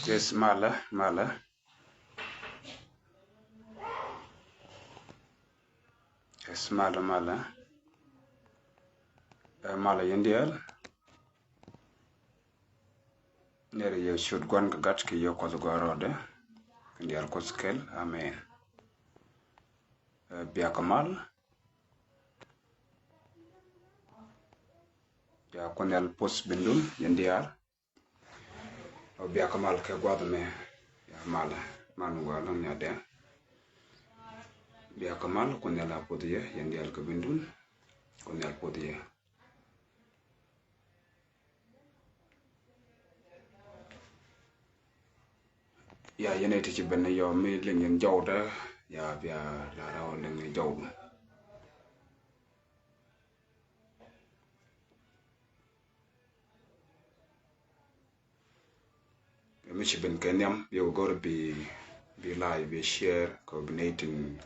Yes, Mala. Yes, Mala. Mala Indial. Nere you should go and gat ki yo kwazo gorode. Indial koskel. Amen. Biakamal. Ya konyal pos bindul Indial. Biakamal ke gwadme. Ya Mala. Manu walon ya den. Biakamal konyal apodye Indial ke bindul. Konyal podye. Ya yene ti ci ben yo mi lingen jawda ya bia la raw lingen jawdu. Michi ben kenyam you go to be live be share coordinating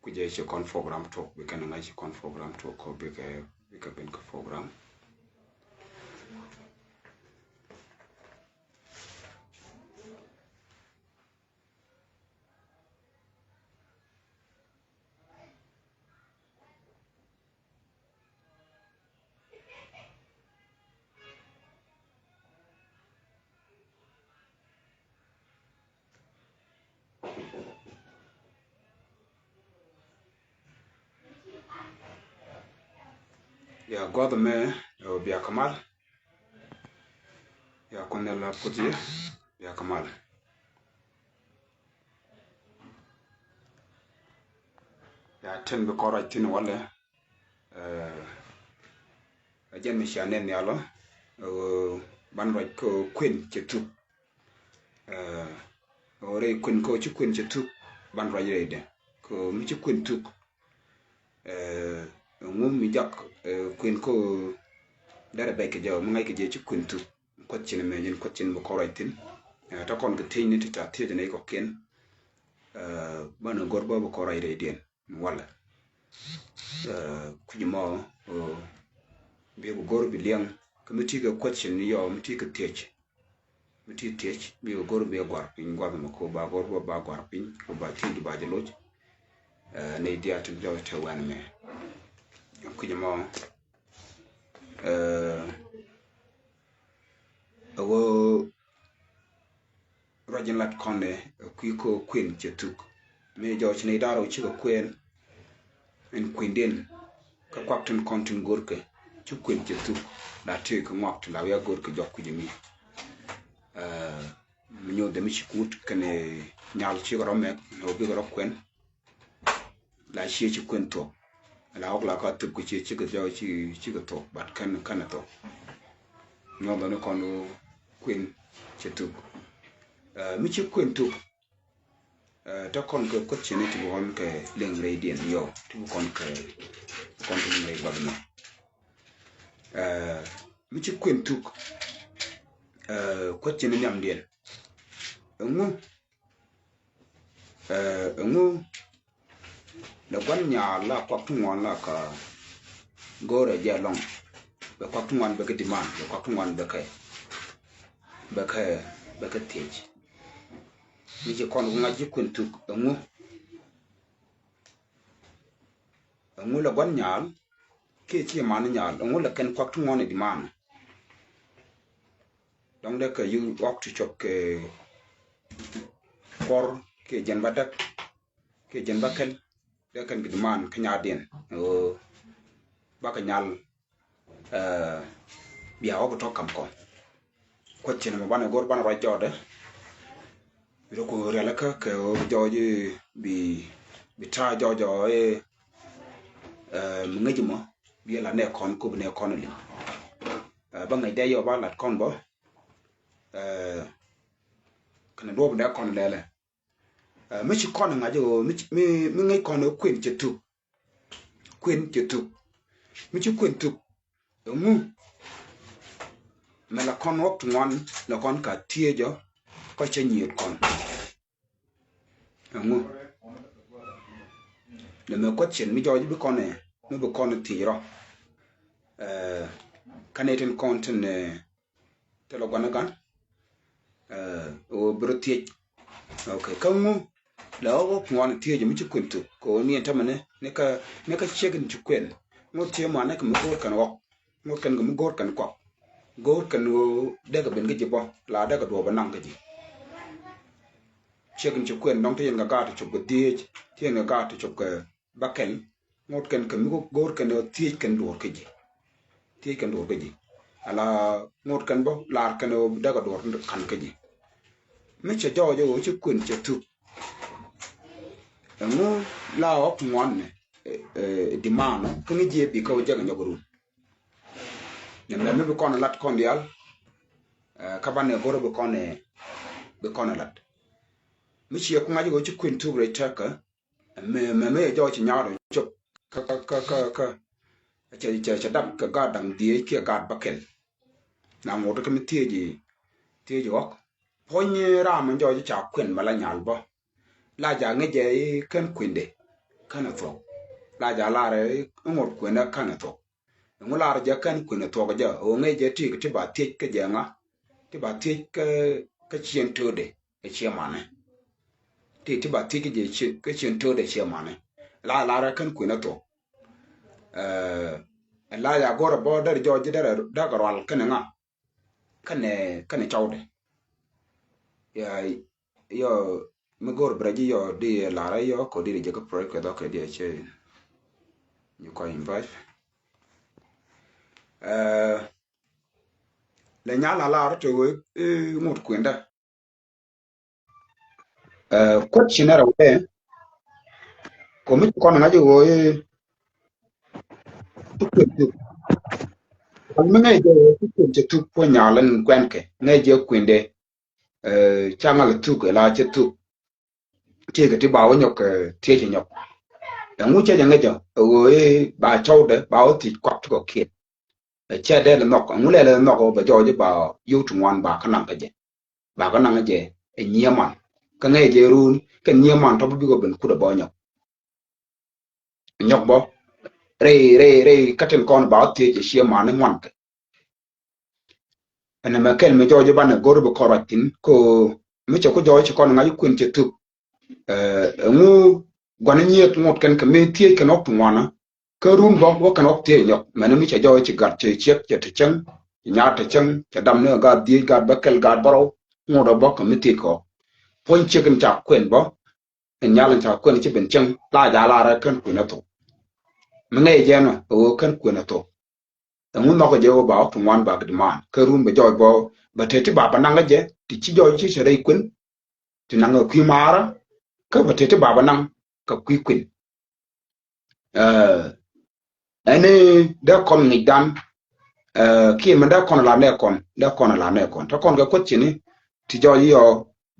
kuje ci kon program talk be kan nga ci kon program talk ko be ka ben ko program ya god me o bia kamal ya kon la putje ya kamal ya ten be ko right tin wala ajen mi shanen yalo ban right ko queen ci tu o re queen ko ci queen ci tu ban right rede ko mi ci queen tu ngum mi jak queen ko dara bay ke jaw ngay ke je ci queen tu ko ci ne me ko ci mo ko right tin ta kon ke tin ni ta ti ne ko ken bana gorbo ko right rede wala kujimo be gor bi liang committee ga question ni yo miti ka tech bi gor be gwar pin gwar ma ko ba gor ba gwar pin ko ba ti di ba jelo ne dia to do to wan me kujimo awo rajin lat konne ko queen chetuk me jo chine daro chi ko queen en queen den ka kwakton kontin gorke ci queen chetuk la te ko ngok la ya gorke jokku jimi mi ñoo dem ci kut kene ñaal ci ro mek no bi ro queen la ci queen to la ok la ka tub ko ci ko jaw ci ko to bat kan to ñoo do ne kono queen chetuk mi ci queen to ta kon ko ci ne ti won ke leng radian yo ti kon to ngai badna mi ci queen to ko ci ne ñam den ngu la gwan nya la kwa tungwan la ka gore ja long be kwa tungwan be ke demand be kwa tungwan be ke tej mi je kon nga ji kun tu ngu la gwan nya ke ci man nya ngu la ken kwa tungwan demand donc de que you walk to chop ke kor ke jen badak ke jen bakel de kan gidman kanya den baka nyal biya o to kam ko chen mo bana gor bana ra jode bi ko rela ka ke o joji bi ta jojo ngaji mo bi la ne kon ko ne kon li ba ngai de yo ba lat kon bo kana do ba kon lele mi ci kon ngajo mi ngai kon queen chetu mi ci queen tu mu me la kon wok tuan la kon ka tiejo ko chenyi kon mu le me ko chen mi joji bi kon e mi bi kon tiro kaneten konten te lo gana gan o bro tie okay kangu la o kwan tie je mi kuntu ko ni tamane ne ka chegin chukwen mo tie ma ne ka mo kan wok mo kan ga mo gor kan ko gor kan o de ga ben ga jibo la da ga do ba nang ga ji chegin chukwen dong te ga ga to chuk die tie ga ga to chuk baken mo kan ka mo gor kan o tie kan do ka ji tie kan do ka ji ala ngot kan bo lar kan o da ga do kan ka ji me che jo jo chi kun che tu ngo la ok ngwan ne di mano kuni je bi ko jaga nyoguru ne me ko na lat kon dial ka ban ne goro be kon lat me chi ko ngaji go chi kun tu re taka me jo chi nyaado chop ka che dab ka ga dang die ki ga bakel na ngoto ka mi tieji ok ponye ra man jo cha kun mala nyal bo la ja ngeje kan kwinde kana to la ja la re ngor kwena kana to ngular ja kan kwena to ga ja o ngeje ti ba ti ka ja nga ti ba ti ka chien to de e chia mane ti ba ti ke je ka chien to de chia mane la ra kan kwena to la ja gora bo dar jo ji da ga wal kana nga kana chawde ya yo magor braji yo di lara yo ko di je ko pro ko do ke di che you ko invite le nyala la to mut kwenda ko chinera we ko mi ko na jo ko mi ngai je tu po nyalan kwenke ngai je kwende changal tu ke la che tu che ke ti ba wo nyok tie che nyok ngu che ngai jo ba chau de ba o ti kwak ko ke che de le nok ngu le nok ba jo je ba yu tu wan ba kana ka je ba kana je e nyeman ka ngai je run ka nyeman to bi go ben ku da bo nyok bo re katen kon ba ti je she man ngwan ka ana ma kel me jo je ba na go ro ko ratin ko mi che ko jo che kon ngai kun che tu ngu gwan nyet ngot kan ka me ti ka nok tu wana ka rum bo kan ok ti nyok ma na mi che jo che gar che che te chen nya te chen che dam ne ga di ga ba kel ga baro ngo do bo ka mi ti ko pon che kan cha kwen bo en nya lan cha kwen che ben chen la ja la ra kan ku na to mi ngai je no o kan ku na to ngu no ko je ba ok tu wan ba ga man ka rum be jo bo ba te ti ba ba na ga je ti chi jo chi che dai kwen ti na ga kwi mara ka ba te ti ba ba nang ka kwi kwen ene da kon ni dan ki man da kon la ne kon to kon ga ko chi ni ti jo yo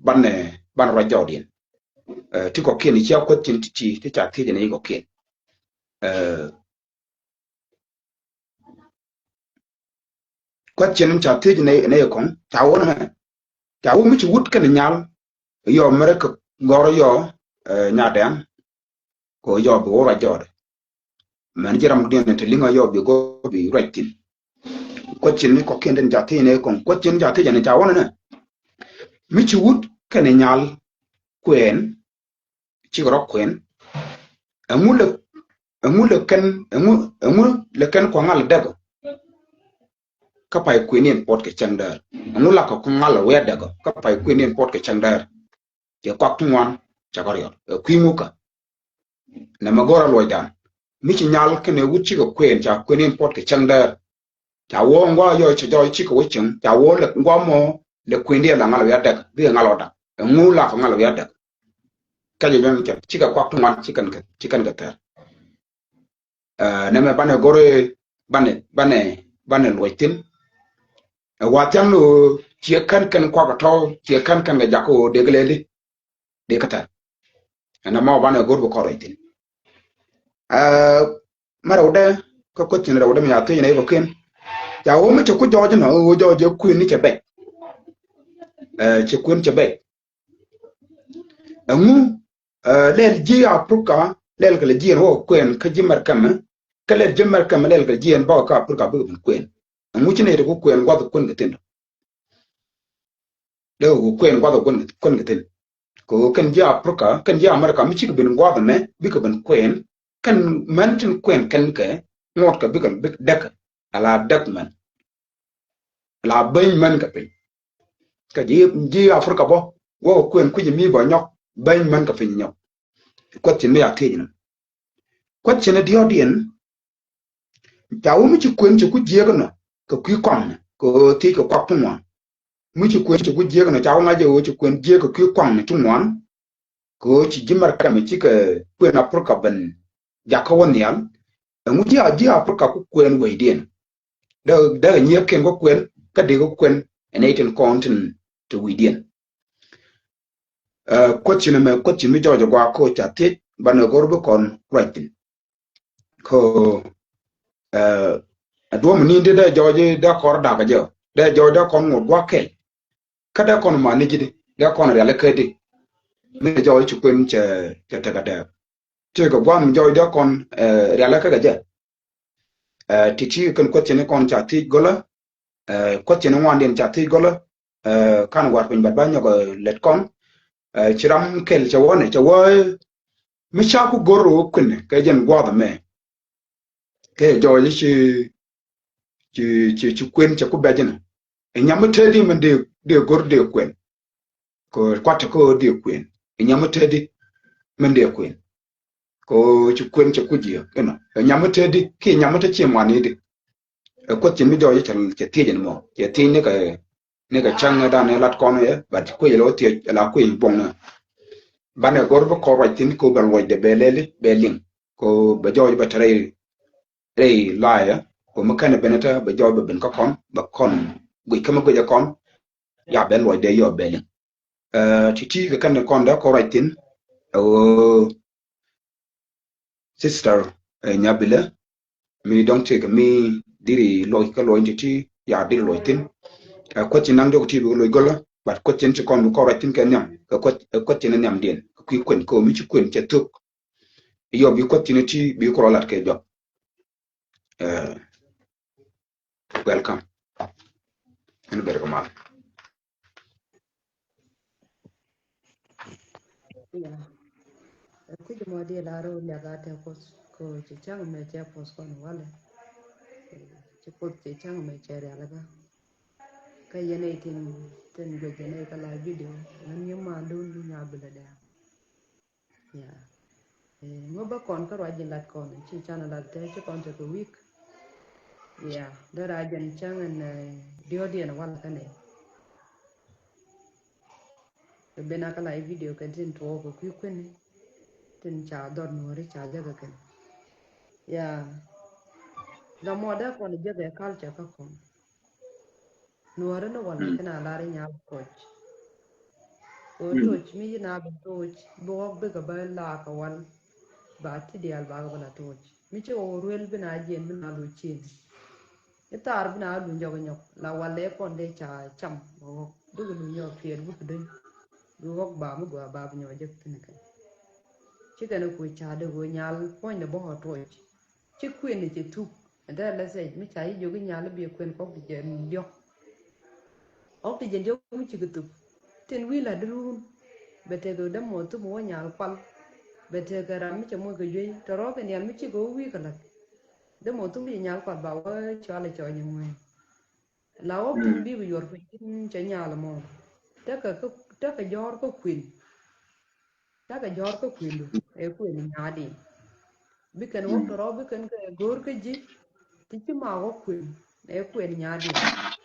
ban ra jo din ti ko ken chi ko chin ti cha ti ne ko ken ko chen cha ti ne kon ta wo na ta wo mi chi wut kan nyal yo mere ko ngoro yo nya dan ko yo bo ra jo man jiram din te linga yo bi go bi right ko chin ko ken den ja ti ne kon ko chin ja ti ne ta wo na mi chi wut kan nyal kwen chi ro kwen amule amule ken ko ngal dago ka pai kwenien pot ke changdar amula ko ngal we dago ka pai kwenien pot ke changdar je kwak tungwan chagoryo kwimuka na magora loidan mi chi nyal kene wuchi ko kwen cha kwenien pot ke changdar cha wo ngwa yo che joy chi ko wichung cha wo le ngwa mo le kwendia la ngal we dago bi ngal oda ngula ko ngal we dago ka je ben chi ka kwak tungwan chi kan ka ter na me bane gore bane loitin watiang no chia kan kwa ka to chia kan ga jako de glele de kata na ma bane gore ko roitin mara uda ko tin ra uda mi atu ne ko ken ya wo mi ko jojo no wo jojo ku ni chebe che kun chebe ngu lel ji apruka lel kale ji no kwen ka jimar kam kale jimar kam lel kale ji en ba ka apruka bu kwen ngu chine ko kwen gwa ko kun tin de go kwen kwa kon gitin ko kan ja Afrika kan ja Amerika mi ci bin gwa me bi ka bin kwen kan man tin kwen kan ke ngot ka bi ka bi dek ala dek man la ben man ka pe ka ji Afrika bo wo kwen ku ji mi bo nyok ben man ka pe nyok ko tin me ate ni ko tin dio dien ja wo mi ci kwen ci ku je ga no ka ku kwang ko ti ka kwak tun wan mi ci kwen ci ku je ga no ja wo nga je wo ci kwen je ka ku kwang tun wan ko ci jimar ka mi ci ka kwen Afrika ben ja ka won yal ngu ji Afrika ku kwen we dien da nye ken ko kwen ka de ko kwen en eten kontin to we dien ko ci mi jojo gwa ko cha tit ban go ro kon right ko do mi ni de joje da kor da ga jo da jo da kon mo gwa ke kada kon ma ni gidi da kon ya le ke de mi jo ci kwen cha ta ga da te ga gwa mi jo da kon ya le ka ga ja ti ci kan ko ci ne kon cha tit gola ko ci ne wan den cha tit gola kan war pin ba nyo go let kon chiram kel chawone chawo mi cha ku goro kunne ke jen gwa da me ke jo yi chi kwen cha ku be jen e nyam te di men de gor de kwen ko kwata ko de kwen e nyam te di men de kwen ko chi kwen cha ku ji no e nyam te di ki nyam te chi ma ni di ko chi mi jo yi cha ti jen mo che ti ne ka chang da ne lat kon ye ba ko ye lo ti la ku bong na bane gorbo ko waitin ko bal wajde be ling ko be joy ba tare rei laya ko makane beneta be joy be ben ko kon ba kon gui kama go ja kon ya ben wajde yo be ling titi ka kan kon da ko waitin o sister nyabila mi don't take mi diri loy ka loy titi ya diri loitin ko tinang do ti be loy gola bat ko tin kon ko waitin ka nyam ko tin nyam den ku kwen ko mi ci kwen ca tuk yo bi continuity bi ko lat ke job uh, welcome and better come out Yeah, kuja mwadi laro nyagate pos ko chichang me che pos kon wale chipot chichang me che alaga ka yene tin go jene ka la video nan yuma dun nya bula da ya ngo ba kon ka rajin lat kon chi chana lat te chi kon te ko week ya da rajan chang en dio dia wala kane bena ka la video ka tin to ko ku kun tin cha dor no ri cha jaga kan ya la moda kon jaga culture ka kon nuore no wala kana lari nya coach o toch mi na ba toch bo be ga ba la ka wal ba ti di al ba ga la toch mi che o ruel bina jen bina lu chin itar bina lu nyoga nyok la wale kon de cha cham o du lu nyo fier bu de du wok ba mu gwa ba nyo je tin ka chi ga no ku cha de go nyal pon de bo ho toch chi kwen ni che tu da la se mi cha yi jo ga nyal bi kwen ko bi je dio ok ti jen jo mi chi gutu ten wi la dun bete go da mo tu mo nyal kwal bete ga ram mi chamo go yui to ro ga nyal mi chi go wi kala da mo tu mi nyal kwal ba wa cho le cho ni mo la ok ten bi yor ko tin cha nyal mo ta ka jor ko kwin ta ka jor ko kwin du e kwin nya di bi kan wok to ro bi kan ka gor ka ji ti chi ma wok kwin e kwin nya di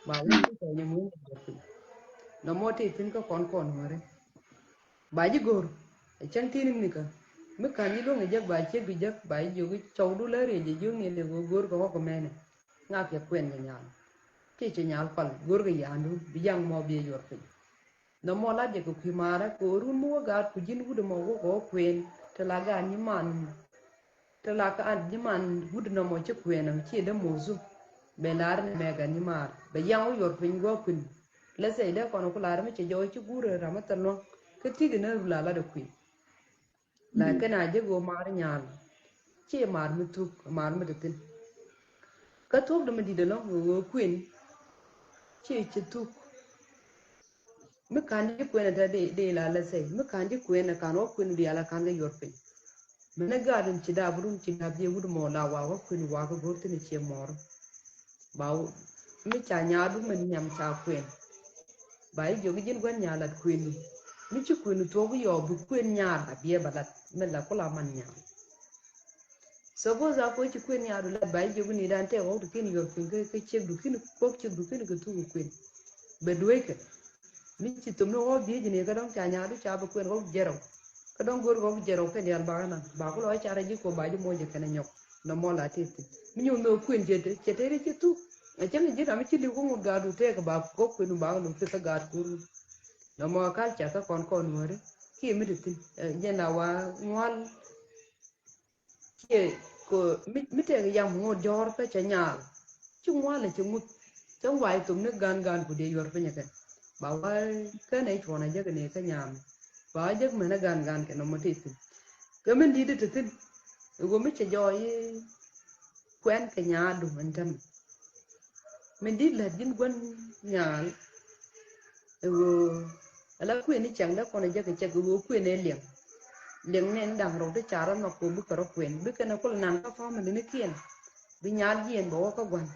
ba wa ko ni mo no mo ti tin ko kon kon hore baji gor e chan tin ni ka me kan ni lo nge jak ba che bi jak ba ju gi chau du le re ji ju ni le go gor ko mene nga ke kwen ni nya che nya pal gor ga yandu bi yang mo bi yor pe no mo la de ko ki mara ko ru mo ga ku jin wu de mo ko kwen te la ga ni man te la ka an ni man wu de no mo che kwen am che de mo zu be lar ne me ga ni mar be yang yor pe go kun le se de ko no ku lar me che jo che gure ra ma tan no ke ti de na la la de ku la kana je go mar nyal che mar mi tuk mar mi de tin ka tuk de mi di de no go queen che che tuk mi kan ji kwen ta de la la sai mi kan ji kwen kan o kwen di ala kan ga yor pe mena gadin ci da burum ci da bi wudu mo la wa kwen wa ga gorti ni ci mor ba mi cha nya du men nyam cha kwen ba yi jogi jin gwan nya la kwen mi ci kwen to bu yo bu kwen nya da bi balat men la kula man nya suppose ko ci kwen nya du la ba yi jogi ni dan te o du kin yor kwen ke ci du kin ko ci du kin ga tu kwen be duwe ke mi ci tum no o bi ji ne ga dong cha nya du cha bu kwen ko jero ka don gor ko jero ke dial ba na ba ko lo cha ra ji ko ba ji mo je kana nyok no mo la ti mi nyu no kwen je te ri ci tu a chen ji da mi ci li ko mu ga du te ka ba ko kwen ba no te ka ga ku no mo ka cha ka kon wore ki mi de tin je na wa ngwal ke ko mi te ga yam mo jor pe cha nya ci ngwal ci mu trong vài tụm nước gan của địa york nya kan bảo cái này chỗ này cái này cái nhà và giấc mà nó gan cái nó mới thịt cái mình đi được thịt rồi mình sẽ joy quen cái nhà đủ mình trăm mình đi là dính quân nhà rồi là quyền đi chẳng đó còn này cái chắc cái quyền này liền nên đằng rồi cái chả nó có bức cái quyền bức cái nó có năng cái form mình đến kiên bị nhà gì bảo có quan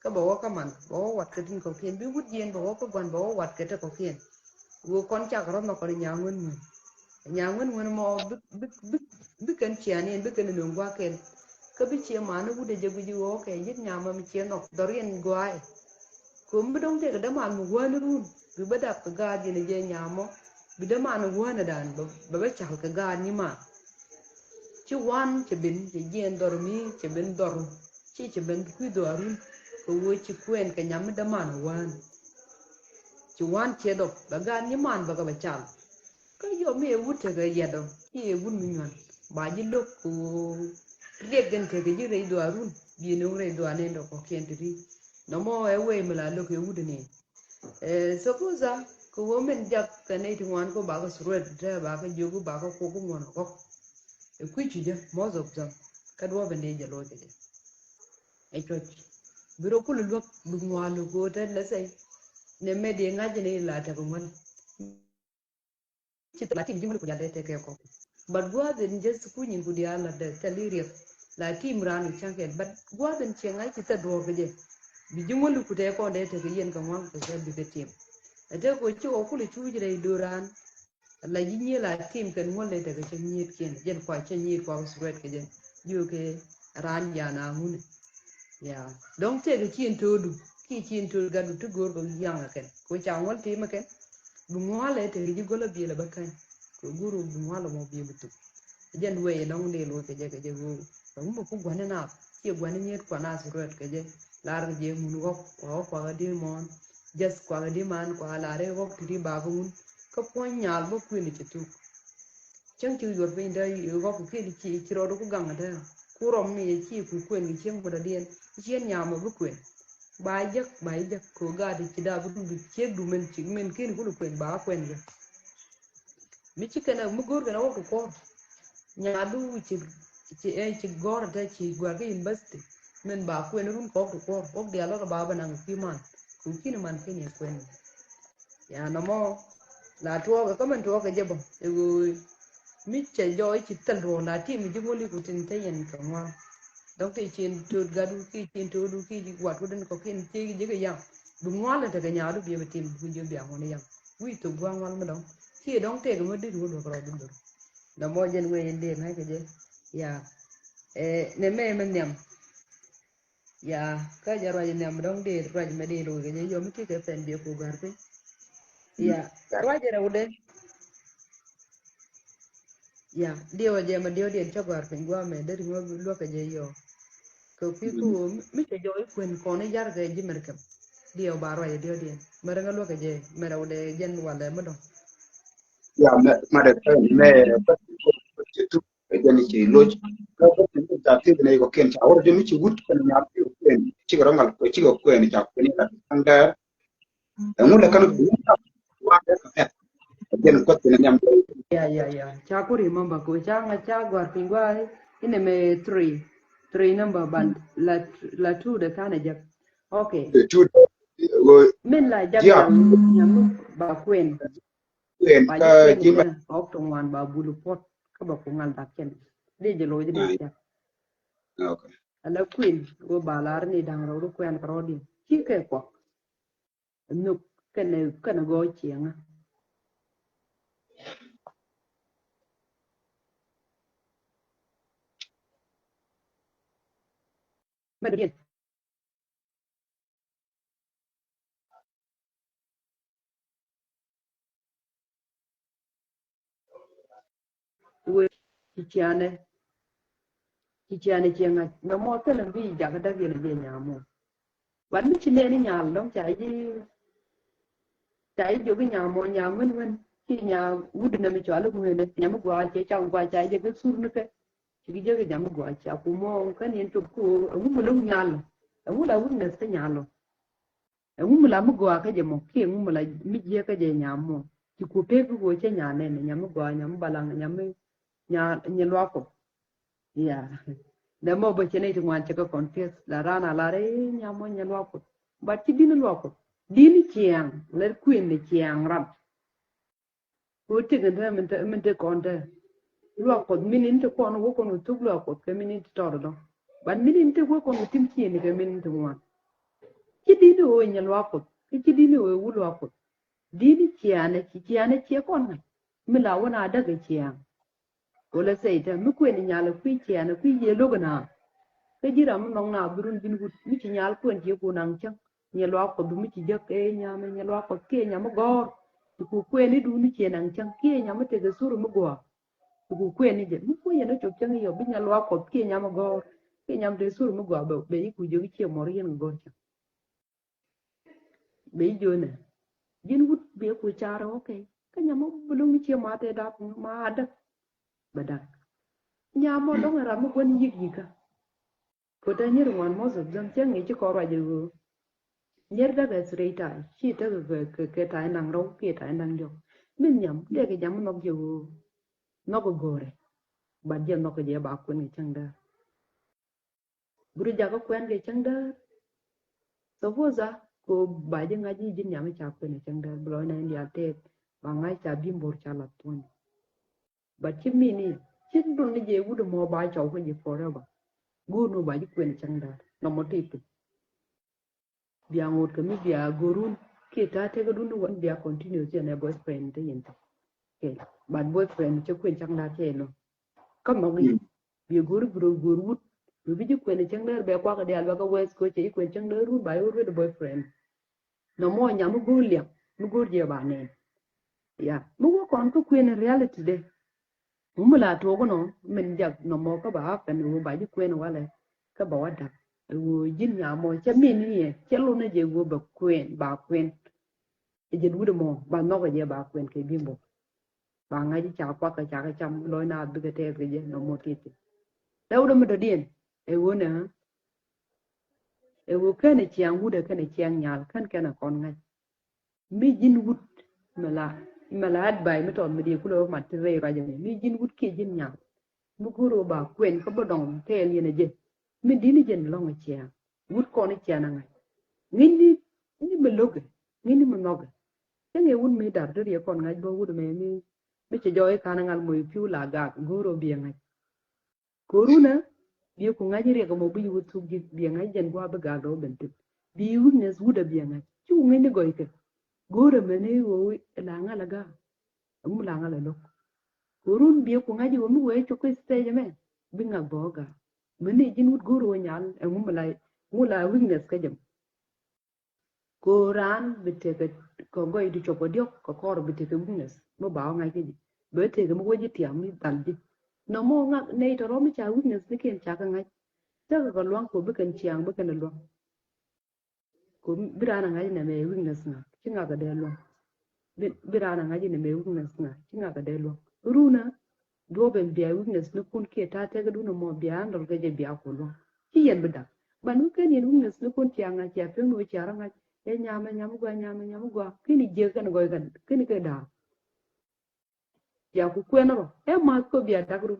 cái bảo cái man bảo vật cái tin có kiên bị vút gì bảo có quan bảo vật cái có kiên rồi con chả cái nó có nhà nguyên mà bức cái chia này bức cái đường qua kiên cái bị chia mà nó vút để chơi cái ok nhất nhà mà mình chia nó dorian guai cũng biết đông thế cái đó mà một quan luôn vì bắt đặt cái gà gì này chơi nhà mà vì đó mà nó quan là đàn bà biết chào cái gà như mà chứ quan chỉ bên chỉ gen dormi chỉ bên dorm chỉ bên quy dorm cái chỉ quen cái nhà mình đó mà nó quan chỉ quan chế độ bà gà như mà bà cái bà chào cái giờ mình vút cái gì đó cái vút mình ngon bà chỉ lúc cô riêng cái gì đấy dorm vì nó đấy dorm nên đâu có kiên thì nó mò ở quê mà là lúc cái vút này suppose ko men jak kane ti wan ko ba ko suret te ba ko jogu ba ko ko ngon ko e ku ci je mo zo zam ka do be ne je lo ke e to biro ko lu du ngwalu ko te la sai ne me de ngaje ne la ta ko man ci ta ti jimul ko jade te ke ko but go den just ku nyin ku dia la de taliri la ti mranu chanke but go den che ngai ci ta do ke je bi jimul ku te ko de te ke yen ko ngwan ko se bi ke tim ate ko ci o kuli chu jire duran la yinye la tim kan ngolle daga ci nyit ken jen ko ci nyit ko suret ke jen yu ke ran ya na hun ya donc te ga cin todu ki cin todu ga du gor go yang ken ko cha ngol ti ma ken bu ngole te ji gola bi la bakan ko guru bu ngolo mo bi butu jen we long de lo ke je go mo ko gwana na ki gwana nyet ko na suret ke je lar je mun go ko ga di mon just kwa di man kwa la re wok ti ba gun ko pon nyal bo ku ni tu chang chu yor pe da yu go ku ki chi ro ku gang da ku rom mi chi ku ni chen bo da dien chen nya mo bu ku ba jak ko ga di ti da bu du che du men chi men kin ku ku ba ku ni mi chi kana mu gor ga wo ko nya du chi gor da chi gwa ga university men ba ku ni run ko ko dia lo ba ba nang ki man ku kin man kin ni ku ya no mo la tuo ka men tuo ka jebo ego mi che jo ci tal ro la ti mi jebo li ku tin te yen ka ma donc te chin to gadu ki chin to du ki ji wat ko den ko kin ti ji ga ya bu ngwa la te ga nya du bi be tim bu je bi amon ya wi to gwa ngwa ma dong ki dong te ga mo di ru do ko du do no mo jen we yen de na ke je ya ne me men nyam ya ka ja ra nyam dong de ra me de ro ga je yo mi ti ke pen bi ko gar pe ya wajere ude ya dio je ma dio den chagar fin gwa me de ngo lo ka je yo ko fi ku mi te jo kwen ko ne jar ga ji merkam dio baro ye dio den mara nga lo ka je mara ude jen wala ma do ya ma de me ba ci tu e jani ci loj ko ko ci ta ti ne ko ken ta awre de mi ci wut ko nya ti ko ken ci ko ngal ko ci ko ken ta ko ni ka anda mu le kan bu ta wa de ka pet jen ko ti nyam ya cha ku ri mamba ko cha nga cha gwar fin gwa ine me 3 number band la 2 de kana je okay tu Wo Min la jag dia nyam ba kwen. kuen Ba ji ka kwen jimba. ke ok tong wan ba bulu pot ka ba ko ngal da ken. De je lo de Ai, ja. okay. Ala kwen go ba lar ni dang ro kwen ro di. Ki ke ko. Nu ken go chienga. Ba de we ki chiane chienga. No mo te na bi ja ga da ge le nyamo. Wan mi chine ni nyal dong chai jo cái nhà mo nhà mình khi nhà wud na mi chwa lu ne nhà mo gwa che chang gwa chai je cái sur ne ke ki je cái nhà mo gwa cha ku mo kan yen to ku ngu mo lu nyal ngu la wud ne se nyalo ngu mo la mo gwa ka je mo ki ngu mo la mi je ka je nhà mo ki ku pe ku che nhà ne nhà mo gwa nhà mo balang nhà mi nhà lo ko ya da mo ba che ne tu wan che ko confess la rana la re nhà lo ko ba ti din lo ko din chiang le queen ni chiang ram ko te ga min te konta lo ko minin te kono wo kono tug lo ko ke minin te tordo ban minin te wo kono tim chi ni ke minin te wan ki di do nya lo ko ki di ni wo lo ko di ni chiane chi kon ga mi la wona daga chiang wala sai ta mi ko ni nyala ku chiane ku ye lo gana ke jira mu nong na burun bin gut mi chi nyal ko je ko nang chang nya lo ko du mi chi je ke nya me nya lo ko ke nya mo gor ku ku ni du ni chi nang chang ke nya mo te ga suru mo go ku kweni je mu ko yana chok chang yo binya lwa ko ke nyama go ke nyam de sur mu go be ku jo ki mor yen go cha be jo ne jin wut be ku chara okay ka nyama bulu mi che ma te da ma ada bada nyama do ngara mu gon yigi ka ko ta nyir wan mo zo zam chang ni ci ko ra je go nyer da ga sre ta chi ta ga ke ta nang ro ke ta nang jo min nyam de ke jam no jo no go gore ba je no ko je ba ku ni chang da buru jago kwen ke chang da Sopoza ko baje ngaji jin nyame cha kwene changda blo na india te bangai cha bimbor cha la ton but chimini chin dun ni je wudu mo ba cha ko je forever go no baje kwene changda no motipu bia ngot ka mi bia gorun ke ta te ga dun won bia continue je na boyfriend te yin ke but boyfriend che kwen changda te no kam no gi bia goru bro goru wut bi je kwene changda be kwa ka de alba ka west ko che kwen changda ru ba yo boyfriend no mo nya mu gulia mu gurje ba ne ya mu ko kon ko kwen reality de mu la to ko no men jak no mo ka ba kan wo ba ji kwen wala ka ba wada wo jin nya mo che min ni che lo na je wo ba kwen e je du mo ba no ko je ba kwen ke bimbo ba nga ji cha kwa ka cha ka cham lo na bi ka te ke je no mo ti ti da wo mo do dien e wo na e wo kan e chiang wu de kan e chiang nyal kan kana kon nga mi jin wut mala bay mi ton mi di kulo ma tre ra jami mi jin wut ke jin nya mu guro ba kwen ko bodong te ni ne je mi di ni jen long chia wut ko ni chia na ngai ni me loge ni me noge tenge wun mi dar de kon ngai bo wut me mi che joy kana ngal mo piu la ga guro bi ngai koruna bi ko ngai re ko mo bi wut su bi ngai jen gwa ba ga do ben bi wut ne su da bi ngai chu ngai ni go ike goro mene wo la ngala ga la ngala lo gurun bi ko ngaji wo mi we to ko stage me binga boga mene jin wut goro nyal la weakness ka jam ko ran biteke ko goy di chopo dio ko kor biteke weakness mo ba ngai ke ji be te mo woji tiam mi dal di no mo nga nei to ro mi cha weakness ni ken cha ka ngai ta ko lwang ko be kan chiang be kan lwang ko birana ngai na me weakness na kinga ga de lwang birana ngaji ne me weakness na kinga ga de lo runa do ben biya weakness ne kun ke ta te ga duna mo biya ndol ga je biya ko lo ki yen bida banu ken yen weakness ne kun tiya nga ya pe no tiya nga e nyama gwa kini je kan go kan kini ke da ya ku kweno e ma ko biya dagru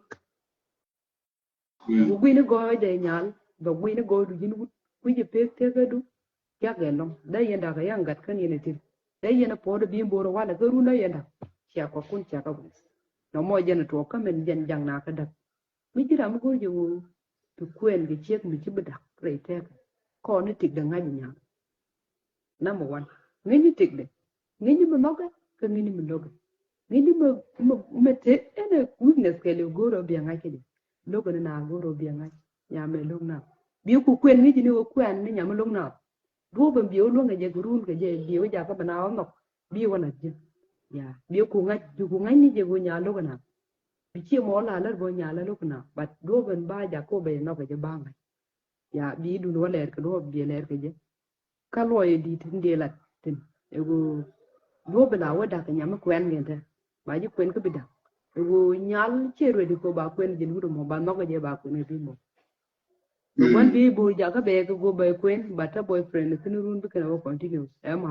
bu gwi ne go de nyal ba gwi ne go du jin ku je pe te ga du kya ge long da yenda ga yang gat kan yene tin da yena po de bi boro wala ga runa yenda kya ko kun kya ka bu no mo jena to ka men jen jang na ka da mi jira mu go ju tu kwen ge chek mi ci bedak re te ko ni tik da ngaji nya number 1 ngi tik de ngi mo noga ka ngi mo noga ngi mo te ene weakness ke le go ro bi nga ke de logo na go ro bi nga ya me log na bi ku kwen ngi ni ko kwen ni nya mo log na do ban bi o lo nga je gurun ke je bi o ja ka bana o nok bi wona je ya bi ku nga ni je go nya logo na bi chi mo la la go nya la logo na but do ban ba ja ko be no ke je ba nga ya bi du no ler ke do bi ler ke je ka lo e di tin de la tin e go do bana wa da ka nya ma kwen ngi ta ba ji kwen ko bi da e go nyal che re di ko ba kwen je lu mo ba no ke je ba kwen bi mo no one be bo ja ka be go by queen but a boyfriend tin run be can continue am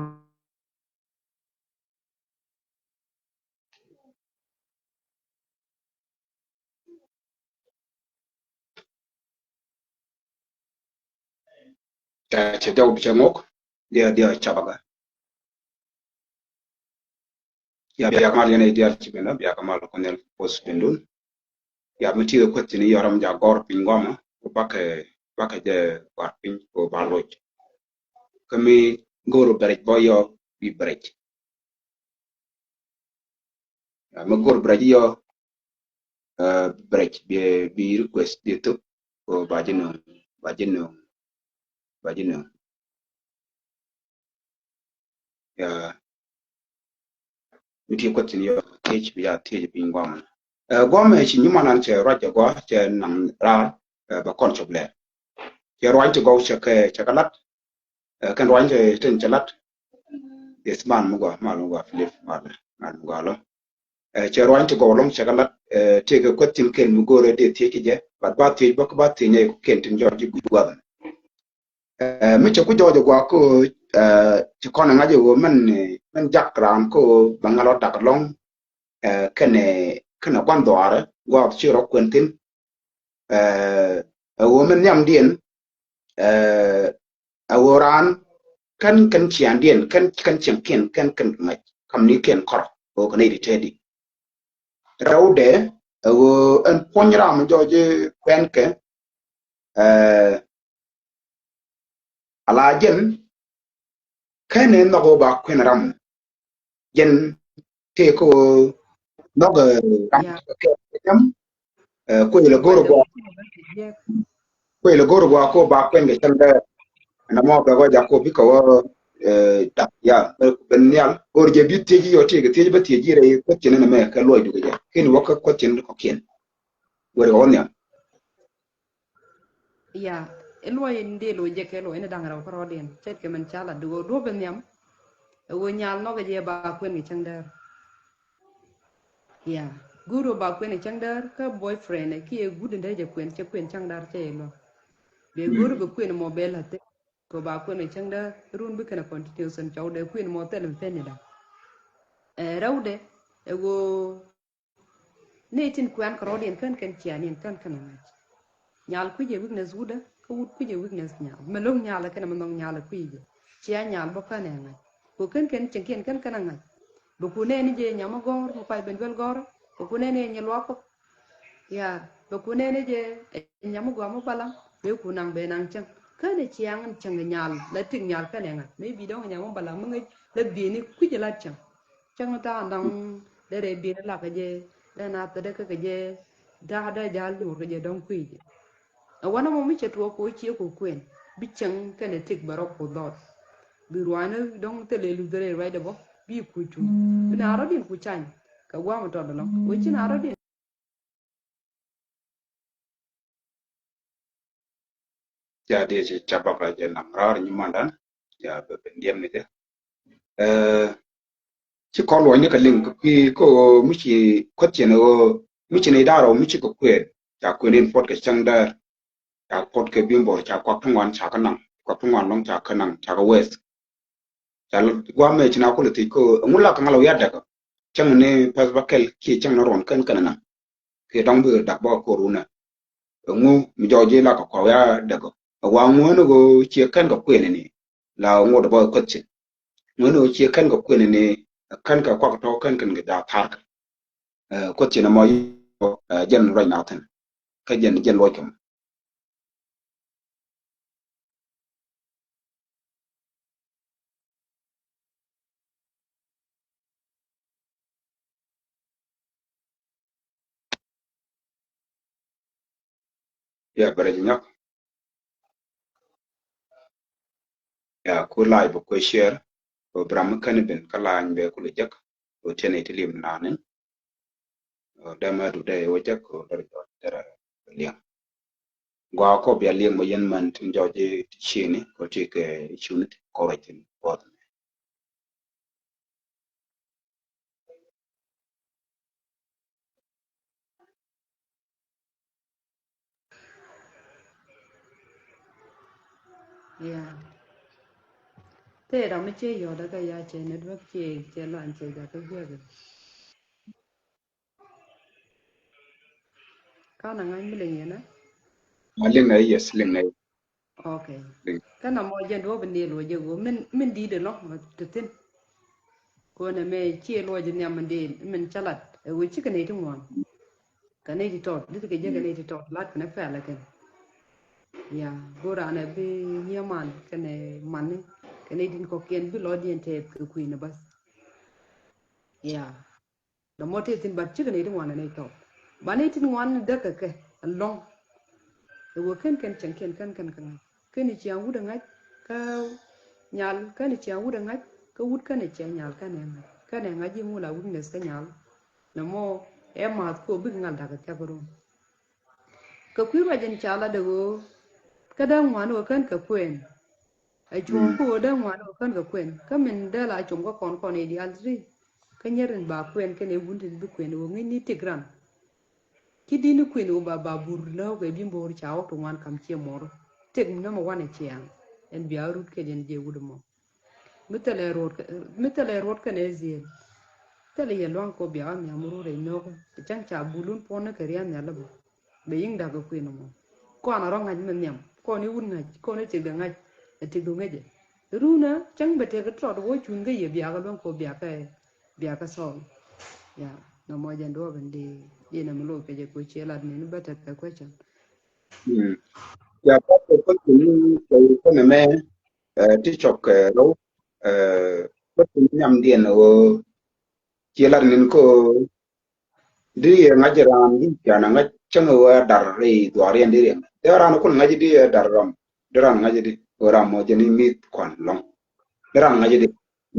ta che daw che ngok dia chabaga ya biya kamal yana dia ci bena biya kamal ko nel post bindun ya meti ko tini yoram ja gor pin ngoma ko bake je war pin ko baloj kami goro berej boyo bi berej ya ma gor berej yo berej bi request di to ko bajino ya meti ko tini yo tej biya tej pin ngoma gome ci nyuma nan che roja go che nan ra ba kon choble che roja go che kalat kan roja ten chalat yes man mu go flip man mu go lo che roja go long che kalat te ko tin ken mu go re te ke je ba te ba te ne ko ken tin jorji bu go mi che ku jojo go ko che kon ngaje go man jak ram ko bangalo dak long kene kwan doare go chi ro kwentin wo men nyam dien aworan kan chian dien kan chiang kan ngai kam ni ken kor o kan ri tedi raude wo en ponra mo joje kwen ke ala jen kene no go ba kwen ram jen te ko no go ram ya ke nyam ko ile ko goro da go wuce ba je ko ile goro go ko ba kwen ke tan na mo ga go ja ko bi ko da ya ben nyal or je bi teji yo teji ba teji re ko tin na me ka loy du ga ken wo ko tin ko ken wore on ya ya elo inde lo je ke lo ina dangara ko rodin set ke man chala do ben yam wo nyal no ga je ba kwen ni chang der ya guru ba kwen ni chang der ka boyfriend ki e gudu nda je kwen chang dar che lo be guru be kwen mo bela te ko ba kwen ni chang der run be kana continuation chaw de kwen mo telen fen da rawde ego netin kwan ko rodin kan chianin kan nyal ku je weakness wuda ko wud ku je weakness nyal melong nyal kana melong nyal ku je chia nyal bo kana ngai ko ken kana ngai bu ku ne ni je nyama gor bu pai ben wel gor bu ku ne ne nyelwa ko ya bu ku ne ne je nyama go mo bala be ku nang be nang chang kana chiang chang nyal la ting nyal kana ngai me bi dong nyama bala mo ngai la bi ni ku je la chang ta ndang de re bi la ka je da na ta de ka je da ja lu ka je dong ku je wana mo mi chetwo ko chi ko kwen bi chang kana tik barok ko dot bi ruana dong tele lu dere right bo bi ku chu na arodin ku chan ka gwa mo to do ko chi na arodin ya de je chabak la je nam rar ni mandan ya be ben diem ni de ci kon wo ni ka ling ki ko mi ci ko ci no mi ci ne daro mi ci ko kwen ya kwenin pot ke chang da ya pot ke bimbo cha kwa tungwan cha kanang kwa tungwan long cha kanang cha ka west cha gwa me ci na ko le ti ko ngula ka ngalo ya da ko chang ne pas bakel ki chang na ron kan kanana ke dong bu dak bo ko runa ngu mi jo je la ko ya da ko wa ngu no go ci kan ko kwen ni la ngod boy ko ci ngono ci kan ko kwen ne kan ka kwa to kan kan ga da tar ko ci na mo jen roy na tan ka jen loy kam ya bare nya ya ko live ko share ko bram kan ben kala be ko le jak o tene tilim na ne da ma du da o jak ko dar dara liam gwa ko bia liam mo yen man tin joje chini ko ti ke chunit ko ratin ko Yeah. Thế đó mới chơi giờ đó cái giá chơi network chơi loạn chơi ra cái việc rồi. Có năng anh mới lên nhá. ling na yes ling na Ok. ling Cái nào mà dân đó bên đi rồi giờ mình đi được lắm mà tự tin. Cô này mày chơi rồi giờ nhà mình chả lặt. Ở chỉ cái này thôi mà. Cái này thì tốt, đi cái cái này thì tốt, lát cái này phải là cái. Yeah, go ra này bị nhiều man, cái này man này. Cái này đi có kiên bị lo điên thế cái queen nó bas. Yeah. The more tin but chicken eating one and I top. But eating one duck a long. The work can can it young wood and I cow nyal can it young wood and I go wood can it nyal can I give mula witness the nyal. No more Emma ko big ngal daga tabaro. Ka kwiwa jen chala de go kadang wan kan ka kwen. I chong ko dang wan kan ka kwen. Come in there la chong ko kon e di alri. Kanyerin ba kwen kan e wundin bi kwen wo ngi ni tigran. Kidi ni queen uba babur la ke bimbo chao to wan kam che moro tek na mo wan chiang en bi arut ke den je wudo mo mitale rot kan ezien tale ye lwan ko bi am ya muru re no chan cha bulun pona ke riam ya labo be ying da ko queen mo ko na ro ngaj men nyam ko ni wun ngaj ko ni tek da ngaj tek do ngaje runa chang bete ke tro do chun ge ye bi aga lwan ko bi aka so ya no mo jan do ben di ina mlo ke je ko chela ni bata ka question ya ko ni ko na me ti chok ro ko nyam dien o chelar nin ko di ngajaran di jana ngaj chango wa dar re dware ndi re ran ko ngaji di dar ram daran ngaji di ram mo jeni mit kon long daran ngaji di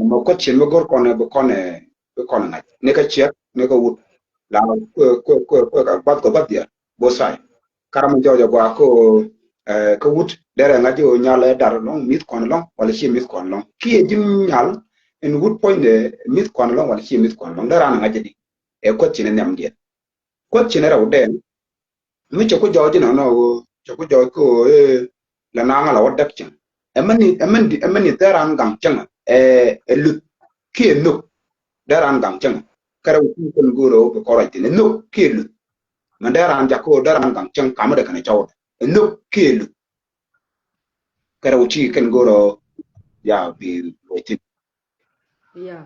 mo ko chen mo gor kon be kon ngaj ne ka che ne ka wut la ko ka bat ko bat dia bo sai karam jojo gwa ko ka wut dere ngaji o nyale dar long mit kon long wala chi mit kon long ki e jim nyal en wut point de mit kon long wala chi mit kon long daran ngaji di e ko chen ne am dia ko chen ra uden mi cho ko joji no no cho ko joji ko la na nga la wadak chen emani daran gang chen lut ki no daran gang chen kara ku ko ngoro ko korati ne no ki lut man daran ja ko daran gang chen kam da kana chaw no ki lut kara uchi kan goro ya bi waitin yeah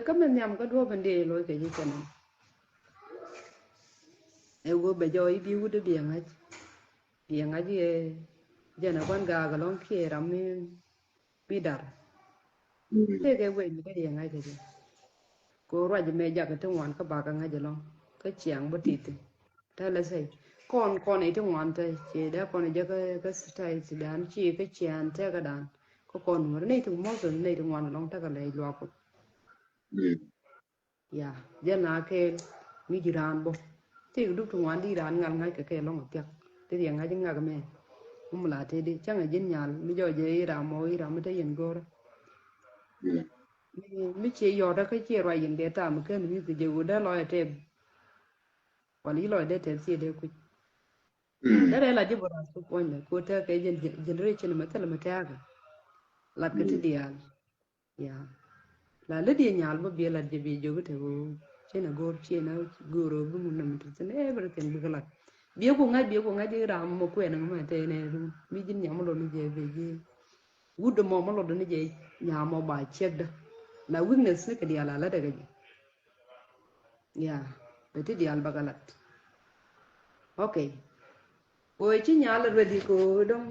ka men nyam ka do ben de lo ke ji kana e go be jo i bi wudo bi ngaj ye jana kwan ga long ki ram mi bi dar te ke we ni ke ye ngaj ke ko ra je me ja ka tong wan ka ba ka ngaj long ka chiang bo ti ti ta la sai con ấy trong ngoan thế chị đã con ấy cái style chị đàn chị cái chèn thế cái đàn có con mà này thùng móc rồi này thùng ngoan long ta cái này loa của ya giờ na cái mi jiran bo thì lúc thùng ngoan đi đàn ngal ngay cái long tiệc thế thì ngay chính ngay cái mẹ không là thế đi chắc là dân nhà mi giờ vậy ra mới thấy yên go mi chị giờ đó cái chị rồi yên để ta mà cái mi cái giờ đó lo thế quản lý lo để thế chị để dare la jibo ran su ponne ko ta ke generation matala mataga lat ka tidial ya la le di nyal bo bi la de bi jogo te go chena gor chena goro bu mun nam tin everything bi lat bi ko ngai di ram mo ko na ma te ne mi jin nyam lo ni je be je wood the mom lo ne je nya mo ba check da na weakness ne ke dia la daga ji ya beti di al bagalat okay o chi nya la ready ko dong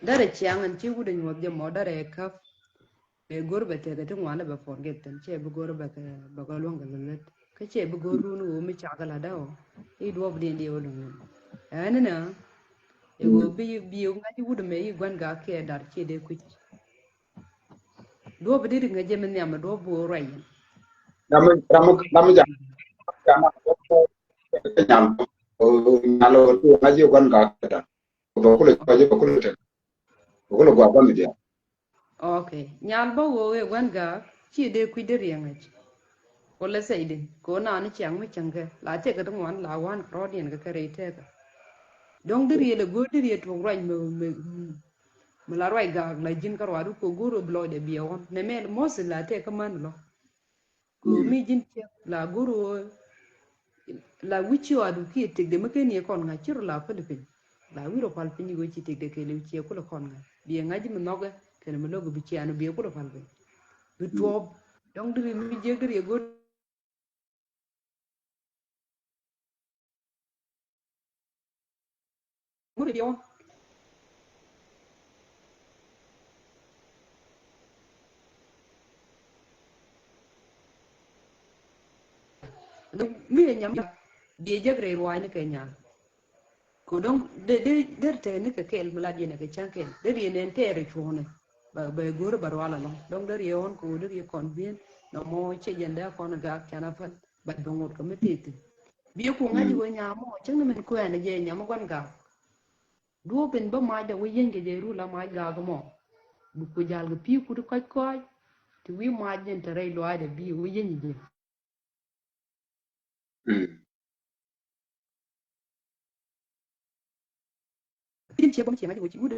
da re chiang an chi wood nyot je mo da re ka be gor be te ga ngwana be forget tan che be gor be ka ba ga long ga let ka che be gor ru no mi cha ga la da o I do ob di o dong ana na e go bi o ngati wood me I gwan ga ke dar che de ku do be di nga je men nyama do bo ray Ramu jam nyam nyalo tu ngaji kan ga ta ko ko le ko je ko le te ko le gwa ba mi dia okay nyal ba wo e gwan ga chi de ku de riang ko le sai din ko na ni chang mi chang ke la che ka dong wan la wan ro dien ka re te ka dong de rie le go de rie to ran me la roi ga la jin ka ro ko guru blo de bi on ne me mo se la te ka man lo ko mi jin che la guru la wichi wa du ki te de me ke ni kon nga chir la pa de pin la wi ro pal pin go chi te de ke le chi ko lo kon nga bi nga ji me no ga ke me lo go bi chi anu bi ko lo pal pin bi to dong de mi je de rie go guru bi on mi nyam bi je gre ro ai ne ke nya ko donc de te ne ke kel mala dine ke chankel de yen te re chone ba goro bar wala no donc de yon ko de kon bien no mo che yenda kon ga kana fan ba dongot ko metete bi ko ngaji go nya mo chen men ko ene je nya mo gon ga do ben ba ma da wo yenge je ru la ma ga go mo bu ko jal ga pi ku ko ko ti wi ma jen te re lo ade bi wo yenge je tin che bom che ngaji go chi wude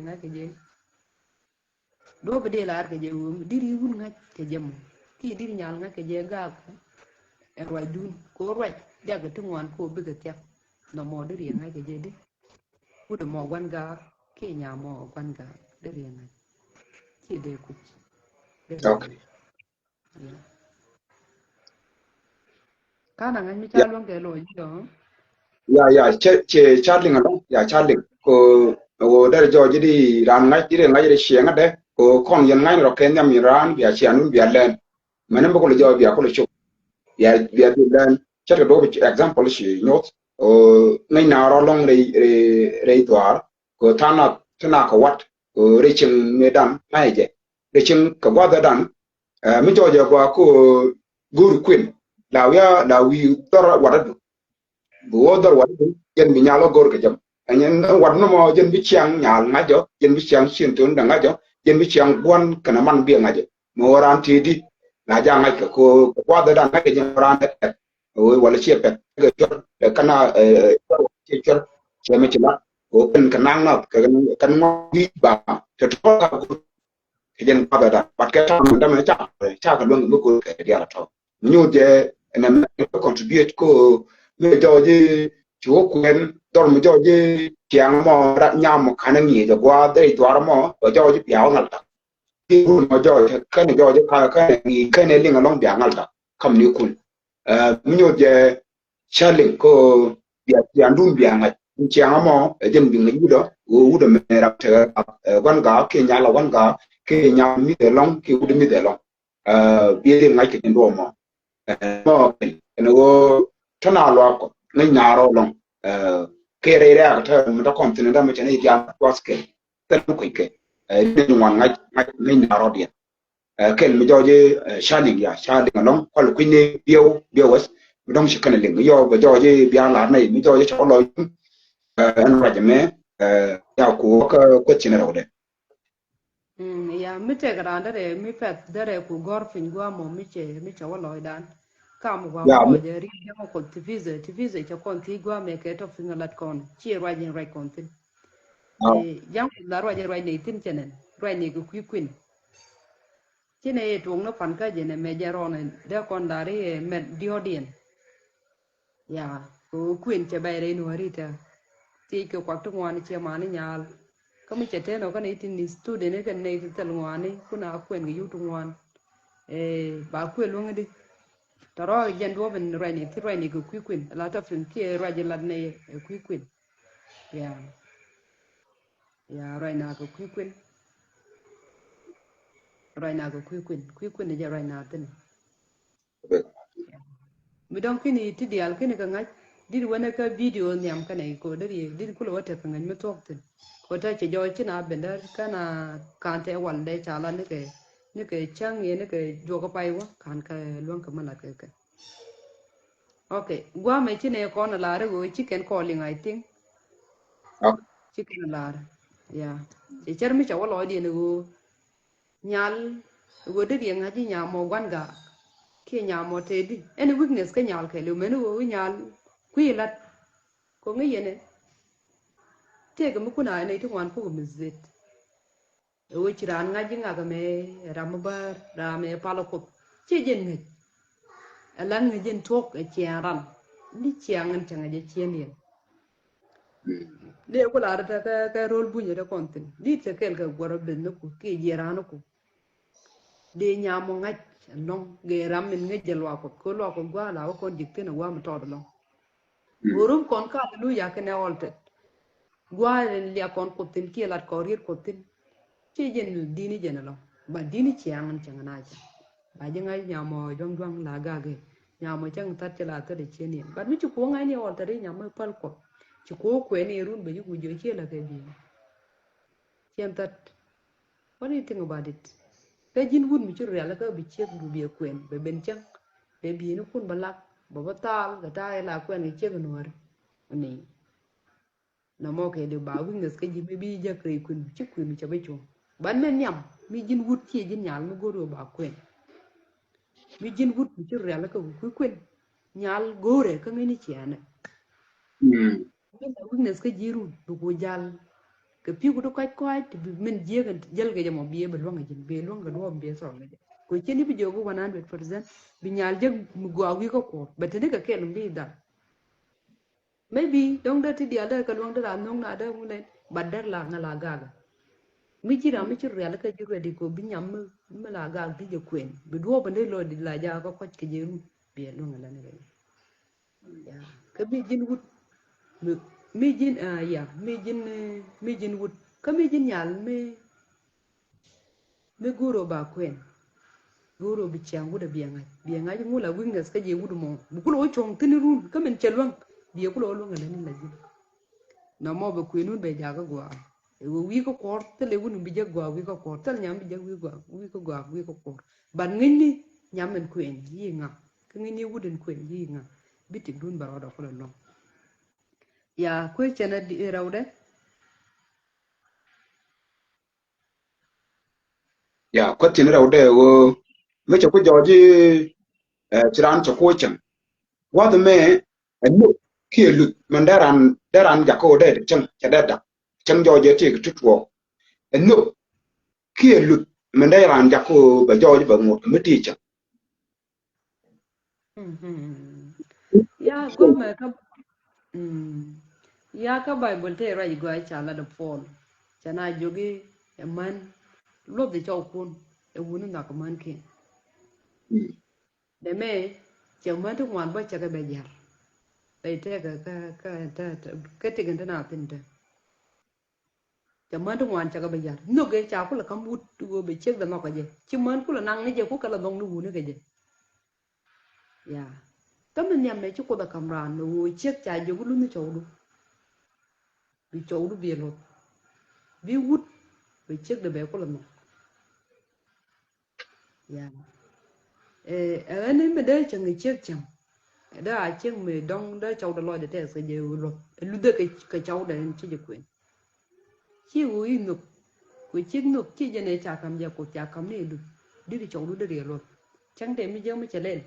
ngaji je do be de la ke je diri wul ngaj ke jam ki diri nyal ngaj ke je ga e roi dun ko roi de ga tungwan ko be ga tek no mo diri ngaj ke je de ku de mo wan ga ke nya mo wan ga diri ngaj ki de ku diri okay ngaj kana ngaj mi ya cha lon ke lo yi do che charling no ya charling ko o dar jo ji di ran ngai dire ngai de she ngade ko kon yen ngai ro ken nyam ran bi a chi anun bi alen manem ko le jo bi a ko le chuk ya bi a bi len chat do bi example shi not o ngai na ro long re twar ko tana ko wat ko re ching medan mai je re ching ka gwa da dan mi jo je gwa ko gur queen la wi tor wa bu wodor wa jen bi nyalo gor ke jam anyen war no mo jen bi chiang nyal ngajo jen bi chiang shin tun da ngajo jen bi chiang bon kana man bi ngajo mo ran ti di na ja ngai ko kwa da da ngai jen ran da o wala chi pet ga jor kana chi jor che me chi la o kan kana na kan mo bi ba to to ka ko jen kwa da pat ka ta da me cha ka lo ngi ko ke dia la to nyu je na me contribute ko me joji chuo kwen dor me joji chiang mo ra nyam mo kana ngi jo gwa dei twar mo o joji piao ngal ta ki ru mo joji ka ne joji ka ngi ka ne ling along bia ngal ta kam ni kun mi nyo je charling ko bia bia ndum bia ngai chiang mo jen bi ngi do u do me ra te wan ga ke nya la wan ga ke nya mi de long ke u de mi de long bi de ngai ke ndo mo mo ne go tana lo ko ngai na ro long ke re ra ta mo ta kon tin da me ne ya was ke tan ko ke ne ni wan ngai na ro dia ken mi joje shaling ya shaling long ko ku ne bio was mi dong shi kana ling yo ba joje bia la nei mi joje cho lo an ra me ya ku ko chin ro de ya mi te gra dare mi pet dare ku gor fin gwa mo mi che wa lo dan kam gwa ya mo lo je ri mo ko tivize che kon ti gwa me ke to fin lat kon chi ra jin ra kon tin e jam la ra je ra ne tin chenen ra ne ku kwin chỉ này tuồng nó phản cái gì này mẹ già rồi này đeo con đá đi mẹ dio điện ya cô quyền cho bé đây nuôi đi theo thì cái quạt trong ngoài chia mà này nhà có mấy trẻ thế nó cái này thì student này cái này thì tận ngoài này cô nào quyền cái yêu trong ngoài bà quyền luôn đi taro gen do ben rani ti rani ko kwin la ta fin ki raji lad ne kwin ya ya raina ko kwin raina ko kwin ne raina tin mi don kini ti dial kini ka ngai dir wana ka video nyam ka nei ko dari dir kulo wata ka ngai metok tin ko ta che jo china benda kana kan te wal de chala ne ke chang ye ne ke jo ka pai wa kan ka luang ka mala ka okay gwa me chine ko na la re go chicken calling I think ok chicken lar ya e cher mi chawo lo di no nyal go de di ngaji nya mo gwanga ke nya mo te di any weakness ke nyal ke lu menu go nyal kwilat ko ngi yene te ga mu kuna ne to wan ko mi zet o chiran ngaji nga ga me rambar rame palo ko che jen ne alang ne jen tok e chiaran ni chiangan changa je chien yen de ko la ta ka rol bunye de kontin di te kel ka goro ben no ku ke jerano ku de nyamo ngach non ge ram min nge jelwa ko lo ko gwa la ko dikte na gwa mo to lo gorum kon ka lu ya ke ne olte gwa le ya kon ko tin ki la ko rir ko tin che jen dini jen lo ba dini chiangan changana cha ba je ngai nyamo dong dong la ga ge nyamo chang tat che la to de cheni ba mi chu ko ngai ne olte ri nyamo pal ko chu ko ni run be ju je che la ke di chen tat. What do you think about it? Cái jin wun mi churu la ka bi che du bi kwen be ben chang be bi no kun balak bo batal ga ta la kwen ni che no ar ni na mo ke de ba wing cái ji bi ja kre kun chi kun mi cha be chu ban men nyam mi jin wut chi jin nyal mi go do ba kwen mi jin wut mi churu la ka ku kwen nyal gore ka ngeni chi ana mi na wing cái ji ru du go jal cái piu ko kai kai ti men je ga jel ga jamo biye be longa jin be longa do be so ga ko cheni bi jogo 100% bi nyal je mu gwa wi ko betene ka ken bi da maybe dong da ti dia da ka long da nong na da mu len badar la ngala gaga mi jira mi ci real ka jure di ko bi nyam mi la ga bi je kwen bi do ba ne lo di la ja ko ke je ru bi longa la ne ya ka bi jin wut mi jin ya mi jin wut ka mi jin nyal me guro ba kwen guro bi chang wuda bianga ngula wingas ka je wudu mo bu kulo chong tin run ka men chelwang bi kulo lo ngala ni laji na mo be kwenu be jaga gwa e wi ko kor te le wunu bi jagwa wi ko kor tel nyam bi jagwi gwa wi ko kor ban ngini nyam men kwen yi nga ka ngini wudun kwen yi nga bitik dun baro da kulo lo ya kwe chena di rawde ya ko tin raw de wo me cha ko joji chiran cha ko chen wa de me no ki lut man daran ja ko de chen cha da chen joje ti ku tutwo no ki lut man daran ja ko ba joji ba ngot me ti chen ya gwa me ka ya ka bible te ra igwa chala da pol chana jogi man lob de chaw kun e wunu na ka man ke de me che man tu wan ba cha ka be jar be te ka te ganda na tin te che man tu wan cha ka be jar no ge cha ku la kam wut go be che da no ka je chi man ku la nang ne je ku ka la dong nu ne ke je ya ka men nyam me chu ko da kamran no che cha jogu lu ni chaw du bi chaw du bi lo bi wut be che da be ku la no ya ene me de chang che chang da chang me dong da chaw da lo de te se je lo lu de ke chaw da en chi je kwen chi u i no ku chi no chi je ne cha kam ja ko cha kam ne du di chaw du de lo chang de mi je me chelen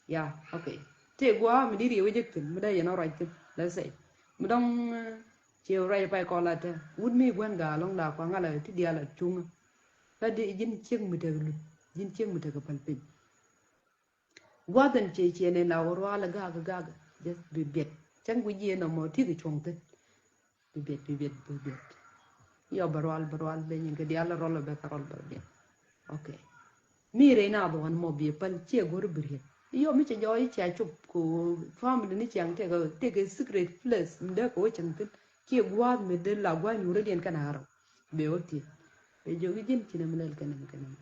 ya okay te gwa mi di we je tin me da ya no right let's say mi dong chiều ray bay ko la te wut mi gwen ga long da kwa ngala ti dia la chung ka di jin chieng mi de lu jin cheng mu daga palpin gwadan ce ne la warwa la gaga just be bet chang gu ye no mo ti ki chong te be bet yo barwal be nyin ke dia la rolo be karol bar bien okay mi re na do an mo bi pal che gor brie yo mi che joy cha chup ko family ni chang te ke secret place nda ko chang te ke gwad me de la gwa ni re den kanaro be oti be jogi jin ci ne melel kanam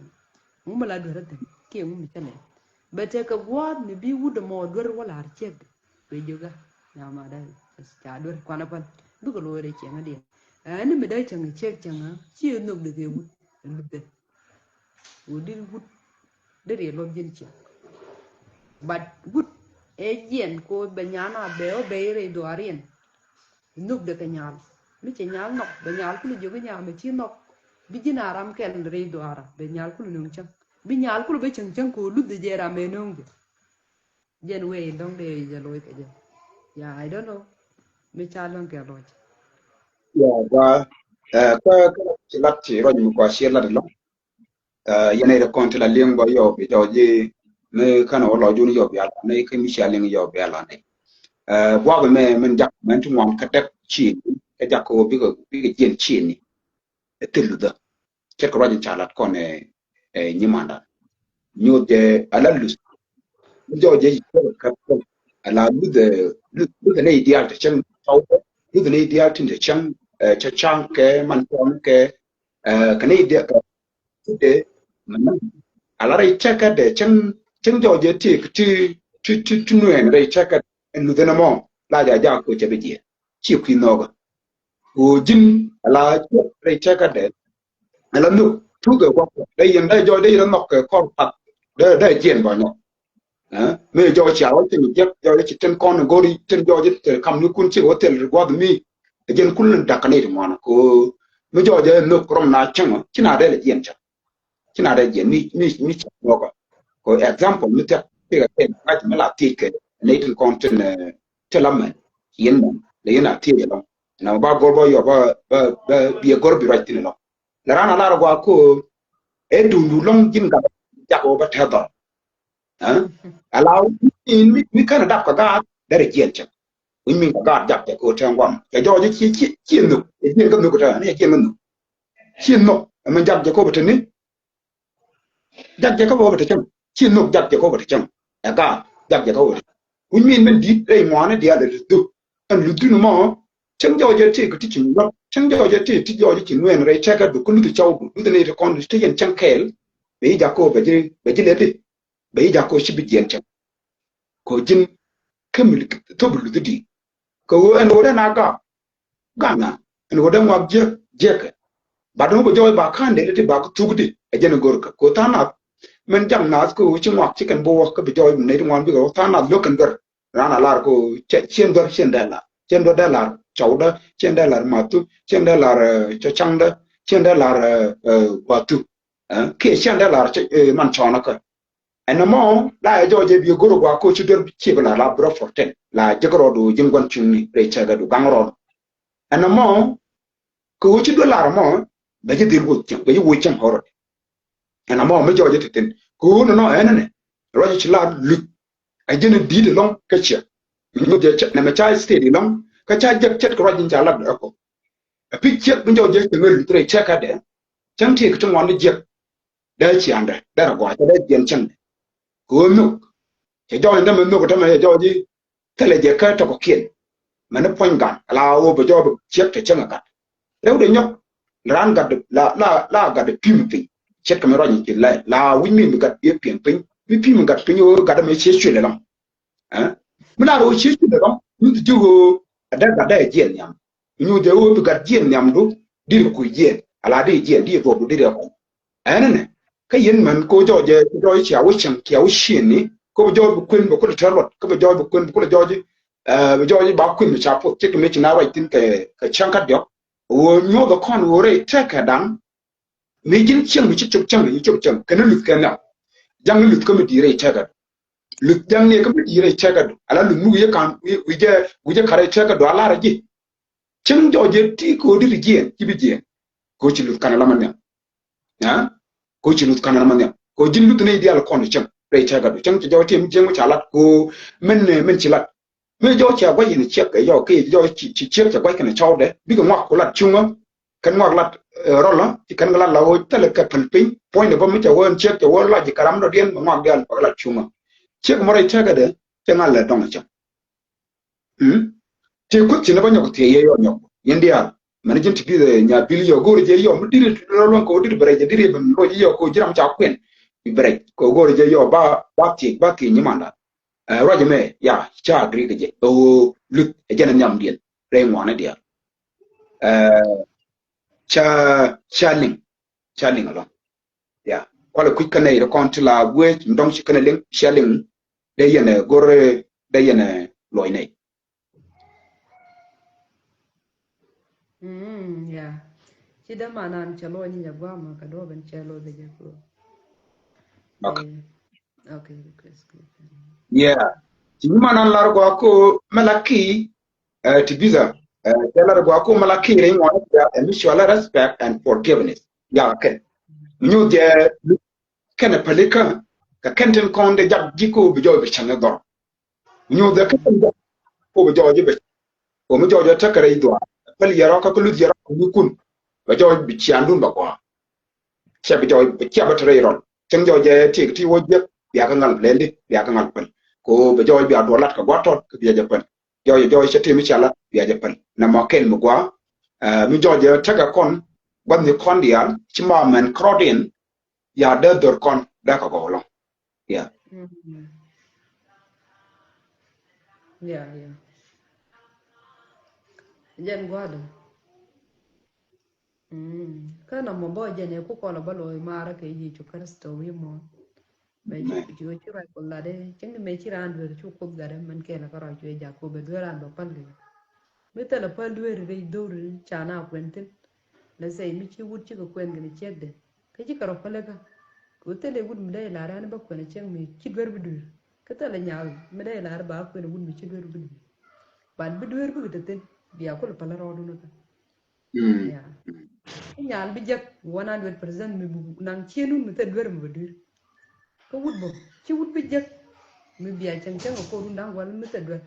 mu mala do rade ke mu mi tane be te ka gwad ni bi wuda mo dor wala har che be joga ya ma da cha dor kwana pan du ko lo re che ngade ani me dai chang che chang ci no de ke wud de wudi wud de re lo jin che but wud e jen ko be nyana be o be re do arien nuk de kenyal mi che nyal nok be nyal ku joga nya me ci nok bi jina ram ken re do ara be nyal ku nung chang bi nyal ku be chang ko lu de jera me nung jen we dong de je loy ke je ya I don't know mi cha long ke lo ya wa ka ci lat ci roj mu ko ci lat lo yene de konti la lingua yo bi do je me kana wala juni yo bi ala ne ke mi sha ling yo bi ala ne bwa me men jak men tu ngom ka tek chi ke jak ko bi jen chi ni telu da ke ko roj chalat ko ne nyimanda nyu de ala lus jo je ka ala lu de ne ideal te chen tau lu de ne ideal tin de chen cha chang ke man tom ke ka ne ideal ka de man ala rai cheka de chen chen jo je ti tu nuen rai cheka lu de na mo la ja ko che be je chi ku no ga o jin ala rai cheka de ala nu tu ga ko de yin de jo de no ke ko pat de jen ba no me jo chao tin je jo je tin kon go ri tin jo je kam nu kun chi hotel go mi jen kun da kan ni mo ko me jo je no krom na chang china de jen cha china de jen mi no ko example mi ta ke ke ma me la ti ke ne tin kon tin telamen yen mo le yen ati je lo na ba go bo yo ba bi go bi right tin lo la rana la go ko e du long jin ga ja ko ba ta do allow in mi kana dap ka ga dare kien cha win mi ga dap ta ko tan gwam ya jo ji chi no e ni ga no ko ta ne kien no chi no man jap je ko bata ni jap je ko bata cham chi no jap je ko bata cham ya ga jap je ko win mi men di dai mo na dia de du an lu du no mo chang jo je ti ko ti chin no chang jo je ti jo ji chin wen re cha ka du ko lu ti chau du de ne ko kon ti yen chang kel be ja ko be ji le ti be ja ko shi bi jen cha ko jin kamil to bulu di ko en wona na ga en wona wa je ka ba do bo joy ba kan de ti ba ko tugdi e jen gor ka ko ta na men jam na ko chi ngwa chi kan bo ko bi joy ne ti ngwan bi ko ta na lo kan gor rana lar ko chen gor chen do da lar chau da chen da lar ma tu chen da lar cho chang da chen da lar wa tu ke chen da lar man chona ka en mo la jo je bi goro gwa ko chi dor chi bla la bro forten la jegro do jingwan chunni re chaga do gangro en mo ko chi do la mo ba je dir wo chen ba je wo chen horo en mo me jo je teten ko no en ne ro chi la lu a je ne di de long ka che no je na me chai state long ka cha je chet ko rajin cha la ko a pi chet bu jo je te me lu tre cheka de chen ti ko chen wan je da chi ande da gwa da jen chen ko no che jo nda me no ko ta me jo ji tele je ka to ko kien ma ne pon gan la o bo jo bo chet te chen ka rew de nyok ran ga de la ga de pim pi chet ka me ro ni la wi mi ga ye pim pin mi pim ga pin yo ga da me che chwe le lam mi na ro che chwe le lam mi ju go da ga da je nyam ñu de o bi ga je nyam do di ku je ala di bo do di ko ne ka yen man ko jo je jo chi awu chen ki awu shin ni ko jo bu kun bu ko tarot ko jo bu kun bu ko jo ji jo ji ba kun mi cha po che me chi na wa tin ka chan ka dio wo nyo ga kon wo re te ka dang me jin chen mi chi chuk chen mi chuk chen ka ne lu ka na jang lu ko mi di re te ka lu jang ne ko mi di re te ka ala lu mu ye kan wi je kare te ka do ala ra ji chen jo je ti ko di ji ki bi ji ko chi lu kana la man ya ko ci lut kanal man ko jin lu ne ideal kon chang re cha ga chang jo tim jeng cha lat ko men chi lat me jo cha gwa yin che ke yo ke jo chi che cha gwa kan chaw de bi ko ngwa ko lat chunga kan ngwa lat ro la ti kan lat la o tele ka pal pin point de bo mi cha won che ke won la ji karam do den ngwa gal ko lat chunga che ko re cha ga de cha ngal la dong cha te ku ti ne ba nyok te ye yo nyok india man jin ti bi nya bil yo go je yo mu dire ro lon ko dire bre je dire ban lo yo ko jiram cha kwen bi bre ko go je yo ba ti ni manda ro je me ya cha agri ke je o lut e jana nyam dien re ngwana dia cha ling alo ya kwala ku kana ira konti la we ndong shi kana ling cha ling de yene gore de yene loy nei Yeah. Chị đã mà nàn chờ lôi như nhà qua mà cả đôi bên chờ lôi bây giờ cô. okay Để okay, Chris. yeah ti manan lar go ko malaki ti biza lar go ko malaki re ngwana ya mutual respect and forgiveness ya ken ñu je kana palika ka kenten konde jak jiko bi jobe changa dor ñu de kan ko bi jobe be ko mu jobe takare idwa pal yaro ka kulu yaro ko kun ba jobe bi chiandun ba ko che bi jobe bi ba tare ron chang jobe ti ti wo je ya ka ngal blendi ya ka ngal pal ko bi jobe bi adolat ka gwatot ka bi japan jobe che ti mi chala bi japan na ma ken mu gwa mu jobe taka kon ban ni kon dial chima man crodin ya de dor kon da ka ko lo yeah Yeah. Jen qua được. Cái nào mà bao giờ này cũng còn là bao lối mà ra cái gì chụp cái story mà. Bây giờ chỉ có chụp lại còn là đấy, chẳng mấy chỉ ran được chụp cục ra đấy, mình kể là cái rồi chơi giả cô bên đuôi ran bảo pan liền. Mấy tờ là pan đuôi rồi đâu rồi chả nào quen tên. Là say mấy chỉ vút chỉ có quen cái này chết đấy. Cái chỉ cái rồi pan cái. Cứ tờ là vút mình đây là ra nó bắt quen chẳng mấy chỉ đuôi bên đuôi. Cái tờ là nhau, mình đây là ba quen vút mình chỉ đuôi bên đuôi. Bạn bên đuôi bên cái tên, biar aku lepas lah rodo nak. Ya. Nyal bijak 100% mi nang chienu mi te dwer mi bedur. Ko wut bo. Chi wut bijak mi biya chang chang ko rundang wal mi te dwer.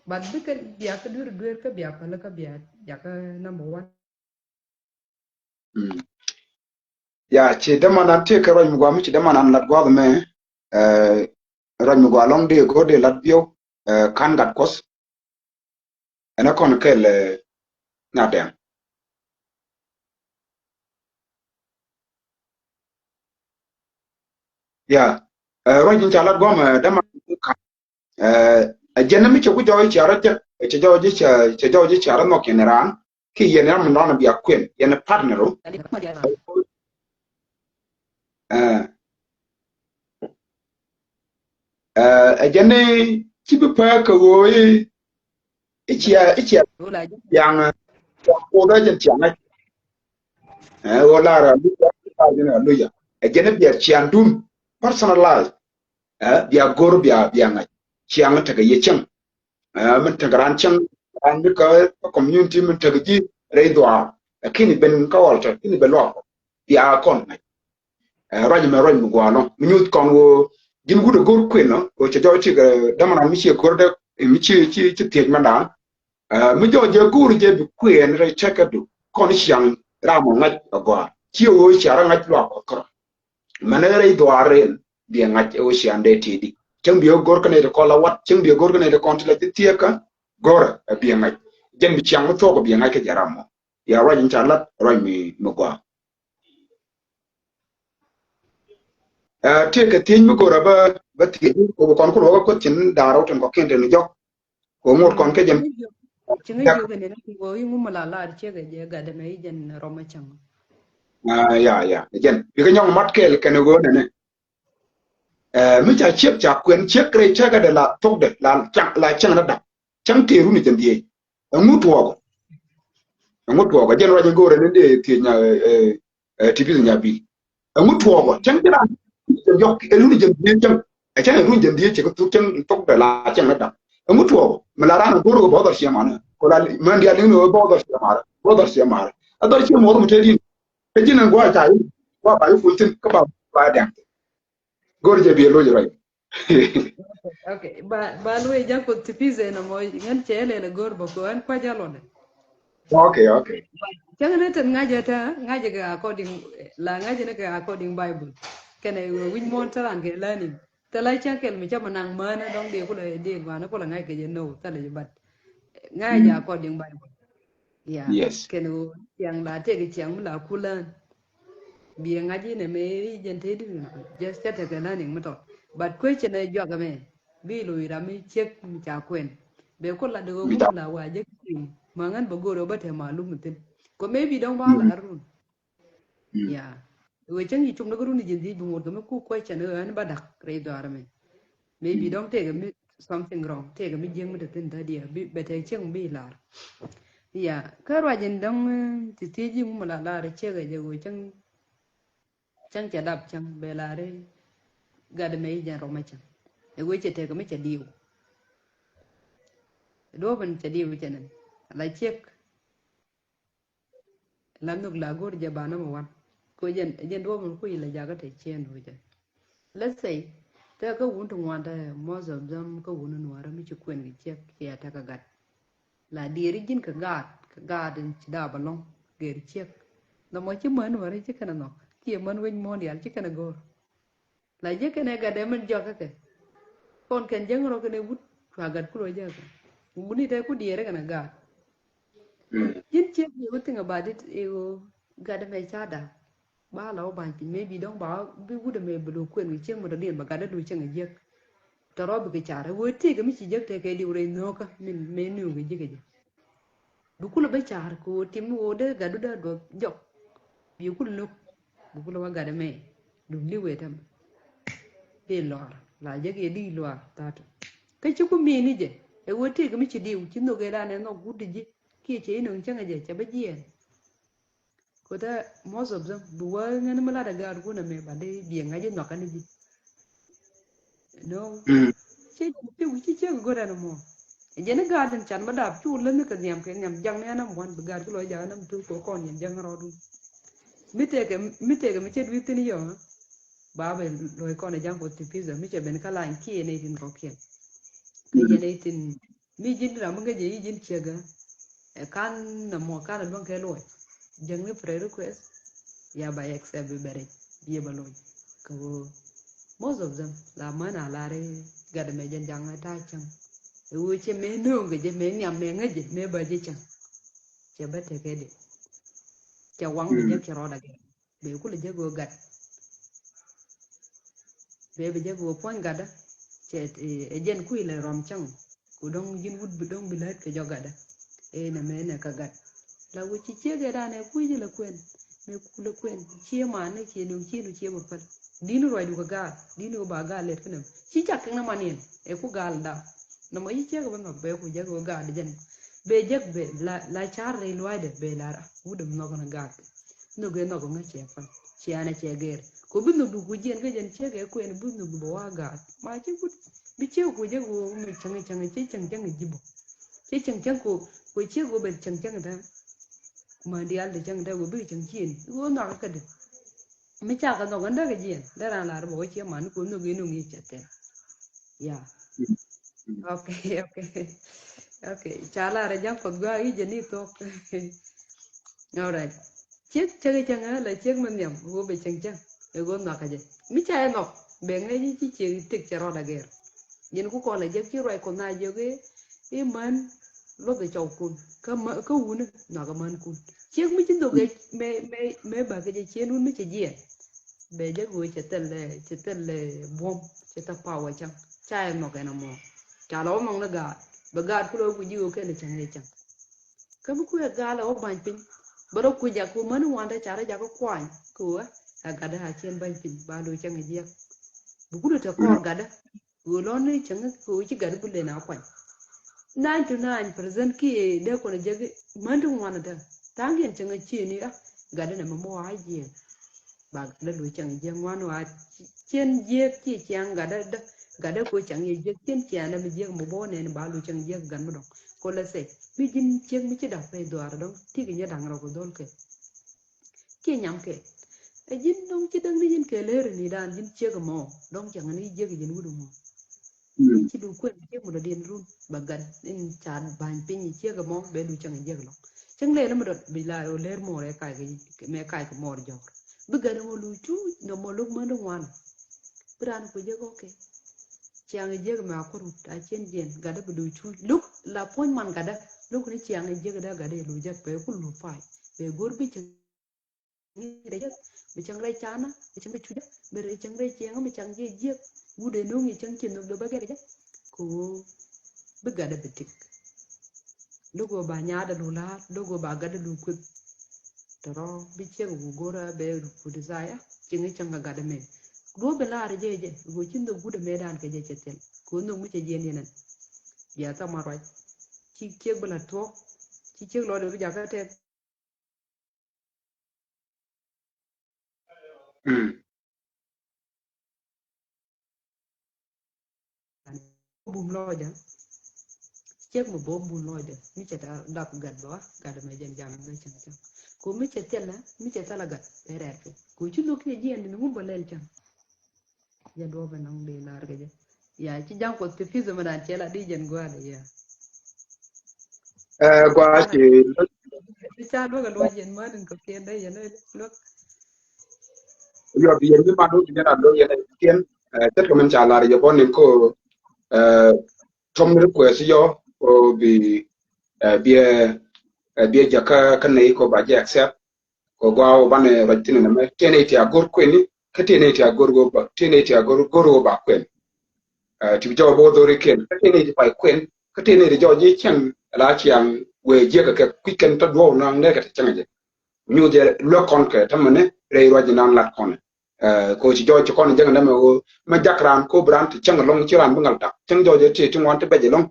Bad bi kan biya ka dwer ka biya pala ka biya ya ka number 1. ya che da manan te ka roy mi gwa mi che da manan lat gwa me roy mi gwa long de go de lat bio kan gat kos ana kon kel na dem ya roy jin cha lat gwa me da man ka jenna mi che ku joy cha ra che joy cha ra no keneran ki yena mi non biya kwen yena partneru jenne ci bi pa ka wo ichia yang ko da jen tiang ai wo la ra lu ta jena lu ya jenne bi chiang dun personalized biya gor biya ngai chiang ta ga ye chang min ta garan chang an bi ka community min ta gi re dwa kini ben ka walta kini be lo biya kon raj me raj mu gwalo mi nyut kon wo jin gudo gor kwen no o che jo chi ga damana mi chi gor de mi chi tiej manda mi jo je gur je bi kwen re cheka du kon chiang ra mo ngat agwa chi o chi ara ngat lo ko kro manere do aren bi ngat o chi ande ti di chang bi gor kane de ko la wat chang bi gor kane de kon la ti tieka gor bi ngat jen bi chiang mo to ko bi ngat ke jaramo ya raj in chalat raj mi mo gwa te ka tin mi gora ba ti ko kon ko ko tin daro tan ko kende ni jok ko ngot kon ke jem Chinga yo ga ne ko yi mu malala che ga je ga da mai jen roma chang. ya jen bi ka nyong mat kel ken go ne mi cha chep cha kwen chek re cha ga de la tok de la chang na da chang te ru ni jen die ngut wo ko jen wa je gore ne de ti nya ti bi nya bi ngut wo ko chang de la yok elu ni jen die chang a chang ru jen die che ko chang tok de la chang na da ngut wo ma la ran goro ko bo dar siamana ko la man dia ni no bo dar siamana adar chi mo mo te di e jina gwa ta yi gwa ba yu fu tin ka ba da gorje bi lo right. Okay, ba lo ya ko tipize na mo ngan chele le gorbo ko an pa jalone. Okay, okay. Chẳng nên tin ngay giờ ta ngay giờ cái according là ngay giờ cái according Bible cái này win mon ta làm cái learning ta lấy chắc cái mình cho mà nàng mơ nó đong điều có lời đi và nó có là ngay cái gì no ta lấy bật ngay giờ according Bible yeah Yes. cái nó chẳng là cái chẳng là cool learn bị ngay giờ này mấy dân thế đi just chắc cái learning mà thôi but question này do cái mẹ vì lùi ra mới check trả quyền bé có là được Mi ta. không là hòa giấc mà ngăn bộ gồm bất thể mà lúc mình tin có maybe don't bảo là arun yeah we changi chung no guru ni jindi bu ngor ku ko cha no an badak re do arame maybe don't take me something wrong take me jeng me tin da dia bi bete cheng bi lar yeah ka ro jin dong ti ti ji mu la la re che ga je we chang chang cha dap chang be la re ga de me jan ro ma chang e we che take me cha diu do ban cha diu che nan la chek la nuk la gor je ba na mo wan ko jen do ban ku ila ja ga te chen ho je let's say ta ka wun tu wanda mo zam zam ka wun no ara mi ci kwen gi chek ya ta ka gat la diri jin ka gat en ci da balong ger chek no mo ci man wara ci kana no ki man wen mo yal ci kana go la je kana ga de man jo ka ke kon ken jeng ro kene wut fa gat ku ro ja ka wuni ta ku dire kana gat jin chek ni wutin about it e ga de me cha da ba lo ban pi maybe don't ba bi wuda me bulu kwen gi chek mo da din ba ga da du chen gi taro bi chara wo te ga mi ci jek te ke di ure no ka min me nu ga jige je bu kula ba char ko tim wo de ga du da do jok bi kul no bu kula wa ga de me du li we tam be lor la je ge di lor ta to ka ci ku mi ni je e wo te ga mi ci di u ci no ga da ne no gu di je ki ce no chen ga je cha ba je ko ta mo so bzam bu wa ngene mala da ga ku na me ba de bi nga je no ka ni ji no ci go da no mo jene garden chan ma dap chu len ka nyam ke nyam jang ne nam wan gar ko ja nam tu ko kon nyam jang ro du mi te ke mi chet wit ni yo ba be lo ko ne jang ko ti pizza mi che ben kala en ki ne tin ko ke jene tin mi jin ra mo ge je jin che ga e kan na mo kan don ke lo jang ne pre request ya ba accept be bere bi ba lo ko most of them la mana la re ga de me jang ta chang u che me no ge je me nyam me nge je me ba je chang che ba te ke de che wang bi je ke ro da ge be ku le je go gat be je go pon ga da che e jen ku ile rom chang ku dong jin wut bi dong bi let ke jo ga da e na me ne ka gat la u chi che ge da ne ku je le kwen me ku le kwen che ma ne che no che ma fa dinu ro du ga dinu ba ga le ke ne chi chak na ma ne e ku gal da no mo yi che go no be ku je go ga de jen be jek be la char re lwa de be la wudum no gona ga no ge no go che fa chi ana che ger ko bu no du ku jen ge jen che ge ku en bu no bu wa ga ma che ku bi che ku je go mi chang che chang jibo che chang ko che go be chang da ma di al de chang da go bi chang chin go no ka de mi cha ka no ganda ge jen da ran la bo che man ko no ge no ngi che te ya okay okay okay chala ra jang ko ga i je ni to alright chiếc chơi chân á là chiếc mình nhầm vô bị chân chân rồi vô nọ cái gì mi chạy nọ bèn ngay chỉ tích chả rồi gher nhìn cũng còn là giấc chứ rồi còn này giờ cái man lúc cái chậu cùn cái uốn nọ cái man cùn chiếc mi chính đồ cái mẹ bà cái gì chiếc luôn mi chỉ gì bé giấc vui chỉ tên là bom chỉ ta power chăng chạy nọ cái nào mà chả lo mong nó gạt bà gạt cũng đâu có gì cái này chẳng cái bức quy gà là ông bánh pin bữa ku ja ku man wanda chara ja ko kwan ku aga da ha chen ban pin ba do chang ji bu ku ta kor gada ku lo ne chang ku chi gada bu le na kwan 99% ki de ko ne je man tu wana da tangen chang chi ni da gada na mo wa ji ba da do chang ji wan wa chen je chi chang gada ko chang ye je chen cha na mi je mo bo ne ba do chang je gan mo do ko la se mi jin chen mi chi da pe do ar do ti ki nya dang ro ko dol ke ki nyam ke e jin dong ci dang ni jin ke le ni dan jin che ga mo dong chẳng ni je ga jin wudu mo ni ci du ko che mo den run bagan in chan ban pin che ga mo be du chẳng je ga lo chẳng le mo dot bi la o ler mo re kai ga me kai ko mo jo bu ga mo lu tu no mo lu mo do wan bran ko je ko ke chiang je ga ma ko ru ta chen jen ga da bu du tu luk la pon man ga da luk ni chiang je ga da ga de lu je pe ku lu fai be gor bi đấy chứ bị chẳng lấy chán á bị chẳng lấy chui bị chẳng lấy chén bị chẳng gì giết vu để nung gì chẳng chìm được bao cái đấy chứ cô bị gạt được bịch dogo bà nhà đã đủ la dogo bà gạt đủ quỵt đó bị chết của gora bé của desire chính cái chẳng gạt được mình đua bên là rồi chứ cô chính được gud mê đàn cái gì chết tiền cô nung mới chơi gì này giờ tao mà rồi chỉ chết bên là thuốc chỉ chết lo được giờ cái thế bùm lo giờ chết một bố bùn lôi được mi chết đập gật đó gật mà dân jam nó chẳng chẳng cô mi chết tiền là mi chết là gật để đẹp cô chú lúc này gì anh nó bận lên chẳng giờ đua bên ông đi là cái gì ya chỉ jam có tiếp phí mà đàn chết là đi dân qua đấy ya qua cha chỉ cha đua cái đua dân mà đừng có tiền đấy dân lúc yo bi yendi ma do bi na do yene ken tet ko men cha la yo bon ko tom request yo o bi bi bi jaka kan nei ko ba je accept ko gwa o bane ratin na me tene ti agor kweni ka tene ti agor go ba tene ti agor goro ba kwen ti jo bo do re ken ka tene ti pai kwen ka tene ri jo ji chen la chiang we je ka quicken ta do na ne ka chen je nyu de lo kon ke tamane re ro ji nan lat kon ko ci jo ci kon jeng na me ma jakran ko brand chen long ci ran bangal ta chen jo je ti won te be long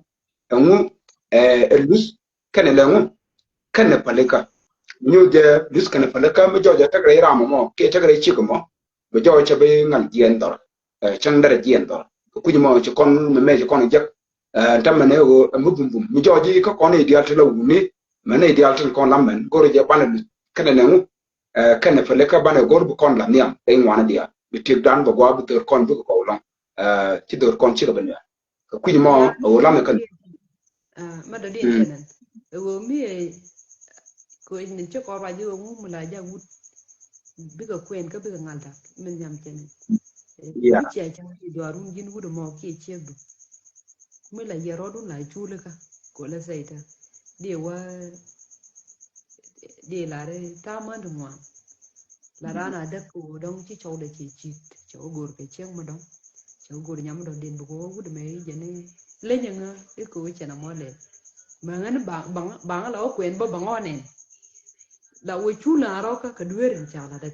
ngu lus kene le ngu kene paleka nyu de lus kene paleka ma jo je ta gre ram mo ke ta gre chi ko mo ma jo che be ngal dien dor chen dare dien dor ku ni mo ci kon me ci kon jak tamane o mu bum bum mi jo ji ko kon e dial te lo ni ma ne dial te kon lammen goro je ban kene le ngu kene paleka ban gor bu kon la niam e ngwana dia bi tik dan bo gwa bu tor kon bu ko long ci dor kon ci ko ben ku ni mo ya o lam kan mà đó điện cho nên rồi mi ko in cho có bao nhiêu ngu mà lại ra gút biết cái quen cái biết cái ngal đặc mình nhầm cho nên yeah mi chạy chẳng thì đồ run jin gút mà kia chia được mới là giờ đó lại chu lên cả của là gì ta điều điều là đây ta mà đúng không là ra là đất của đông chỉ châu để chỉ châu gột cái chiếc mà đông châu gột nhắm đầu điện bố gút mấy giờ này lấy những cái của cái chả nằm lên mà ngân bằng là quen bao bằng ngon này là ôi chú là đó các đứa人chả là đây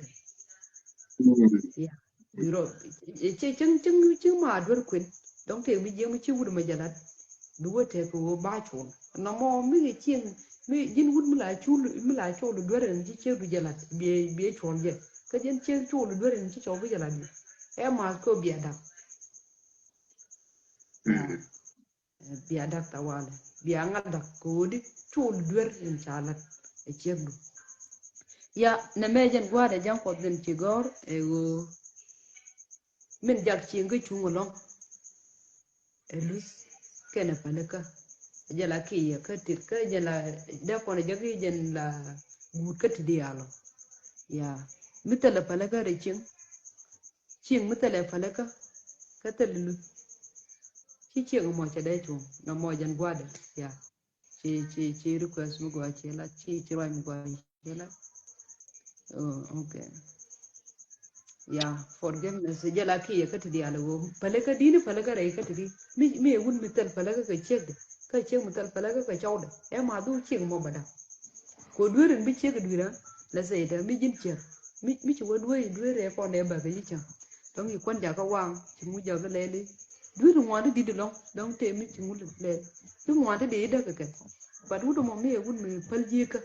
ya biro che chừng mà đứa quen đóng tiền bây giờ mới chịu được mà giờ là đứa thế của ba chốn nó mò mấy cái chiên mấy dân hút mới lại chú được đứa人chỉ chịu được giờ là bia chốn vậy cái dân chịu chú được đứa人chỉ chịu bây giờ là em mà có bia đặc ya bia đặc tao là bia ngat đặc cố đi chú được đứa人chả là chịu được ya na mejen gwada jan ko den tigor ego min jak ci ngi chungo long elus kena palaka jala ki ya katir ka jala da ko na jagi jen la gut kat dialo ya mitala palaka re cing mitala palaka katalu ci cing mo ca dai chung na mo jan gwada ya ci request mu gwa ci la ci roi mu gwa ci la oh okay ya forgiveness jala ki ya kati di alago palaka dini palaka rai kati di mi wun mital palaka ka cek mital palaka ka chawda e ma du cek mo bada ko durin bi cek dura la sai da mi jin cek mi ci wadwe duire ko ne ba ga yicha don yi kon ja ka wang ci mu ja ga lele durin wanda di long don te mi ci mu le du wanda de da ka kan ba du mo mi wun mi palji ka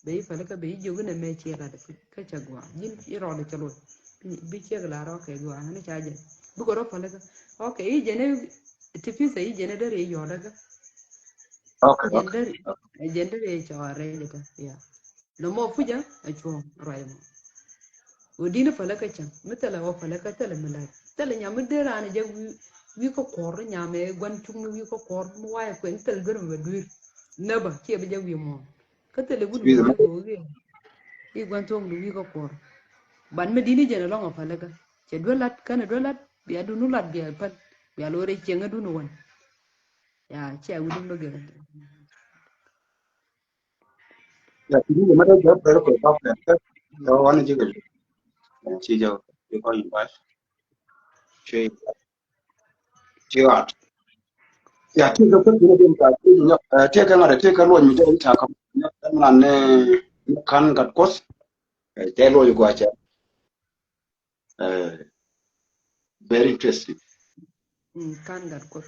bai palaka bai jogu na me ce la da ka chagwa jin iro da chalo bi ce la ro ke gwa ne chaje bu ko ro palaka okay i jene ti fi sai jene da re yo daga okay okay jende re cho re da ya no mo fuja a cho ro mo ودينا فلك كم مثل هو فلك تلا ملاك تلا نعم الدير أنا جا ويكو كور نعم يقول شو ويكو كور مواي كون تلا جرم بدوير نبا كي بجا ويمون كتلا يقول squeeze ma ويجا ويجا يقول توم ويكو كور ban medini jena longa falaga che dolat kana dolat biya dunu lat biya pat biya lore chenga dunu won ya che awudum no gere ya ti ni ma da job da ko ba ka da wani ji ga chi jo ko yi ba chi at ya ti ga ko ni den ka ti ni te ka ngara te ka lo mi da ta ka na ne kan ga kos te lo yi gwa cha very interesting kan gar ko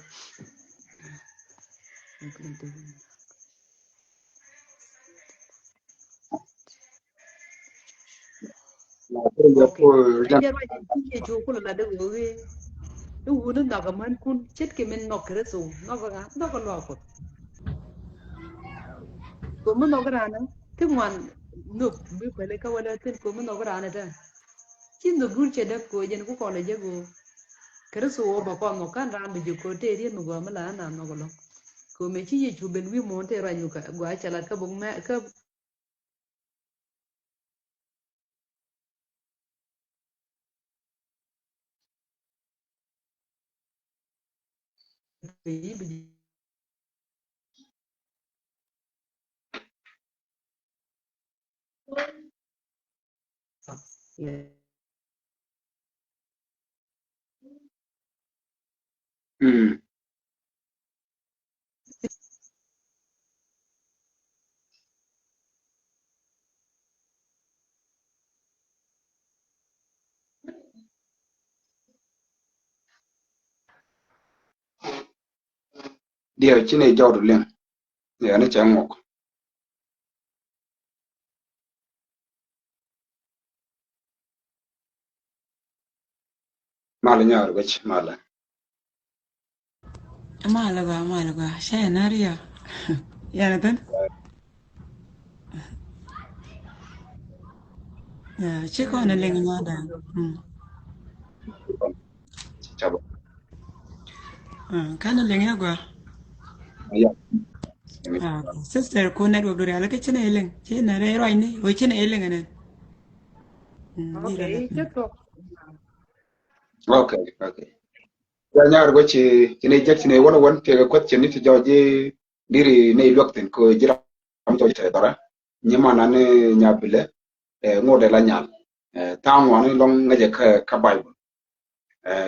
na ko ya ko okay ai jan der wa je jo ko la de go we du wudun da ga man kun chet ke men no kre so no ga lo ko ko mun no ga na ti wan no bi ko le ka wala tin ko mun no ga na da chin no gur che da ko jen ko le je go kre so ba ko no kan ran de ko te ri no go ma la na no go lo ko me chi ye chu ben wi mo te ra nyu ka gwa cha la ka bung me ka bi bi ya dia chi ne jo du len ya ne cha ngok mala nya ru gach mala Malaga, Shanaria. Yanathan? Yeah, check on a ya ling ko mother. cha ba Kind of ling agua. ya Sister, co network do a kitchen ailing. Chin a rainy, which in ailing and it. okay che to okay okay ya nya ru gach chi ne jak ne wona won te ko chen ni ti jo ji diri ne lok ten ko jira am jo te dara ni mana ne nya bile ngode la nyal ta ngwa ne long ngaje ka bible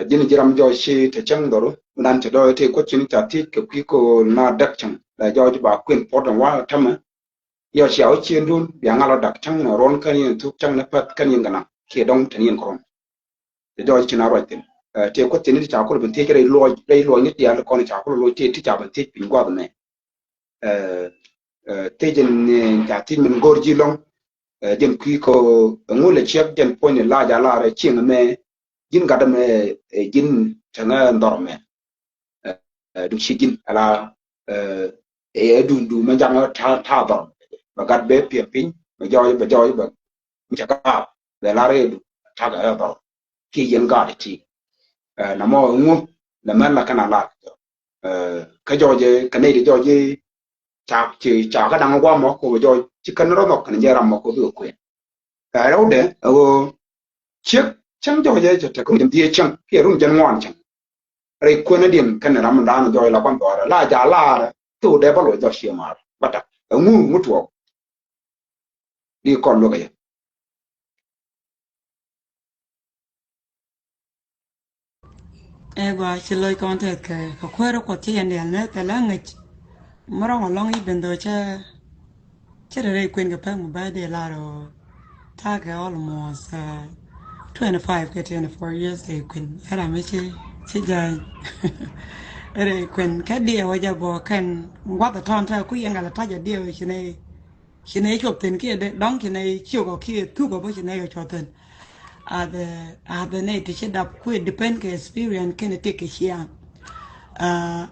jini jiram jo shi te chang doro nan te do te ko chen ta ti ke ki ko na dak chang la jo ji ba queen pot wa tama yo xiao chen dun ya ngalo dak chang na ron kan yin tu chang na pat kan yin gana ke dong ten yin krom te do chi na ro ten te ko chen ni ta ko ben te ke lo ni ti ya ko ni ta ko lo te ti ta ben te pin gwa ne te jen ta ti min gor ji long jen ki ko ngule chep jen po ni la ja la re ching me jin ga da me jin changa ndor me du shi jin ala du du ma jang ta dor ba gat be pi pin ba joy ba mi cha ka be la re du ta ga dor ki yen ga ti na mo ngu na man la kana la ka joje ka ne de joje cha ka dang qua mo ko jo chi kan ro no kan je ram mo ko du ko ka ro de o chiếc chẳng cho dễ cho cũng điểm địa chẳng kia rung chân ngoan chẳng rồi quên nó điểm cái này làm đàn rồi là quan tòa là giả là tu để bao lối cho xia mà bắt đầu ở ngu ngu chuột đi còn luôn cái Ego, she loy contact, a quarter of tea and the net, the language. Marong along even though Cherry Queen Gapang by the Laro. Tag almost 25 to 24 years they queen. Era Michi, Chijay. Ere Queen, Cadia, Wajabo can what the time tell Queen and a target deal, she nay chop ten kid, donkey nay, sugar kid, two of which nay chotten. Are the native shit up quit depend experience can take a share.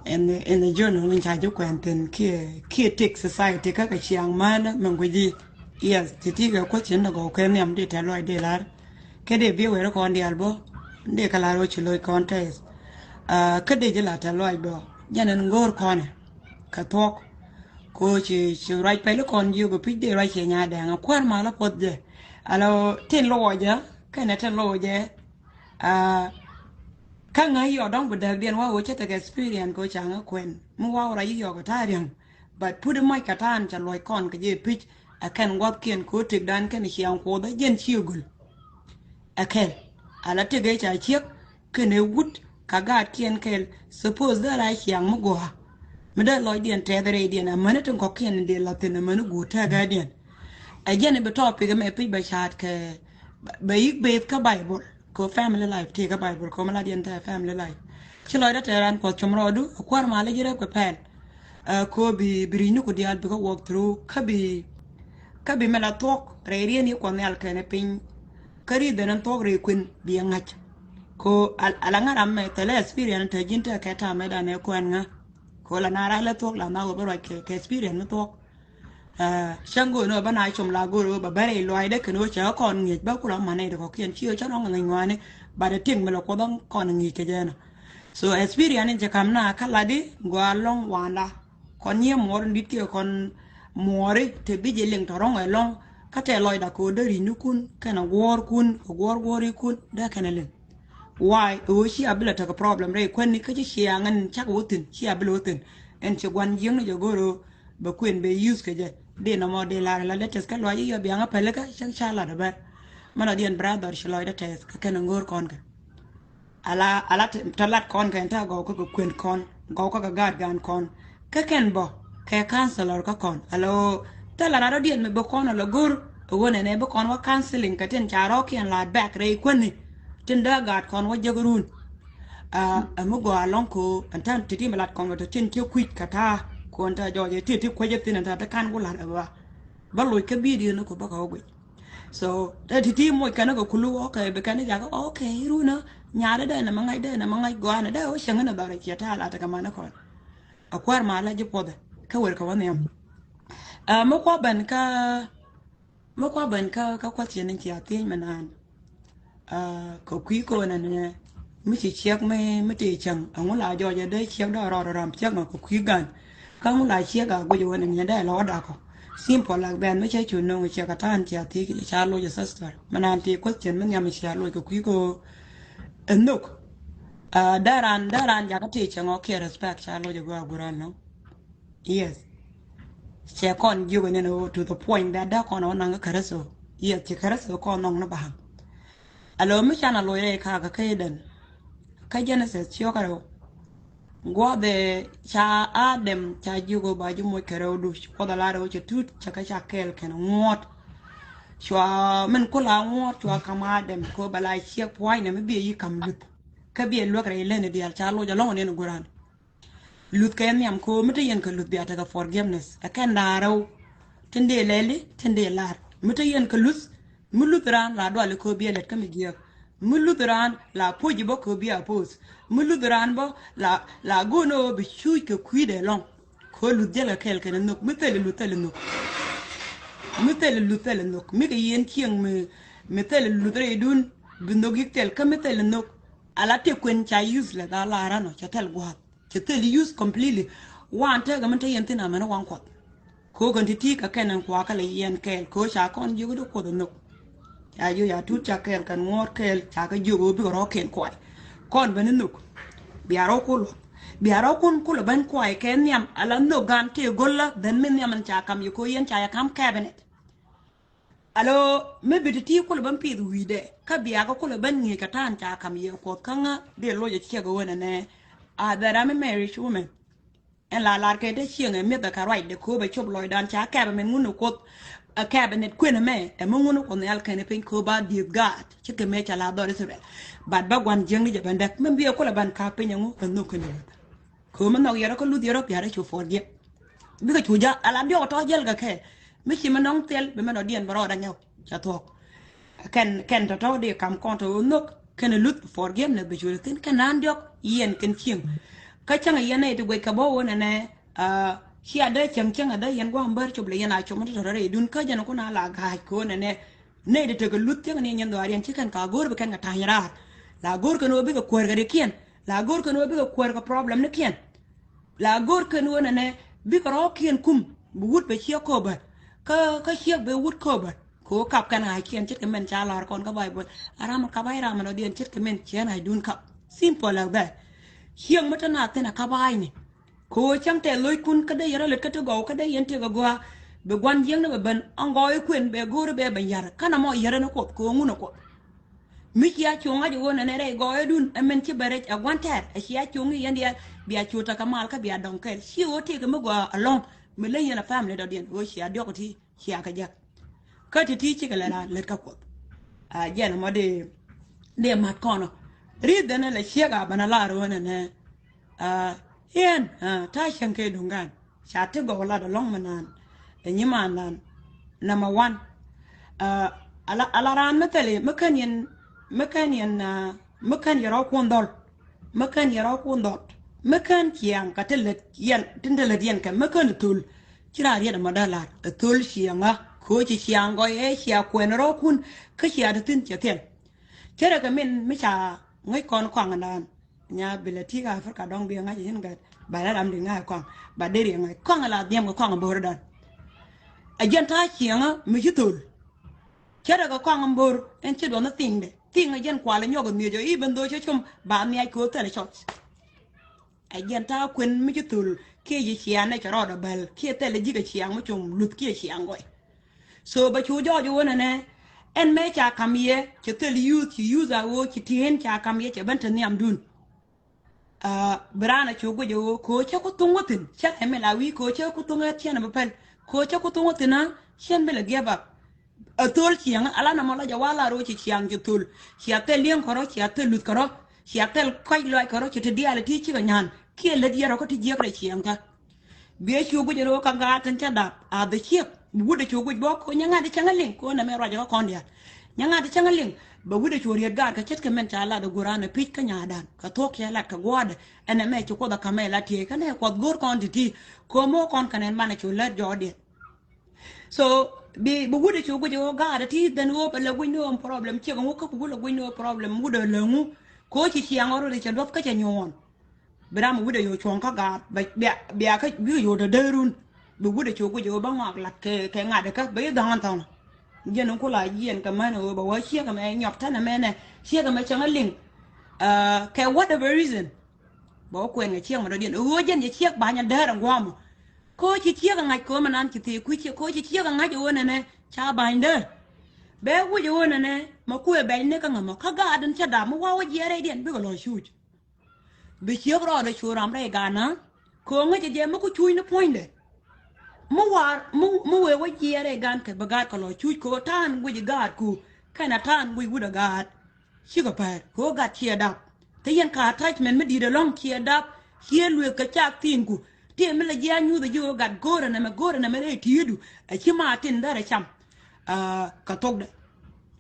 In the journal in charge of Quentin, Key take society, Kakashi young man, Manguji. Yes, the tigger question go can am detail like they are. cái để biết về nó còn đi albo để cái là rồi chỉ lôi contest cái để chỉ là trả lời bro cho nên ngor con cái thuốc cô chỉ right phải lúc còn yêu cái để right chỉ nhà đang quan mà là bớt dễ alo thiên lô giờ cái này thiên lô giờ các ngay ở trong bữa điệnว่า ว่าจะแต่ experience ก็chẳng có quen muaว่าอะไรอยู่ก็ท่าเรียง but พูดไม่กระทานจะลอยก่อนก็จะพิจกันว่าเกี่ยนกูถึกดันกันเชียงโคได้เย็นชิวกุลอะไรที่เกิดจากเชือกคือในวุฒิกากาเกี่ยนเคล suppose ได้ไรเชียงมกัวไม่ได้ลอยเดียนแต่ได้เดียนมันต้องก็เกี่ยนเดียนละตินมันกูท่ากันเดียนไอ้ยันในประตูก็ไม่พิจไปชาร์จแค่ไปอีกเบสก็ไบเบิลก็ family life ที่ก็ไบเบิลก็มาลาเดียนแต่ family life ชลอยได้แต่ร้านก็ชมรอดูควารมาเลยจะได้ก็แพนก็บีรินุก็เดียร์ไปก็ walk through ก็บีเมลาทอกเรียนนี่คนเนี่ยแค่ในปิงก็รีดเดินทอกเรียกวินบียงงัดก็อะไรงั้นทำไมแต่ละ experience เธอจินเธอแค่ทำไม่ได้เนี่ยคนงั้นก็ละนาราละทอกละนาก็ไม่รู้แค่ experience นั่นทอกช่างกูเนอะบ้านนายชมลากูรู้แบบเรื่องลอยได้คือว่าเช้าก่อนเงียบบ้ากูร้องมาในเด็กเขาเขียนชื่อเช้าน้องอะไรงานนี่บาดเจ็บมันเราก็ต้องก่อนเงียบกันเจนะ so experience นี่จะคำน่ะขั้นละดิกว่าลองวันละคนเยี่ยมหมดนิดเดียวคนหมอริที่บิจเลี้ยงทารองไอ้ลองก็จะลอยดักกูได้รินุคุณแค่น่ะวอร์คุณวอร์คุณได้แค่นั้นเลย why เชี่ยบิลต์ก็ problem เลยคนนี้ก็จะเชี่ยงั้นชักวุฒินเชี่ยบิลวุฒินเอ็นเชื่อวันยังนี่จะกูรู้บางคนไป use ก็จะเดินมาเดลาแล้วเทสก็ลอยอยู่แบบงั้นไปเลยก็ช่างชาลาดแบบมันเดียนบราดอร์ชลอยได้เทสก็แค่นั่งกูก่อนกันอะไรตลาดก่อนกันถ้าก็ควนก่อนก็การ์ดการก่อนก็แค่บอกแค่คันเซลล์ก็ก่อนฮัลโหลแต่ละเราเดียนไม่บอกก่อนแล้วกูวันนี้บอกก่อนว่าคันเซลลิ่งก็เช่นจารอกยันลาดแบกเรย์ควนนี่จนได้การ์ดก่อนว่าจะกรุนมุกว่าลองคูอันท่านที่มาลัดก่อนว่าจะเช่นเที่ยวควิดกระทาควรจะย่อยที่ควรจะติดอันท่านตะการกูหลัดว่าบัลลุยก็บีดีนะกูบอกเขาไป so แต่ที่มวยกันนะก็คุณรู้โอเคไปกันนี่อยากก็โอเครู้นะญาติได้นะมังไงได้นะมังไงกว่านะได้โอ้ช่างนั้นอะไรเกี่ยท่าละแต่ก็มานะคนเอาควารมาแล้วจะพอได้เขาเวรเขาว่าเนี่ยเมื่อควาบันก็ควาเชียนในเชียร์ที่มานานเขาคุยกันนั่นเนี่ยไม่ใช่เชียร์ไม่ตีจังเอาเวลาจอจะได้เชียร์ได้รอเชียร์มาเขาคุยกันก็เวลาเชียร์ก็กูอยู่วันนี้ได้รอด่าเขาซิมพอหลักแบนไม่ใช่ชุนนงเชียร์กระทานเชียร์ที่ชาโลจะสัสต์มานานที่ควาเชียนมันยังไม่เชียร์โลก็คุยกันนุกดารันอยากจะที่จังโอเค respect ชาโลจะกูอากูรันเนาะ yes เชียร์ก่อนอยู่กันเนี่ย to the point that ได้ก่อนเอานังก็คาร์โซ่yes ที่คาร์โซ่ก่อนน้องนะบ้างalorsไม่ใช่น่ะลอยเลยค่ะก็แค่เดินแค่ยันเสร็จเชียวกันเราว่าเดชาอาเดมชาอยู่กับบ้านอยู่มวยกันเราดูพอตลาดเราจะทุดจะก็ชาเคลแค่งวดชัวมันก็ลางวดชัวคำอาเดมก็บลายเชียร์พอยเนี่ยไม่เบี้ยยี่คำลุดก็เบี้ยลวกอะไรเล่นเดียร์ชาโลจะลองเนี่ยนุกุรันลุดแค่เนี่ยมันก็ไม่ได้ยันกับลุดเบียร์แต่ก็ forgiveness แค่ด่าเราทันเดลเลยทันเดลาดไม่ได้ยันกับลุดมุลุตรานลาดว่าเลยก็เบี้ยเล็ดก็ไม่เกี่ยวมุลุตรานลาพูดจีบก็เบี้ยพูดมุลุตรานบ่ลากูโน่บิชุยก็คุยเดลองก็ลุดเจละแค่แค่นั้นนุกไม่เตลิลุดนุกไม่เตลิลุดนุกไม่ก็ยันเที่ยงไม่เตลิลุดเรดุนบินนุกยิ่งเตลก็ไม่เตลินุกอะไรที่ควรใช้ use เลยดาลาราโนจะเตลกว่าจะเตลิ use completely วันเธอก็มันจะยันที่นั่นมันวางขวดก็คนที่ก็แค่นั้นกว่าก็เลยยันแค่ก็ชาคนอยู่ก็ดูคนนุกอย่าทุจริตกันงอดเคลจากอยู่ก็บิกรอเข็นควายก่อนเป็นนุกเบียร์เราคุลเป็นควายแค่เนี่ยอะไรนุกกันที่กุลละเดินไม่เนี่ยมันจากคำอยู่ก็ยันจากคำแคบเนี่ยalorsไม่บิดที่คุลเป็นปีดูวีเดก็เบียร์ก็คุลเป็นเงี้ยกระทั่งจากคำอยู่ก็ข้างเดี๋ยวเราจะเชื่อกันว่าเนี่ยแต่เราไม่ marriage woman เอ็นลาแกได้เชื่อไงไม่แต่การไหวเด็กคู่ไปชอบลอยดันจากแคบเป็นงูนุกดแคบเป็นควีนแม่มึงงูนุกคนนี้แค่เนี่ยเป็นคู่บ้านดีกัดเชื่อกันแม่จะลาดอริสุดบัดบักวันยังนี่จะเป็นเด็กมันเบียร์คุลเป็นคาเป็นยังงูเป็นนุกคนนี้คือมันเอาเยอะแล้วก็รู้เยอะแล้วพี่อะไรชูฟอร์เยอะไม่ก็ชูจ้าอะไรเดียวก็ท้อเยอะก็แค่ไม่ใช่มันน้องเตี้ยเป็นมันเอาเดียนบารอดังเงาจะทอกแค่จะท้อเดียกำก้อนตัวนุกแค่ลุดฟอร์เยอะเนี่ยไปชูขึ้นแค่นั้นเดียวเย็นกันเชียงก็ช่างยันเนี่ยตัวกระบอกนั่นแหละที่ada cang ada yang gua ambil coba yang aku cuma terus ada idun kerja nak guna lagak aku nene ne de te lut te ne nyen do arian chicken ka gor be kan ka tanyara la gor kan obi ka kwer ga de kien la gor kan obi ka kwer ka problem ne kien la gor kan wona ne bi ka ro kien kum bu wut be chia ko ba ka chia be wut ko ba ko kap kan ai kien chit ka men cha lar kon ka bai bo aram ka bai ram no dien chit ka men chien ai dun kap simple like that hiang mata na te na ka bai ni ko chang te loy kun ka de yara let ka to go ka de yen te go be gwan yeng na ben angoy kwen be gor be ben yar kana mo yara no ko ngu no ko mi ya chunga di wona ne re go edun amen ti bere a gwan ter a ya chungi yen dia bi a chuta kamal ka bi a don kel si o te ka mo go along me le yen a family do dien o si a dio ko ti si a ka ja ka ti chi ka la let ka ko a yen mo de mat kono ri de ne le si ga bana la ro ne yen ta shan ke dungan sa te go la do long manan ni manan number 1 ala ran metale mekan yara kondol mekan yara kondol mekan kiang katelet yan tindelet yan ka mekan tul kira riya madala tul sianga ko ci siango e sia kwenro kun ka sia de tin chatel tere ka min micha ngai kon kwang nan nya bilati ga afrika dong bi ngai hin ga bala ram de ngai kwang ba de ri ngai kwang la diam ko kwang bo dan agenta sianga mi tul kera ga kwang mbor en ci do na tinga jen kwala nyogo mi jo even do chum ba mi ay ko tele shot agenta kwen mi tul ke ji siane charo da bel ke tele jiga siang mo chum lut ke siang goy so ba chu jo jo na ne en me cha kamye ke tele youth user wo ki tien cha kamye che ban tan yam dun brana chu go jo ko cha ko tungotin cha me la wi ko cha ko tunga tiana ba pel ko cha ko tungotina shen bele geba atol chiang ala na mala jawala ro chi chiang jutul chiatel lien koro chiatel lut koro chiatel kwai loy koro chi te diale ti chi ganyan ke le diaro ko ti je kre chiang ka be chu bu jero ka ga tan cha da a de chiep bu de chu bu bo ko nyanga de changaling ko na me ro ja ko ndia nyanga de changaling ba bu de chu ri ga ka chet ka men cha la de gurana pit ka nya dan ka to ke la ka gwade ene me chu ko da kamela ti ka ne ko gor kon ti ko mo kon kanen mane chu la jode so bi bu wude chu go ga da ti den wo la winno problem che go ko bu la winno problem wude la ngu ko chi chi angoro de che dop ka che nyon bram wude yo chon ka ga be ka bi yo de derun bu wude chu go ba ngak lat ke nga de ka be dan tan je no ko la yen ka man o ba wa chi ka me nyop ta na me ne chi ka me chang ling ke whatever reason bo ko en chi ma do den o jen ye chi ba nya de ran gwa mo ko chi chia ga ngai ko manan chi ti ku chi ko chi chia ga ngai jo ne cha bande be ku jo ne ma ku e be ne ka ngama ka ga dan cha da mu wa wa je re den be ko lo shu be chi bro de chu ram re ga na ko ngai je ma ku chu ne poinde mu war mu we wa je re gan ka ba ga ka lo chu ko tan gu ji ga ku kana tan gu da ga chi ko pa ko ga chi da te yan ka attachment me di de long chi da hier lu ka cha tin ku ti me la ya nyu de yo gat gora na me re tidu a chi ma tin da re cham ka tok de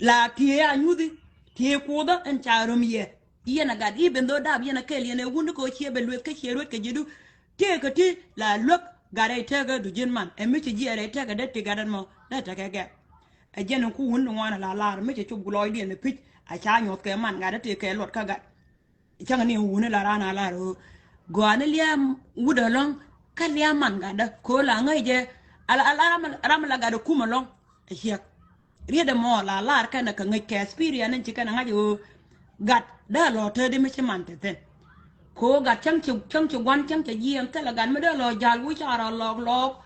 la ti ya nyu di ti ko da en cha rum ye na gat even do da na kel ye ne wundu ko chi be lu ka chi ru ka jidu ti ka ti la lok ga re te ga du jin man e mi ti ji re te ga de ti ga dan mo da ta ga ga a jen ku wundu wana la me ti chu gloy di ne pich a cha nyot ke man ga de ti ke lot ka ga changa ni wunu la rana la ro gwana liam wuda long ka liam man ga da ko la ngai je ala la ga da kuma long hiya rieda mo la ka na ka ngai ke experience ci kana ngai gat da lo te de mi ci man te ten ko gat chang ci gwan chang ci yiem te la gan me da lo jal wu cha ra lo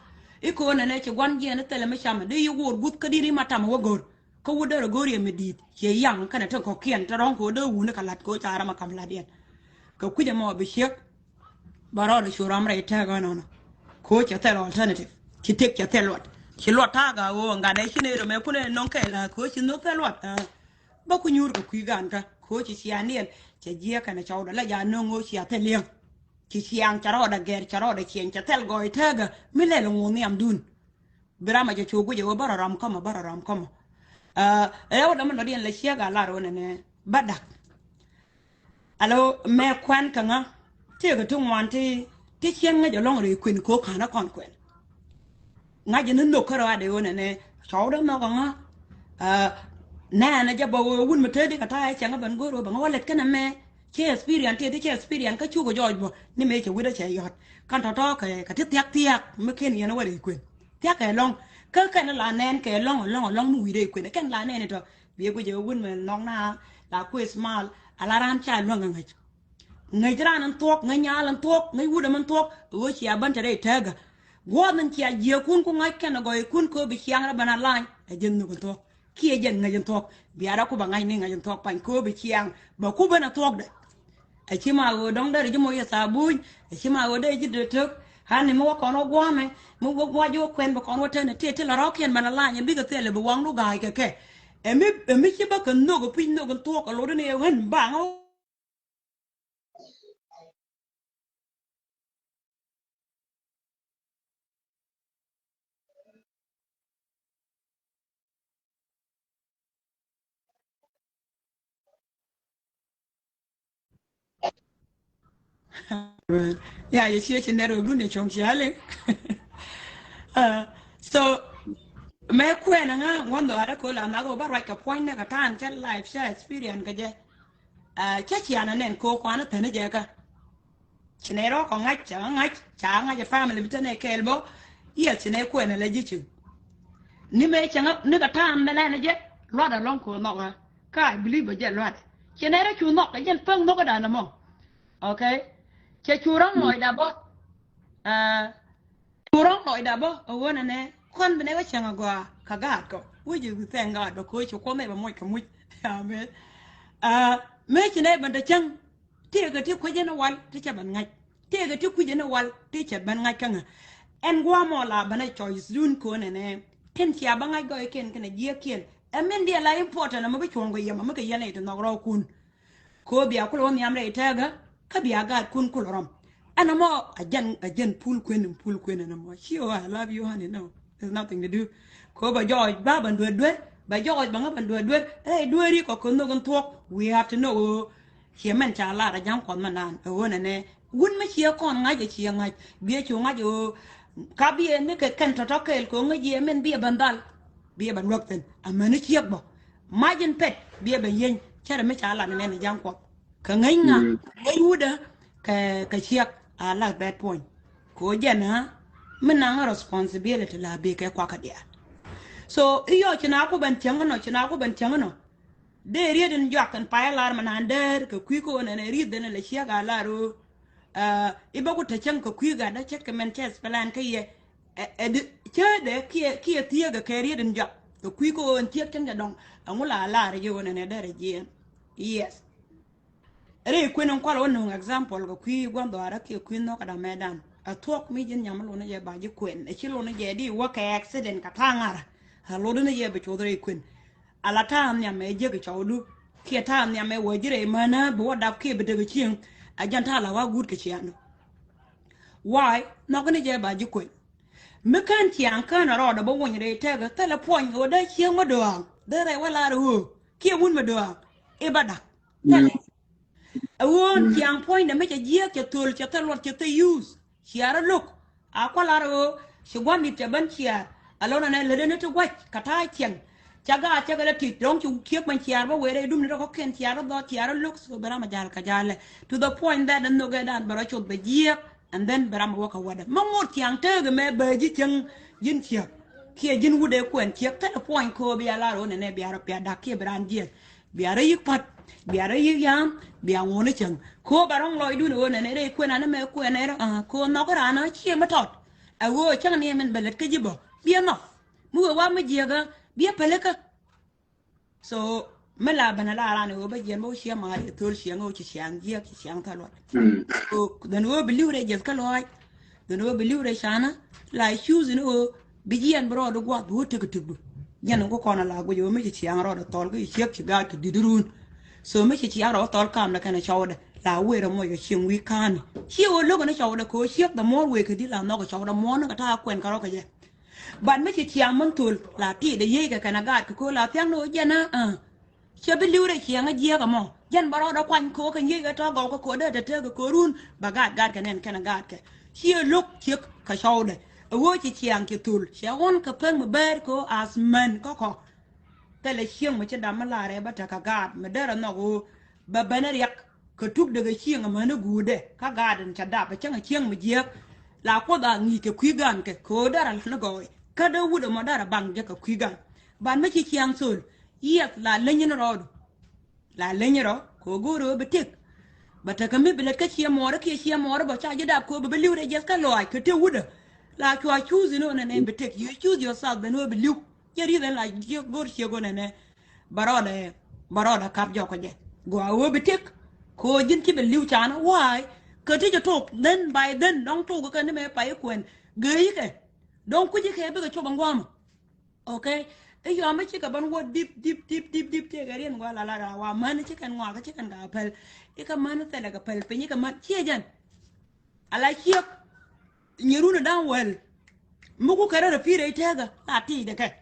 e ko na ne ci gwan je na te le mi chama de yu wor gut ka diri matam wo gor ko wuda ro gor ye me dit ye yang kana te ko kien ta ron ko de wu na ka lat ko cha ra ma kam la den ko ku je mo bi shek baro de shuram re ta ga no ko cha te alternative ki tek cha te lot ki lot ta ga wo nga de shi ne ro me ku ne non ke la ko shi no te lot ba ku nyur ko ku gan ka ko chi sia nien cha je kana cha da la ya no ngo sia te lien ki siang cha ro da ger cha ro da chien cha tel go ta ga mi le lo ngoni am dun brama je chu gu je baro ram kama e wa da man dien le sia ga la ro ne badak alo me kwan ka nga ti ga tung wan ti chien nga jo long ri kwin ko kana kon kwen nga je no ko ra de wona ne chaw da ma ka nga nè nó cho bầu quân mà thế đi cả thai chẳng có bạn gối rồi bằng wallet cái nè mẹ che experience thì che experience cái chú của George bo nên mẹ chỉ quyết chạy giọt con thọ thọ cái tiếc mới khen gì nó vậy quyền tiếc cái long cái nó là nén cái long mùi đây quyền cái là nén này thôi bây giờ quân mà long na là quê small alaran cha luôn ngày ra nó tuộc ngày nhà nó tuộc ngày vui nó tuộc ôi chị bạn cho đây thế cả quá mình chị giờ cũng ngay cái nó gọi cũng có bị chiang ra bàn lại dân nó cũng tuộc kia dân ngày dân tuộc bây giờ cũng bằng ngày này ngày dân tuộc bằng có bị chiang bảo cũng bên nó tuộc đấy chỉ mà ở đông đây chứ mỗi sao bui chỉ mà ở đây chứ được trước hắn này mua con nó quá mày mua quá vô quen bà con qua trên này thì là đó kia bàn lại nhưng biết cái tiền là bà quăng nó gài cái em biết chứ bác cần nó cái pin nó cái tuộc ở lối này hơn bảng không yeah, you see, never good in Chong Chiale. So, me quên nga ngoan đồ đó cô làm nó có bắt right cái point này cái tan cái life share experience cái gì, chắc chắn là nên cô quan nó thấy nó gì cả. Chỉ này đó còn ngay chẳng ngay cái family bên này cái elbow, yes, chỉ này quên là gì chứ. Nếu mấy chẳng nếu cái tan này là gì, loạt ở long cô nọ cái believe vậy loạt. Chỉ này đó chú nọ cái dân phân nó cái đàn nào ok. Che churang noi da bo churang noi da bo wona ne kon bene wa changa gwa kagat ko wuji gu tenga do ko chu ko me ba moy kamuj amen me chine ban da chang tie ga ti ko jena wal ti cha ban ngai tie ga ti ku jena wal ti cha ban ngai kanga en gwa mo la bana choice dun ko ne ten chia ba ngai go ken kana je ken amen dia la important ma ba chongo yema ma ka yana ito no ro kun ko biya ko mi amre itaga kabi agad kun kulorom ana mo ajan pool queen na mo sure I love you honey no there's nothing to do ko ba joy ba ban dwe ba joy ba ban dwe eh dwe ri ko no gon talk we have to know here man cha la da jam kon manan wona ne gun ma chia kon nga je chia nga bie chu nga jo ka bie ne ke kan to kel ko nga je men bie bandal bie ban wakten amana chia bo majin pet bie ban yen cha me cha la ne jam kon ka ngai nga ngai wuda ka chiak a la bad point ko jana mina responsibility la be ka kwa ka dia so iyo china ko ban tiangano de rieden jakan pa la man ander ka kwi ko na rieden la chiak a la ro iba ko ta chang ka kwi ga da check men test plan ka ye che de ki tie ga ka rieden jak ka kwi ko en tiek tan ga dong angula la re yo na ne da re yes re kwenen kwala wonu example ko kwi gwando ara ke kwi no kada medan a talk mi jin nyamalo na je baji kwen e chilo na je di wa ka accident ka tangara ha lo na je be chodre kwen ala ta nya me je ke chodu ke ta nya me wo jire mana bo da ke be de chien a janta la wa good ke chiano why no gonna je baji kwen me kan ti an kan ro da bo won re te ga tele point go da chien mo do da re wala ru ke won mo do e bada awon tiang point me che je ke tul che telot che te use chiara look akwala ro shigwami te ban chia alona ne le ne to gwach kata tiang chaga le ti dong chu kiek man chiara ba were dum ne ko ken chiara do chiara look so bara ma jal ka jale to the point that no ga dan bara chot be je and then bara ma waka wada mamot tiang te ga me be ji tiang yin chia kia jin wude kwen chiek te point ko bi ala ro ne bi ara pia da ke bran je bi ara yik pat biara yam bia ngone chang ko barong loy du no ne re kwena na me kwena ko no ko rana chi ma tot a wo chang ne men belet ke jibo bia no mu wa ma jega bia peleka so mala bana la ra no ba jen bo chi ma ri tul chi ngo chi chang je chi chang ta lo ko den wo bi liure je ka loy den wo bi liure shana la shoes no bi jen bro do gwa do te ke tubu jen ko kona la go yo me chi chang ro do tol ko chi chi ga ke didurun so me chi aro tol kam na kana chawda la we ro mo yo ching wi kan chi o lo na chawda ko chi da mo we ke di la no ko chawda mo na ta kwen ka ro ka je ban me chi chiang man tul la ti de ye ka kana ga ko la tyang no je na che bi liu re chiang a je ka mo jen baro da kwan ko ka ye ga to go ko de te ko run ba ga ka nen kana ga ka chi lo chi ka chawda wo chi chiang ki tul che on ka pen mo ber ko as man ko tele chiang ma chada malare bata ka gad ma dara no go ba banariak ka tuk daga chiang ma na gude ka gaden chada ba changa chiang ma je la ko da ni ke kwigan ke ko dara na go ka da wuda ma dara bang je ka kwigan ban ma chi chiang sul yet la lenyin rod la lenyero ko goro betik bata kami bilet ka chia mora ke chia mora ba cha jada ko be liure jes ka loy ke te wuda la ko choose no ne betik you choose yourself ben we beliu yeri den la je gor che go ne baroda kap jo ko je go wo betik ko jin ki beliu cha na why ke ti jo tok then by then dong tu ko ne me pa kwen ge ke dong ku je ke be ko cho bangwam okay yo ma ci ka ban wo dip te garin wala la wa man ci kan wa ci kan ga pel e ka man te daga pel pe ni ka man ci jan ala ci nyiruna dan wel mu ku kare da fire te ga a ti da kai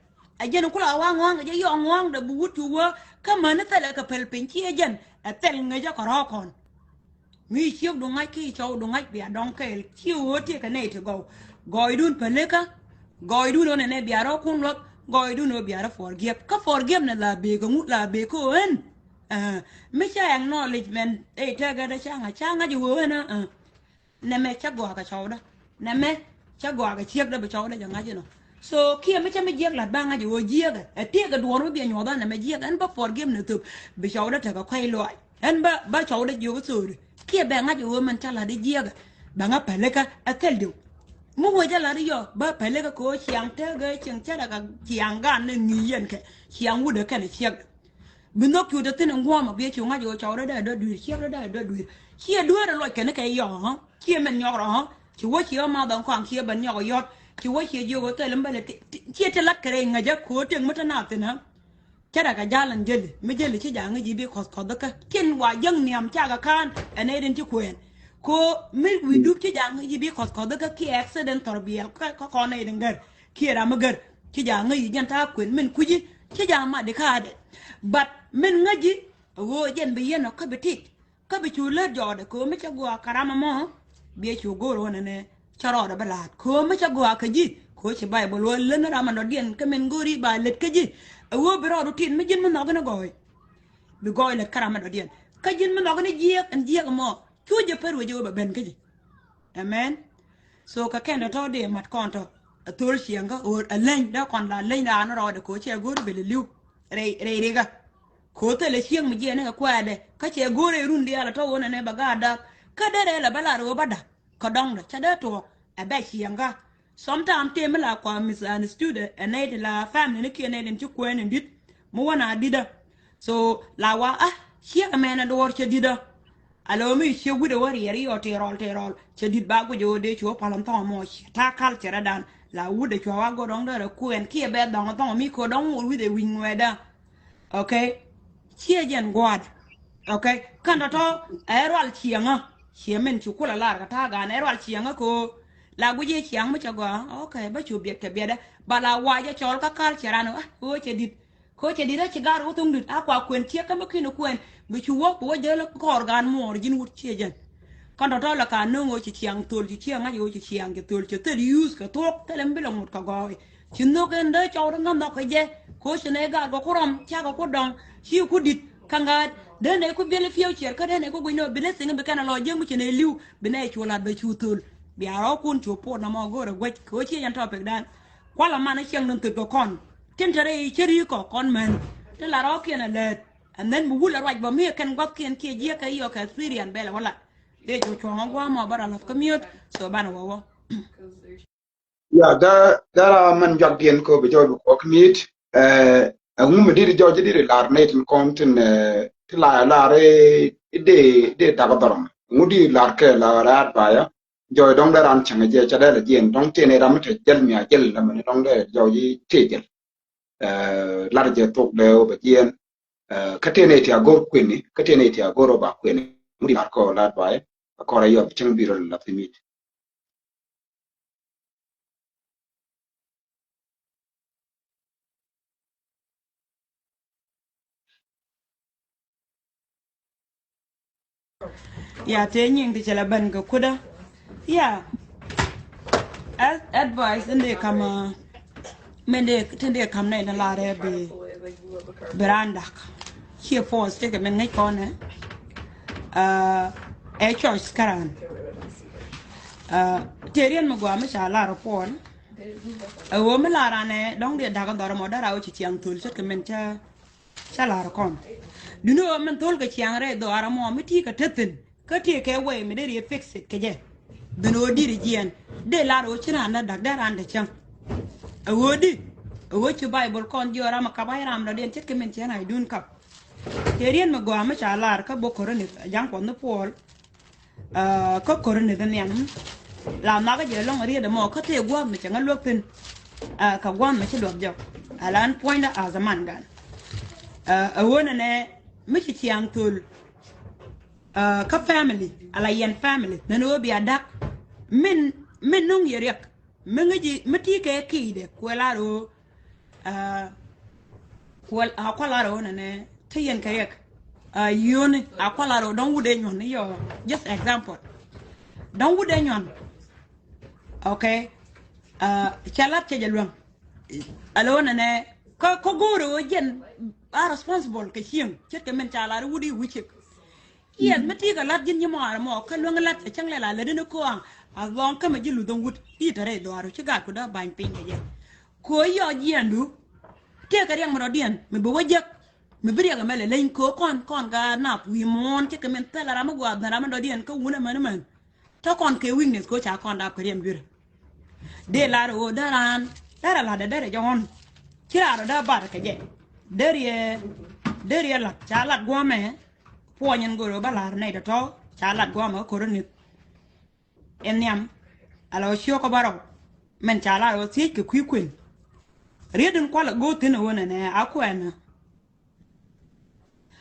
a jan kula wa ngwang ga yo ngwang da bu wutu wo ka man te daga pel pe ci jan a tel nga ja ko ro kon mi ci do ngai ki cho do ngai bia don kai ci wo te ka ne te go goidun peleka goidun ne bia ro kun lo goy do no biara forgive na la be ko la be ko en me cha acknowledgement e ta ga da changa ji wo na na me cha go ka chawda na me cha go ka chiek da be chawda janga ji no so kia me cha me jiek la banga ji wo jiek e te ga do no bi nyoda na me jiek en ba forgive na tu be chawda ta ka kwai lo en ba chawda ji wo so kia be nga ji wo man cha la di jiek ba nga peleka atel du mu wo ja la yo ba pele ka ko chiang te ga chiang cha da ka chiang ga ne ni yen ke chiang wu de ka ne chiang bin no kyu de tin ngwa ma be chu nga jo chaw da du chiang da du chia du da lo ke ne ke yo ha chia men yo ro ha chi wo chia ma dong kwang chia ban yo yo chi wo chia yo te lam ba le chia te lat kare nga ja ko te mata na te na cha da ka jalan jel me jel chi ja nga ji bi khos khos da ka ken wa yang niam cha ga kan ene den chi kwen ko mil wi dup ci jang yi bi khos khos da ki accident tor bi ko ne dengar ki ra magar ci jang yi janta kwen min kuji ci jang ma de kade but min ngaji wo jen bi yeno ka betik ka bi chu le jode ko mi cha go karama mo bi chu go ro ne charo da balat ko mi cha go ka ji ko ci bible wo le na ma no dien ka min gori ba let ka ji wo bi ro tin mi jin mo no gna goy bi goy le karama do dien ka jin mo no gna ji mo chuje per we jo ben keji amen so ka kendo to de mat konto a tor chianga o a len da kon la len da no ro de ko che go be le liu re ga ko te le chiang mi je ne ka kwa de ka che go re run dia la to wona ne baga da ka de re la bala ro bada ko dong da cha da to a be chianga sometimes te me la kwa misunderstood a ne de la family ne ki ne den chu kwen dit mo wana dida so la wa chianga me na do che dida alo mi che gude wari yari yo terol che dit ba go jode cho palon to mo ta kal chera dan la wude cho wa go dong da ku en ki be dong to mi ko dong wi de win weda okay che jen god okay kan to erol chianga che men chu kula lar ka ta ga erol chianga ko la gu je chiang mo cha go okay ba chu biet ke bieda ba la wa je chol ka kal chera no o che dit ko che dit che gar utung dit akwa kwen che ka ma kinu kwen bi chu wo bo je la ko organ mo jin wut che jen kan to la ka no ngo chi chiang tol chi chiang yo chi chiang ke tol che te use ka tok te lem bilong mut ka go chi no ken de chaw da ngam no ke je ko che ne ga go korom cha ga ko dong chi ku dit kanga de ne ku bele fiyo che ka de ne ko no bele singa be kana lo je mu che ne liu be ne chu la be chu tol bi aro kun chu po na mo go re gwe ko chi yan topic dan kwala mana chiang nun to kon tin tare cheri ko kon men te la ro ke na le and then bu wula right ba mi kan got ken ke je ka yo ka Syrian bela wala de jo cho ngwa ma bara la commute so bana wo ya da man jog dien ko be jodu ko knit ngum di joji di lar net kontin ti la re de ta ba dorom ngudi lar ke la rat ba ya joy dong da ran changa je cha da la jien dong te ne ram te jel mi a jel la man dong de joji te jel lar je tok de ba jien katene ti agor kwini katene ti agoro ba kwini ngudi lar ko lar ba ya ko ra yo chang biro la timit ya te nyin ti chala ban ga kuda ya advice inde kama mende tende kam na la re be Berandak. Here for stick a minute corner. A choice Karan. Terian Maguamish a lot of porn. A woman Larane, don't get Dagador Mother out young tool, check a mentor. Shalar con. Do know a man told a young red do Aramo, me take a tippin. Cut take away, me did you fix it, Kaje. The no did again. De la Ochina and the Dagdar and the chunk. A woody. A watch your Bible con your Ramakabayram, the check a mention I don't cup. Terian Maguamish a larka bocoronit, a young on the pole. Cocoronit and yam. La Maga long read the more cut a guam, which I'm looking. Kawam, which a job. A land pointer as a man gun. A woman a Michi young tool. Cup family, a lion family, then will be a duck. Men nung yeriak. Mengaji, Matike key, Quelaro. Well, a colaro and a Tayan kayak. Yun, a colaro, don't would anyone, yo. Just example. Don't would anyone. Okay. Chalat Chajalum. Alone and a Kogoro again are responsible, Kashim, check a mental, woody witch. Yes, Matiga Latin Yamar, more, Kalungalat, a Changla, Ledino Koang, as long come a jilu don't would eat a red or Chiga could have bind pink again. Koyo Yandu. Take a young Rodian, me bewajak, me bring a melon lane co con guard up. We mourn, take a mental Ramagua, the Ramadodian, co wuna man. Talk on K wings, coach our conduct with him good. De la o daran, that a ladder, there a John. Chira da bark again. There ye la, Charlotte Guame, Poyan go balar, night at all, Charlotte Guama, coronit. En yam, allow Shokobaro, Menchala will take a quick queen. Reading quite go to no one and aquana.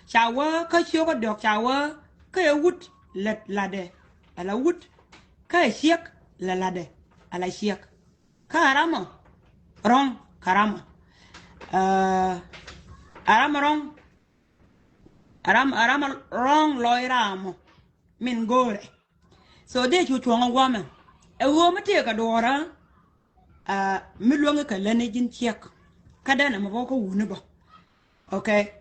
Shower, cut your dog shower, kay wood, let ladder, a la wood, kay shake, la ladder, a la shake. Carama, wrong, carama. Arama wrong, arama wrong, loiramo, min gore. So they shoot one woman. A woman take a daughter. Milwanga ka lenejin check kada na maboko wuniba okay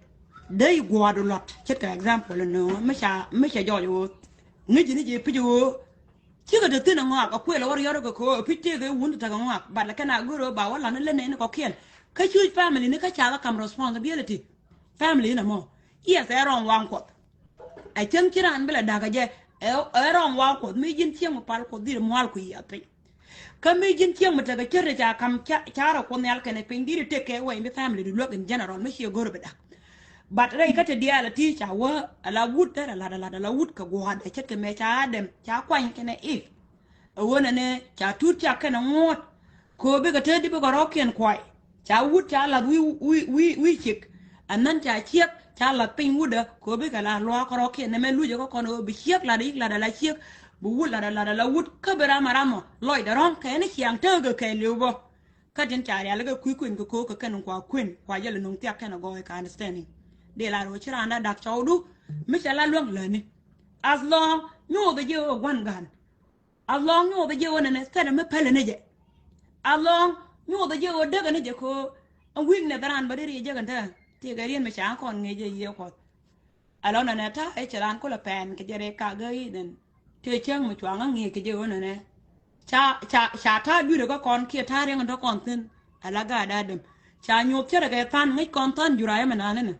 they guard a lot check example no mesha joyo niji pijo chiga de tina ngak akwela war yoro ko pite ga wundu ta ngak ba la kana guro ba wala na lene ko ken ka chu family ni ka cha kam responsibility family na mo yes I wrong one ko I think kiran bela daga je I wrong one ko mi jin tiang pal ko dir mo al ku yapi Come jin tiang mataga church come chara kon yal can pindiri take away in the family to look in general mishi go beda but ray cut a deal teacher wa ala wood there la wood ka go had a check me cha dem cha kwan can if a one ne cha tut cha can ngot ko be ga tedi be ga rocken kwai cha wood cha la we chick and then cha check cha la pin wood ko be ga la lo ka rocken ne me luje ko kono be check la la check bu la wood kabera maramo loy da ron ka ni chiang tege ke lubo ka tin cha ya la ku kuin ko ka kan kwa kuin kwa yele nung tia kan go ka understanding de la ro chira na dak chawdu mi cha la luang le ni as long no the you one gun as long no the you ne sta me pele ne je as long no the you de ne je ko an wing ne daran ba de je kan ta ti ga rien me cha kon nge je ye ko alo na ta e charan ko la pen ke je ka ga yi den Te chang mà choáng nghe cái điều này cha ta đưa được con kia ta riêng đó con tin alaga đã đâm cha nhộp chết cái tan mấy con tan jurai mà nè nè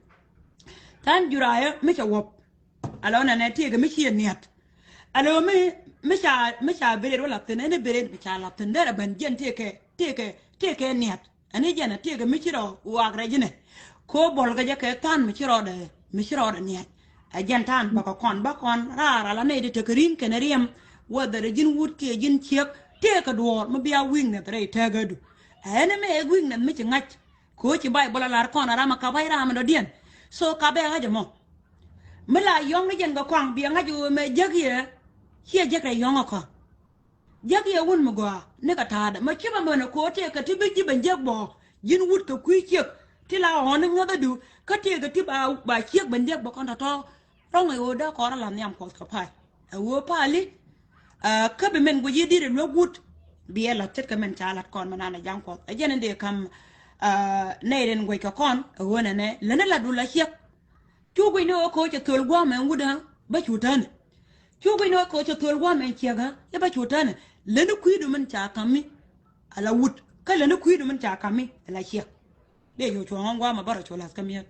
tan jurai mấy cha wop alo nè thì cái mấy chuyện nhiệt alo mấy cha bê rồi lập tin này bê mấy cha lập tin đó là bên dân thì cái nhiệt anh ấy dân thì cái mấy chuyện đó uang ra dân này cô bol cái tan mấy chuyện đó nhiệt Ajantan bakon rara la ne de tekrin keneriam whether jin wood ke jin check take a door ma biya wing na tre tagadu ene me wing na mi ngach ko ci bay bola lar kon rama ka bay rama do dien so ka be ha jamo mala yong ni jen ga kwang bi ngaju me jagiye hier jagre yong ko jagiye won mo go ne ka tada ma ci ba mo ko te ka ti bi ji ban jagbo jin wood ka ku check ti la on ngoda du ka te ka ti ba check ban jagbo kon to Rong ai oda ko ra lam nyam ko ka pai wo pali ka be men go yidi re no gut bi ela tet ka men chalat kon manana jang ko ajene de kam nei den go ka kon wona ne lena la dula hiek chu go no ko che tol gwa men wuda ba chu tan chu go no ko che tol gwa men chiaga ya ba chu tan lena kuidu men cha kami ala wut ka lena kuidu men cha kami ala hiek le yo chu ngwa ma bara chu las kamiet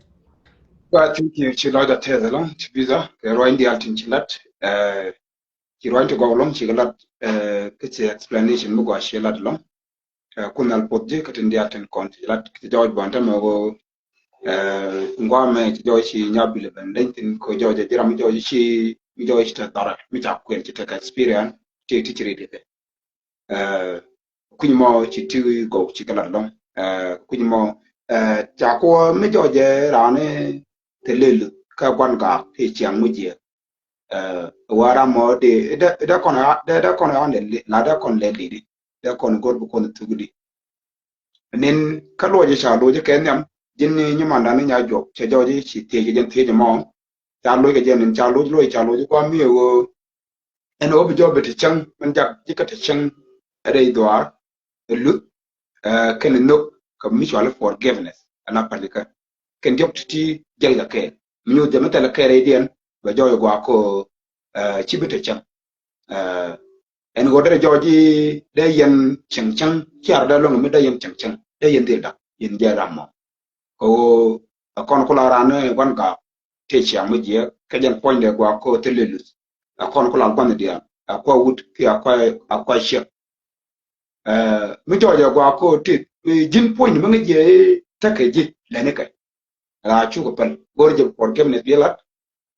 Well, I think you should like that tell along to be the right the altin chilat. You want to go along chilat it's explanation mugo shilat long. Kunal podje katin the altin con chilat the George Bantam go ngwame George nyabile bendentin ko George diram George chi George ta dara mi ta kwen ci ta experience ci teacher de. Kunimo ci ti go chilat long. Kunimo jako mi George rane telelu ka kwan ka te chiang mu je wara mo de da kon on le la da kon le li da kon god bu kon tugudi nen ka lo je cha lo je ken yam jin ni nyuma da ni nya jo che jo ji chi te je te je mo cha lo ge je nen cha lo je kwa mi wo en o bi jo be te chang man jak ji ka te chang re doar lu ken no ka mutual forgiveness ana palika ken jop ti jelga ke minyu de meta la kere dien ba joyo gwa ko chibite chang en go dere joji de yen chang chang kyar da long mi de yen chang chang de yen dilda yen je ramo ko akon kula rane wan ga te chiang mi je ke jen point de gwa ko telelus akon kula kwan dia akwa wut ki akwa she mi jojo gwa ko ti jin point mi ngi je takeji lene kai la chugo pan gorje forgiveness biela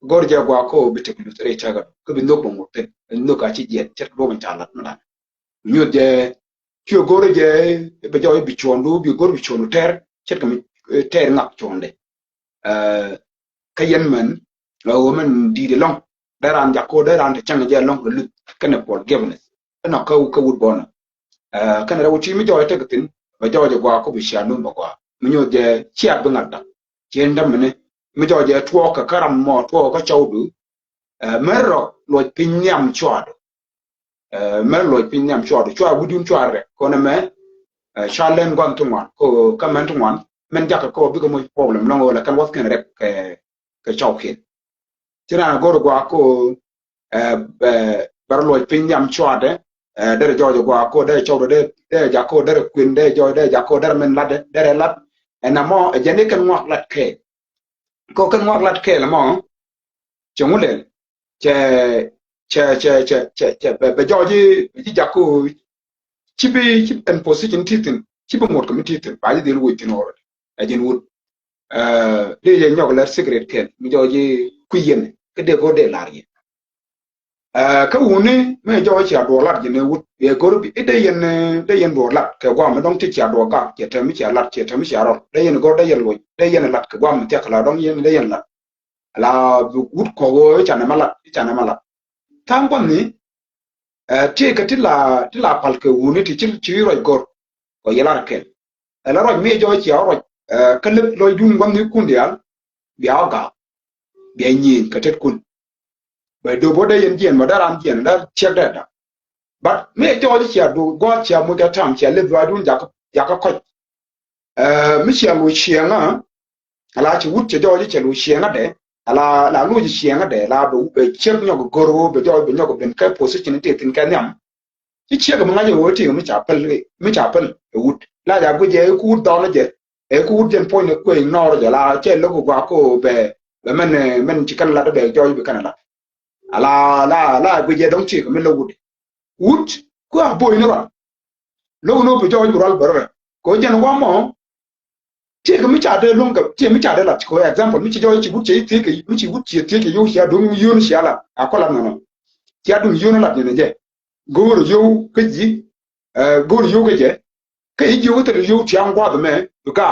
gorje gwa ko bitek lutre chaga ko bi nok mo te nok a ci jet chet do man talat na ñu de ci gorje be jaw bi chondu bi gor bi chonu ter chet kam ter ngak chonde kayen man la wo man di de long daran ja ko daran de changa je long lu kana forgiveness na ko wud bona kana ra wuti mi jaw te gatin ba jaw je gwa ko bi shanu ba gwa ñu de ci ab ngak chenda mene mi jo je tuo ka karam mo tuo ka chawdu merro lo pinyam chwado mer lo pinyam chwado chwa gudun chware ko na me chalen gon tungwan ko ka men tungwan men jaka ko bi ko mo problem lo wala kan wat kan rek ka chawke tira goro gwa ko bar lo pinyam chwade dere jojo gwa ko de chawdo de jako dere kwin de jo de jako dere men lade dere lad enamo jene kan ngok lat ke ko kan ngok lat ke la mo chungule che be joji ji jako chibi en position titin chibi mot ko titin ba ji lu tin oro ajin wut de je nyok lat secret ke mi joji kuyen ke de ko de lar yi ka woni me joji ado lat jene wut e gorbi de yen do lat ke gwa me dong ti cha do ka che tami cha lat che tami cha ro de yen go de yen lo de yen lat ke gwa me te kala dong yen de yen lat la wut ko go cha na mala tang ni ti ka ti la pal ke woni ti chi ro gor ko yela ke la ro me jo chi ro ka le lo dun gwam ni kundial bi aga bi nyin ka tet kun ba do bo de yen jen ma daram jen da check da but me jo chi do go chi mo ga tam chi le ba dun ja ka ko mi chi lo chi nga ala chi wut chi jo chi lo chi nga de ala la lu chi nga de la bu be check nyo go ro be jo be nyo ben ka position ti tin ka nyam chi check mo nga yo ti mi cha pel wut la ja go je ku do na je e ku den point ko ignore ja la che lo go ko be men chi kan la de jo be kan la ala la go je dong chi ko mi lo wut ko a boy no lo no be jo ral bar ko jen wa mo ti ko mi cha de long ka ti mi cha de la ko example mi chi jo chi wut chi ti ke mi chi wut chi ti ke yo sha dong yo no sha la akola no ti adung yo no la ne je go ro yo ke ji go ro yo ke je ke ji yo te yo ti an gwa be me ga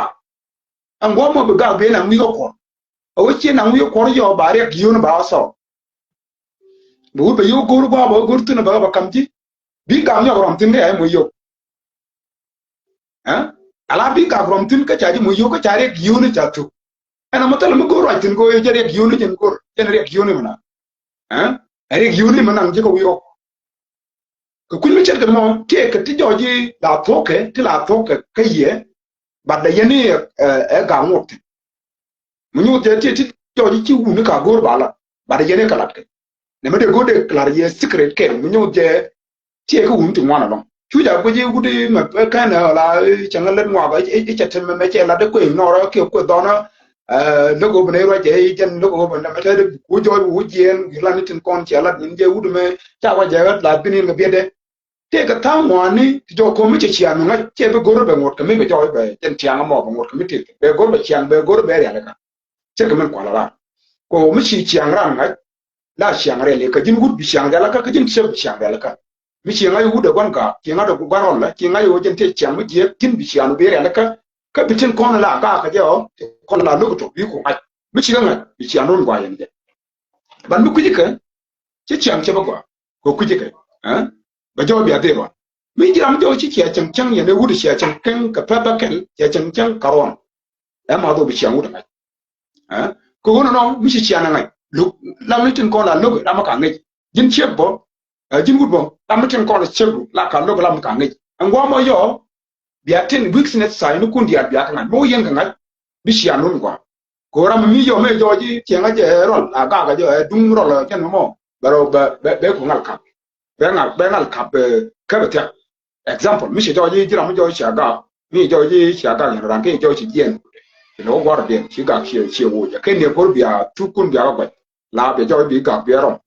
an gwa mo be ga be na mi ko o chi na mi ko yo ba re yo no ba so bu be yo go ro ba tu na ba kam ji bi ga nyo rom tin ga mo yo ala bi ga rom tin ka cha ji mo yo ka cha re yo no cha tu ana mo tal mo go ro tin go yo je re yo no jen go jen re yo no mana re yo no mana nje ko yo ko kun mi chen ka mo ke ka ti jo ji la to ke ti la to ke ye But the yeni ga ngot. Munyu je ti cho ji wu ni ka gor bala. But the yeni kalat ke. Ne me de go de klar ye secret ke munyu je ti ko wu ti wana long. Chu ja ko ji wu de me ka na la changal len wa ba e cha tem me che la de ko no ro ke ko do na logo bne ro je jen logo bne me te de ku jo wu jen la ni tin kon che la ni je wu de me ta wa je la binin ga biede te ka ta ngwani ti jo ko mi che chian nga che be goro be ngot ka mi be jo be ten chiang mo be ngot ka mi ti be goro be chiang be goro be ya ka che ka men kwa la ko mi chi chiang ran nga la chiang re le ka jin gud bi chiang da la ka jin che bi chiang da la ka mi chiang ai wu de gon ka chiang da ku baron la chiang ai wo jen te chiang mi je tin bi chiang be ya la ka bi tin kon la ka jo kon la lu to bi ko ai mi chiang nga bi chiang ron gwa yen de ban mi ku ji ka che chiang che ba gwa ko ku ji ka ba jo bia de ba mi jiram jo chi chia chang chang ye ne wu de chia chang ken ka pa pa ken chia chang chang karon e ma do bi chiang wu de ngai ko wono no mi chi chia na ngai lu la mi tin ko la lu la ma ka ngai jin che bo jin wu bo la mi tin ko la che lu la ka lu la ma ka ngai an gwa mo yo bia tin weakness sa ni kun dia bia ka ngai mo yen ka ngai bi chia nun gwa ko ra mi yo me jo ji chia nga je ro la ga jo dung ro la ken mo ba ro ba be ko ngal ka bengal kap kabata example mi se joji jira mo joji shaga mi joji shaga ni ran ke joji yen no war de shi ga shi wo ya ke ne gor biya tukun biya ba la be joji bi ga biya ron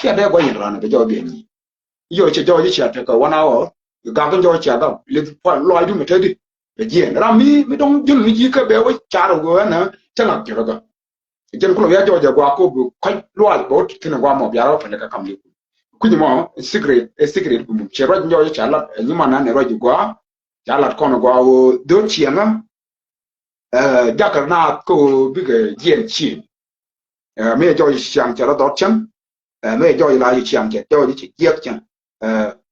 ke da go yin ran be joji ni yo che joji cha ta ka 1 hour ga ga joji shaga le pa lo du me tedi be yen ran mi dong jun mi ji ka be wo cha ro go na cha na ki ro ga jen ko ya joji gwa ko bu ko lo bo tin gwa mo biya ro fa ka kam kunyimo secret bu chero nyo chala nyuma na ne roji gwa chala kono gwa o do chianga dakar na ko bige jen chi me jo chiang chala do chen me jo la yi chiang che jo ji yek chen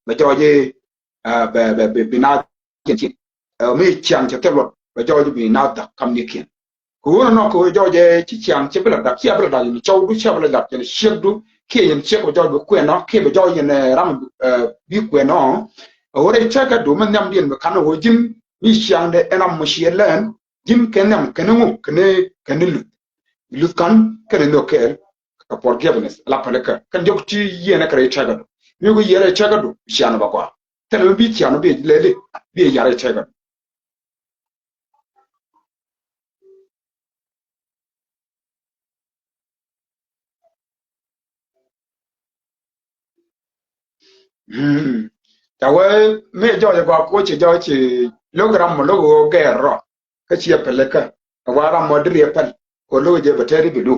me jo ji be na jen chi me chiang che te lo me jo ji bi na da kam ni kin ko no ko jo je chi chiang che bla da chia bla da ni chou du chia bla da chen shek du ke yin che ko jo ko no ke be jo yin ram bi ko no ore cha ka do man nam din kan ho jim mi chiang de enam mo shi len jim kenam kenmu kene lu kan kene no ke ka forgiveness la pale ka kan jo ti yena kare cha ga mi go yere cha ga do chiang ba kwa tele bi chiang bi le bi yare cha ga tawe me jo ya kwa ko che jo che logram mo logo ge ro ka chi pele ka wa ra mo dri pel ko lo je bateri bidu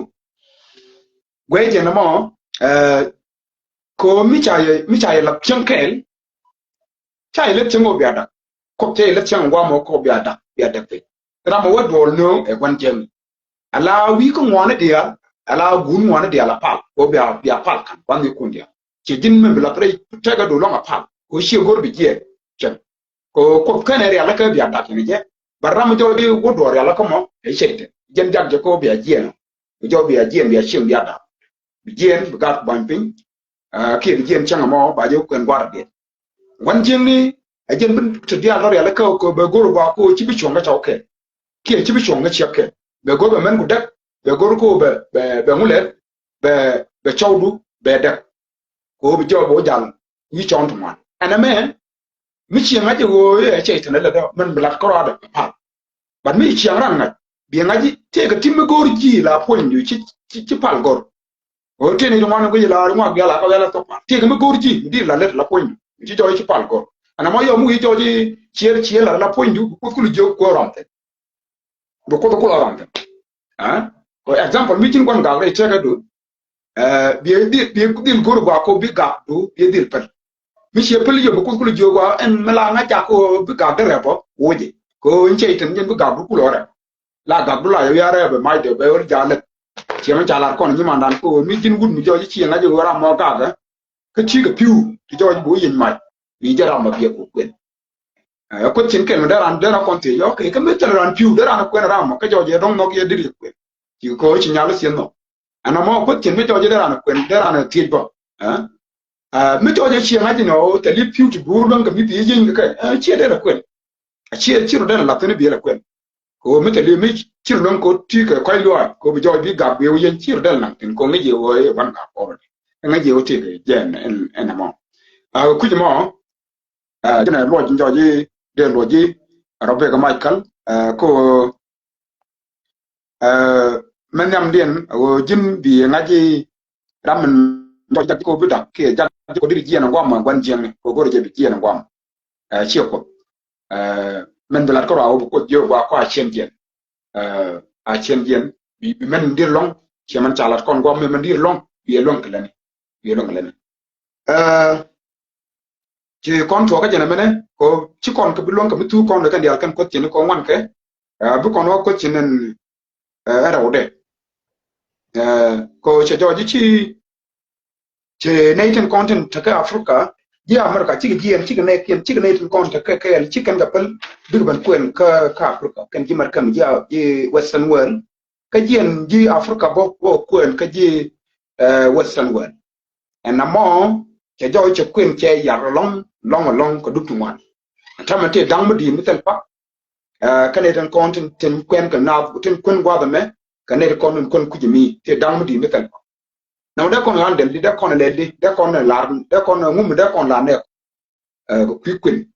gwe je na mo ko mi cha ye la changkel cha ye le chango bi ada ko che le changwa mo ko bi ada pe ra mo wa do no e kwan jem ala wi ko ngone dia ala gun ngone dia la pal ko bi pal kan kwan ni kun dia che jin me la pre ta ga do lo nga pal ko shi gor bi je chen ko kanere ala ka bi ada ni je barram jo bi wo do ala ko mo e chete jen jag je ko bi je no jo bi je bi shi bi ada bi je bi ga ban pin ke bi je chang mo ba jo kwen gwar de wan jin ni a jen bin to dia lo ala ko be gor ba ko chi bi chonga chauke ke chi bi chonga cheke be gor be men ku dak be gor ko be ngule be chawdu be dak ko bi jo bo jang yi chon to man ana me mi chi ngaji wo e che tana la da man blat ko da pa ban mi chi ran na bi ngaji te ka timmi gor ji la pointu chi pal gor o te ni mo na ko la mo ga la ko la to pa te ka mi gor ji di la let la pointu chi jo chi pal gor ana mo yo mu yi jo ji chi la pointu ko ku jo ko ran te bo ko ran te ko example mi chin kon ga re che ka do bi gor ba ko bi ga do bi dil pa mi che pel yo ko ku jo ko en mala nga ja ko bi ga de bo woje ko nche tin nyen bi ga bu ku lo re la ga bu la yo ya re be mai de be or ja le che ma ja la kon ni ma dan ko mi jin gun mi jo chi nga jo ra mo ga ga ka chi ga piu ti jo bu yin mai ni ja ra ma bi ko kwen ko chin ken da ran da kon te yo ke ka me ta ran piu da ran kwen ra mo ka jo je dong no ke dir kwen ti ko chi nya le sien no ana mo ko chin me jo je da ran kwen da ran ti bo mi to je chi ngaji no te li piu ti bur don ka mi bi yin ka chi de la kwen chi ro da la tene bi la kwen ko mi te li mi chir lon ko ti ke ko lo ko bi jo bi ga bi yen chir dal nan tin ko ngi je wo e ban ga ko ngi je wo ti ke jen en mo ku ji mo jina lo jin jo ji de lo ji robe ga michael ko men yam den wo jin bi ngaji ramen do jak ko bi da ke jak ko diri ji na ngwa gwan jeng ko go je bi ji na ngwa chi ko men de la ko rawo ko je wa ko a chen jen a chen jen bi men dir long che man chalat kon ngwa men dir long bi long kelani bi long kelani ci kon to ka jena mene ko ci kon ko bi long ko mi tu kon ka ndial kan ko ci ko wan ke bu kon wa ko ci nen era wode ko che joji ci nation content ta ka africa ji america ci gien ci ne kien ci nation content ka ka ci kan ga pel bir ban kuen ka africa kan ji mar kam ji western world ka jien ji africa bo kuen ka ji western world and mo che joji ci kuen che yar long ko duktu wan tamate dang mo di mitel pa Canadian content ten kwen ka na ten kwen gwa da me Canadian content kwen ku jimi te dang mo di mitel pa na de kon han de kon le de kon la de kon ngum de kon la ne ko kwen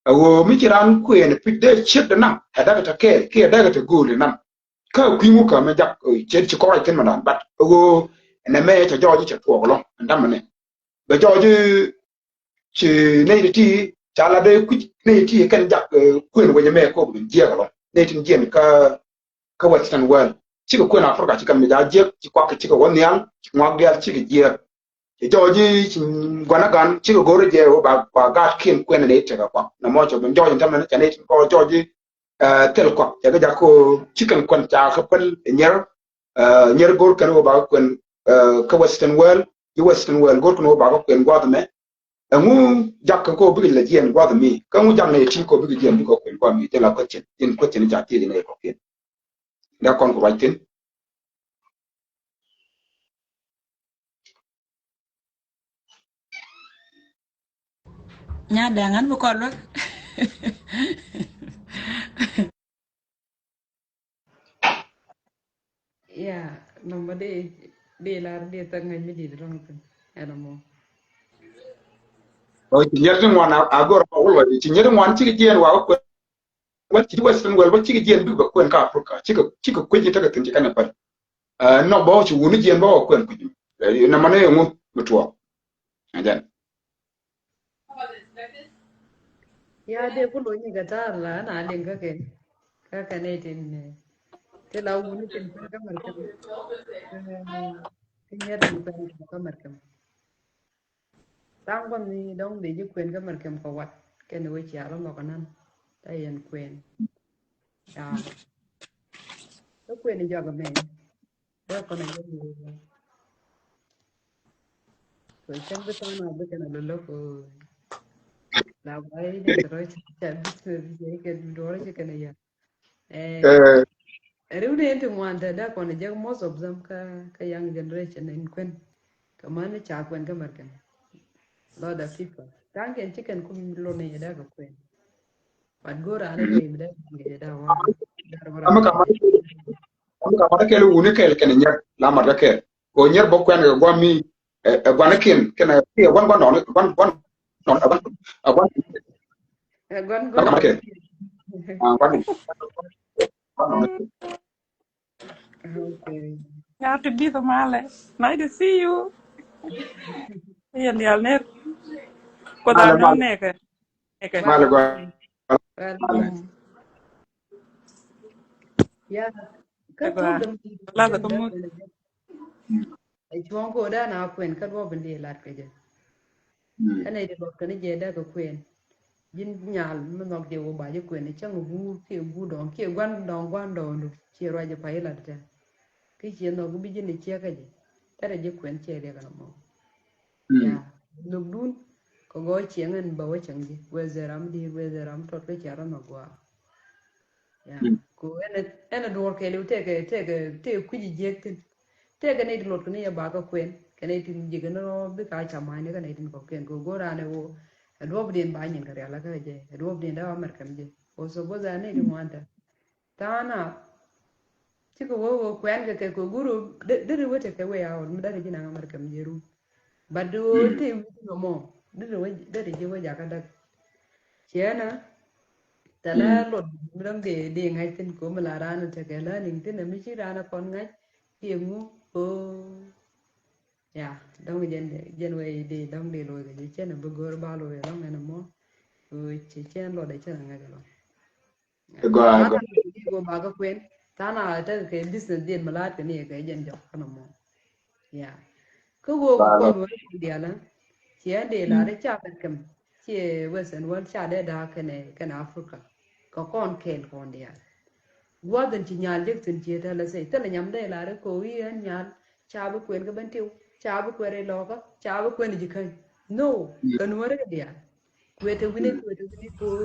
wo mi kiran kwen pi de chit na da ta ke da ta gol na ka ku mu ka me jak che ci ko ra ken manan bat wo na me ta joji che to lo ndam ne be joji ci ne ti chala de ku ne ti kan jak kwen wo me ko bu je ko ne tin je ka western world ci ko kwen afrika ci kan me ja je ci kwa ci ko won yan ci ngwa de ci ke je ci joji ci gwana gan ci ko gore je wo ba ga kin kwen ne te ka kwa na mo cho ben joji tam ne ne tin ko joji tel ko ya ga ko ci kan kwen ta ka pel nyer gor kan wo ba kwen ka western world yi western world gor kan wo ba kwen gwa me ngu jak ko bi la jien gwa mi ka ngu jak ne tin ko bi jien ko kwen gwa mi te la ko chen tin ko chen ja ti ne ko ken da kon ko waitin nya dangan bu ko lo ya nomba de lar de ta ngai mi di rong kan ana mo o ti nyer tin wana agor ko wo ti nyer wan ti jien wa ko wa ti western world wa ti jien bi ko kwen ka afrika ci ko kwen ta ka tin kan pa no bo ci woni jien bo kwen ku na mane ngu mutwa ajan ya de ko lo ni ga ta la na len ka ne tin te la wuni tin ka mar kan cái nhớ đừng quên có mặt cầm đang còn gì đông để chứ quên cái mặt cầm có vật cái nuôi chả lắm mà còn ăn tay ăn quên à nó quên đi cho cái mẹ đó con này cái gì rồi chẳng biết tao nào biết cái nào lúc là vậy để rồi chẳng biết cái đó cái này Rudi into mwanta da kwana jag most of them ka young generation in Queen. Kamane cha Queen ka markan. Lot of people. Tanken chicken kum lo ne da ka Queen. But go ra ne le da nge da wa. amaka ma ke lu ne ke ken nyer la ma ke ko nyer bo kwen go mi gwa na kin ken e gwan gwan no gwan gwan Gon ma gon. ke gwan Okay. You have to be the Male. Nice to see you. Yan yal ner. Ko da mala no mala neke. Neke. mala Well, gwa well, mala yeah. Ka Ko tu dum la da jen da ko ko ne. Ai chuan ko da na Queen ka do bin de lat ka je. Ka ne de ko ne je da ka Queen. Jin nyal mo nok de wo ba je Queen chang bu ke bu don ke gwan don du che ro je pa ila ta. Ki che no gu bi je ne che ka je. Ta de je Queen che de ka no. Ya. Nuk dun ko go che ngan ba wa chang je. We ze ram tot ke cha ro no gwa. Ya. Ko ene dor ke lu te ku ji je tin. Te ga ne lot ne ya ba ka Queen. Ka ne tin je ga no bi ka cha ma ne ka ne tin ko ken go go ra ne wo Adobe din ba nyin kare ala ka je. Adobe din da American je. O so bo za ne di mwanta. tana chiko wo kwen ke ko guru de wote ke we out mi dare jina ngamar kam jeru badu te no mo de je we jaka da chena tala lo dum de ngai tin ko mala ran te ke la ning tin mi chi ran kon ngai yemu o ya dong jen we de dong de lo ke chena bu gor ba lo lo ngana mo o che chen lo de chena ngai lo Go tana go ba ga kwen tana ta ke business din mala ke ni ke jen jo kana mo ya cứ vô cái go con người đi là chỉ để là để cha bên cầm chỉ Western world cha để đa cái này Africa có con kén con đi à qua đến chỉ nhà liếc trên chỉ là sẽ tức là nhắm đây là để cố ý nhà cha bữa quên cái bên tiêu cha bữa quên đây lo cái cha bữa quên gì kai no cái núi đấy đi à quên từ cái cô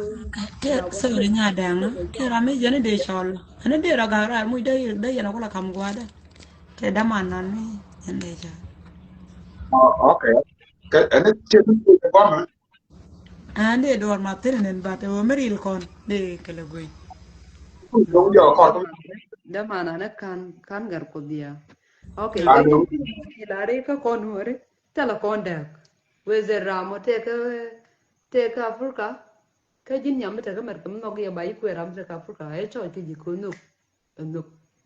Ke là quan so trọng de nya dang na. Ke ra me jene de chol. Ane de ra ga ra mu de yana ko la kam gwa de. Ke da man nan ni en de cha. okay cái anh ấy chưa biết cái con mà Ande dor ma tel nen ba te o meril kon de ke le gwe. đúng giờ con cũng da mana na kan gar ko dia okay Na. ga đúng yin ilare ka kon hore tala kon dak we zeramo te ka afrika ka jin nyam te ka mer kam no ga bai ku ram te ka afrika e cho ti ji ko no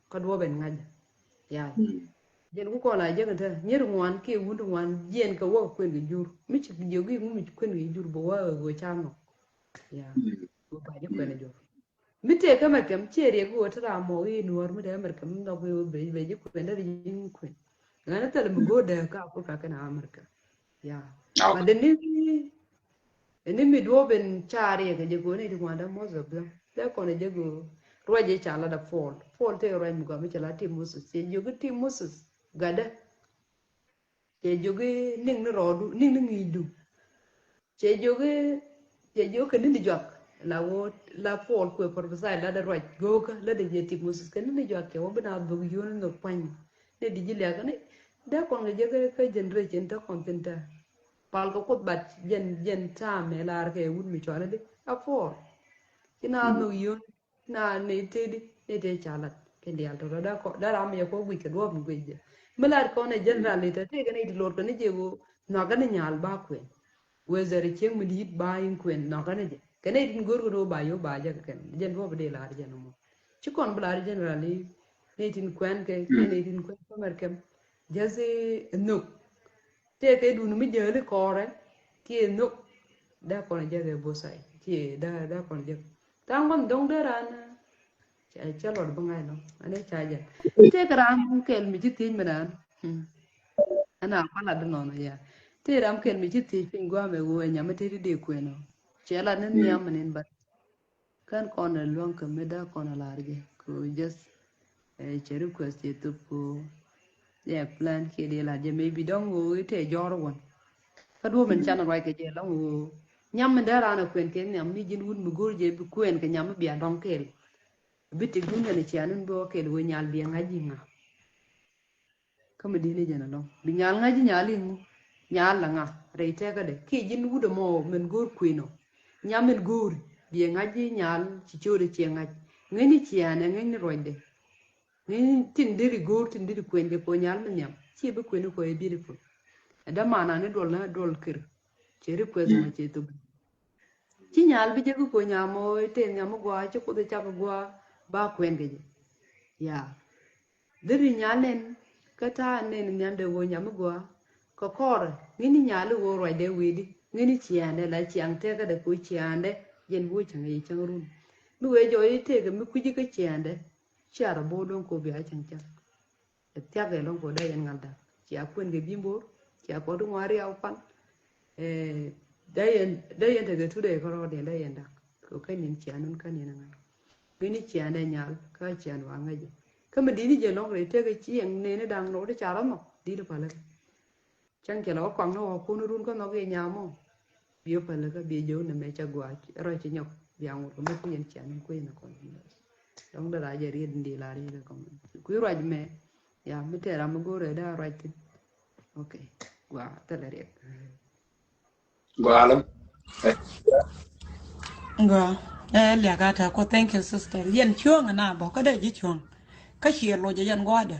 ka do ben ngad ya jen ku ko la je ka nyer ngwan ke wund ngwan jen ka wo ku ngi jur mi chi je gi mu mi ku ngi jur bo wa go chamo ya go ba je ku ne jur mite ka markam chere go tara mo yi nuor mi da markam no go be ji ku da yin ku ngana tala mu go da ka ku ka kana marka ya ma okay da ni mi do ben chare ga je go ne di wanda mo zo bla da ko ne je go roje chala da fall te ro mu ga mi chala ti musu se jo go ti musu gada se jo go ning ni rodu ning ni ngidu che joge che jo kan ni jok la wo la pol ko por sai la da roj go ka la de je ti mus kan ni jok ke wo bana bu yon no pan ne di jile ka ne da kon ge ka generation ta kon tenta pal ko ko bat jen ta me la ke wun mi chole de a for kina no yon na ne te di ne te chala ke di alto da ko da ram ye ko wi ke do mu ge melar ko ne general te te ne di lor ko ne je go no ga ne nyal ba kwen wezere chieng mi dit ba in kwen no kana je kene din gor go ba yo ba ja ken jen bo de la je no mo ci kon bla generally ne tin kwen ke ne tin kwen ko merkem jaze no te ke dun mi je le kore ti no da kon je ge bo sai ti da kon je tang kon dong de ran cha lor ba ngai no ane cha je te kran kel mi ti tin me dan ana kwala de no ya te ram kel mi chiti pingwa me wo nya me te de kweno chela nen nya manen ba kan kona luang ka me da kona large ko just cheru kwesti to ko ya plan ke de la je me bi dong wo te jor won ka do men chana ra ke je long wo nyam me da rana kwen ke nyam mi jin wun mu gor je bi kwen ke nyam bi dong kel bi te gun ne chanen bo kel wo nyal bi ngaji nga kama dine jana long bi nyal ngaji nyali mu nyal la nga reite ka de ki jin wudo mo men gor kwino nyamen gor bi ngaji nyal ci chore ci ngaji ngeni ci ana ngeni roide ngeni tindiri gor tindiri kwende ko nyal men nyam ci be kweno ko e beautiful da mana ne dol na dol kir ci request ma ci to ci nyal bi je ko nyamo te nyamo gwa ci ko de cha gwa ba kwende ya diri nyalen kata nen nyande wo nyamugwa ko kor ngini nyalu wo roi de widi ngini chiande la chiang te ka de ku chiande yen wo chang yi chang run mi we jo yi te ga mi ku ji ka chiande chara bo don ko bi a chang chang e tya ga lon ko da yen ngalda chi a kwen ge bimbo chi a ko du ngari au pan e da yen te ga tu de ko ro de da yen da ko kan nin chianun kan nin ngal ngini chiande nyal ka chian wa ngaje kama dini je long re te ke chi en ne ne dang no de chara no di de pala chang ke lo kwang no ko no run ko no ge nya mo bio pala ka bi jo ne me cha gwa ro chi nyok bi ang ko me ku yen chan ko yen ko dong da je ri ndi la ri ko ku ro me ya me te ra mo go re da ro ti okay gwa ta le re go alam Nga. lẹ gà ta có thank you sister yen chuông na bỏ cái đấy chứ chuông cái chuyện lo cho dân qua được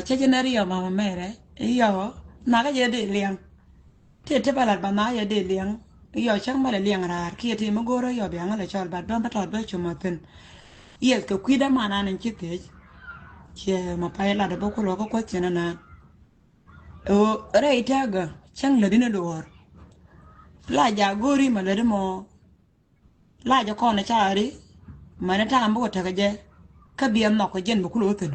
chế cho nên là mà mẹ đấy yo na cái gì để liền thế bà là bà na gì để liền yo chẳng mà là liền ra kia thì mà go rồi yo biang là cho bà đón bắt lọt với chúng mà tin yes cái quy đã mà nên chứ thế mà phải là để bốc lo có chuyện na ở đây ta ga chẳng là đi nữa đồ la ja gori mà là mo la ja con cha ri mà nó ta mà ta cái ka biam nó có dân bốc lo tin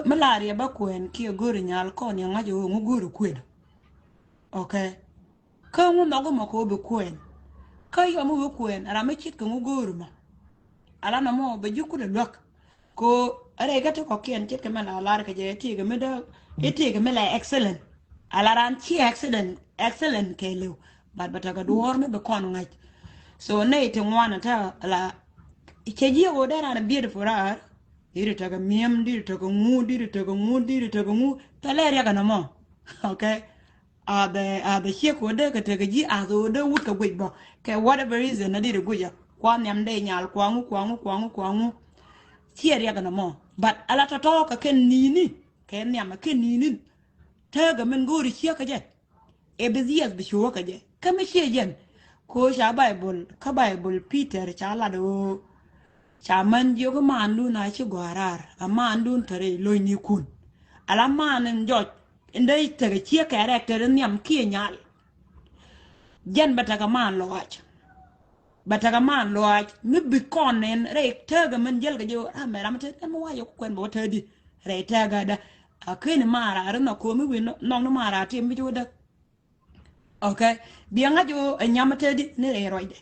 mà la ri ba quên kia gori nyal con yang ngajo ngu gori quên okay ka ngu mà có bị quên ka yo mu quên ara me chit ka ngu gori mà ala na mo be juku de lok ko are ga to ko kien chit ka mala la ka je ti ga me da iti ga me la excellent ala ran chi excellent ke lu but ga duor me be kon ngai so ne te ngwana ta la ke ji o da na beautiful ra iri ta ga miem diri ta ga ngu ta le ya ga na mo okay the she ko de ka te ga ji a do de wut ka gwe bo ke whatever reason na diri guja kwa nyam de nyal kwangu tier ya gana mo but ala ta to ka ken nini ken nyam ken nini ta ga men gori shi ka je e beziyas bi sho ka je ka me she jen ko sha bible peter cha la do cha man yo ko man lu na chi gwarar amma ndun tare loy ni kun ala man jo ndai ta ga chi character nyam ki nyal jen bata ga man lo ach bataga man loaj mi bi konen re tega men jel ga jo amera mate mo wa yo kwen bo tedi re tega da akin mara ar no ko mi wi no mara ti mi joda okay bi nga jo nyamate di ne re roide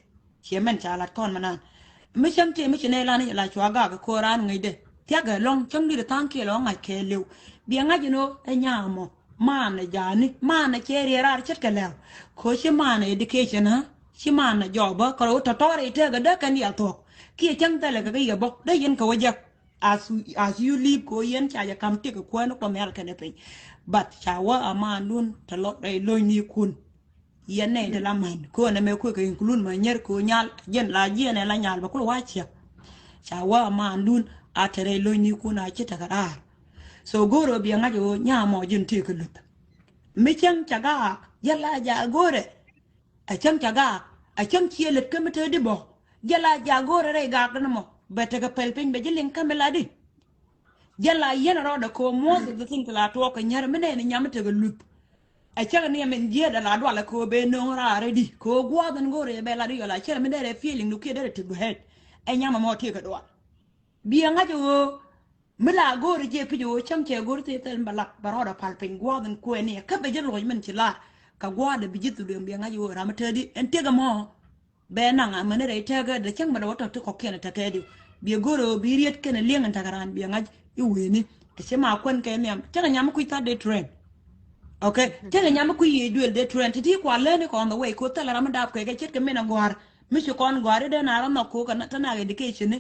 che men chala kon manan mi cham te mi chene la ni la chwa ga ko ran ngai de tega long chang di tan ke lo ngai ke lew bi nga jo no nyamo man jani man che re rar chet ka lew ko che man education ha chi man na job ko to tore te ga da kan ya to ki chang ta la ga ga bo da yen ka waja as you live ko yen cha ya kam ti ko ko no ko mer ka ne pe but cha wa amanun ta lo dai lo ni kun yen ne de la man ko na me ko ka include ma nyer ko nyal yen la yen la nyal ba ko wa chia cha wa amanun a tere lo ni kun a chi ta ga so goro bi nga jo nya mo jin ti ko lut mi chang cha ga ya la ja gore a chang chaga a chang chielet kemete di bo jala jagore re ga kana mo bete ga pelpin be jilin kamela di jala yena roda ko mo the thing la to ko nyar mene ni nyamete ga lut a chang ni men je da la do la ko be no ra re di ko gwa dan gore be la di la chang mene re feeling du ke de to go head e nyama mo ti ga do bi nga jo mila gore je pijo chang che gore te tel balak baroda palpin gwa dan ko ne ka be jelo men ci la ka gwada bijitu de mbianga yo ramatedi entega mo be nanga mane re tega de chang mara wato ko kena takedi bi goro bi riet kena lenga tagaran bianga iweni te sema kwen ke nyam tega nyam ku ta de train okay tega nyam ku ye duel de train ti kwa lene ko on the way ko tala ramada ko ke chet ke mena gwar mi su kon gware de na ram ko kana tana education ni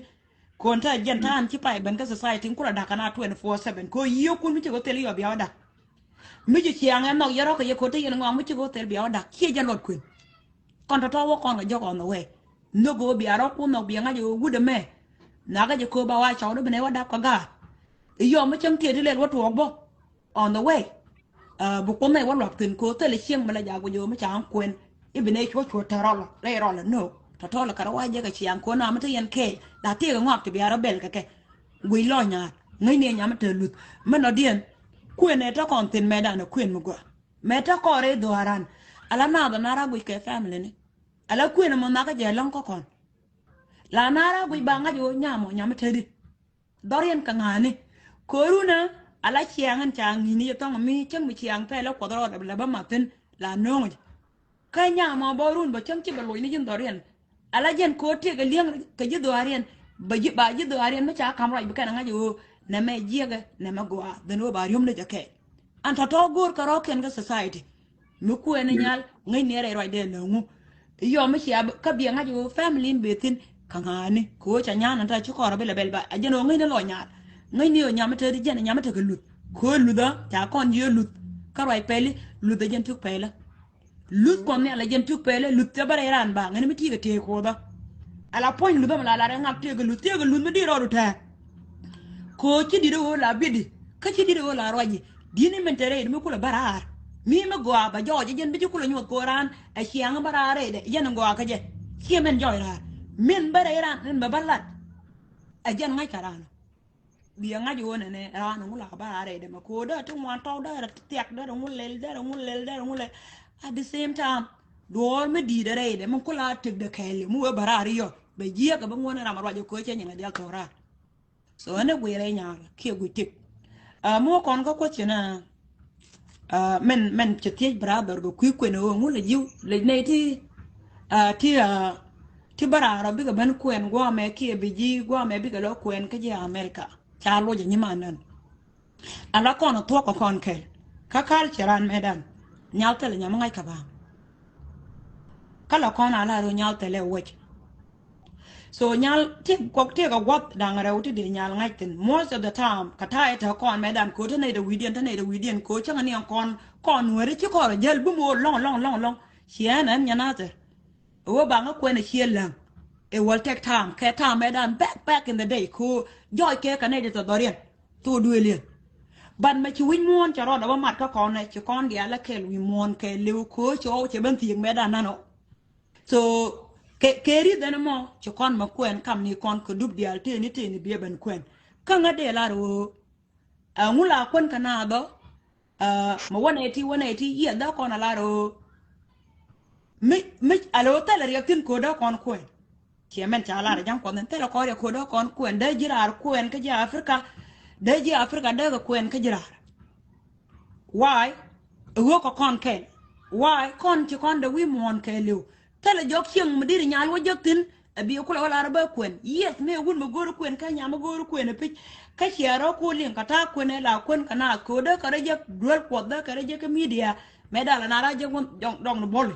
kon ta jenta an ci pai ben ka society kula da kana 24/7 ko yo kun mi ko tele yo biawda mi ji chiang en no yaro ko ye ko te yen ngom mi go ter biao dak chi ja lot kuin kon to wo kon ga jo on the way no go biaro ku no bi nga jo gude me na ga je ko ba wa chaw do bene wa dak ko ga yo mi chang tie le wa to bo on the way bu ko me wa lot kuin ko te le chiang mala ja go yo mi chang kwen i bene cho ta ro la no to la ka wa je ga chiang ko na mi te yen ke da tie ga ngok te biaro bel ka ke wi lo nya ngai ne nya ma te lut me no dien kwen eta kontin meda na kwen mugwa meta kore doaran ala na da nara gui ke family ni ala kwen mo na ka je long ko kon la nara gui banga jo nyamo nyama tedi dorian ka ngani koruna ala chiangan chang ni to mi chang mi chiang pe lo ko do da ba matin la no ka nyamo borun ba chang chi ba loy ni jin dorian ala jen ko te ga liang ka ji dorian ba ji dorian ma cha kam rai ba kana ngajo na me jiega na magwa the no barium na jake anta to gor karo ken ga society mi ku en nyal ngai ne re roi de na ngu yo mi ya ka bi nga jo family betin kangani ko cha nyana ta chi ko ra bel ba ajeno ngai ne lo nyal ngai ne yo nyama te di jena nyama te lut ko luda ta kon ye lut ka roi peli luda jen tu pela lut kon ne la jen tuk pele lut te bare ran ba ngene mi tiga te ko da ala point lu ba la la ngak te ga lut mi di ro ta ko ci di do la bidi ka ci di do la roji dini men tere mi kula barar mi ma go ba jo jen bi kula nyot ko ran a chiang barare de yen go ka je ci men joy ra men bare ran men ba balat a jen ngai karano bi nga ji wona ne ran ngula barare de ma ko da tu wan taw da tek da ngulel at the same time do me di da re de man kula tek de kele mu barare yo be jiya ga ban wona ra ma roji ko ce nyanga del tora so ane gwere nya ke gutik mo kon ko ko chena men cheti brother go ku no ngule jiw le ne ti barara bi ga ban kuen go me ke biji go me bi ga lo kuen ke ja America cha lo je nyima nan ala kono to ko kon ke ka kal chiran medan nyalte le nyama ngai ka ba kala kono ala ro nyalte le wech so nyal ti ga wat dangare uti de nyal ngaitin most of the time kata eta kon medan ko tane de widian ko changa ni kon wori ti ko jel bu mo long hianan nyanate o ba nga kwene hielan it will take time ke time medan back in the day ko joy ke kane de to dorian to duelien ban ma ci win mon cha ro da ba mat ka kon ne ci kon dia la ke wi mon ke lew ko cho che ban ti medan nano so keri dana mo ci kon ma kwen kam ni kon ko dub dial te ni bi ban kwen kanga de la ro ngula kon kana do ma 180 ya da kon la ro mi alo tele reaction ko da kon kwen ci men cha la jam kon tele ko da kon kwen da jirar kwen ka ja afrika da ga kwen ka jirar why wo ko kon ken why kon ci kon da wi mon ke lew tala jok chieng mudir nyal wo jok tin abi ko la araba kwen yes me gun ma gor kwen ka nya ma gor kwen pe ka chiaro ko lin ka ta kwen la kwen kana ko da ka reje dol ko da ka reje ka media medal na ra je gon dong no bol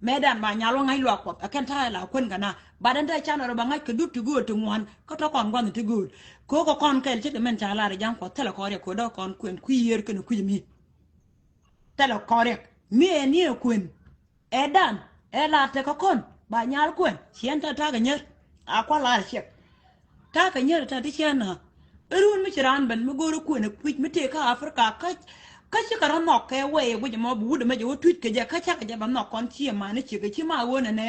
medan ba nyalo ngai lo ko akan ta la kwen kana badan ta chana ro ba ngai ka dut go to ngwan ko to kon gon ti go ko kon kel che men ta la ra jam ko tala ko re ko da kon kwen ku yer kan ku mi tala ko re mi ni kwen edan ela te ko kon ba nyal kwen chien ta ga nyer akwa la chek ta ga nyer ta ti chena erun mi chiran ben mi goro kwen kwit mi te ka afrika ka chi ka no ke we bu mo bu de me jo twit ke ja ka cha ga ba no kon chi ma ne chi ke chi ma wona ne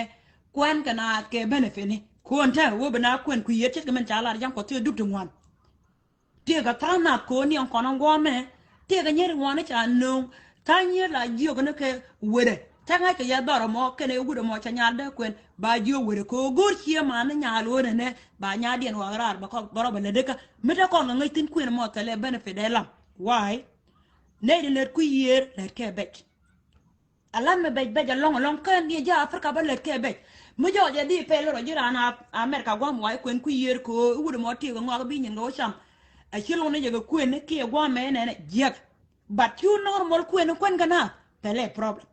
kwen kana ke benefit ni kon ta wo bana kwen ku yet ke men cha la jam ko te du tu ngwan te ga ta na ko ni on kon ngo me te ga nyer ngwan cha no ta nyer la jio ko ne ke wede tanga ke ya doro mo kene gudo mo cha nyal de kwen ba jio wede ko gor chie ma na nyal wona ne ba nya dien wa rar ba ko doro ba le de ka meta ko ngai tin kwen mo tele benefit de lam why ne de le ku yer le ke bet alam me bet long kan ni ja afrika ba le ke bet mo jo je di pe lo jira na amerika gwa mo ai kwen ku yer ko gudo mo ti ngo ga bi nyen go cham a chilo ne je ga kwen ne ke gwa me ne jek but you normal kwen kana tele problem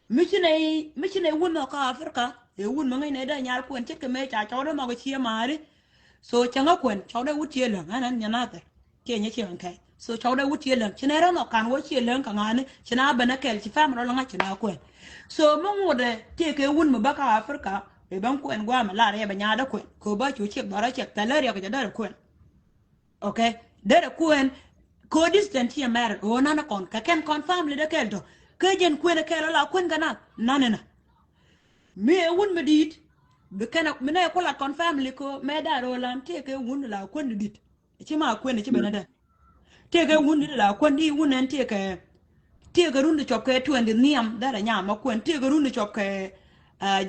michine wun no ka afrika e wun mangai ne da nyal kwen cheke me cha chaw da ma go chia mari so changa kwen chaw da wutie lang anan nyanata ke nya chian kai so chaw da wutie lang chine ra no kan wo chia lang ka ngane china bana kel chi fam ro langa china kwen so mongode te ke wun ma baka afrika e ban kwen gwa ma la re ba nya da kwen ko ba chu chek bara chek ta le re ga da kwen okay da kwen ko distant here matter o nana kon ka ken confirm le da kel do kejen kwena kelo la kwen kana nanena me wun medit be kana mena ko la kon family ko me da ro lan te ke wun la kwen dit ci ma kwen ci benada te ke wun la kwen di wun en te ke runde chop ke twendi niam da nya ma kwen te ke runde chop ke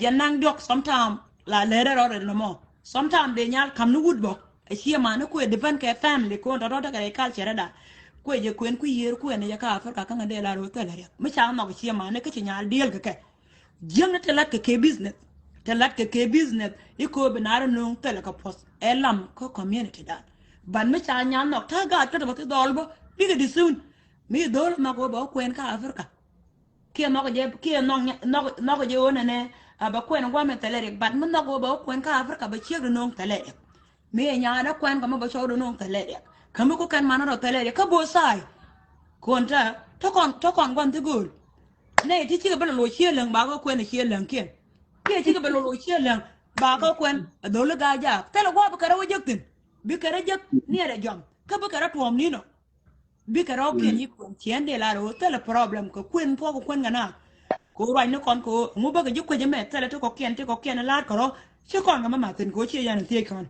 janang dok sometime la lere ro no mo sometime de nyal kam nu wud bok ci ma na ko depend ke family ko ro da ke culture da ko je kwen ku yer ku ne ya ka afrika ka ngade la ro tele ya mi cha no chi ma ne ke chi nyal deal ke jeng te lat ke business i ko binar no tele ka post elam ko community da ban mi cha nyal no ta ga ka to dolbo bi ga disun mi dol ma ko ba kwen ka afrika ke no ko je wona ne ba kwen gwa me tele ban mi no ko ba kwen ka afrika ba chi no tele mi nya da kwen ka ma ba cho do no tele kamu ko kan mana ro tele ka bo sai konta to kon gon te gol này thì chỉ có bên lối chia lần bà có quên là chia lần kia chỉ có bên lối chia lần bà có quên đó là gà già thế là qua bữa cái đó giấc tin biết cái đó giấc nia đã jom cái bữa cái đó tuom ni no biết cái đó kia như quên chén để là rồi thế là problem có quên po có quên cái nào cô rồi nó còn cô mua bữa cái giấc quên mẹ thế là tôi có kiên là có đó chứ còn cái mà tin cô chia ra là thiệt con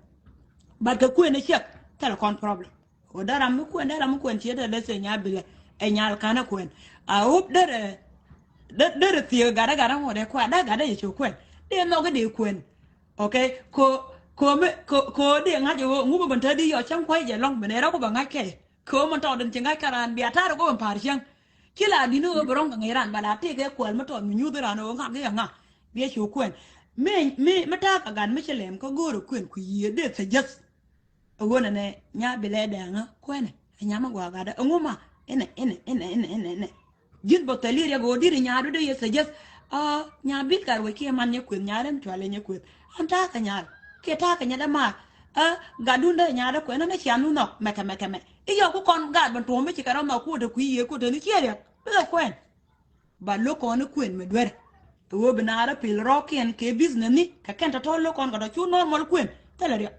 bà cái quên nó chết thế là con problem cô đã làm mới quên chia để sẽ nhà bị là nhà cái nó quên à úp đó tiyo gara ngode kwa da gada yecho kwen de no ga de kwen okay ko de nga jo ngubo ban tadi yo cham kwai je long bene ra ko ba nga ke ko man to den chenga karan bia ta ko ban par chang kila dinu borong ga ngiran bala te ke kwel ma to nyu dra no nga ga nga bia cho kwen me mata ka gan me chelem ko goro kwen ku ye de se just wona ne nya bele de nga kwen nya ma gwa gada nguma ene jin botali ya go diri nya do ye suggest nya bit kar we ke man nye kwen nya dem twale nye kwen anta ka nya ke ta ka nya da ma gadunda nya da kwen na chanu no me iyo ku kon gad ban to me ci kara ma ku de ku ye ku de ni kere be kwen ba lo kon kwen me dwer wo binara pil rocken ke business ni ka kenta to lo kon ga chu normal kwen tele ya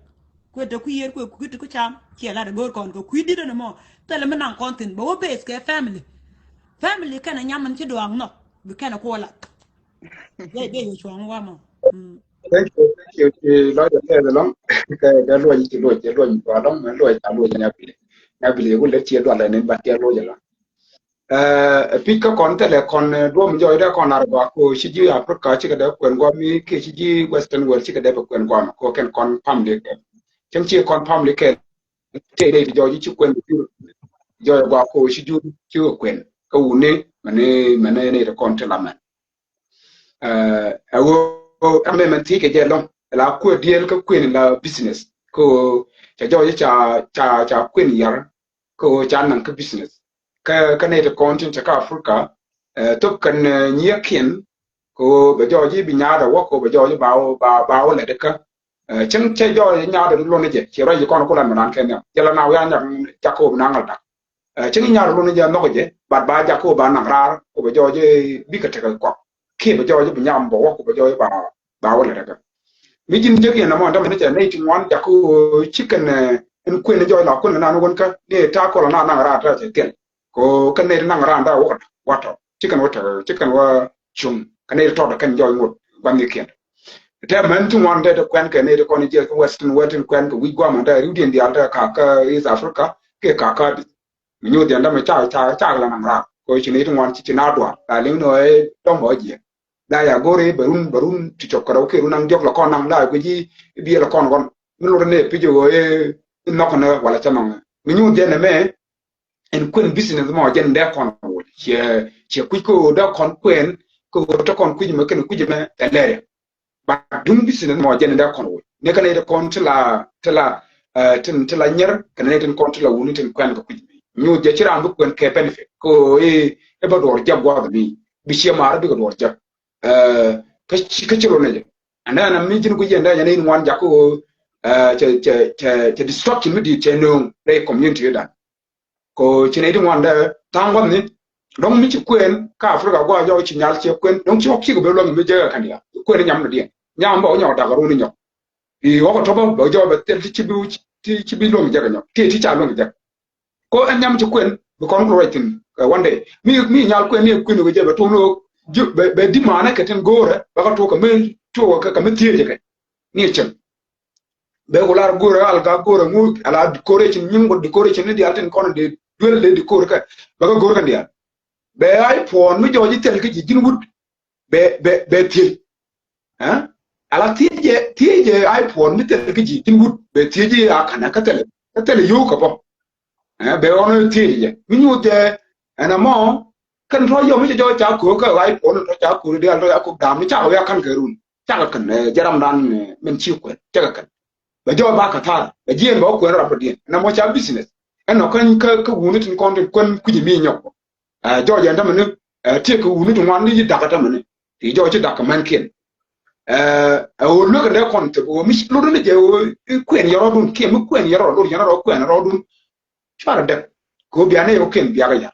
ku de ku ye ku cham ke la de gor kon ko ku di de mo tele me nan kontin bo wo base ke family kana nyaman ci doang no bi kana ko la de yo chuang wa mo thank you lo de le long ka da lo yi lo ba long ma lo ta lo nya bi ko le ti do la ne ba ti lo ya pi ka kon tele kon do mi jo da kon ar ba ko shi ji africa ci ga da kwen go mi ke shi ji western world ci ga da kwen go ko ken kon pam de ke chen ci kon pam le ke te de jo ji ci kwen jo go ko shi ju ci kwen ka une mane ne da kon tele man awo ame man ti ke je long la ko diel ka kwen la business ko cha jo cha kwen yar ko cha nan ka business ka ne da kontin ta ka afrika to kan nyakin ko ba jo ji bi nya da wo ko ba jo ji ba le de ka chen che jo nya da lo ne je che ro ji kon ko lan man ken ya jela na ya nya ta ko na ngal da chen nya lo ne je no ko je ba ja ko ba na rar ko ba jo ji bi ka ta ko ke ba jo ji bi nya bo wo ko ba jo ba wo le de ka mi jin je ke na mo da me ne ne ti wan ja ko chicken en kwen jo la ko na no gon ka ne ta ko na na ra ta che ko kan ne nang randa wato chicken wa chung kan ne to da kan joy ngut ban ni ken te man tu wan de kwen kan ne ko ni je western kwen ko wi gwa ma da ru din di alta ka is africa ke ka mi nyu de nda ma cha la nang ra ko chi ne tu wan chi na dwa da le no e to mo ji da ya gore barun ti chokoro ke ru nang jok la kon nang da ko ji bi la kon gon mi lo ne pi jo e no ko na wala cha nang mi nyu de ne me en kwen business mo jen de kon che ku da kon kwen ko to kon ku me ken ku me tele ba dum business mo jen de kon ne kan de kon tla nyer kan ne ten kon tla wuni ten kwen ko ku nyu je chira bu kwen ke benefit ko e ba dor jab wa bi che mar bi ko dor jab ka chiro ne ana na mi jin ku jen da ne wan ja ko che destruction mi di che no re community da ko chine di wanda tangwa ni dong mi chi kwen ka afrika gwa jo chi nyal chi kwen dong chi okchi go be lo mi je kan ya kwen nyam no di nyam ba onyo da garu ni nyo i wo ko to ba jo ba tel chi bi lo mi je kan yo ti cha lo mi je ko an nyam chi kwen bu kon ko waitin one day mi nyal kwen ni kwen go je ba to no be di mana ka ten gore ba ka to ka me to ka me tie je kan ni chen be ko lar gore al ga gore mu ala decoration nyingo decoration ni di alten kon de duel le decore ka ba ga gore kan dia be ay pon mi joji tel ki jin wut be til ha ala tije ay pon mi tel ki jin wut be tije akana ka tel yo ka bo be ono tije mi nyu de ana mo kan ro yo mi jo cha ko ka ay pon ro cha ko de al ro ko dam mi cha ya kan garun cha kan jaram dan men chi ko cha kan ba jo ba ka ta ba jien ba ko ra podien na mo cha business eno kan ka wuni tin kon kon ku ji mi nyok jo ya ndam ne te ko wuni tin wan ni da ka ta mane ti jo chi da ka man ken o lo ka de kon te o mi lo ne je o kwen yoro dun ke mi kwen yoro kwen ro dun chara de ko bi ane o ken bi aga ya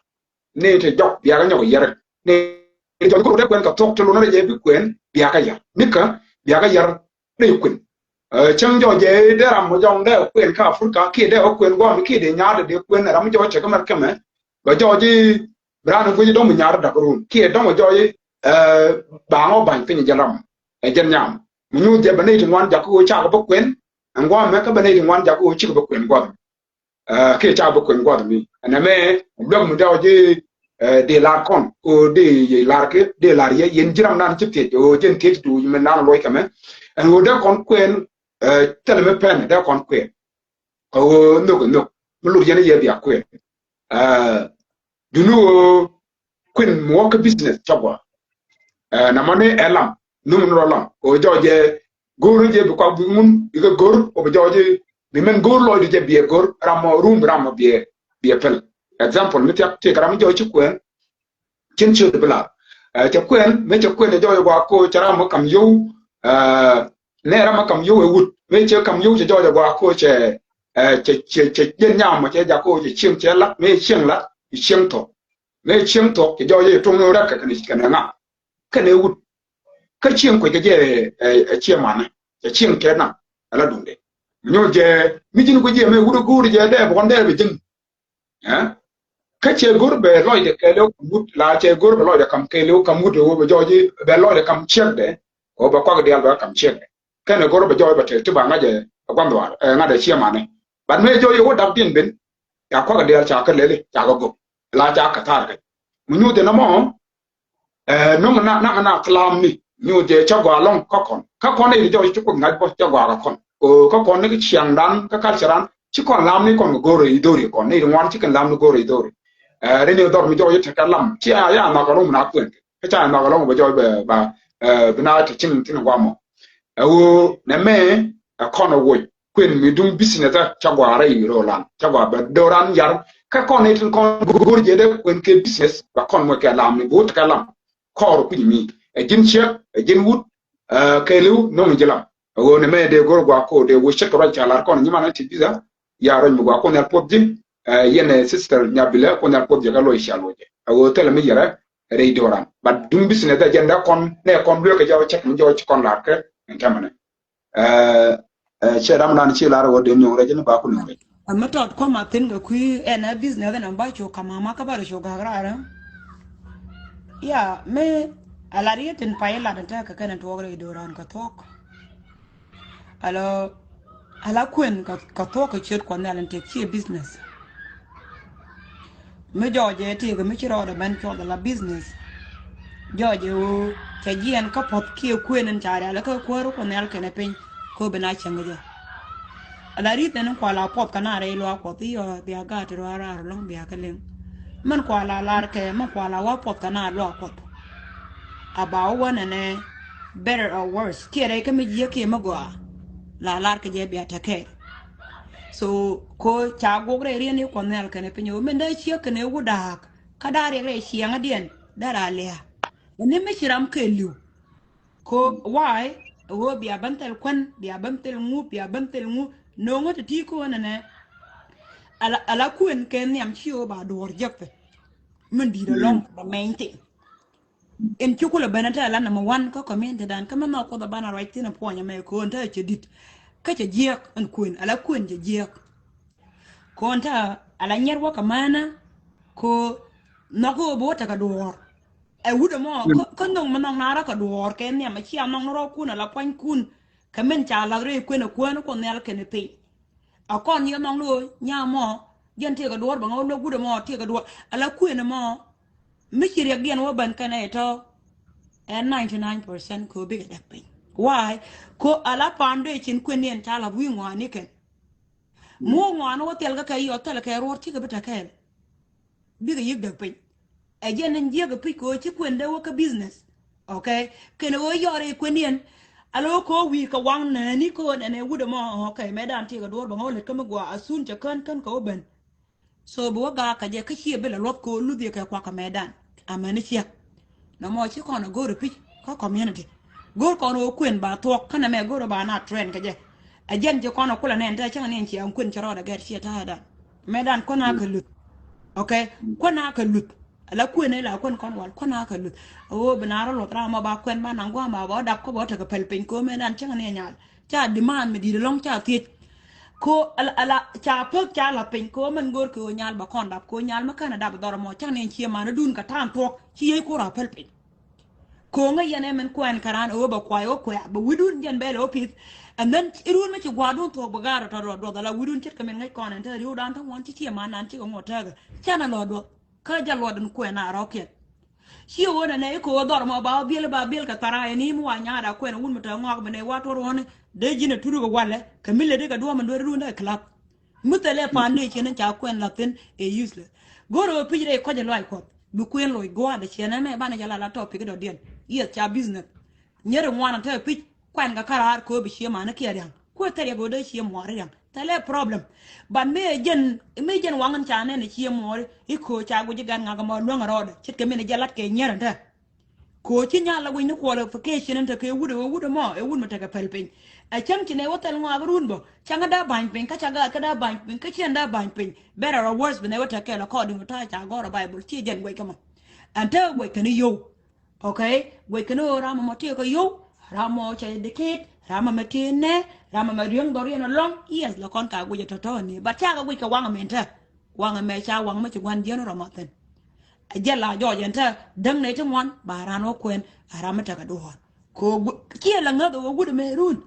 ne te jok bi aga nyok yere ne cho ko de kwen ka tok to lo na je bi kwen biya ka yar de kwen chang jo je de ram mo jong de kwen ka Afrika ki de kwen go ki de nya de kwen ram jo che ka mar ka me ba jo ji bran ko ji do mo nya da ko ki do mo jo ji ba ngo ban pin je ram e jen nyam mu je ba ne ti wan ja ko cha ko kwen an go me ka ba ne ti wan ja ko chi ko kwen go ke cha bo kwen go mi na me blog mu jo ji de la kon o de la ke de la ye yen jiram nan ci te o jen te du mi nan loy kame en o de kon kwen tele me pen de kon kwen o no mu lu yen ye bia kwen du no kwen mo ka business chagwa na mane elam no mu no lam o joje goro je ko bu mun diga gor o joje mi men gor loy de bia gor ram room ram bia pel example mi te karam jo ci kwen chen chu de bla cha kwen me cha kwen jo gwa ko chara mo kam yo ne ra ma kam yo e wut me che kam yo jo gwa ko che che yen nya mo che ja ko che chim che la me chim la chim to me chim to ke jo ye tong no ra ka ni ka na ka ne wut ka chim ko ke je che ma na che chim ke na ala dunde nyo je mi jin ko je me wut ko je de bo de be jin ka che gur be loy de kelo mut la che gur be loy de kam kelo kam mut wo be joji be loy de kam chek de ko ba kwa de alba kam chek ka ne gur be joy be te ba ngaje kwa ndo nga de chia mane ba me joyi wo dab din ben ya kwa de al cha ka lele cha go la cha ka tar ka mu nyu de na mo no na klam ni nyu de cha gwa long ka kon ne joyi chu ko ngai po cha gwa ka kon o ka kon ne ki chiang dan ka charan chi kon lam ni kon go re idori kon ne wan chi kan lam no go re idori rene dor mi joy te kalam ti ya na ko na kwen ka cha na ko bo joy ba bina te chin tin gwa mo wo na me kono wo kwen mi dum business ta chagwa ra yi ro lan chagwa ba doran yar ka kon ne tin kon gor je de kwen ke business ba kon mo ke lam ni bo te kalam ko ku mi e jin che e jin wut ke lu no mi jelam wo na me de gor gwa ko de wo che ko ra cha lar kon ni ma na ti biza ya ro mi gwa ko ne pop jin yene sister nyabile ko na ko jaga lo ishaloje awo tele mi yere re doran but dum bisne da jenda kon ne kon bloke jaw check mi jaw ci kon la ke entamane che ram nan ci la ro de ñu re ba ko no re amma tot ko ma tin ga ku ena business na ba cho kama ma ka ba cho ga ra ya me ala rietin pa ila da ka kana to re doran ka tok ala kwen ka tok ka chet ko na lan te ci business me joje ti ga mi chiro da ban cho da la business joje o ke gien ka pot ki kwen chara la ka ko ko nel ke ne pin ko bena changa jo ala rit ne ko la pot kana re lo ko ti yo bia ga ti ro ara lo bia ka len man ko la lar ke man ko la wa pot kana lo pot about one and better or worse ki re ka mi je ki ma go la lar ke je bia ta ke so ko cha gogre ri ni ko nel kene pinyo men da chi kene wudak ka dare re chi anga dien dara le ne me chiram ke lu ko why wo bia bantel kwan bia bantel ngu no ngot ti ko ne ala kuen ken yam chi o ba dor jekte men di da long the main thing en chukula benata la number 1 ko comment dan kama ma ko da bana right tin po nya me ko nta che dit ka che jiek an kuen ala kuen je jiek ko nta ala nyer wa kamana ko nako bo ta ka dor e wuda mo ko ndong manong nara ka dor ken ne ma chi among ro kun ala kwan kun kamen cha la re kuen ko nel ken pe a kon yo nong lo nya mo yen te ka dor ba ngo lo wuda mo te ka dor ala kuen mo mi chi again wa ban kana to and 99% ko big da pe why ko ala pande chin kwen yen ta la wi ngwa ni ken mo ngwa no tel ga kay yo tel ka ro ti ga bita ken big yig da pe e jen nje ga pe ko chi kwen da wa ka business okay ken wo yore kwen yen alo ko wi ka wang na ni ko ne wuda mo okay medan ti ga dor ba ngol ka magwa asun cha kan ko ben so bo ga ka je ka chi be la lot ko lu de ka kwa ka medan amani chi no mo chi ko na go repi ko community go ko no kwen ba to kana me go ba na trend ka je a jen je ko na kula ne nda changa ne chi an kwen charo da gar chi ta da medan ko na ka lut okay ko na ka lut la quên này là quên con vật con nào cái lụt ô bên nào lọt ra mà bà quên bà nắng qua mà bà đập có bỏ thật cái pel pin của mình ăn chẳng này nhạt cha demand mình đi long cha thiệt ko ala cha pek cha la pin ko man gor ko nyal ba kon dap ko nyal ma kana dap dor mo chan ne chi ma na dun ka tan to chi ko ra pel pin ko nga yene men ko en karan o ba kwa o ko ba widun jen bele o pit and then irun ma ci gwadun to ba gara to do da la widun chet kamen ngai kon en ta riu dan ta won chi ma nan chi ko ngota ga chana lo do ka ja lo dan ko na rocket shi wona ne ko dor mo ba bil ka tara ni mu wa nyaada ko en wun mata ngok bene wa to ron de jina turu go wale ka mille de ka do man do ru na club mutale pa ne chen cha ko en latin e useless goro pijre ko je loy ko bu ko en loy go da chen me ba na jala la topic do den yes cha business nyere ngwana ta pij kwan ga karar ko bi shi ma na kiyar ko tare go de shi mo re tale problem ban me jen wangan cha ne shi mo i ko cha go jigan nga ga mo lo ngaro chit ke me ne jalat ke nyere ta ko ci nya la wini qualification ta ke wude mo e wun mata ka pelpen a cham ci ne wotal ngo abrun bo changa da ban pen ka chaga ka da ban pen ka ci da ban pen better or worse bene wata ke la according to ta go bible ci jen we kama anta we kan yo okay we kan ora mo ti ko yo ramo cha dikit rama matine rama mariang dori na long yes la kon ka go je to ni ba cha ga we ka wanga menta wanga me cha wanga ma ci gwan jeno ramaten jella jo jenta dang ne tumwan barano kwen arama taka dohon ko kia la ngado wudu me run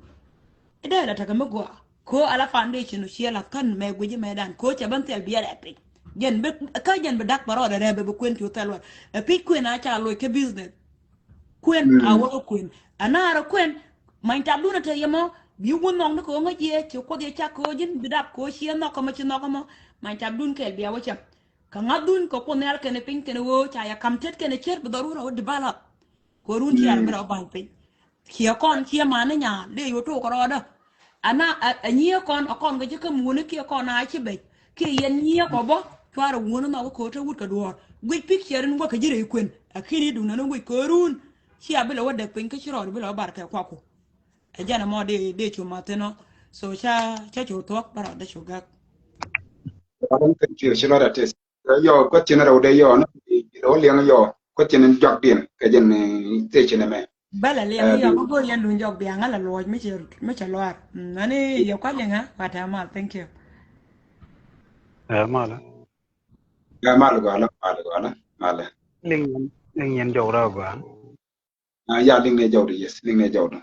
ida la taka magwa ko ala foundation no shela kan me guji medan ko cha ban tel biya epic jen be ka jen be dak baro da rebe be kwen tu telwa epic kwen a cha lo ke business kwen awo kwen anara kwen main tabuna te yamo bi won nong ko ngaje ci ko de cha ko jin bidap ko shien no ko ma ci no ko mo main tabdun kel biya wacha ka ngadun ko ko nel kene pin kene wo cha ya kam tet kene cher darura o develop ko run ti ar mera ban pin kia kon kia mana nya le yo to ko roda ana anyi kon ga jika mu ne kia kon a chi be ke yen nyi ko bo twara wona ma ko to wut ka do gwi picture ngo ka jire kwen akiri du na ngo ko run chi abela wada pin ka chiro bela bar ka kwa ko e jana mo de chu mateno so cha chu to bara da chu ga I don't think you should not test. Your question around the yo, no, only on your question in jog in, Kajan station me. bala le ngi yo ko yen lu jog bi ngala lo mi che lo nani yo ka le nga pata ma thank you Mala Mala. ling yen jow ra gwa. Ya ling ne jawdi, yes, ling ne jawdi.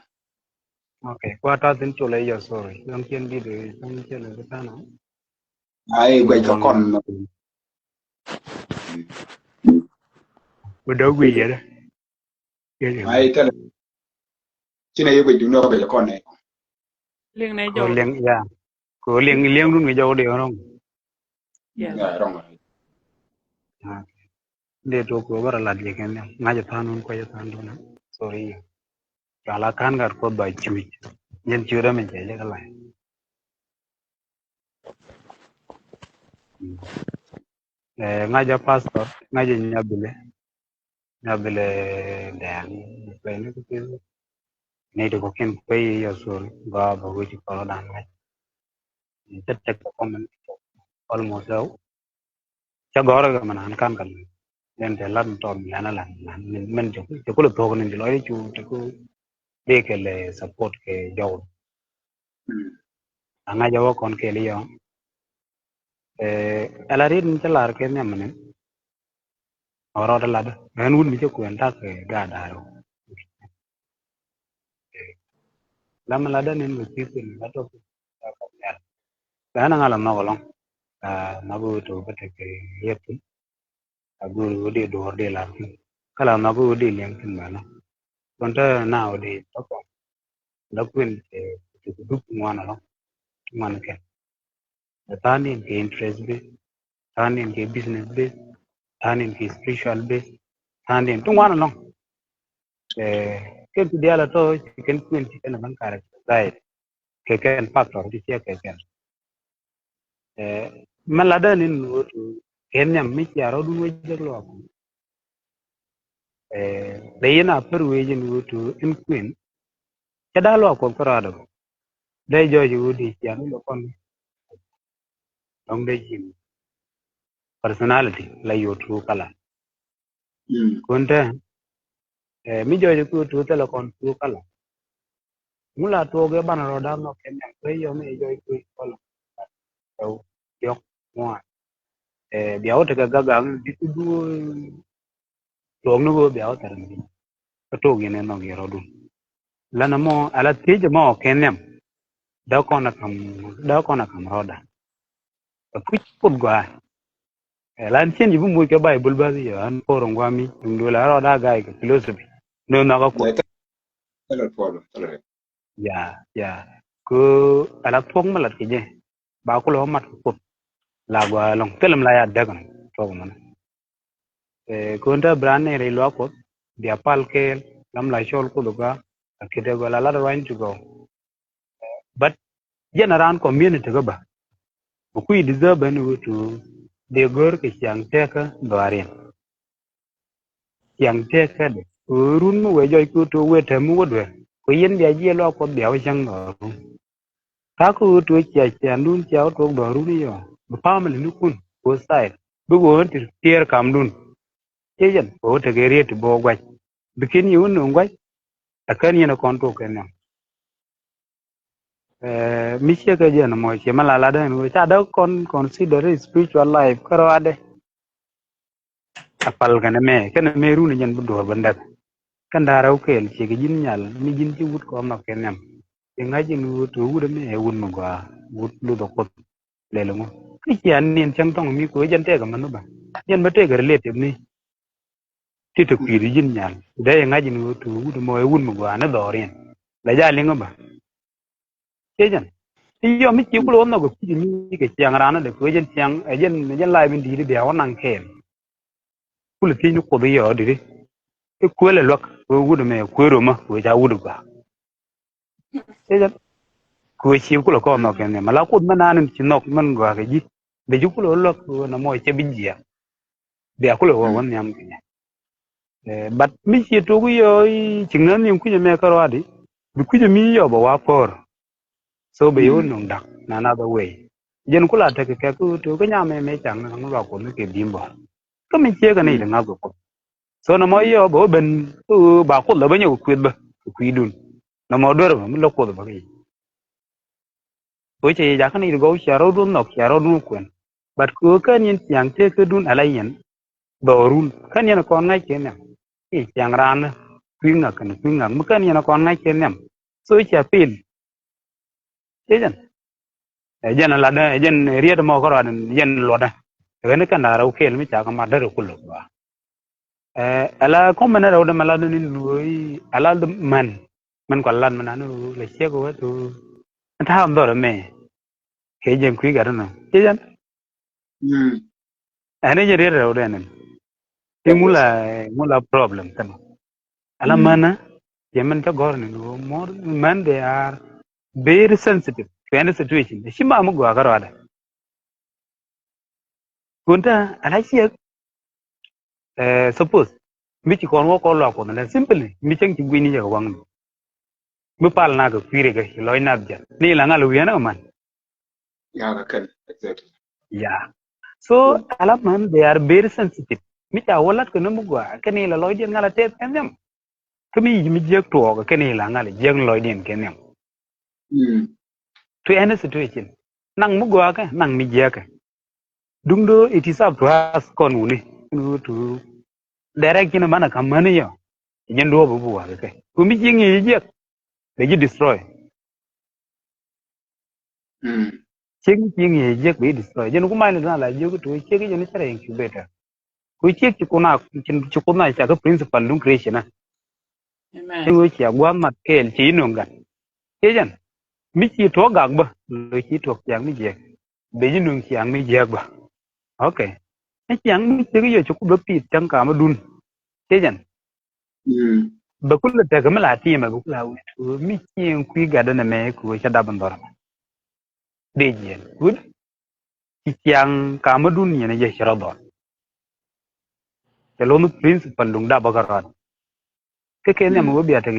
Okay, kwa ta tin chule yo sorry. Yung kien di de yung kien le ta no. Ai quay cho con Bu do gwi ye de. Ye ai tele chi này quay đúng đâu về cho con này Ling này ko dầu. ling ya. Ko ling dun ngi jow de rong. Yes. rong rồi De to ko bara la de ken nga ja ta nun ko ja ta nun. Sorry. Kala kan gar ko ba chui. Yen chura men je ka la. Nga ja pastor, nga ja nyabile dan. Pe ne ko ne de ko ken pe yo sorry. Ba go ji ko dan nga. Tettek ko men almost out cha gora ga man kan kan den te lan to mi ana lan men jo ko to ko ni lo chu te ko de ke le support ke jaw anga jaw kon ke li yo ala rin te lar ke ne men oro da la en wun mi ko en ta ke ga da ro la ma la da nen mi ti ko la to ta ko ya la na ngala ma ko long na go to ko te ke yep agu de do de la kala na go de len kin ma na kon ta na o de to ko da kuin ke du ngwana lo man ke tani ke interest be tani ke business be tani ke spiritual be tani to ngwana lo ke tu dia la to ken kuin ken ban kare dai ke ken factor di ke ken malada nin no to ken nyam mi ya ro du we jelo ko de yana per we jin to in kuin ke da lo ko rado dai joji di ya no kon dong dai jin personality la yo true kala kunte mi jo ku tu te lo kon tu kala mula to ge ban ro da no ken ne yo mi jo ku kala to yo mo biao te ga ga di tu du to no go biao tar mi to ge ne no ge ro du la na mo ala ti je mo ken ne da ko na kam ro da ku put gwa lan chen yu mu ke bible ba yo an ko ro ngwa mi ndu la ro da ga ke philosophy no na ga ko Đấy, cái là problem, cái là ya ku ala pok malat ke je ba ku lo mat ko la gwa long telam la ya dagan to man ko nda brane re lo ko dia pal ke lam la shol ko duga kide go la la rain to go but general community go ba ku yi deserve and to de gor ke chang te ka doaren chang te ka de run mu we joy ku to we te mu wodwe ko yen dia je lo ko dia chang no ta ku to che che ndun che to do ru ni yo bu family ni kun ko side bu go ti tier kam dun che yen ko te ge ri ti bo gwa bikin yu nu gwa akan yen kon to ken mi che ka je na mo che mala la da no cha da kon consider spiritual life karo ade apal kana me ru ni yen bu do bandat kan da raw kel che ge jin nyal mi jin ci wut ko ma ken yam e ngaji nu to wut me e wun gwa wut lu do ko le lo ki ci an nin chang tong mi ko jen te ga manu ba jen ba te ga le te ni ti to pi jin nyal da e ngaji nu to wut mo e wun gwa na do rin la ja lingo ba che jan ti yo mi ci ko lo no go ki mi ke chang rana de ko jen chang e jen lai bin di de ya wonan kel ku le ti ni ko de yo di e ko le lok ko wut me ko ro ma ko ja wut ba che jan ko chi ko ko no ken ma la ko ma nan chi nok man gwa ke ji de ju ko lo ko na mo che bi ji be ko lo won nyam ke but mi chi to ku yo chi ngan nim ku me ka ro di bi ku mi yo ba wa por so be yo no dak na na the way jen ku la te ke ku to ko nya me chang na ngwa ko me ke bimbo ko mi che ka nei de ngwa ko so na mo yo bo ben ba ko lo ba nyu ku ba ku dun na mo do ba mi lo ko ba ke ko che ja kan go sharo dun no sharo dun kwen but ko kan yin yang te ke dun ala yen do run kan yen kon ngai ke nem e yang ran kwinga kan kwinga mu kan yen kon ngai ke nem so cha pin che jan e jan la da jan riya mo ko ran yen lo da ne kan da ro kel mi cha ka ma da ro kullo ba ala ko mena ro da mala ni lui ala man ko lan man anu le che ko tu ta am do me ke jen kwi ga na che jan ane je riya ro da ne ti yes. mula problem kan ala mana yemen ta gor ni no more men they are very sensitive to any situation shi ma mu gwa garwa da kunta ala shi suppose mi ci kon wo ko lo ko na simply mi chen ci gwini ya wang mi pal na ga kwire ga loy na ja ni la ngalo wi na man Yeah, I can, exactly. ya so ala man they are very sensitive mi ta wolat ko no mu gwa ke ni la loy den ngala te kan dem kami mi jek to ga ke ni la ngala jek loy den ken to any situation nang mu gwa ka nang mi jek dung do it is up to us kon uni to direct na mana kam mani yo jen do bu wa ke ku mi jingi je de ji destroy cheki jingi je be destroy jen ku mai na la je ku to cheki jen sare incubator ku cheki ci kuna cha ka principal dun creation na Amen. jen wo chi agwa mat kel chi no ngan ke jen mi chi to gag ba lo chi to yang mi je be ji nun chi yang mi je ba okay cái chẳng mi cheki yo chu ku do pi chang ka ma dun ke jen ba kullu ta ga mala ti ma ku la mi chi ku ga da na me ku cha da ban dor de jen good yang kamadun yana je sharadon ke lonu principal lung da bagaran ke ne mo biya ta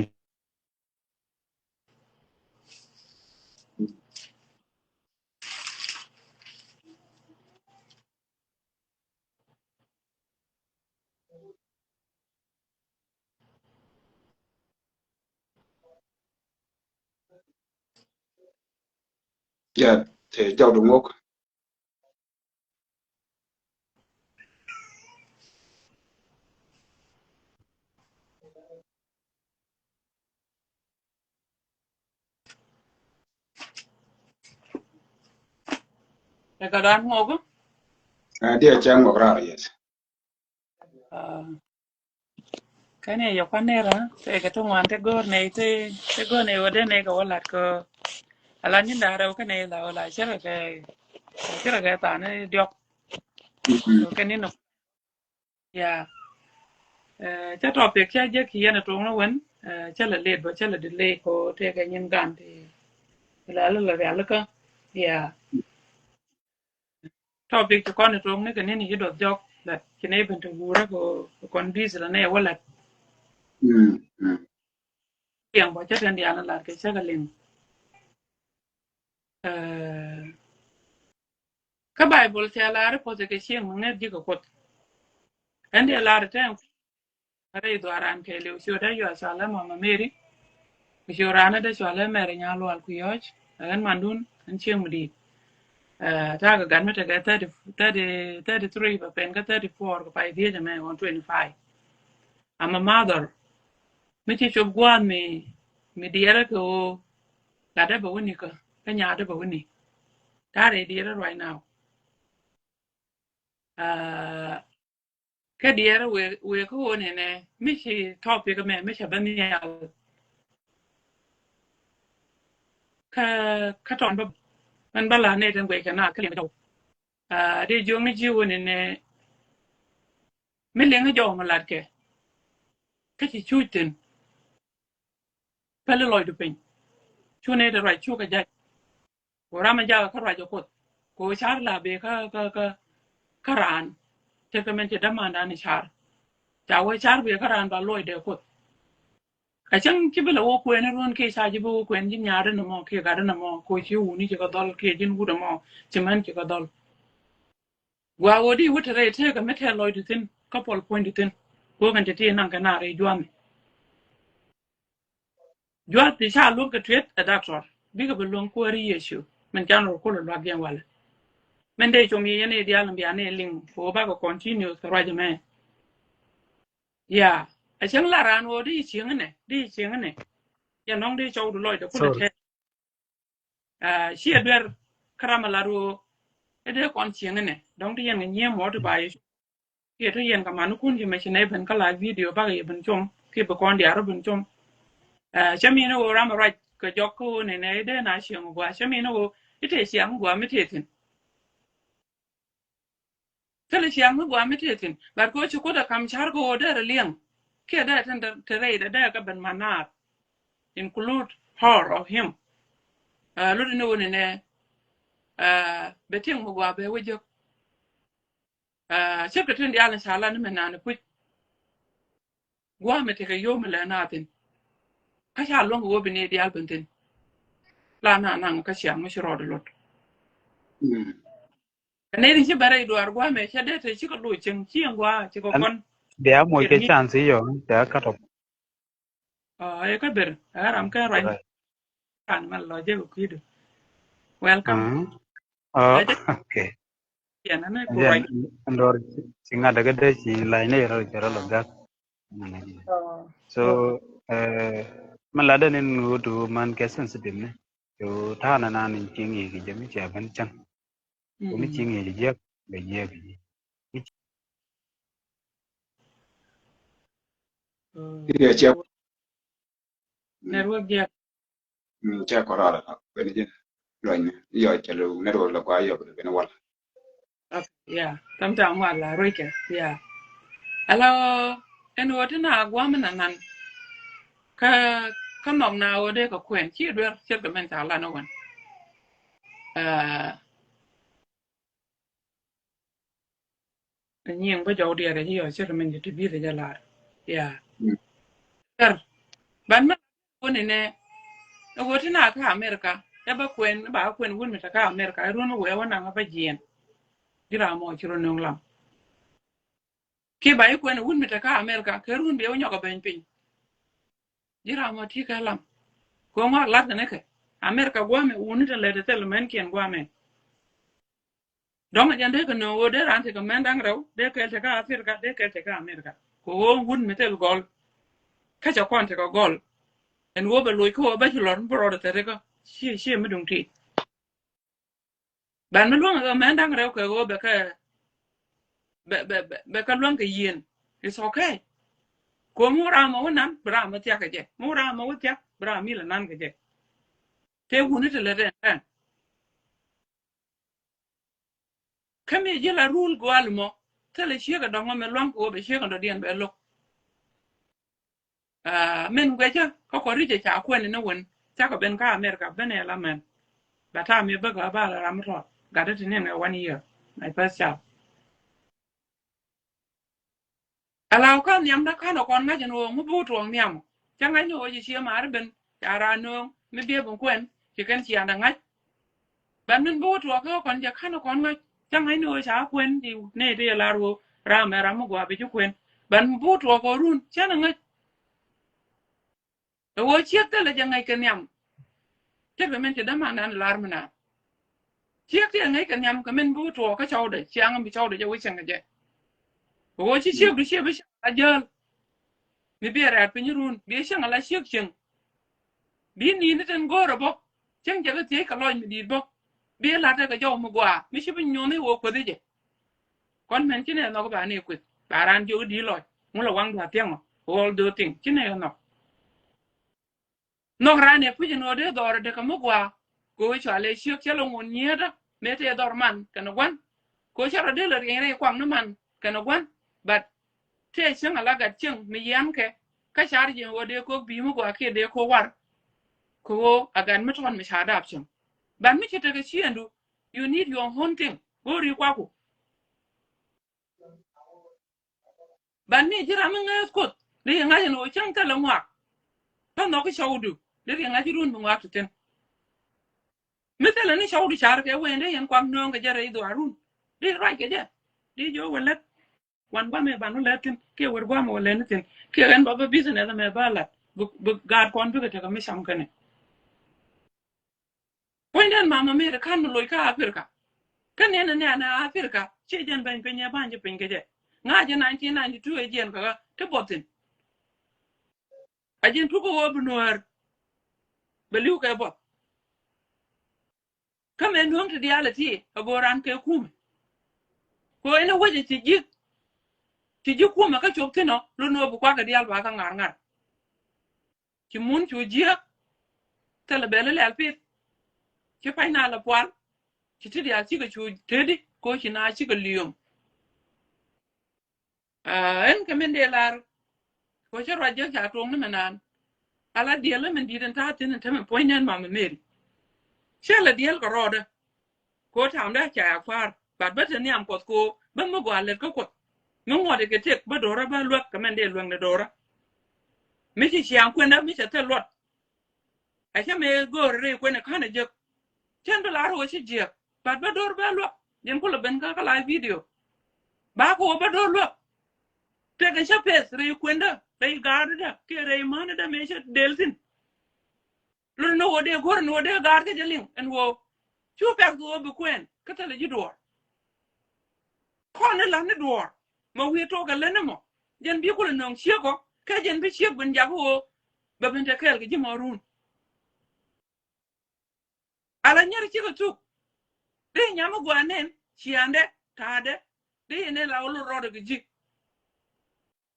ya te jaw du ngok cái đó ngô cũng dia chang ngok ra yes cái này giờ quan này ra cái tung ngoan cái gói này thì cái gói này ở đây này có là có là những đào đâu cái này là chắc là cái tàn này được cái này nó ya chắc topic chắc giờ khi anh trung nó vẫn chắc là late và chắc là delay có thể cái nhân gan thì là cái cơ ya topic cho con trung này cái này thì được job là cái này bên trong gura có con busy là này wala yang baca dan dia là cái chắc là liền cái Bible thì là có cái chuyện nghe đi có anh đi là cái Aray dwaran ke lew shoda yo sala mama Mary. Shorana da swala mere nyalo al kuyoch. An mandun an chemudi. Ta ga gan meta ga 33 ba pen ga 34 ga pai dia me on 25. I'm a mother. Miti chob gwan me diera ko la da ba woni ka. Ka nya da ba woni. Ta re diera right now. Ka diera we ko woni ne michi topic me michi ba mi ka ton ba man bala ne tan gwe kana ka le do de jong ni jiwo ne me le nga jo ma lat ke ka ci chuiten pele loy du pin chu ne de right chu ka ja ko rama ja ka ra jo ko char la be ka ran te ka men te da man da ni char ja wo char be ka ran ba loy de ko a chang ki bela wo kwen ron ke sa ji bo kwen jin nyaare no mo ke ga na mo ko chi u ni ka dol ke jin gu da mo chi man ki ka dol gwa wo di wutere te ka mete loy du tin couple point du tin ko kan te ti nan ka na re juan juat ti sha lu ka twet a doctor bi ka belong ko ri yesu men kan ro ko lo la gen wala men de chomi yene di alam bi ane ling ko ba ko continue ka ra me ya a chang la ran wo di chieng ne ya nong di chow du loy de ko le Sorry. te shi ber karama la ro e de kon chieng ne dong di yen nge mo de ba ye to yen ka manu kun ji me chine ben ka la video ba ye ben chom ki be kon dia ro ben chom chami no ram right ka jokko ne de na chieng gwa chami no ite chieng gwa me tetin kala chiang mu gwa mitetin bar ko chu ko da kam char go da liang ke da tan da tere da ka ban manat include her or him lu no ne beting mu gwa be wujo chep da tan di ala sala ne menana pu gwa mete ka yo mala natin ka sha long go be ne di albentin la na ka chiang mu shiro da lot ne ri chi bare do ar gwa me cha de te chi ko lu cheng chi gwa chi ko And kon they are more kir ni chance yo. They are cut off. e ka ber aram ka ran Right. kan man lo je ku du welcome Oh, I just okay. yeah na And ko then right andor singa daga de chi line ro jara lo gas. So malada nin ngudu man ke sensitive ne. Yo thana na nin chingi ki jami cha ban chang. Ko mi chingi ji je be je bi. dia che network dia che ko ra la ben je loy ne yo che lu ne ro la kwa yo be na wal yeah tam tam wala roike yeah alo en wote na gwa mana nan ka ka nom na ode ko kwen chi dwer chi ga men ta la no wan nyeng ba jaw dia ga yo chi men ji bi de la yeah er ban ma woni ne wote na ka america ya ba kwen won meta ka america ru no we wana ba jien dira mo chi ro no lam ke ba kwen won meta ka america ke run be onyo ga ben pin dira mo ti ka lam ko ma la ne ke America gwa me uni te le te le men kien gwa me dong jan de ko no de ran te ko men dang rew de ke te ka Africa de ke te ka America ko wo wun me tel gol ka cha kon te ko gol en wo be loy ko ba lor bro de te ko shi me dung ti ban me luong ko men dang rew ko wo be ka be ka luong ke yin it's okay ko mu ra ma wonan bra ma tia ka je mu ra ma wo tia bra mi la nan ka je te wuni te le den kame je la rule gwal mo tele chiega dongo me luong ko be chiega do dien be lo men gwecha ko rije cha kwen ne won cha ko ben ka America ben la men bata mi ba ga ba la ram ro ga de ne 1 year my first job ala ko nyam da ka no kon ga jeno mu bu to nyam cha nga nyo ji chi ma ben cha ra no mi be bon kwen chi kan chi anda nga ban men bu to ko kon ja ka no kon nga cha nga nyo cha kwen di ne de la ro ra me ra mu gwa be ju kwen ban bu to ko run cha nga wo chiek te le jangai ke nyam te be men te da man an lar mena chiek te ngai ke nyam ka men bu to ka chaw de chiang bi chaw de je wi chang je wo chi chiek bi chiek bi a je mi bi ra pe ni run bi chang la chiek chang bi ni ne ten go ro bo chang je le te ka lo mi di bo bi la te ka jaw mu gwa mi chi bi nyo ne wo ko de je kon men chi ne no ko ba ne ku ba ran jo di lo mu lo wang da tiang all do thing chi ne no no rane puje no de dor de ka mugwa ko chale shiok chalo ngon nieda mete dor man kana gwan ko chara de le re kwang no man kana gwan but te chen ala ga chen mi yam ke ka char je wo de ko bi mugwa ke de ko war ko agan meton mi shada apchen ban mi chete ga chiendu you need your own thing go ri kwa ko ban mi jira mi ngas ko de nga no chen ta la ngwa ta no ko chawdu de nga ji run ngwa ten مثلا شعور شعرك وين ده ينقام نون كجرا يدو عرون دي راي كده دي جو ولا وان بام بانو لكن كي ورغام ولا نتين كي ان بابا بيزن هذا ما بالا بغار كون بيك تك مشام كنه وين ان ماما مير كان لوي كا افريكا كان انا انا افريكا شي جن بان بنيا بانجي بنكجه ngaje 1992 ejen ka te botin ajin tuko wo bunwar beliu ka bot kame nong te dialati agoran ke kum ko ina waje ti ji kuma ka chok tino lo no bu kwa ka dial ba ka ngar ngar ti mun chu ji te le bele le alpit ti pa na la pwal ti ti dial ti ka chu tedi ko ti na ti ka lium en ka men de lar ko cha ra je cha tong na nan ala dial men di den ta tin ta men poinen ma meri shala dial ka roda ko tam da cha far bat ba ni am ko ba mo gwa le ko no ngode ke tek ba dora ba luat ka men de luang de dora mi chi chiang kwenda mi cha te lot a cha me go re kwena kana je chen ba la ro chi je bat ba dor ba luat den ko ben ka live video ba ko ba dor luat te ga cha pes re kwenda re garda da ke re mana da me cha delsin lo no wode gor no wode garda je ling en wo chu pek go bu kwen ka te le ji dor ko ne la ne dor ma wi to ga le ne mo jen bi ko no chi ko ka jen bi chi bun ja ko ba ben ta kel gi marun ala nyar chi ko tu de nyama gwanen chi ande tade de ne la lo ro de ji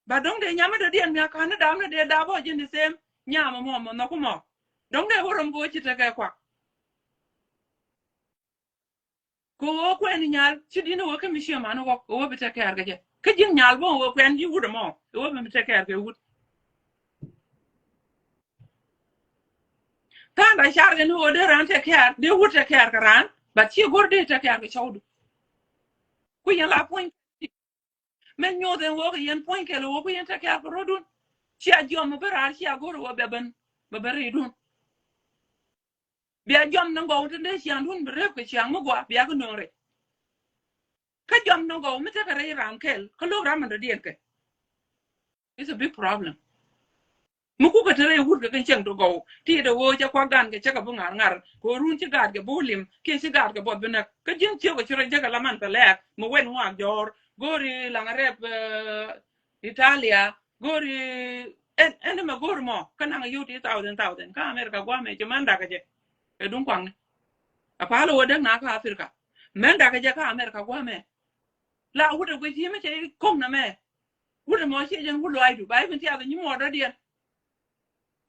ba dong de nyama de dien mi ka ne da me de da bo jen de sem nyama mo no ko mo dong de worom bo chi ta ka kwa ko wo kwen nyal chi dine wo ke mi shi ma no wo bi ta ka ga je ke jin nyal bo wo kwen ji wudo mo wo bi ta ka ga wud ta da shar de no de ran ta ka de wud ta ka ga ran ba chi gor de ta ka ga chawdu ku yan la point men nyo de wo yan point ke lo wo yan ta ka ga rodun chi a jom mo berar chi a gor wo be ben be bere dun bi a jom no go de chi an dun bere ko chi an mo gwa bi a ko no re ka jom no go mi ta ka re ran kel ko lo ram de dien ke it's a big problem muku ka tere wut ka kan chang to go ti da wo ja kwa gan ke chaka bunga ngar ko run ci gad ke bolim ke ci gad ke bod bena ka jin ci ko ci ra jaga laman ta lek mo wen wa jor gori la ngarep Italia gori en ma gor mo kana nga yuti thousand ka America gwa me ci manda ka je e dun kwang a palo wodan na ka Afrika manda ka je ka America gwa me la wuda gwe ji me ce kom na me wuda mo ci jen wulo ai du bai bin ti ada ni mo da dia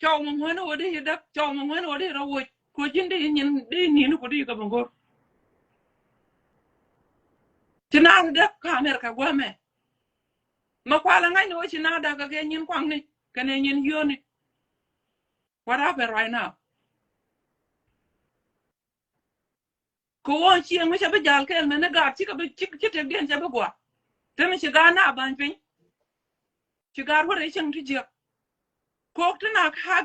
cho mong hono wodi da cho mong hono wodi ro wo ko jinde nyin de ni no ko di ka bangor tina da ka America gwa me ma kwala ngai no tina da ka ke nyin kwang ni kane nyin yoni what happened right now ko won chi ang ma be jal kel me na ga chi ka be chi te gen ja be gwa te me chi ga na ban pin chi ga wo re chang ti je ko tina ka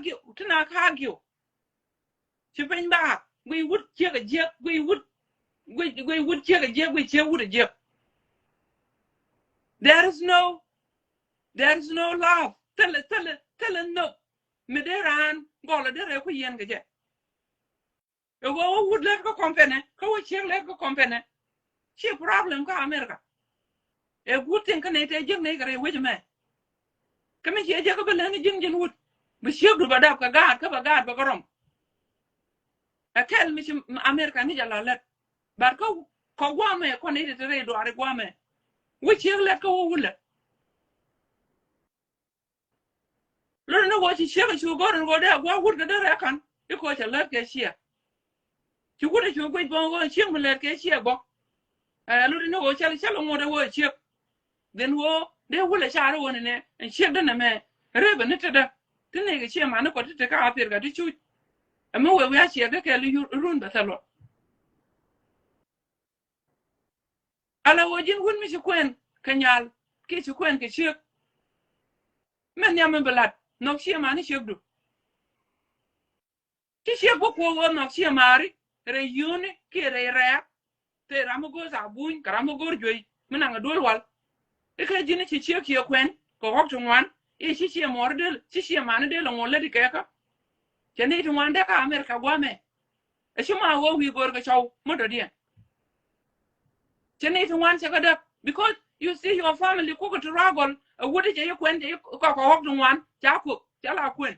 gi chi pin ba we would chi ga je we would chi ga je we chi would je there is no love tell no me deran gola dere ko yen ga je e go would let ko company ko wo chi let ko company chi problem ka America e good thing kan ite jeng ne gare we me kame chi je ko bele ni jeng wood be chi du badab ka ba garom a kel mi chi America ni jala let bar ko wa me ko ne ite re do are gwa me we chi let ko wo wule lo no wo chi chi go ron go de gwa wood ga dere kan e ko cha let ke chi chi wood chi go bo chi mo let ke chi bo lo no wo cha mo de wo chi then wo de wule cha ro ne en chi de na me rebe ne te da tene ga chi ma ne ko te ka apir ga ti chu amma we ya chi ga ke lu run ba talo ala wo jin hun mi chi kwen kanyal ke chi kwen ke chi men ya men belat no chi ma ni chi du chi bo ko wo no chi mari re yuni ke re te ramo go za buin karamo go joy mena nga dol wal e ka jini chi kwen ko hok tungwan e chi mordel chi ma ne de lo ngol di ka jeni tungwan de ka America gwa me e chi ma wo wi gor ga chaw mo do dia jeni tungwan cha ga da because you see your family ko ko travel a wodi je kwen de ko hok tungwan cha ko cha la kwen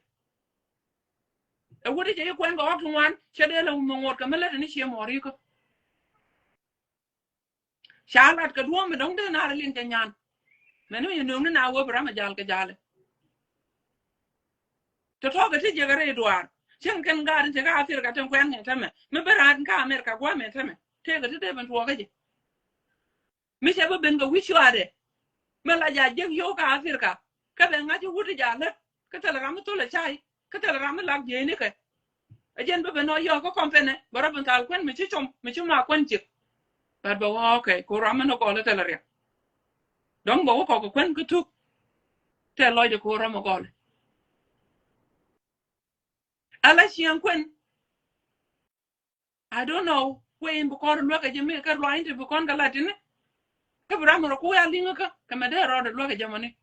e wodi je kwen ko hok tungwan cha de lo mo ngor ka mele ni chi mori ko shalat ka duo me dong de na lin te nyan menu ye nung na wo bra ma jal ka jale to ga ti je ga re duar chen kan ga rin te ga afir ka ten kwen ne tame me beran ka America gwa me tame te ga te ban to ga je mi se ba ben ga wishuare me la ja je yo ka afir ka ben ga ti wuti jale ka te la ga to le chai ka te la ga me la je ne ka ajen ba ben no yo ko kompene bara ban tal kwen mi chi chom mi chi ma kwen chi ba ba okay ko ra me no ko le te la re dong bo ko kwen ku tu te lo de ko ra mo ko ala chiang kwen I don't know when bukor lo ka jeme ka lo inte bukon ka latine ka bra mo ko ya linga ka me de ro de lo ka jamani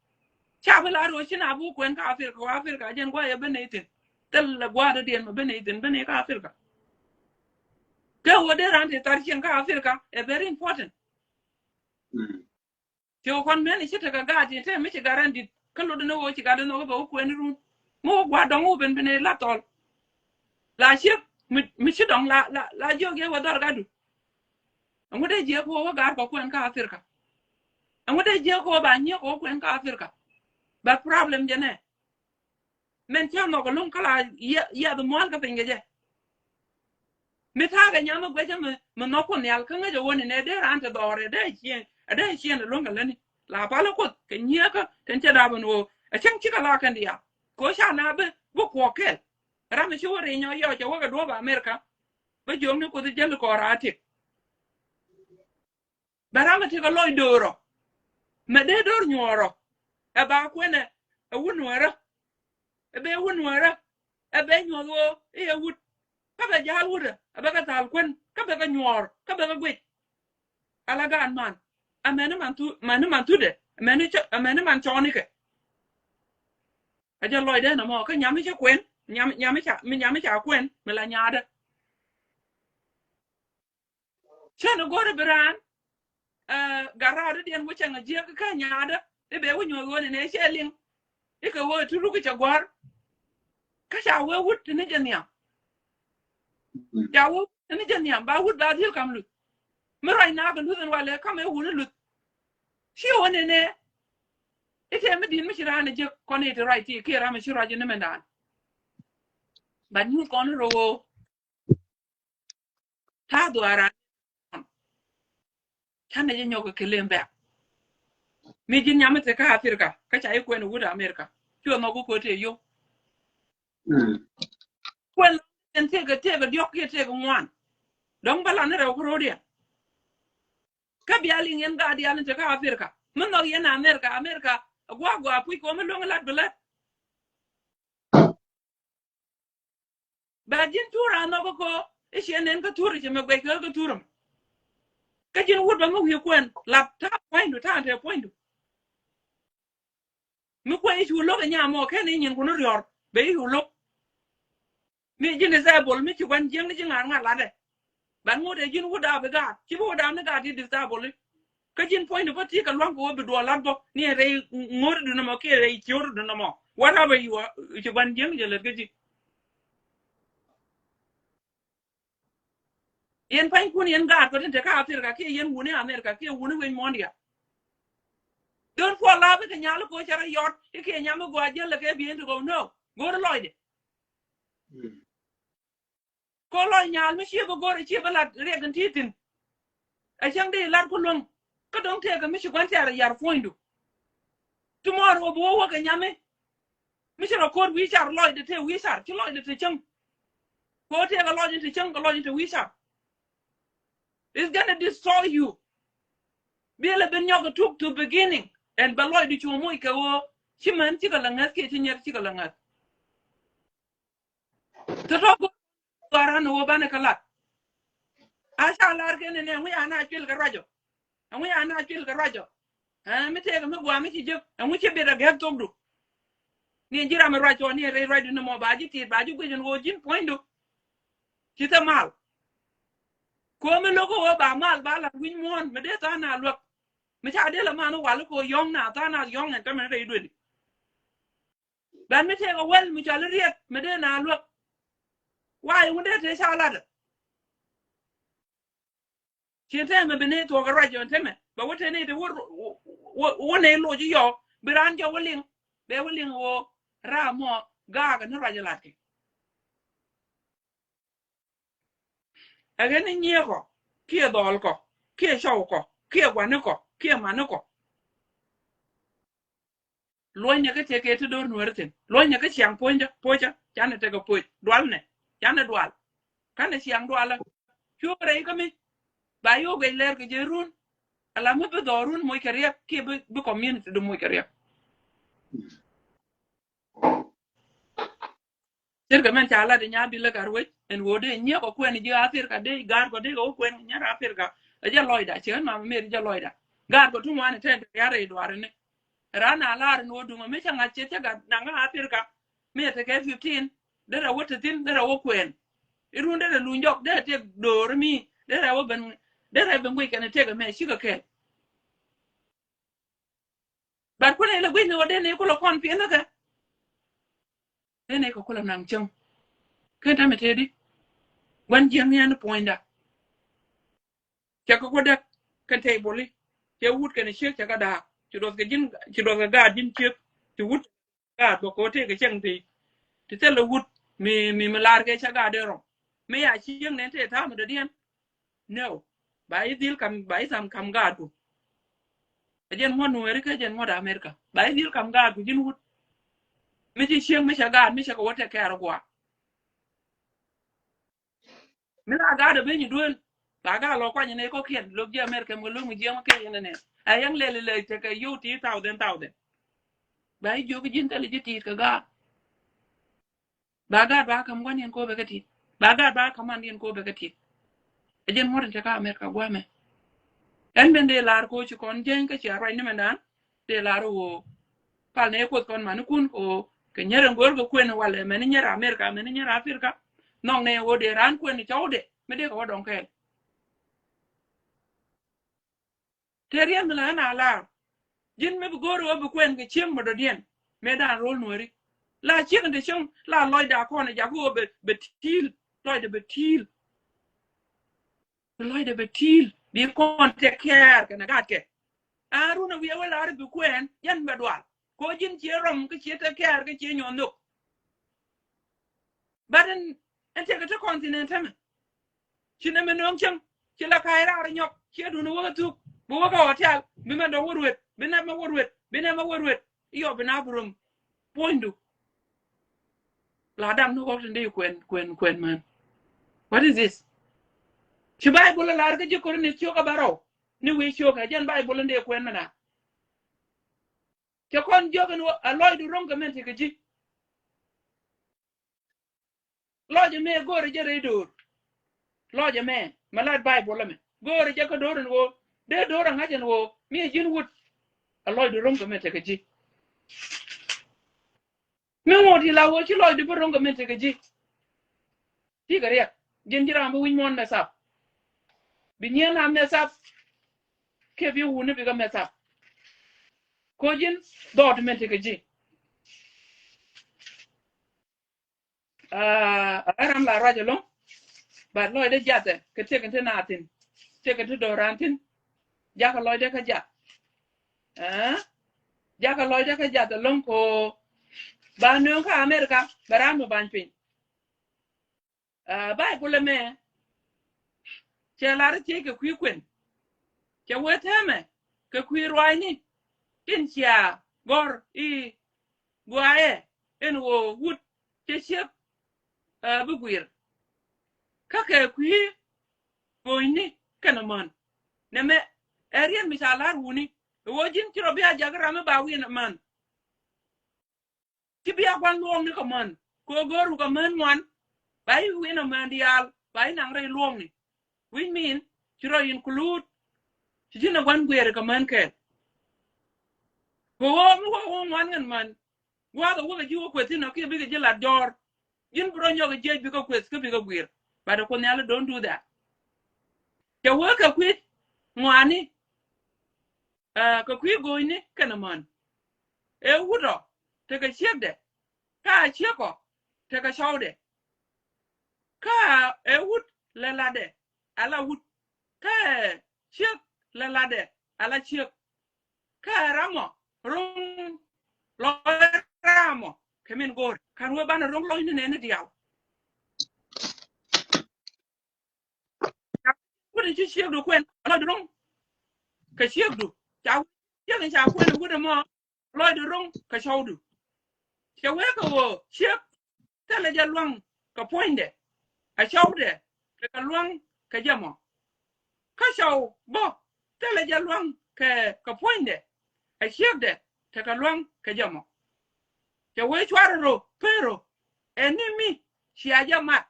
cha bela ro china bu kwen ka afir ka jen gwa ya benetin tel la gwa de den benetin bene ka afir ka wo de ran te tar chen ka afir ka e very important ti o kon meni chita ka ga ti te mi ti garanti ka lo de no wo ti ga de no ba kwen ru mo gwa dong u ben bene la tol la chi mi chi dong la jo ge wa dor ga du ngode je ko wa gar ko kwen ka afir ka ngode je ko ba nyi ko kwen ka afir ka ba problem jene men ti no ko lun kala ya do mo ka pinge je mi ta ga nyama gwe je me no ko nyal ka ngaje woni ne de ran te dore de chien lun ka leni la pa la ko ke nyi ka ten che da ban wo a chen chi ka la kan dia ko sha na be bu ko ke ra me shi wori nyo yo je wa ga do ba America ba jom ne ko de jel ko rati barama ti ko loy doro me de dor nyoro e ba kwene e wunwara e be wunwara e be nyoro e wut ka be jal wuda e be ka tal kwen ka be ka nyor ka be ka gwe ala gan man amene man tu de amene man choni ke aja loy de na mo ka nyame cha kwen nyame cha kwen me la nyaada chana gore beran garada den wuce nga je ka nyaada e be wonyo woni ne sheling e ka wo turu ku cha gwar ka cha we wut ne janya ya wo ne janya ba wut ba dil kam lu me ray na ga lu den wale kam e wona lu shi woni ne ite me din mi shirane je kone te right ke ra me shiraje ne mendan ba ni kon ro ta do ara chana je nyoga kelembe mi jin nyamate ka Afrika ka cha iko en wuda Amerika kyo no go kote yo kwen en tega diok ye tega ngwan dong bala ne ro rodia ka biali ngen ga dia ne ka Afrika mun no yen Amerika gwa pu ko me long lat bele ba jin tura no ko e shenen ka turi je me gwe ka turum ka jin wuda mo wi kwen laptop point ta ante point mi ko e chulo ga nyamo ke ni nyin kuno yor be yulo mi jin sa bol mi ci wan jeng ci ngar ngar la de ban mo de jin wuda be ga ci bo da ne ga di disable ka jin point bo ti ka lwan ko be do la bo ni re ngor du no mo ke re ci yor du no mo whatever you are ci wan jeng je le ga ci yen pan kun yen ga ko de ka Afrika ke yen woni Amerika ke woni wen mondia don fo la be ka nyalo ko chara yor e ke nyamo go ajel ke bi en go no go loide ko lo nyal mi chi go gore chi bala regen titin a chang de lar ko lon ka don te ga mi chi kwan tare yar foindu tomorrow bo wo ga nyame mi chi ro ko wi char loide te wi char chi loide te chang ko te ga loide te chang ga loide te wi char is gonna destroy you bele ben nyoga took to beginning and ba loide chu mo ka wo chi man chi ga langas ke chi nyer chi ga langas to to gara no bana kala asha lar ke ne ngi ana chil ga rajo ngi ana chil ga rajo mi te ga mi gwa mi ci je ngi ci be da ga to du ni jira mi rajo ni re rajo no mo ba ji ti ba ju go jin go jin point du ci ta mal ko mi logo wo ba mal ba la win mon me de ta na lo mi cha de la ma no wa lo ko yong na ta na yong en ta me re du di ban mi te ga wel mi cha le riet me de na lo wa yu de te cha la de ci te me be ne to ga rajo te me ba wo te ne de wo ne lo ji yo biran jo woling be woling wo ra mo ga ga no rajo lati aga ni nyego kie dol ko kie shaw ko kie gwan ko kie man ko lo nya ke te ke to dor nuerten lo nya ke chiang poja chane te go poj dwal ne chane dwal kane chiang dwala chu re ko mi ba yo ge ler ke jerun ala mo be dorun mo keria ke be community do mo keria terga men chala de nya bi le garwe en wode nya ko kwen ji Afrika de gar ko de ko kwen nya Afrika ja loida chen ma me ja loida gar ko tu wane ten ya re dware ne rana lar no du me changa che te ga nanga Afrika me te ke 15 de ra wote tin de ra wo kwen irunde de lunjok de te dor mi de ra wo ben de ra ben weekend te ga me shiga ke bar ko ne le gwi no de ne ko lo kon pi na ga de ne ko lo nang chang ke ta me te di wan jeng yan poinda ke ko da kan te boli ke wut ke ne shi ke ga da ci do ga jin ci do ga jin ci ci wut ga do ko te ga chang ti te le wut mi lar ke cha ga de ro me ya chi jeng ne te ta me de dien no bai dil kam bai sam kam ga tu jen mo no eri ke jen mo da Amerika bai dil kam ga tu jin wut mi ci chieng mi cha ga mi cha ko te ka ro gwa mi la ga de be ni duel ba ga lo kwa ni ne ko kien lo je Amerika mo lo mi je mo ke ne ne ayang le te ka yu ti tau den bai jo gi jin tele ji ti ka ga ba ga ba kam wan yen ko be ka ti ba ga ba kam an yen ko be ka ti jen mo te ka Amerika gwa me en ben de lar ko ci kon jen ka ci aro ni men dan de lar wo pal ne ko kon man kun ko cái nhớ ngor ko kwen wala men nyara America men nyara Africa nong ne wo de ran kwen cháu de me de ko don ke terian la na la jin me gor wo kwen ke chim mo do dien me dan rol nori la chieng de chong la loy da ko ne ja ko be til loy de be til loy de be til bi kon te care kana gat ke aruna wi wala ar bu kwen yan be dwal ko jin che rom ke che te care ke che nyon no baden en te ka continent am chine me non chang che la kai ra nyok che du no wa tu bu wa ka hotel bi me do wurwet bi na ma wurwet bi na ma wurwet yo bi na burum poindu la dam no ko ndi kwen man what is this chi bible la ga je ko ni cho ka baro ni wi cho ka jan bible ndi kwen mana ke kon jogen aloy du ronga men te ji loje me gore je redo loje me malad bible me gore je ko doren wo de dora ngajen wo mi jin wut aloy du ronga men te ji me wodi la wo chi loy du ronga men te ji ti gare jin jira mo win mon na sap bi nyen na me sap ke bi wuni bi ga me sap ko jin dot men te ji aram la rajo long ba loy de jate ke te kan natin te kan do rantin jaka loy de ka jat jaka loy de ka jat long ko ba no ka America baram ban pin ba ko le me che la re te ke kwen che weteme ke kwi roi ni tin chia gor I guae en wo wut te chep bu gwir ka ke kwi boyni kana man ne me erien misalar wuni wo jin tiro bia jagra me ba win man ti bia kwan luong ni ko man ko goru ko man wan bai win man dial bai nang re luong ni win min tiro include ti jina kwan gwere ko man ke ko wo wan ngan man wa ga wo ga jiwo ko tin ke bi ga jila dor jin bro nyoga jej bi ko kwes ke bi ga gwir but ko nyalo don't do that ke wo ka kwit ngwani ka kwi goyni kana man e wudo te ka chede ka cheko te ka shaude ka e wud lelade ala wud ka chek lelade ala chek ka ramo rum lo ramo kemin gor kan wo bana rum lo ni ne diaw wud ji chek do kwen ala rum ka chek do chaw chek cha kwen wud mo lo do rum ka shaudu ke we ko wo chek tele ja luang ka poinde a shaude ka luang ka jamo ka shaw bo tele ja luang ka poinde a shekde te ka luang ka jamo ke we chwarro pero enimi shi ajama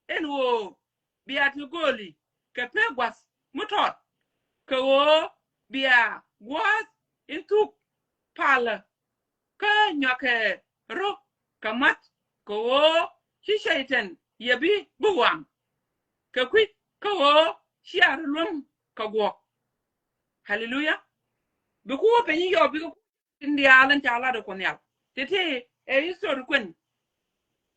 enwo biatu goli ke pegwas mutot ko wo bia was into pala ka nyake ro kamat ko wo shi shaitan yabi buwam ka kwit ko wo shi arlum ka go hallelujah bi ko pe ni yo bi ko india lan chala do kon yal tete e histor kwen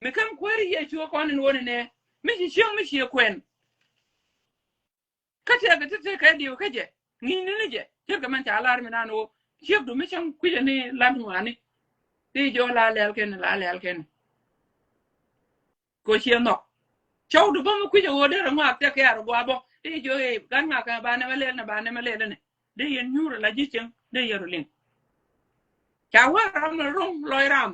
me kam kwari ye chuo kon ni woni ne mi shi chiang mi shi kwen kate ga tete ka diu ka je ni ni je je ga man chala mi nano chef do mi chang ku je ni lan wani ti jo la lel ken ko chi no chow do ba mu ku je wo de ma te ka ro bo ti jo e gan ma ka ba ne mele ne de yen nyura la ji chen de yero lin chawa ram rum loy ram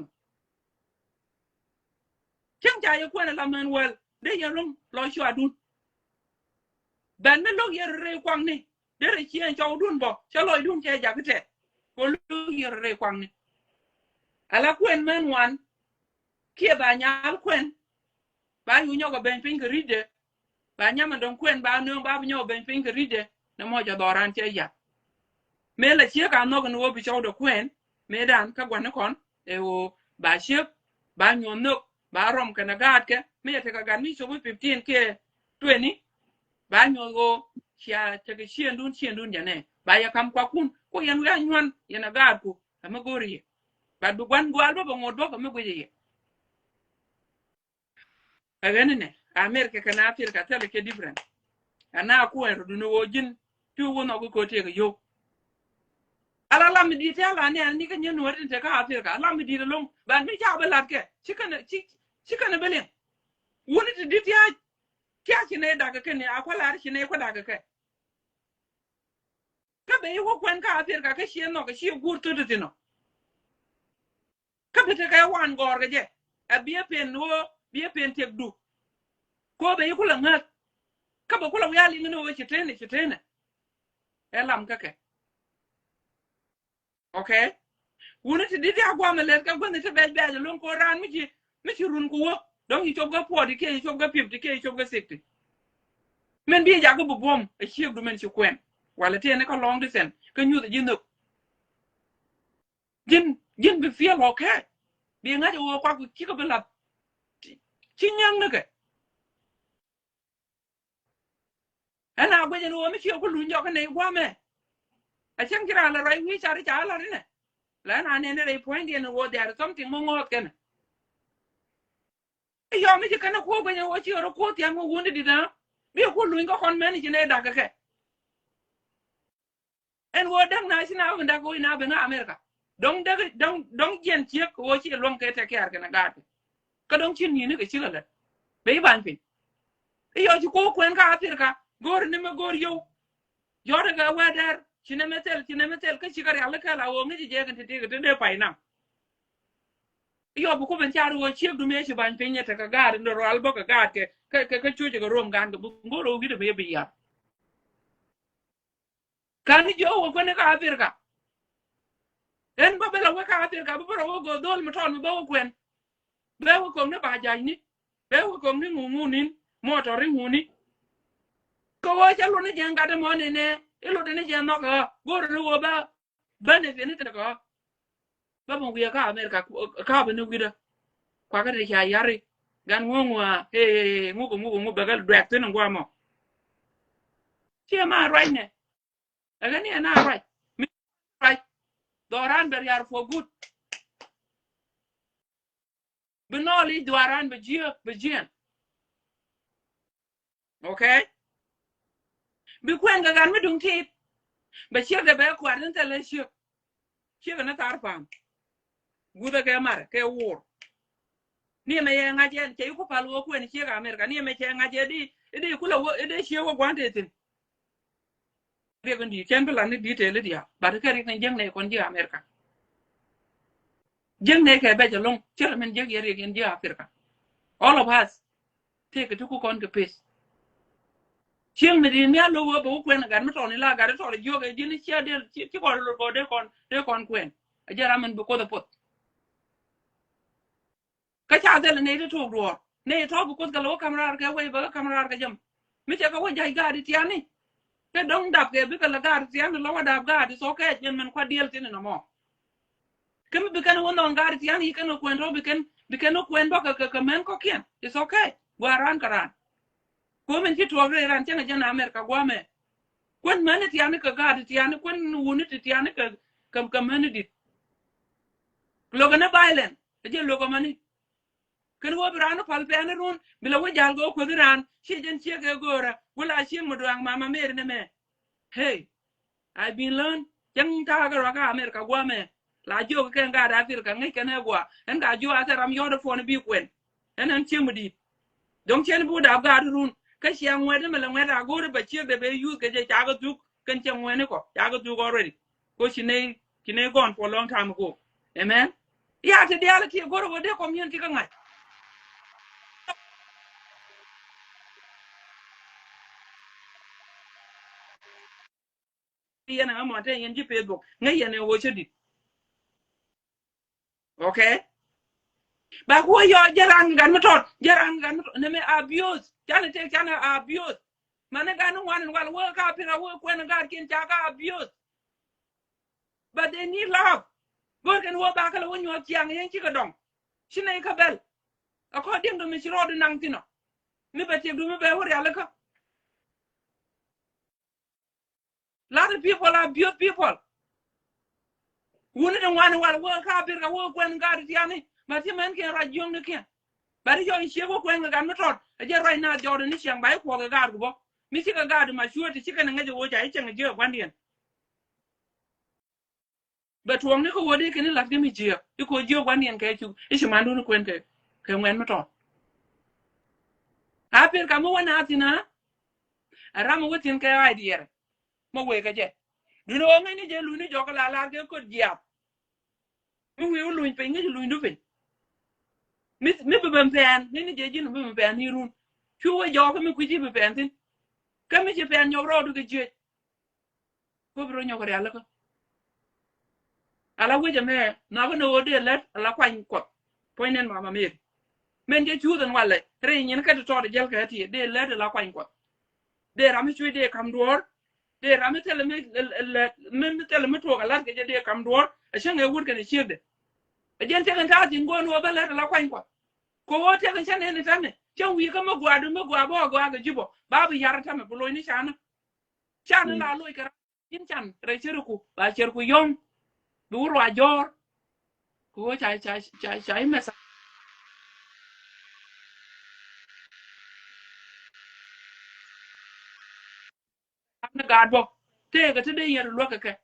chen cha yo kwen la man wel de yerum loy shwa dun ban me log yer re kwang ni de re chien chow dun bo cha loy dun che ja kete ko lu yer re kwang ni ala kwen men wan ke ba nyal kwen ba yu nyoga ben pin ke ride ba nyama don kwen ba no ba nyoga ben pin ke ride na mo ja doran che ja me la che ka no no bi chow do kwen me dan ka gwan kon e o ba che ba nyon nok ba rom kana gat ke me te ka gan mi so 15 ke 20 ba nyon go sia te ke chien dun jane ba ya kam kwa kun ko yan ga nyon yana gat ku ama gori ba du gwan gwal ba ngod ba me gwe agane ne America kana Africa tele ke different ana ku en du no wojin tu wono ko te yo ala la mi di te ala ne ni ka nyen wori te ka Africa ala mi di long ban mi ja ba lat ke chikana belen woni te di ya kya kine daga ke ne akwala ar kine ko daga ke ka be wo kwen ka Africa ka shi no ka shi gur to de no ka be te ka wan gor ga je a biye pen tek du ko be kula ngat ka ba kula ya li no we chitene elam ka ke okay woni ti didi agwa melet ka gwani te be lon ko ran mi ci run ko wo donc yi chob ga podi ke yi chob ga pip ke yi chob ga sekti men bi ja go bom e chief du men ci kwen wala te ne ko long distance ka nyu de jinno jin bi feel okay bi nga wo kwa ku ci ko bela ci nyang na ke ana gwe wo mi ci ko lu njo ka ne gwa me a chen kira la rai wi chari cha la ne la na ne ne point in wo there something mo ngot ken yo mi kana ko gwe wo ci ro ko ti am wundi di da bi ko lu ngo kon men ci ne da ka ke en wo dang na sina wanda ko ina be na America dong jen ci ko ci lon ke te ke kana ga ka dong chin ni ne ke ci la be ban fin yo ci ko kwen ka Africa gor ni me gor yo daga wadar cinemetel ka cikari alla kala wo ngi je kan te de paina yo bu ko ben charu wo chief du me shi ban penye ta ka gar ndo ro albo ka gar ke ka chuje ga rom gan bu ngoro gi de be ya kan jo wo ko ne ka Africa en ba bela wo ka Africa bu ro go dol mo ton bo wo kwen be wo ko ne ba jaj ni be wo ko ni ngu ni motor nguni ko wo chalu ne jenga de mo ne ilo de ne jenno ka gor wo ba bane fene te ka ba mo wi ka America ka ba ne wi da kwa ka de ya yari gan ngwa ngugo ba gal direct ne ngwa mo ti ma right ne aga ni na right mi right doran ber yar for good binoli doran be jien okay bi kwen ga gan mi dung ti ba che de be kwa den tele che na tar pam guda ke mar ke wor ni me ye ngaje ke ku pal wo kwen che ga America ni me che ngaje di kula wo de che wo gwante tin be gan di ken bla ni di tele dia ba de ke ni jeng ne kon ji America jeng ne ke be jalong che men jeng ye gen di Africa all of us take it to kon ke pes chieng me di mi alo wo bo kwen gan mi to ni la ga to le joge di ni che de ti ko lo go de kon kwen a jara men bu ko de pot ka cha de ne de to ro ne to bu ko ga lo kamera ga we ba kamera ga jam mi che ka wo jai ga di ti ani ke dong dap ke bi ka la ga ti ani lo wa dap ga di so ke jen men kwa diel tin no mo ke mi bi kan wo no ga ti ani kan ko en ro bi kan no kwen ba ka men ko kien it's okay gwaran karan ko men ti to re ran chen na America gwa me kwen men ti ani ka ga di ti ani kwen wuni ti ani ka kam men di lo ga na bailen je lo ga mani kan wo brano pal pe run bila wo jal go ko ran shi jen che ge gora wala shi mo doang mama mer ne me hey I been learn jang ta ga ka America gwa me la jo ke nga da fir ka ngai kan gwa en ga jo ata ram yo do fo ne bi kwen en che mo di donc chen bu da ga run ka shi an wede me la weda go ba che be yu ke je ta ga du kan chen wene ko ta ga du already ko shi ne ki ne gone for long time ago amen ya te dia la ti go ro de community ka ngai yana amo te yen ji Facebook ngai yana wo chedi okay ba ko yo jaran gan metot ne me abuse jana te jana abuse mane gan wan wal wo ka pira wo ko na gar kin ja ka abuse but they need love go kan wo ba ka wo nyo tiang yen chi ka dong shine ka bel ako ding do mi shiro do nang tino mi be te do mi be wori ala ka lot of people are beautiful people woni de wan wal wo ka bir ka wo kwen ga di yani ma ti men ke ra jong ne ke bari yo shi ko kwen ga mi tot je right now jordan ni shang bai ko ga go bo mi ci ga ga ma shuwa ti ci kan ngaje wo ja yi chen je gwandien but wong ne ko wodi ke ni lat ke mi je ko je gwandien ke chu ishi mandu ni kwen ke ngwen mi tot a bir ka mo wana tina ara mo wutin ke ai diere mo we ga je du no ngani je lu ni jo ka la ke ko jiap mi wi lu pe ngi lu ndu pe mi be ben pen ni je jin be ben ni run chu we jo ka mi ku ji be pen tin ka mi je pen nyo ro du ke je ko bro nyo ko ala ko ala we je me na ko no de let ala kwan ko poinen mama me men je chu den wale re nyin ka to de jel ka ti de let ala kwan ko de ram chu de kam dor de ram tele me men tele me to ala ke je de kam dor a shan e wur ke ne shirde a jen te kan ta tin go no ba let ala kwan ko wo te kan shan ne tane chen wi ka ma gwa du ma gwa bo gwa ga jibo babu yar ta me bulo ni shana la loy ka tin chan re chiru ku ba chiru ku yom du ro ajor ko chai me sa na ga bo te ga te de yer lo ka ke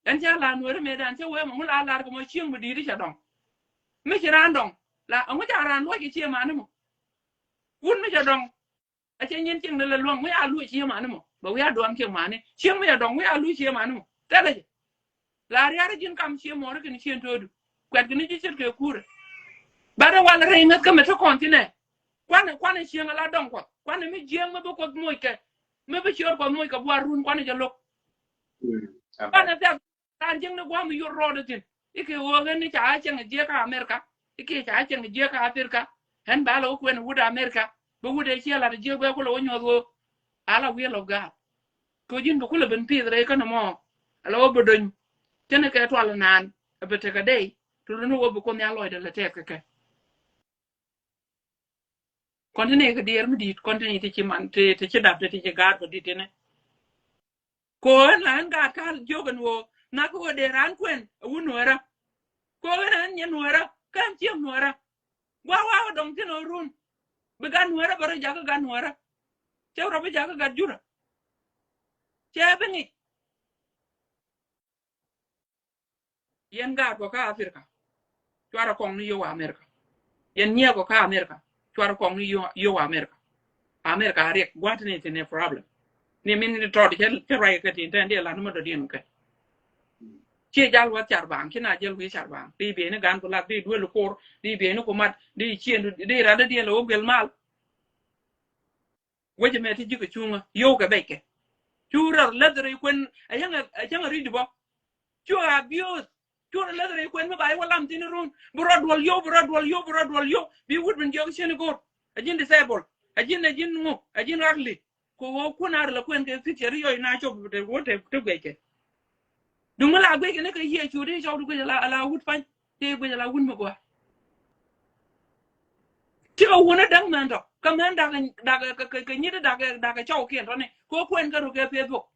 en ja la no re me dan che we mo la ko mo chieng mo di ri cha dong me chi ran dong la mo ja ran lo ki chi ma no mo un me ja dong a che nyen ching le lo mo ya lu chi ma no mo ba we ya do am che ma ne chieng me ya dong we ya lu chi ma no mo te le la ri ara jin kam chi mo re ki chi to du kwat ni chi ke kure ba da wal re ngat ka me to kontine kwane chieng la dong ko kwane mi jieng me bo ko mo ke me be chior ko mo ka bo run kwane ja lo kwane ta kan jing ne gwa mi yo ro de tin ike wo gen ni cha cheng je ka amerika ike cha cheng je ka afrika hen ba lo kwen wuda amerika bo wude chi la de je be ko lo nyo go ala wi lo ga ko jin bu ko le ben pi re ka no mo ala wo bodon tene ke to ala nan be te ka dei to no wo bu ko nya lo de la te ke kontine ke dier mi dit kontine ti ci man te ci dab te ci gar ko ditene ko nan ga kal jogan wo na ko de ran kwen wunora ko ran nyen wora kan ci wora wa dong tin run be gan wora baro jaga gan wora ce ro be jaga gad jura ce be ni yen ga ko ka afrika twara kong ni yo amerika yen nye ko ka amerika twara kong ni yo amerika amerika rek gwatne tene problem ni min ni to ke rai ka tin tan de la no do din ka che jal wa char bang kina jel wi char bang di be ne gan ko la di du lu kor di be ne ko mat di chien di ra de lo gel mal waje me ti jiga chunga yo ga beke chura la dre kwen ayanga ri di bo chura bios chura la dre kwen me bai walam tin run brod wal yo bi wud bin jog chen go ajin disable ajin ngo ajin ragli ko wo kunar la kwen ke fit yari yo na chop de wote to geke dunga la gwe ne ka ye churi chaw du ko la wut fan te go la wun mo go ti ko wona dang man do ka man da ka ni da ka chaw ke to ne ko kwen ka ro ke facebook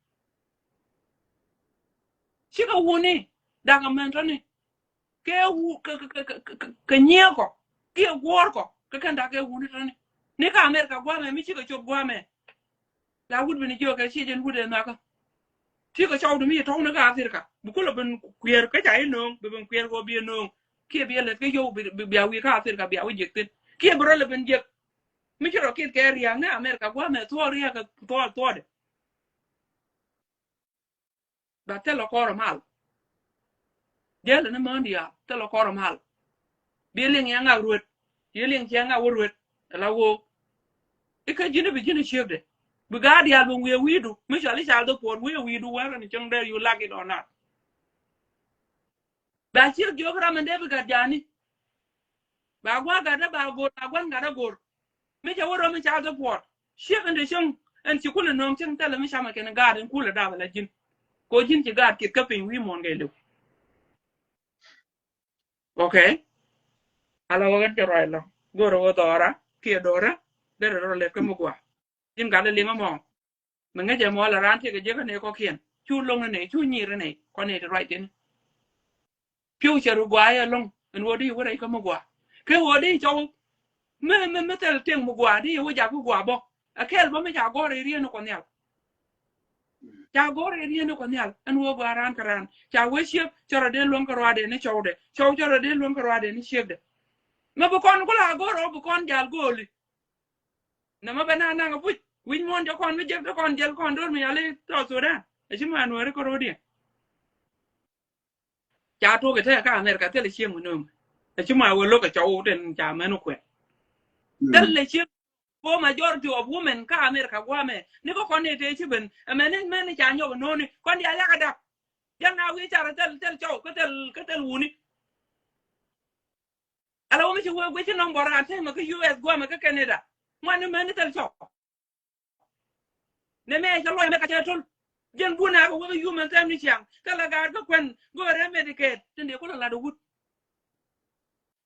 ti ko woni da ka man to ne ke wu ka nye ko ke wor ko ka kan da ke woni to ne ka amerika gwa me mi ti ko chop gwa me la wut bi ni jo ka chi jen wude na ka ti ko chaw du mi to ne ka afrika bu ko lo ben kwer ka chai no be ben kwer go bi no ke bi le ke yo bi ya wi ka afrika bi ya wi jekte ke bro le ben jek mi ti ro ke ria ne amerika gwa me to ria ka to de ba te lo ko mal je le ne mandia te lo ko mal bi le nga nga ruet ye le nga ruet la wo e ka jine bi jine chebde bu ga dia bu we widu mi chali chal do por we widu wa ni chang there you like it or not ba chir geogram ande bi ga jani ba gwa ga da ba go ta gwan ga da go mi cha woro mi chal do por shek ande shang en ci kula non chang tele mi chama ken ga den kula da bala jin ko jin ci ga ki ka pin wi mon ga le okay ala wa gan joro lo goro wo dora ki dora de ro le ko mo kwa jin ga le linga mo mình nghe mo la ran te ge ne ko kien chu long ne chu ni re ne ko ne right in piu che ru gwa ya long en wo di wo dai ko mo gwa ke wo di cho me tel teng mo gwa di wo ja ko gwa bo a kel bo me ja go re ri no ko ne ja go re ri no ko ne en wo gwa ran karan ja we shep choro de long ko wa de ne chode choro de long ko wa de ne shep de me bo kon ko la go ro bo kon jal go li na ma bana na ngapu win mon jo kon me je to kon jel kon do mi ale to so da e chi ma no re ko ro di cha to ke te ka America te le chieng no e chi ma wo lo ka chau den cha me no kwe te le chieng for majority of women ka America gwa me ni ko kon ne te chi ben me ne cha nyo no ni kon ya ya ka da ya na wi cha tel chau ka tel wu ni ala wo me chi wo chi no bora te ma ka US gwa me ka Canada mo ne me ne tel chau ne me cha lo me ka cha tul jen buna ko wo human time ni chiang kala ga ko kwen go re medicate tinde ko la do gut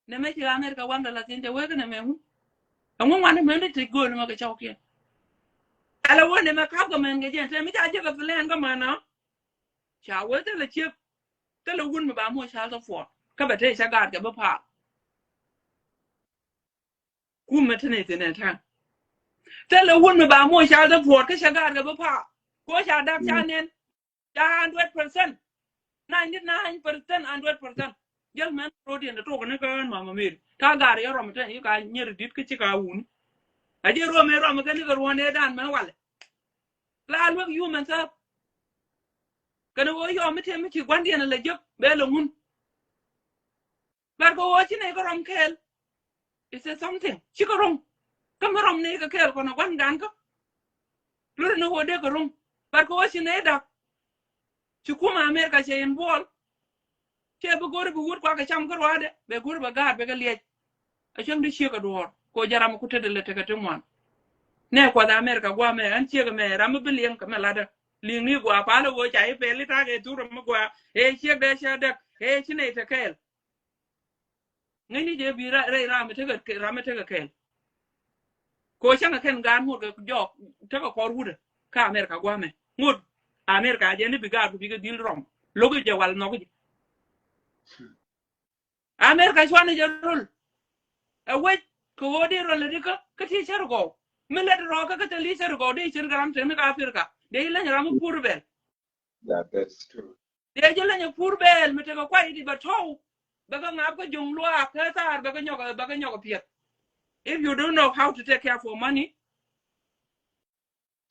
ne me chi America wanda la tinde we ne me hu ngwan wan me ne te go ma ka chau ke ala wo ne ma ka ga men ge jen te mi ta je ka plan ga ma na cha wo te le chi te le wun me ba mo cha to fo ka ba te cha ga ga ba pa ku me te ne te ne ta te le wun me ba mo cha to fo ka cha ga ga ba pa ko cha da cha nen cha 100% 99% 100% jel men protein da to ne ka ma mir ka ga ya ro mate yi ka nyer dit ka ci ka wun a je ro me ka ni ga ro ne dan me wal la lu yu men sa ka no yo me te mi ci gwandi na le jop be lo mun bar ko wo ci ne ko rom kel is something ci ko rom ka mo rom ne ka kel ko na gwan dan ko lu no wo de ko rom bar ko wo ci ne da ci kuma America ce en bol ce bu gore bu wut ko ka cham ko wade be gore ba gar be ga liye a cham di ci ka dor ko jaram ku tedele te ka te mon ne ko da America gwa me an ci ga me ram be liyen ka me lada li ni gwa pa lo wo chai pe li ta ke tu ram gwa e ci de che de e ci ne te kel ngani je bi ra me te ga kel ko changa ken gan mo ga jo te ka kor wude ka America gwa me ngud America je ni bi gar bi ga dil rom logo je wal no ko America chwane je rul a we ko wodi rol de ka ti cher go me le ro ka te li cher go de cher gram te me ka Africa de la ram purbel Yeah, that's true. de je la purbel me te ko kwai di ba to ba ka ngap ko jung lwa ka tar ba ka nyoko piet if you don't know how to take care for money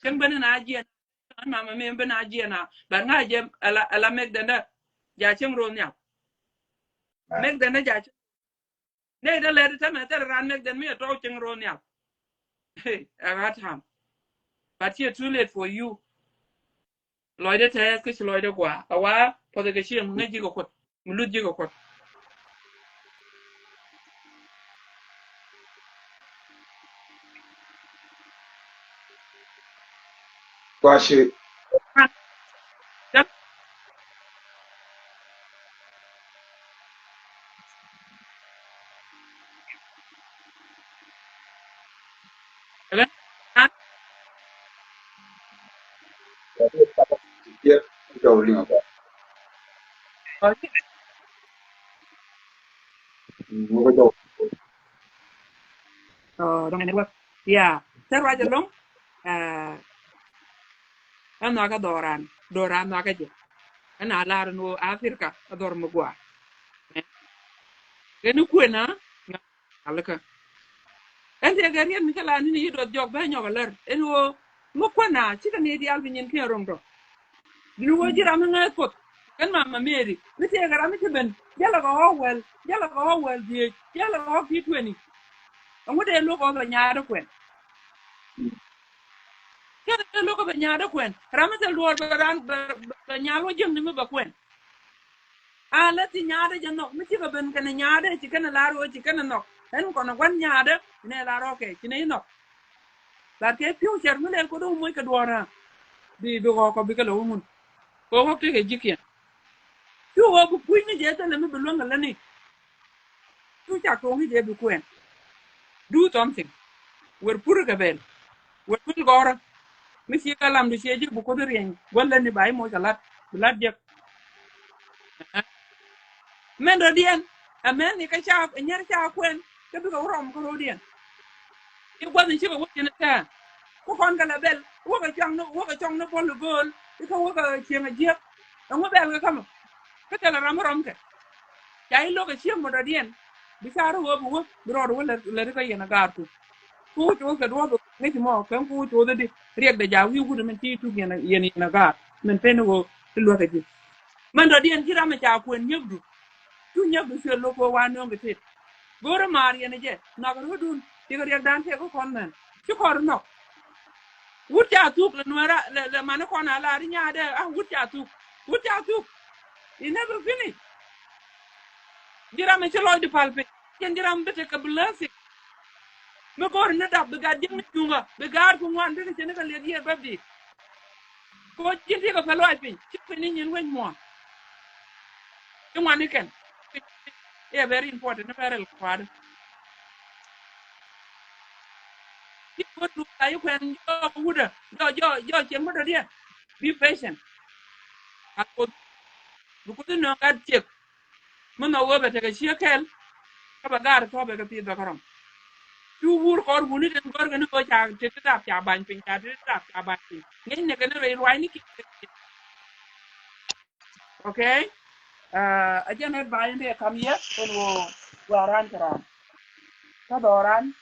ken ben na je mama me ben na je na ba nga je ala mek danda ja chen ro nya mek danda ja ne da le ta me ta ran mek den me to chen ro nya hey I got him but here too late for you loide te ke loide kwa awa po de ke chi mu ngi ko ko mu lu ji ko ko Kwashi, yeah, going about. oh don't network yeah te ra je long eh ana ka doran na ka je ana la no Africa ador mu gwa enu kwena na alaka ente garien mi kala ni do jog ba nyoga ler enu mo kwena ci ka ne di albi nyen ke rondo du wo jira ma ngai pot kan mama meri mi te gara mi ben jala ko howel di jala ko fi 20 ngode lo ko ga nyaado kwen kede lo ko ba nyaado kwen ramatel do ba ran ba nyaalo jëm ni ba kwen ala ti nyaade janno mi ci ko ben kan nyaade ci kan laaro ci kan no en ko no wan nyaade ne laaro ke ci ne no la ke piu cher mi le ko do moy ka doora di do ko bi ka lo mun ko ko te ke jikien piu wo bu kuini je ta le mi bu lo ngala ni tu cha ko ngi je du kwen do something wer pur ga bel wer pur gora mi ci kalam du ci je bu ko de ren wala ni bay mo salat lat je men do dien a men ni ka cha nyer cha kwen ke bi ko rom ko ro dien i gwa ni ci ko wotina ta ko kon ga la bel wo ga chong no bol gol ko wo ga ci nga je ngo bel ga kam ke tela ram rom ke ya ilo ga ci mo do dien bi saru wo bi ro wala le ko yena gartu ku to ka do ne ti mo kan ku to de riek de ja wi gudu men ti tu yena gar men pen wo lo ka ji man do dien jira me ja kwen nyebdu tu nyebdu se lo ko wa no ngete goro mar yene je na go dun ti go riek dan te ko kon men ci kor no wuta tu le nuara le man ko na la ri nya de wuta tu you never finish jira me ci lo di palpe jen jira mbete ka blessing me gor na da be ga jeng junga be gar ko wan de ci ne ka le ye babdi ko jinti ko falo apin ci ko ni nyen wen mo ci wan ken yeah very important na feral kwad ci ko du ay ko en jo wuda jo ci mo do dia be patient ako du ko no ga ci mo no wo be te ga ci kel ka ba gar to be ga pi do karam tu wur kor buni den gor ga no cha te ta cha ban pin cha te ta cha ban pin ni ne ga no re wai ni ki okay ajan et bayin de kam ye kon wo waran karam ta doran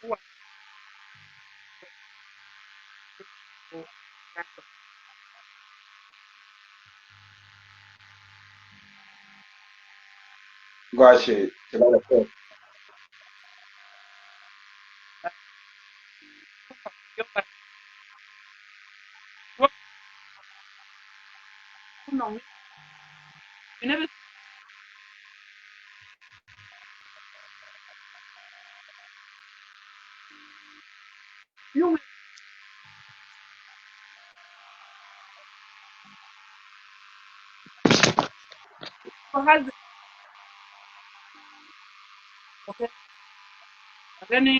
wa Gashi, tilala ko. yo ba wo no ni ne you ko hal okay gani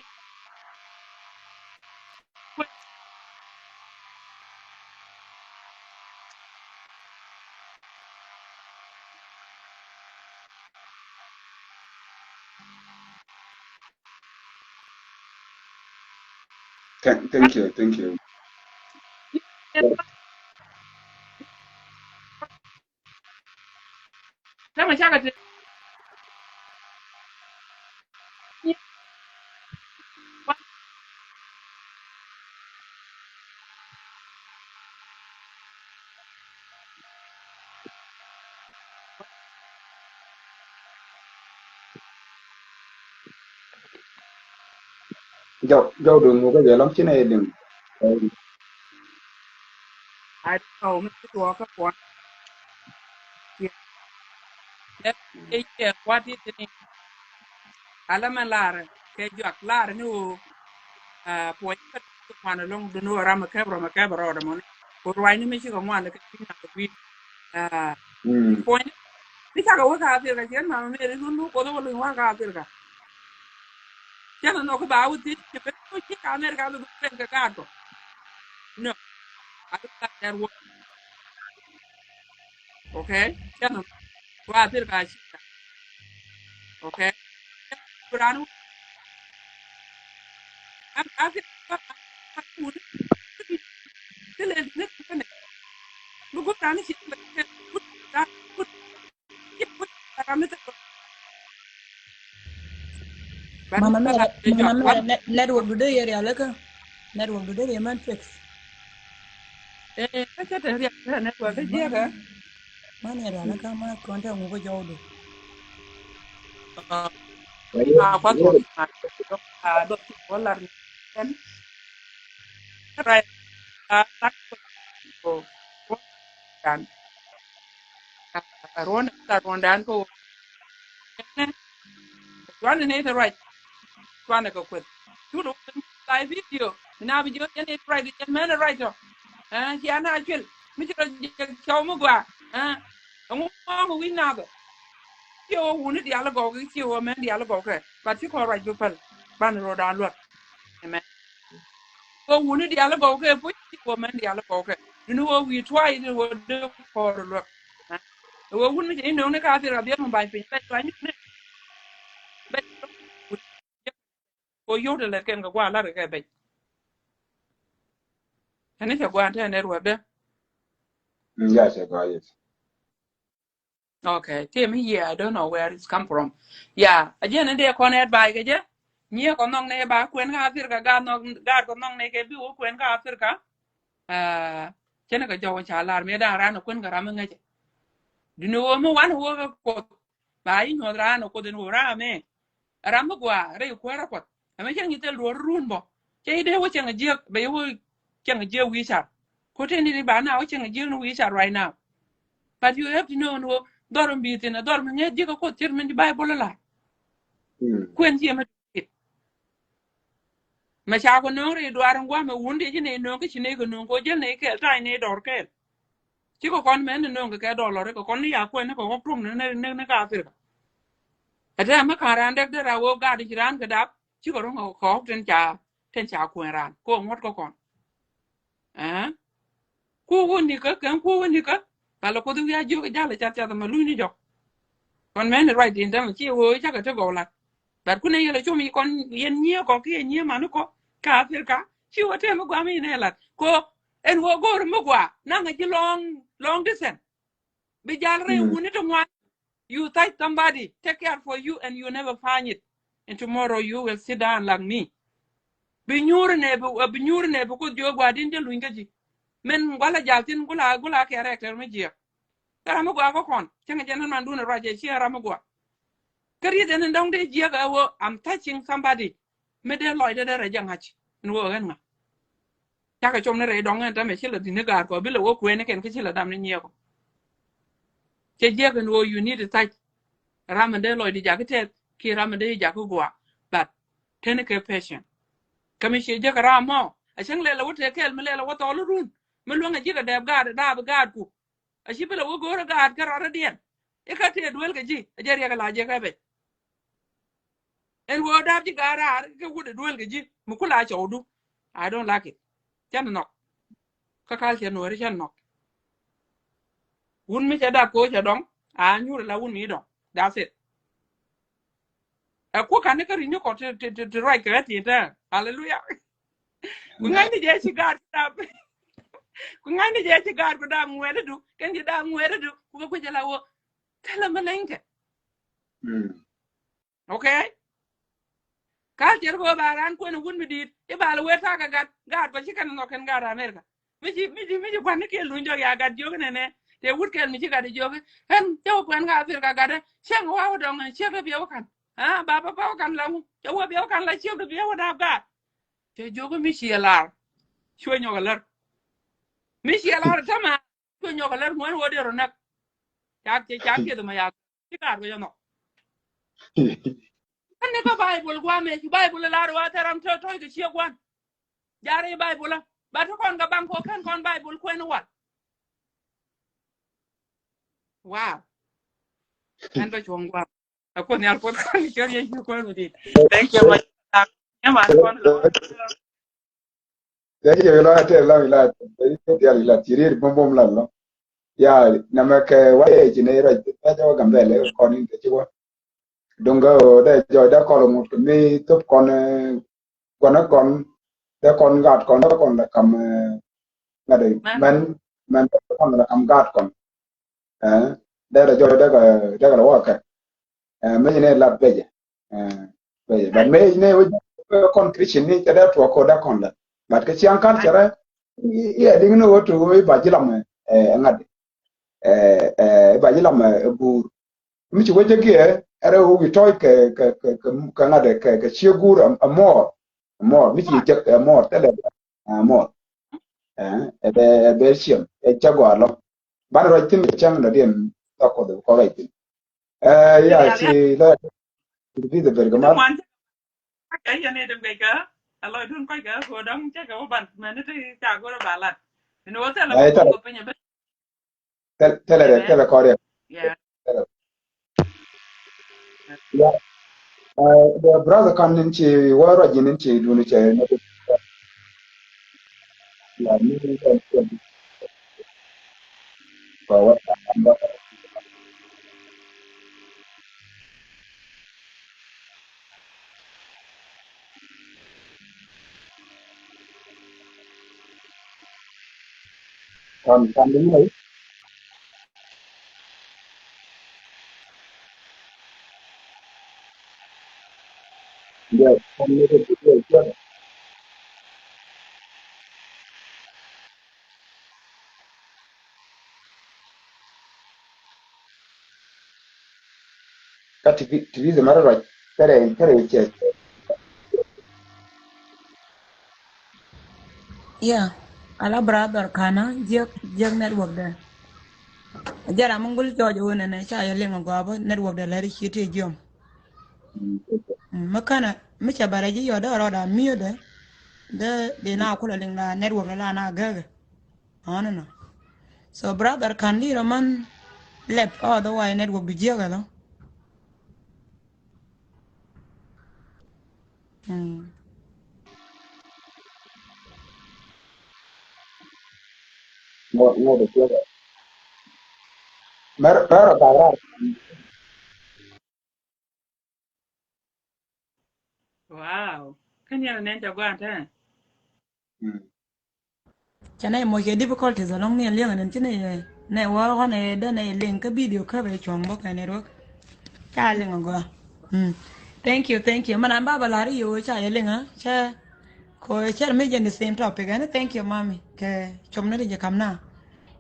Thank you, thank you. na ma chaka te Jau dun mu ga jelam chine edin. I don't know me to walk up one let ye what it ni ala ma lar ke jak lar ni o po ka man long do no ram ka bro ma ka bro da mon ko wai ni me chi ko man ka tin na ko wi Mm. po ni cha ka wa ka te ka chen ma me ri lu ko do lu wa ka te ka chen no ko ba u ti ke pe ko chi ka mer ka lu pen ka ka to no I don't like that word okay chen wa te ka chi okay branu am afi ba ku ni ke le ne ka ne bu ko branu chi ba ku da ku chi ku ka me te ba du Mama ka mere, te mama jak wa mere, network do area leka. Network do area man fix. ka cha te ri ne ko ka je ka Man area leka man konta ngugo jawdo. kwa to ma do ti dollar ni en ra ta ko ko kan ron ta ron dan ko ne ron ne ta right ron ko kwet tu do live video na bi jo ne right je men right to ji ana chel mi jo chaw mo gwa ngu mo wi na go chiều uống đi ăn gạo cái chiều mà đi ăn gạo cái bà chỉ có right before ban rồi đàn luật amen go uống đi ăn gạo cái bữa chiều mà đi ăn gạo cái you know we try to do for luật wo uống đi nó cái cái là biết mà bài pin bài bài nhỉ bài có yếu được là cái qua là cái bài anh ấy sẽ qua thế này rồi đấy Yes, I got it. okay team here I don't know where it's come from yeah again and they connect by cái chứ nhiều con nong này ba quen ka Africa ga nong ga con nong này cái bi wo quen ka Africa cho nên cái chỗ cha là me da ra nó quen ka ram ngay di no mo wan wo ko ba yi no ra no ko den wo ra me ram gwa re ko ra ko ame chen ni tel ro run bo che de wo chen je be wo chen je wi cha ko te ni ba na wo chen je no wi cha right now but you have to know no dorm bi tin dorm ne je ko tir men di bible la quen ji ma mà cha ko no re dwar ngwa ma wunde ji ne no ke chine ko no ko je ne ke tai ne dor ke chi ko kon men no ke do lo re ko kon ya ko ne ko ko tum ne ka fir ata ma ka ran de ra wo ga di ran ke dap chi ko ro ko ten cha ko ran ko ngot ko kon eh ku woni ka kan ku woni ka palo ko du ya ju ga jale cha cha ma lu ni jo kon men right din dan chi wo cha ka to go la but ku ne yele chu mi kon yen nye ko ki nye ma no ko ka fir ka chi wo te mo gwa mi ne la ko en wo go mo gwa na nga ji long distance be jal re woni to mwa you touch somebody take care for you and you never find it and tomorrow you will sit down like me bi nyur ne bu ko jo gwa din de luinga ji men wala jaltin gula character me ji kara mo gwa ko kon chenga jenan man duna raje chi ara mo gwa kari den ndong de ji ga wo I'm touching somebody me de loy de re jang hach nwo gan ma ta ka chom ne re dong ta me chi la din ga ko bi lo wo ku ne ken chi la dam ne nye ko che je ga no you need to touch ramande loy di jakete ki ramande jaku gwa but tene ke patient kami she je kara mo a chang le lo te kel me le lo to lu run me lu nga ji ga de ga da ku a shi bela wo go ga ka ra dien e ka te duel ga ji a je ga la je ka be en wo da ji ga ra ke wo de duel ga ji mu kula cha odu I don't like it chan no ka kal che no ri chan no un mi cha da ko cha dong a nyu la un mi dong that's it ko kan ka ri nyu ko te right ka ti ta hallelujah ku ngai ni je ci gar ta ku ngai ni je ci gar ko da ngwede du ken ji da ngwede du ku ko jala wo kala malenke okay ka jer ko baran ko no gun mi dit e bala we ta ga gat ko ci kan no ken gara america mi ji kwan ke lu njo ya gat jo ne te wut ken mi ci gat jo hen jo kwan ga afrika ga chen wa do ngan che ga bi o kan ba kan la mu jo wa bi o kan la che ga bi o da ga te jo mi ci la chwe nyo ga lar mi ci la ta ma chwe nyo ga lar mo wo de ro nak cha ke do ma ya ci gar go no kan ne ka bible gwa me ci bible la ro ta ram to ke ci gwan jare bible ba to kon ga bang ko kan kon bible ko en wat wow en do chong gwa ko ne al ko kan ke ye ko no di thank you much ya man kon Jadi yo la te la ya la tirir bom bom la ya na ke wa e jine ra ta jo gambele kon ni te wa donga da jo da ko mo mi top kon kon da kon gat kon da kon da kam ngade man kon da kam gat kon da jo da ga wa ka me ne la beje beje ba me ne kon christian ni da to ko da kon da but ke chiang kan chara ye ding no to ba jilam ngade ba jilam bur mi ci woje ge era wi toy ke ngade ke chigur amor mi ci je amor tele amor be chiem chagwa lo bar ro tin chang da den to ko de ko right ya ci la di de bergamat man cái ya ne dem ga alo dun ko ga ko dam che ga ban me ne te cha go ba la no te la ko ko pe ne tele ko re yeah ya the brother kan nin ce wara jinin ce duni ce na ya ni ba wa ba kan din mai ya kan ne da ke ka tv da mara kare ce Yeah, ala brother kana jeg network de. Jara mungul jojo wona na cha yele ngwa network de lari chiti jom. Makana micha baraji yo da roda miyo de na kula linga network la na gaga. Ano no. So brother kan li roman lep all the way network bi jega lo. no da ke mara ba ra Wow. Kan yana nan ta gwanta. Chana mo ke difficulties along ne liang nan chine ne wa ne da ne link ka video ka be chombo ka network. Cha linga go. Thank you. Mana baba lari yo cha yele nga cha ko cha me the same topic and thank you mommy ke chomne de kamna.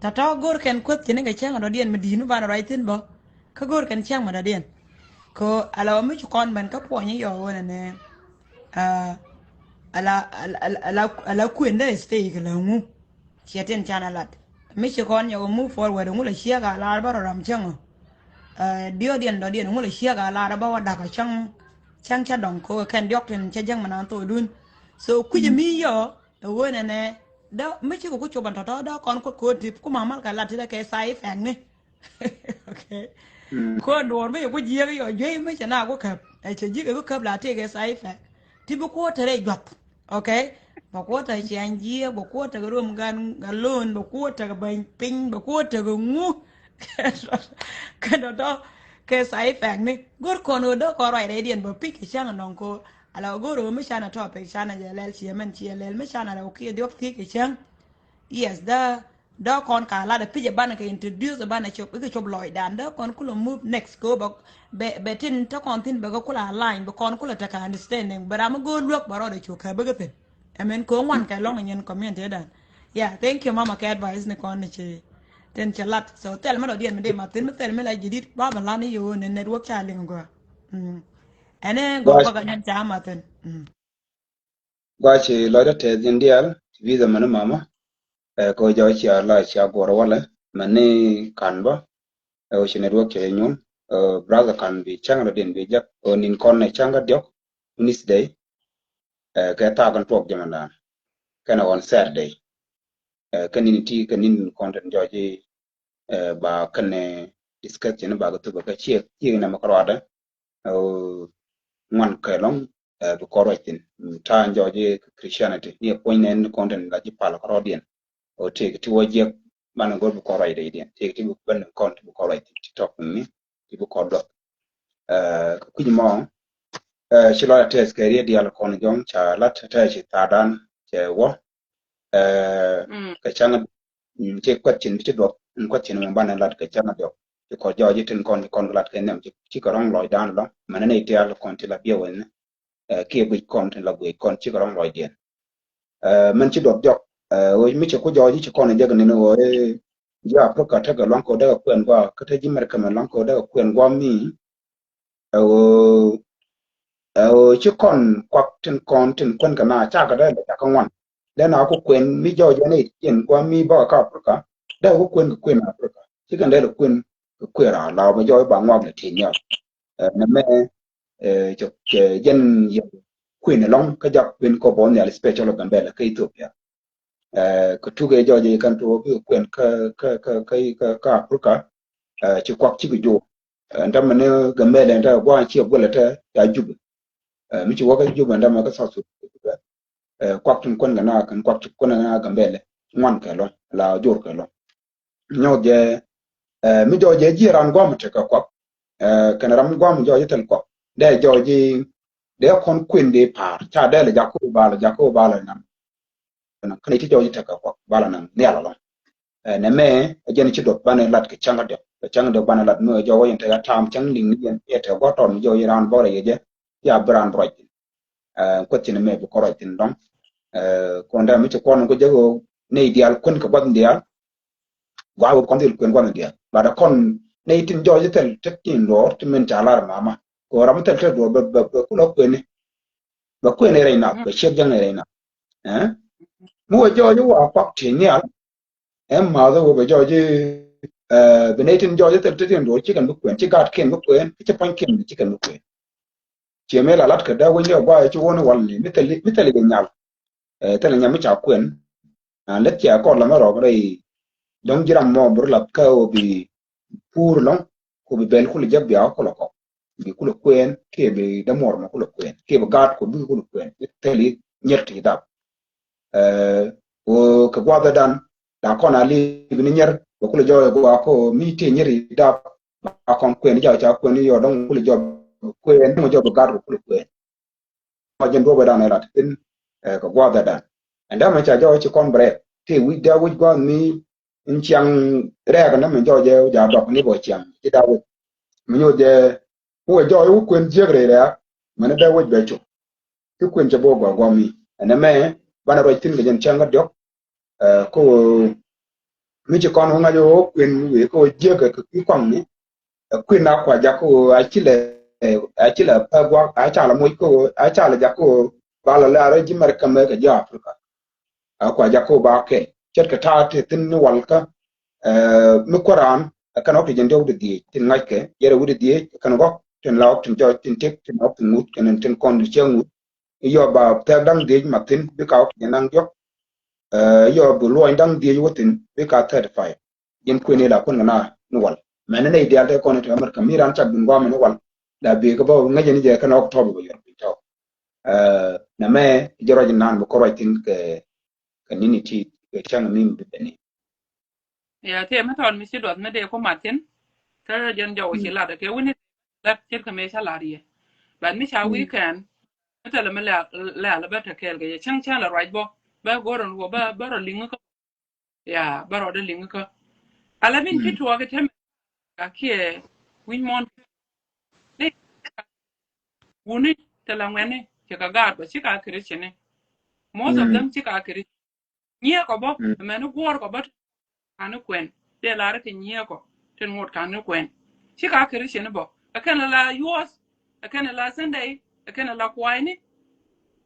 Tata gor ken kwet tine ke chang ro dien medinu bana right in bo. Ka gor ken chang ma da dien. Ko ala mi chu kon ben ka po ni yo wona ne. Ah ala kwenda stay ke la ngu. Chiaten chana lat. Mi chu kon yo move forward ngu la chia ga la ba ram chang. Dio dien do dien ngu la chia ga la ba wa da ka chang cha dong ko ken diok ten cha jang mana to dun so ku je mi yo wona ne da mi chi ko choban to da kon ko tip ku mamal ka la ti da ke sai fang ni okay ko do me ko je yo je mi cha na ko kap ai che ji ko kap la ti ke sai fang ti bu ko tere jwat okay ba ko ta chen ji ba ko ta rum gan galon ba ko ta ban ping ba ko ta ngu cái đó cái sai phèn ni gor kono do ko rai dai dien bo pik chang non ko ala goro mi chana to pe chana je lel chi men chi lel mi chana ro ki diok ti ke chang yes da kon ka la da pije ban ka introduce ban chop ke chop loy dan da kon kulo move next go ba be tin ta kon tin be ko kula line be kon kula ta ka understanding but am go look baro de chu ka be ke amen ko wan ka long nyen comment dan yeah thank you mama ka advice ne kon ni chi ten chalat so tel ma do dien me de ma tin me tel me la jidit ba ba la ni yo ne network cha ling go ene go gwa ko ga nyan cha ma ten gwa ce lo da te din dial tv da mana mama ko jo ci ala ci agora wala mane kan ba o ci network ke nyun brother kan bi changa den bi jak o nin kon ne changa diok unis day ka ta kan tok jamana kana on saturday kanin ti kanin content jo ji ba kan ne discuss ne ba ga to ka ci na makarwada o man ka long bu korwatin ta jo ji christianity ni point ne content la ji pala karodien o te ti wo je man go bu korwai de idea te ti bu ban kon bu korwai ti tok ni ti bu kordo ku ni mo ci la tes ke ri di al kon jong cha lat ta ci ta dan che wo ka changa che kwatin ti do kwatin mo ban lat ka changa do ti ko jo ji tin kon lat ke nem ti ko rong loy dan lo man ne ti al kon ti la bi wen ke bu kon ti la bu kon ti ko rong loy dien man ci do jok o mi ci ko jo ji ci kon je ne o ya pro ka ta ga lon ko da kwen gwa ka ta ji mer ka lon ko da kwen gwa mi o ci kon kwak tin kwen ka na cha ka da ta ka wan da na ko kwen mi jo je ne yen gwa mi ba ka pro da ko kwen Afrika ci kan da kwen kwera la ba jo ba ngwa le tin ya na me cho yen kwen long ka ja kwen ko bon ya special of gambela ka Ethiopia ko tuge jo je kan to bi kwen ka Afrika ci kwak ci jo nda mane gambele nda gwa chi gola ta ya jub mi ci waka jub nda ma ka sa su kwak tun kon na kan kwak tun kon na gambele ngwan ka lo la jor ka lo nyo je mi jo je ji ran gwa mate ka kwak kan ram gwa mi jo je tel kwak de jo ji de kon kwin de par cha de le jako ba la nan kan ti jo je ta ka kwak ba la nan ne ala lo ne me jen ci dot bane lat ke changa de bane lat no jo yen ta tam chang ling yen e te go ton jo iran bore ye je ya bran roj ko tin me bu ko roj tin dom ko nda mi ci kon ko jego ne ideal kon ko bod ndial wa ko kon dil kon gon ndial ba da kon ne tin jo je tel tekin lor tin men talar mama ko ram tel do ba ko lo ko ne ba ko ne reina ba che jang ne reina mu jo jo wa pak tin ya em mà tôi bây giờ chứ bên đây tin cho chứ tôi tin rồi chỉ cần bức quyền chỉ gạt kiện bức quyền chỉ phanh kiện chỉ cần bức quyền chỉ mấy là lát cái đó với nhau qua chú nó hoàn liền biết tên là nhau tên là nhau mới chào quyền lết chả còn là mà rồi đây đóng chỉ làm mò bữa lập câu bị pur long ko bị bên khu vực giáp béo ko là có bị khu vực quyền kia bị đâm mỏ mà khu vực quyền kia bị gạt ko bị khu vực quyền tên là nhật thì đáp cái qua đó đan da kon ali bin nyer ko kula joy go ko mi te nyeri da akon kwen ja cha kwen yo don kula job kwen mo job gar ko kula kwen ma jen do ba na rat tin ko gwa da anda ma cha jo chi kon bre te wi da wi go mi in chang re ga na me jo je ja dok ni bo chang ti da wi mi yo je ko jo yu kwen je gre ya ma na da wi be cho ti kwen je bo go mi ana me bana ro tin ga jen chang ga dok ko mi chỉ con nga yo quyền vì cô chưa cái quăng ní quyền nào quả giá cô ai chỉ là pa qua ai trả là mỗi cô ai trả là giá cô ba là rồi chỉ mà cầm cái giá Africa quả giá cô ba cái chất cái thà thì tin wal ka mi Quran cái nó thì dân đâu được gì tin ngay cái giờ đâu được gì cái nó có tin lao tin cho tin chết tin học tin ngút cái nên tin con được chơi ngút giờ bà theo đăng gì mà tin biết cao cái năng dốc yo bu lo ndang die yotin be ka 35 yen ko ne la ko na no wal men ne ideal te ko ne America miran chab dun gwa men wal da be ko ba ngaje ni je kana October go yor to na me joro nan bu ko writing ke community ke chang min be ni ya te ma ton mi si dot me de ko matin ta jen jaw ci la de ke woni la tir ka me salari ban mi cha weekend ta la me la ba ta kel ge chang chang la right bo ba goron wo ba ro linga ko ya ba ro de linga ko ala bin pitu wa ke tem ka ke win mon ne woni ta la ngene ke ka ga ba ci ka kristene most of them ci ka kristene nye ko bo me no gor ko ba anu kwen de la ke nye ko ten ngot kan kwen ci ka kristene bo akana la yos akana la sunday akana la kwaini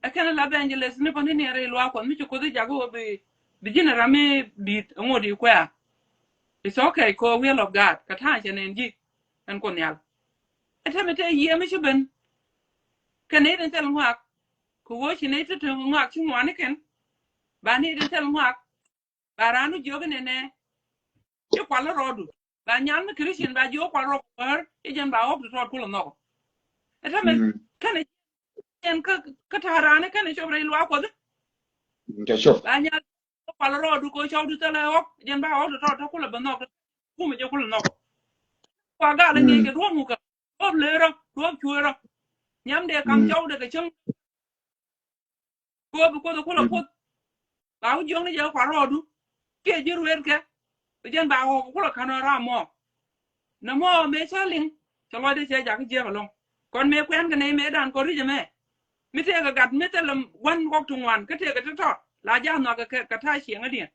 akana la evangelist ne ko ne re lo ko mi ko de jago bi jinera me bi ngodi kwa it's okay ko will of god ka ta jenen ji an ko nyal etamete ye mi ben kane den tel ngwa ko wo chi ne to ngwa chi ngwane ken ba ni den tel ngwa baranu joge ne ci kwala rodu ba nyal na christian ba jo kwala rodu e jen ba op to ko no etamete kane en ka tarane kane chobre lo ko de ta shof ba nyal kwala rodu ko chawdu tele op jen ba op to ko lo no ko me jo ko no kwa ga la nge ke ro mu ka op le ro op chuero nyam de kam chaw de ke chung ko lo pot ba u jong ni je kwala rodu ke ji ruer ke jen ba ho ko lo kanara mo na mo me chaling chalo de che ja ke je long kon me kwen ke ne me dan ko ri je me mi te ga gat mi te lam wan ko tu wan ke te ga to la ja no ka ta chi ngadi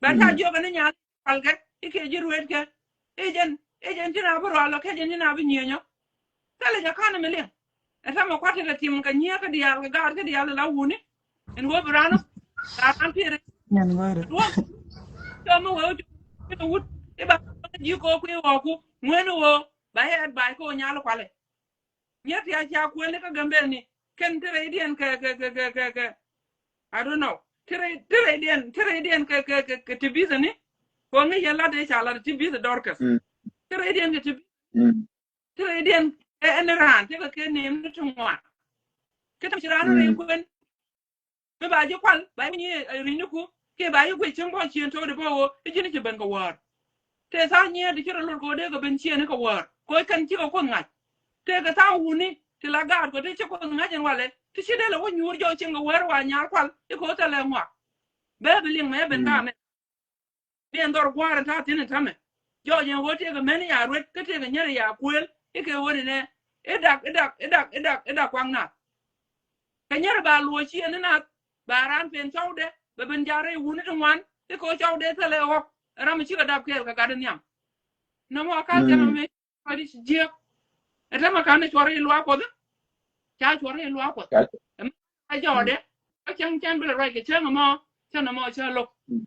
ba ta jo ga ne nya al ke ke ji ruet ke ejen tina bro ala ke jen tina bi nyenyo tele ja kana me le eta mo kwate ga tim ka nya ka dia ga dia la wuni en wo brano ta an pire nyan wara wo to mo wo to wut e ba ji ko ku wo ku ngwenu wo ba he ba ko nya lo kwale nyati ya cha ku le ka gambe ni ken tere dien ke I don't know tere dien ke tibiza ni ko ngi yalla de cha la tibiza dorkas tere dien ke tibiza thế điên en ran thế cái niệm nó trong ngoan cái thằng chira nó re quên me ba je kwal ba mi ri ni ku ke ba yu kwe chen bo chien to de bo e jini ke ben ko war te sa nye de chira lor ko de ko ben chien ko war ko kan chi ko ngat te ka ta uni ti la gar ko de chi ko ngat en wale ti chi de la wo nyur jo chen ko war wa nyar kwal e ko ta le ngwa be be ling me ben ka me bien dor gwar ta tin ta me jo yen wo te ka men ya ret ke te ka nyere ya kwel e ke wo ne kwang na ka nyere ba luo chien na ba ran pen chaude be ben jare wuni to wan e ko chaude tele ho ram chi ka dab kel ka gaden yam no mo kal jama me pa di je eta ma kan chore lu ko da cha chore lu ko em a jode a chang chan bele rai ke chang mo cha lo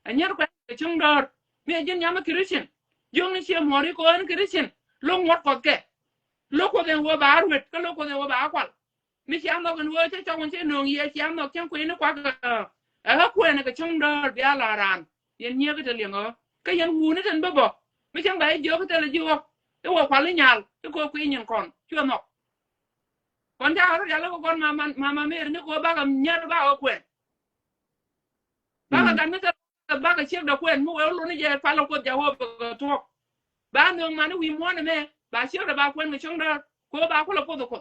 a nyer ko ke chung dor me jin yama christian jong ni che mori ko an christian lo ngot ko ke lo ko den wo ba ruet ka lo ko den wo ba kwal mi chiam no kan wo che chong che nong ye chiam no chen kuin kwa ka a ku ne ka chung dor bia la ran yen nye ka te lengo ka yen wu ne ten bo mi chang ba jo ka te le jo e wo kwal nyal e ko kuin yen kon chu no kon ja ro ya lo kon mama mer ni ko ba ka nyer ba ko kwen ba ka gan mi te ba ka chek da kwen mu wo lo ni je fa lo ko ja wo ko to ba nong ma ni wi mo ne me ba chek da ba kwen ka chung dor ko ba ko lo ko ko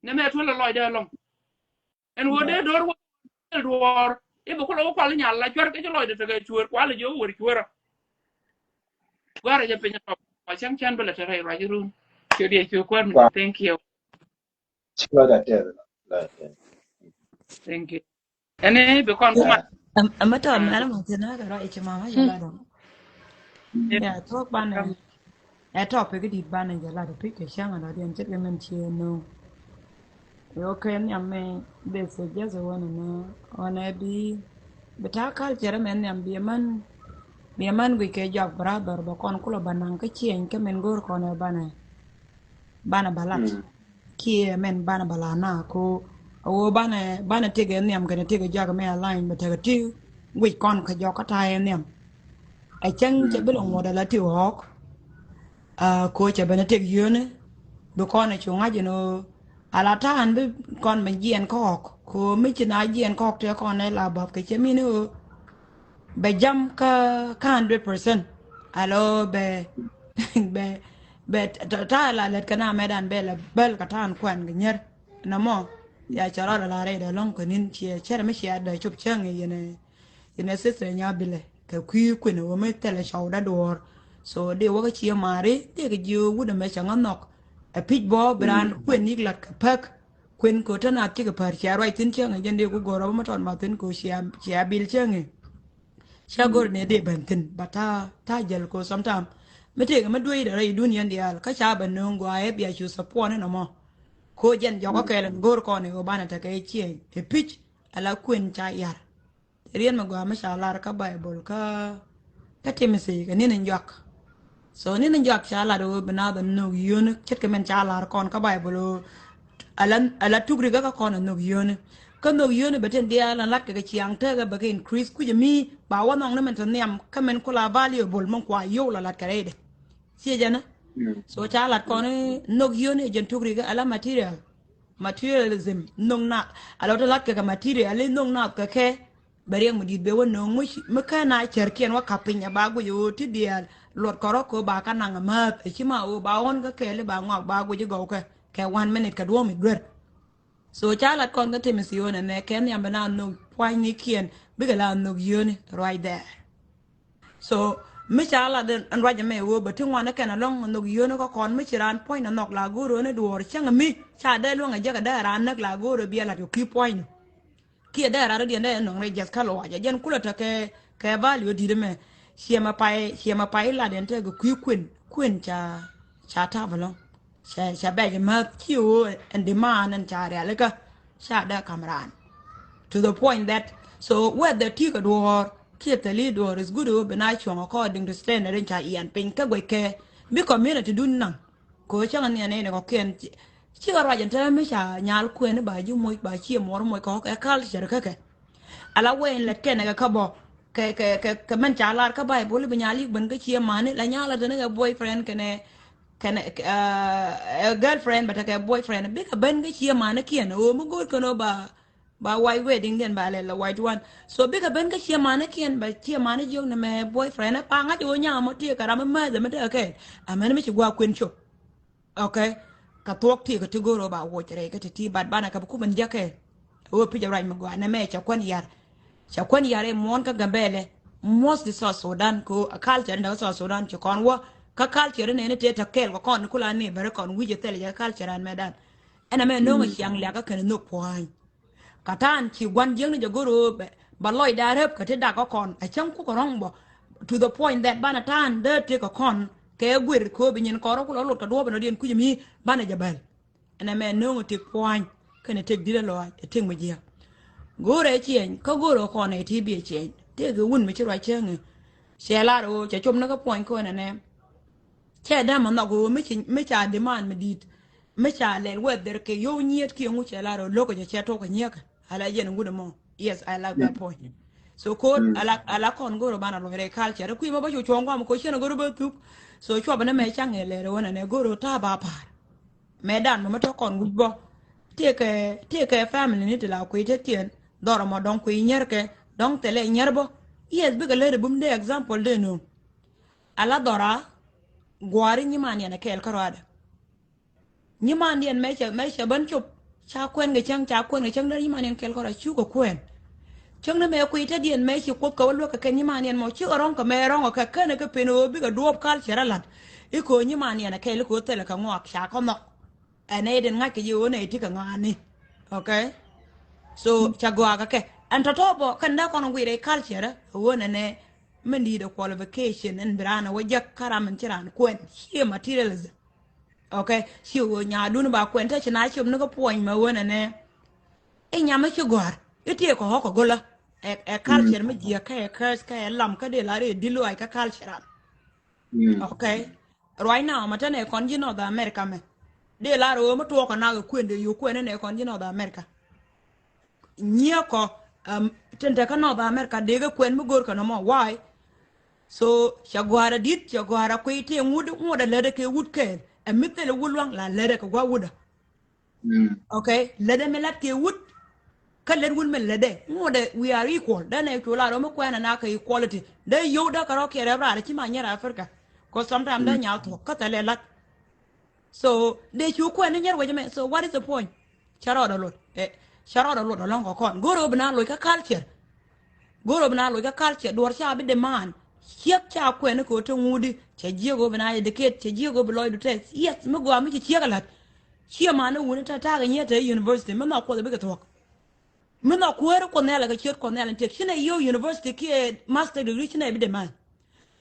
ne me to lo lo de long en wo de dor wo dor e bo ko lo kwal nyal la chwer ke lo de te ga chwer kwal jo wo chwer gwara je penya pa chang chan bela te rai ra jirun che de chu kwan Wow. thank you Chilo da tero. thank you ene be kon kuma Yeah. Amata mana matina ka ra ichi mama jala do. Ya talk bana. A topic di bana jala do pike shanga na di anche men chi no. Yo ken ya me de se jaza wana na ona bi beta culture men ya bi man wi ke jak brother ba kon kulo banang ke chien ke men gor kon bana balat. Ki men bana balana ko o bana tege niam gana tege jaga me align but tege ti wi kon ka joka ta niam a chang che bilo ngoda la ti hok a ko che bana tege yone be kon chu ngaje no ala ta an be kon ben jien ko hok ko mi chi na jien ko hok te kon ne la bab ke che mi no be jam ka 100% alo be be be ta la let kana medan be la bel ka tan kwan nyer na mo ya chara la re da long ko nin che chere me chia da chup chang yene se se nya bile ka ku ne wo me tele shaw da dor so de wo ka chi mare de ga ju wu da me chang nok a pit bo bran kwen ni lat ka pak kwen ko tana ti ka par chia right tin chang jen de ku goro ma ton ma tin ko chia bil chang shagor ne de bentin bata ta jel ko sometime mete ga madui da rai duniyan dial ka cha ban no ngwa e bia chu support no mo ko jen jo ko kelen gor ko ne go bana ta kai chi e pitch ala kwen cha yar rien ma gwa ma sha Allah ka bible ka timisi ka ni njok so ni njok cha la do bana da no yun chet ka men cha la kon ka bible ala tugri ga ko no yone ko no yone beten dia la lat ga chiang te ga ba increase ku mi ba wa no men tan yam ka men ko la value bol mon kwa yo la lat ka rede si jana so cha lat ko no yone jen tugri ga ala materialism nong na ala to lat ga material le nong na ka ke bari mu di be wono mu ka na cherken wa kapinya ba gu yo ti dia lot koro ko ba ka na ma chi ma o ba on ga ke le ba ngok ba gu ji go ke 1 minute ka do mi dwer so chala kon ga temisione ne ken ya bana no point ni kien bigala no yoni right there so mi chala den an raja me wo but ngwana ken along no yoni ko kon mi chiran point na nok la goro ne duor changa mi cha de lo nga jaga da ran nak la goro bi la to ki point ki da ra de ne no re just kalo waja jen kula ta ke value di de me siema pai la den te go kwen cha ta balo cha bag ma kiu and demand and cha re ka cha da kamran to the point that so where the tiga door keep the lead door is good be na chong according to standard in cha ian pin ka gwe ke bi community dun nan ko cha ne ne ko ken chi ga rajan ta me cha nyal kwen ba ju moy ba chi mor moy ko ka culture ka ala wen let ken ga kabo ke men cha lar ka bai bol bi nyali ban ga chi mane la nyala de ga boyfriend kene can a girlfriend but a boyfriend big a ben get here man again oh my god can ba white wedding then ba la white one so big a ben get here man again but here man young na me boyfriend pa nga yo nya mo tie kara ma de me okay a man me chi gwa kwen cho okay ka tok ti ka ti go ro ba wo tere ka ti bat bana ka ku ban jake o pi ja rai ma gwa na me cha kwen yar cha kwen yare mon ka gambele most the South Sudan ko a culture nda South Sudan che kon wo ka culture ne te ta kel ko kon kula ne bare kon wije tele ja culture an medan ena me no ngyang la ka kan no poan katan chi gwan jeng ne jogoro ba loy da rep ka te da ko kon a chang ku ko rong bo to the point that bana tan de te ko kon ke gwir ko bi nyen ko ro ko lo ka do ba no den ku jimi bana jabal ena me no te poan kan te dire lo te mo jia gore chien ko goro ko ne ti bi chien te ga wun mi chira chen she la ro che chom na ka point ko na ne che da man go mi cha demand mi dit mi cha le weather ke yo niet ki ngu che la ro lo ko che to ko nyek ala yen ngu mo yes I like that point so ko ala kon goro bana lo re culture ku ma ba chu chong ko chen goro ba tu so chwa bana me chang le ro na ne goro ta ba par medan mo to kon gu bo tie ke family ni la ku te tien doro mo don ku nyer ke don tele nyer bo yes bi ga le bum de example de no ala dora gwari ni man yana kel karada ni man yen me che ban chup cha kwen ga chang da ni man yan kel karada chu ko kwen chang na me ku te dien me chi ko ko lo ka ni man yan mo chi oron ka me ron ka ka ne ka pino bi ga duop kal cheralat iko ni man yana kel ko tele ka ngok cha ko no ane den ngak ji one ti ka ngani okay so chagwa ka ke anta tobo kanda kono gwire culture wona ne mendi the qualification and brana wajak karam tiran kwen here materialism okay si wo nya dun ba kwen ta china chum no ko poin ma wona ne e nya ma chugwar ite ko hoko gola culture me dia ka lam ka de la re dilu ai ka culture okay right now matane kon ji no da america me de la ro mo to ko na ko kwende yo kwene ne kon ji no da america nyia ko tente ka no da america de ga kwen mo gor ka no mo why so chagwara dit chagwara ko ite nguda lede ke wud ke e mitele wulwang la lede ko gwa wuda okay lede me lat ke wud ka led wul me lede nguda we are equal dan e to la ro mo kwena na ka equality de yo da ka ro ke ra ti ma nyara africa ko sometimes da nya to ka tele lat so de chu kwena nyer we me so what is the point charo da lot charo da lot long ko kon goro bna lo ka culture goro bna lo ka culture dor cha bi de man chiek cha kwen ko to ngudi che jiego bna educate che jiego beloy do test yes me go mi chiek lat chia ma no woni ta ga nyete university me na ko de be to me na ko er ko ne la ga chiek ko ne la tek chine yo university ki master degree chine bi de man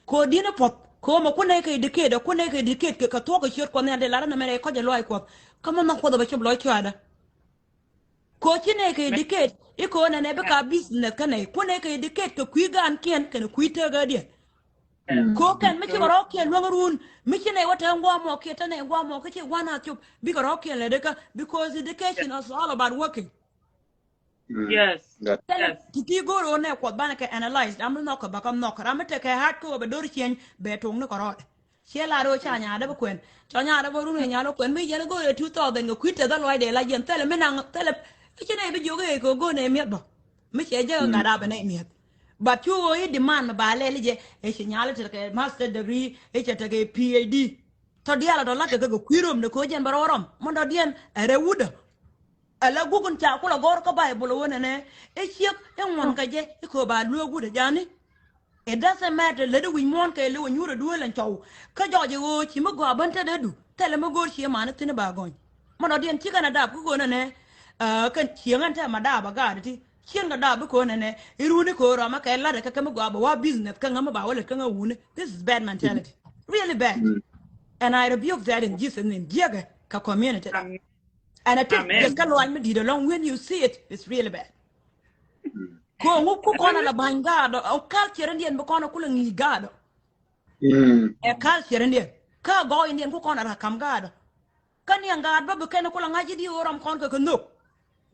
ko dina pot ko mo ko ne ka educate ke ka to ga chiek ko ne de la na me ko je loy ko kama na ko da be che loy chada ko chine ka educate iko na ne be ka business kana ko ne ka educate ka kuiga an ken kana kuita ga dia ko kan mi ko roke lwangrun mi ne wata ngwa mo ke tane ngwa mo ke wana chup bi ko roke le deka because education is all about working Yes. That titi goro ne ko bana ke analyze am no ko bakam no ko am te ke hat ko be dor chen be tung no ko ro che la ro cha nya da be kwen cha nya da bo ru nya lo kwen mi je go 2000 go kwite da lo de la yen tele menang tele mi ne be joge ko go ne mi bo mi che je ga da be ne mi but you o demand ba le je e signal te ke master degree e te ke PhD to dia la ke go kwirom ne ko jen barorom mo do dien ere wuda ala gugun ta kula gor ka bible wona ne e chiek e won ka je e ko ba lu wuda jani it doesn't matter le do we mon ke le won yura du len chaw ka joje wo chi mo go abanta de du tele mo go chi ma ne tin ba gon mo do dien chi kana da ku go ne kan chiengan ta ma da ba ga ti chien ga da ko ne iruni ko ra ma ka la de ka mo go ba wa business kan ma ba wala kan wune this is bad mentality really bad and I rebuke that in Jesus name giga ka community Amen. and I think Amen. just ka lo an me di long when you see it it's really bad ko ngu ku kona la bangado o culture ndien bo kona kula ngi gado e culture ndien ka go ndien ku kona ra kam gado kan yang gado ba ken kula ngaji di oram kon ka no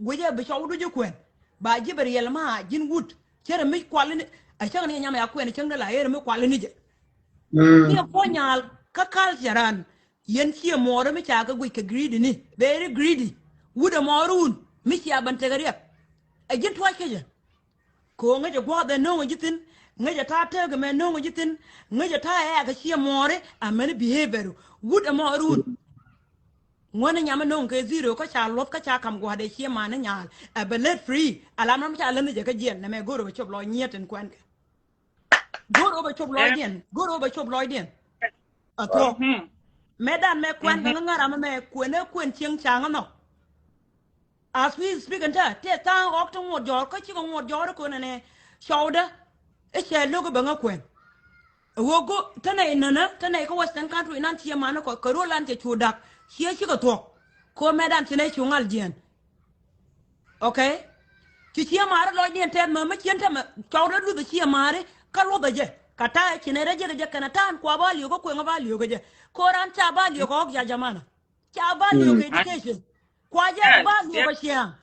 guje be shawdu ju kwen ba jibar yelma jin wut kere mi kwalini a chang ni nyama ya kwen chang la yer mi kwalini je ni ko nyal ka culture ran yen chia more me cha ga gwi ka greedy ni very greedy wuda morun mi chia ban te gariya a jin twa ke je ko nga je gwa da no jitin nga je ta te ga me no jitin nga je ta ya ga chia more a men behavior wuda morun ngwana nyama no ke zero ka cha lot ka cha kam gwa de chia mana nya a belet free ala nam cha lan je ka jen na me goro be chob lo nyeten kwan goro be chob lo den goro be chob lo den a to medan me kwan ga ngara me kwene kwen chieng chang no as we speak and te ta ok to ngod jor ka chi ngod jor ko ne shoulder e che lo go banga kwen wogo tana inana tana ko western country nan chi mana ko ko rolan te chudak chi chi ko to ko medan tene chungal jen okay chi mara lo dien te ma chien te ma shoulder lu chi mare ka lo da je kata chi ne reje je kana tan kwa ba liyo ko kwen ba liyo je ko ran cha ba liyo ko ya jamana cha ba liyo ko education kwa je ba liyo ba chiang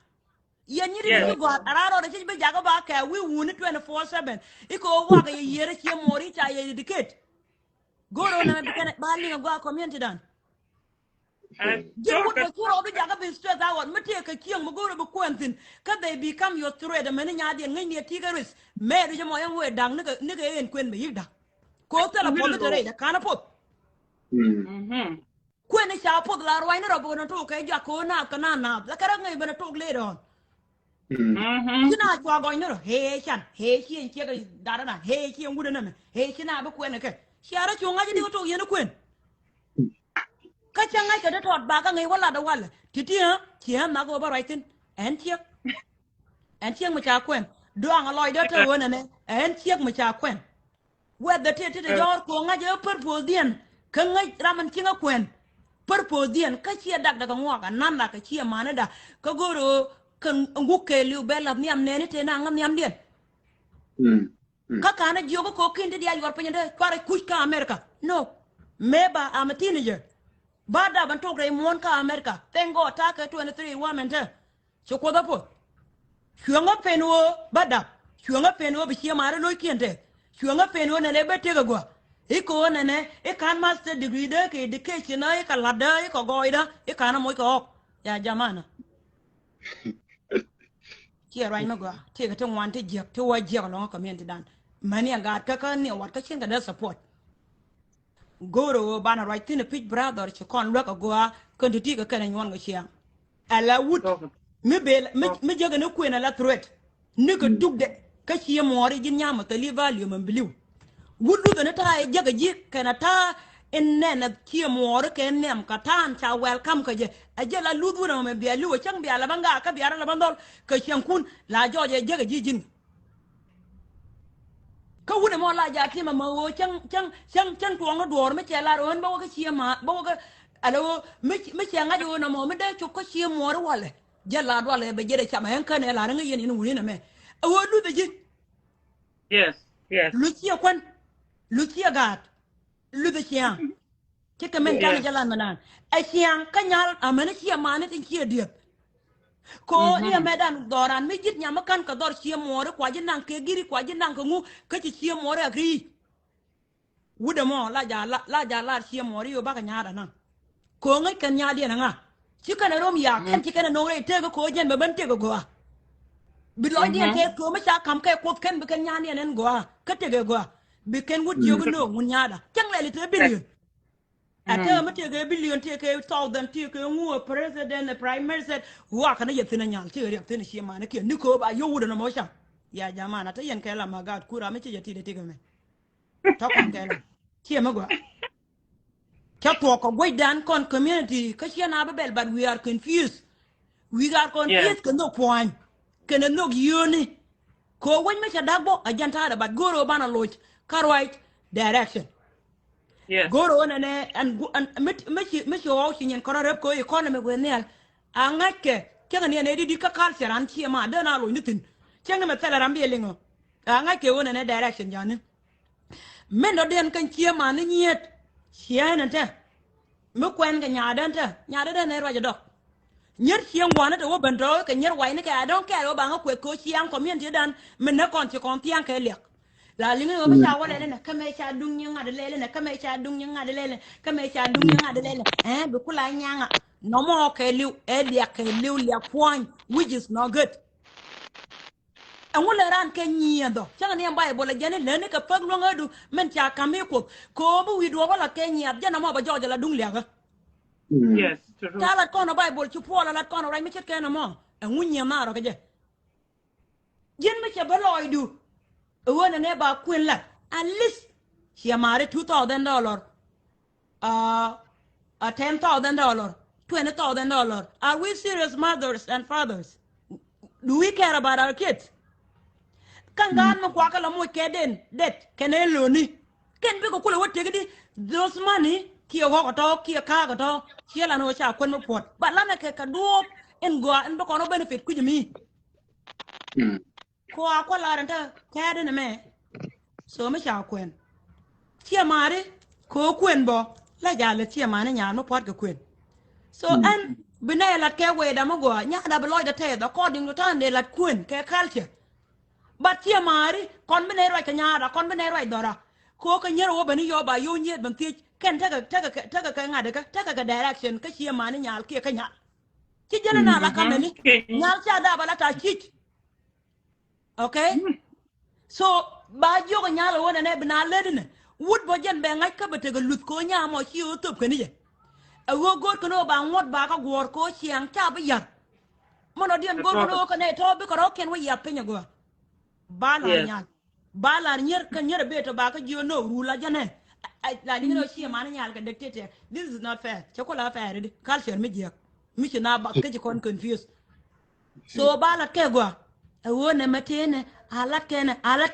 ye nyiri ni go araro de chi be jago ba ka we wuni 24/7 iko wa ga yere chi mori cha ye educate goro na be kana ba liyo go community dan jin would be poor obi jaga be stress out me take a kiang mo goro be kwentin ka they become your thread men nya de ngi ne tigeris me de mo yang we dang ne ga en kwen be yida ko tela pod de re kana pod kwen cha pod la roi ne robo no to ke ja ko na kana na la kara ngai be na to le don kina kwa go ne he chan he chi che ga dara na he chi ngude na me he chi na be kwen ke shara chu ngaji de to ye ne kwen ka changai ka tot ba ka ngai wala da wala titi ha chia ma go ba raitin en chiek ma cha kwen doang aloy da te wona ne en chiek ma cha kwen we da te de jor ko nga je purpose dien ka ngai raman chinga kwen purpose dien ka chia dak daga ngwa ka nan da ka chia mana da ka goro kan nguke liu bela niam ne ni te na ngam niam dien ka kana jogo ko kinde dia yor penya de kware kush ka america no meba am a teenager bada ban to gray mon ka america tengo ta ka 23 women te so ko da po chuanga penwo bada chuanga penwo bi chia mare lo kiente chuanga penwo ne le bete go iko ne e kan master degree de ke education ai ka lada e ko goida e kana mo ko ya jamana kia rai ma go te ka tong wan te je te wa je lo ko men dan mani ga ka ka ne wat ka chen ka da support goro bana right in a pitch brother che kon lo ka goa kon ti ka kana nyon ga chiang ala wut me bel me joga no kwena la threat ne ko dugde ka chi mori jin nyama to li value man bliu wudu da ta e jaga ji kana ta en ne na chi mori ke nem ka tan cha welcome ka je ajela ludu na me bi alu chang bi ala banga ka bi ara la bandol ka chiang kun la joje jaga ji jin ka wune mo la ja ti ma wo chang tuong no dor me che la ron ba ka chi ma ba ka alo me che nga do na mo me de chu ko chi mo ro wale je la do le be je de chama en kan la nga yin ni wuni na me wo lu de ji Yes. lu chi kwan lu chi gat lu de chiang che ka men kan Yes. jalan manan a chiang ka nyal a men chi ma ne tin chi de ko ya medan doran mi jit nyama kan ka dor chi mo ro kwa jin nan ke giri kwa jin nan ka ngu ka chi mo ro agri wuda mo la chi mo ro yo ba ka nyara nan ko ngai kan nya dia nga chi kana rom ya kan chi kana no re te ko jen be ban te go a bi lo dia te ko ma cha kam kai ko kan be kan nya ne nen go a ka te go a bi kan wut yo go no mun nya da chang le te billion ate ma te ke billion te ke thousand te ke ngu president prime minister wa kana ye tina nya te re te ne shi ma ne ke ni ko ba yo wuda no mo sha ya jamana ta yen kai la maga kura me che je ti de te ke me ta kon kai la chi ma go cha to ko goy dan kon community ka chi na babel but we are confused Yes. kan no point kan no yoni ko wen me cha dagbo ajanta da but goro bana lodge car right direction Yes. goro on and me o shin ko rep ko economy go ne angake kan ne di ka culture an chi ma da na lo nitin chen me tela rambe lingo angake wona ne direction jani men do den kan chi ma ne nyet chia na te me kwen ga nya ne ro do nyer chiang wana de wo bendo ke nyer wai ne ka don ka ro ba ko ko chiang community dan men ne kon ti kon tiang ke lek la linga yo ba cha wala ne ka me cha dung nyanga de lele ne ka me cha dung nyanga de lele ka me cha dung nyanga de lele be kula nyanga no mo ke liu elia ke liu lia point which is not good and wala ran ke nyiendo changa ne bible la jene le ne ka pag lo ngadu men cha kame ko bu wi do wala ke nyiat jana mo ba jojo la dung lia ga Yes, true. ta la kono bible chu pola la kono rai mi chet ke no mo and wunya maro ke je jen me che ba loy du wona ne ba kwin la at least she amare $2,000 $10,000 $20,000 are we serious mothers and fathers do we care about our kids kan gan mo kwa kala mo keden det kenelo ni ken bi ko kula wote gidi those money ki ho to ki ka ga to ki la no cha kon mo pot ba la na ke ka do en go en ko no benefit ku jimi ko akwa la renta keden me so me cha kwen chia mare ko kwen bo la ja le chia mane nya no pot ga kwen so and bine la ke we da mo go nya da beloy da te da according to tan de la kwen ke culture but chia mare kon bine ro ka nya da kon bine ro dora ko ka nyero wo bani yo ba yo nyet ban ti ken ta ka nga de ka ta ka direction ka chia mane nya ke ka nya ti jana na la kameni nya cha da ba la ta chich okay so ba yo ko nya lo wona ne bina ledine wood bo jen be ngai ka bete ga lut ko nya mo chi o top kani je a wo gor ko no ba ngot ba ka gor ko chiang cha ba yar mo no dien gor ko no ko ne to bi ko ro ken wo ya penya go ba lar Yes. nya ba lar nyer ka nyer be to ba ka jo no ru la jane la ni no chi ma na nya ka dictate this is not fair che ko la fair di culture mi je mi chi na ba ka ji kon confused so ba la ke go a wo ne matene ala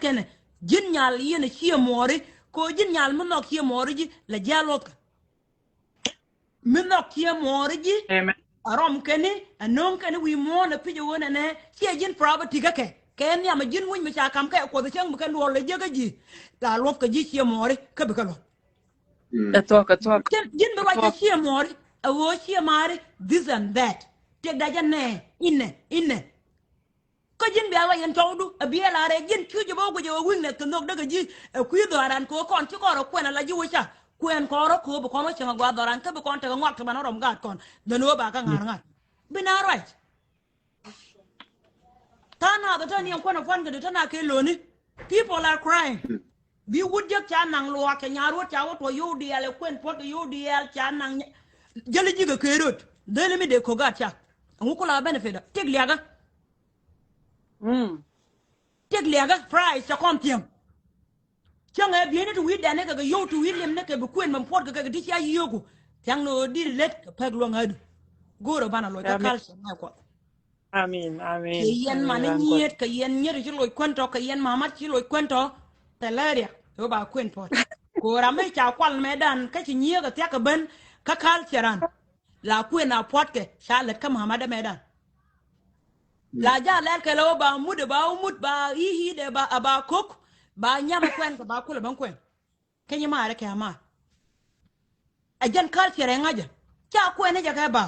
kene jin nyal yene chi mori ko jin nyal mo no chi mori ji la jalok minok kia moriji Amen. arom keni anon keni wi mo na pijo wona ne chia jin property ka ke ken ya ma jin wun mi cha kam ka ko de chang kan wol le je ga ji la lof ka ji chia mori ka be ka lo A talk. jin be A wa talk. chia mori a wo chia mari this and that tek da jane inne ko jin be ala yen tawdu a bi ala re jin chu je bo ko je wun ne to nok daga ji ku do aran ko kon ti ko ro ko na la ji wucha kwen ko ro ko ko no chenga gwa doran ka be kon te ngwak to manorom gat kon de no ba ka ngar ngar bina right tana da tani ko na fon ga tana ke loni people are crying bi wudje cha nang lo ka nyaro cha wo to UDL kwen pot UDL cha nang jeli ji ga kerot de le mi de ko gat cha ngu la benefit tig liaga price cha kon tiam chang e bien to wid ne ka yo to William ne ka bu kwen man pot ka di cha yogo chang no di let ka peg lo ngad goro bana lo ka Amen. kal na ko Amen. ke Amen. yen man Amen. God. nyet ka yen nyer ji lo kwento ka yen mama ji lo kwento teleria yo ba kwen pot ko ra me cha kwal medan ka chi nye ka ta ka ben ka kal charan la kwen na pot ke cha let ka mama da medan la ja let ke lo ba mud ba hi de ba kok ba nyama kwen ka ba kula ban kwen kenya mare ke ama ajan culture ngaja cha kwen ne jaga ba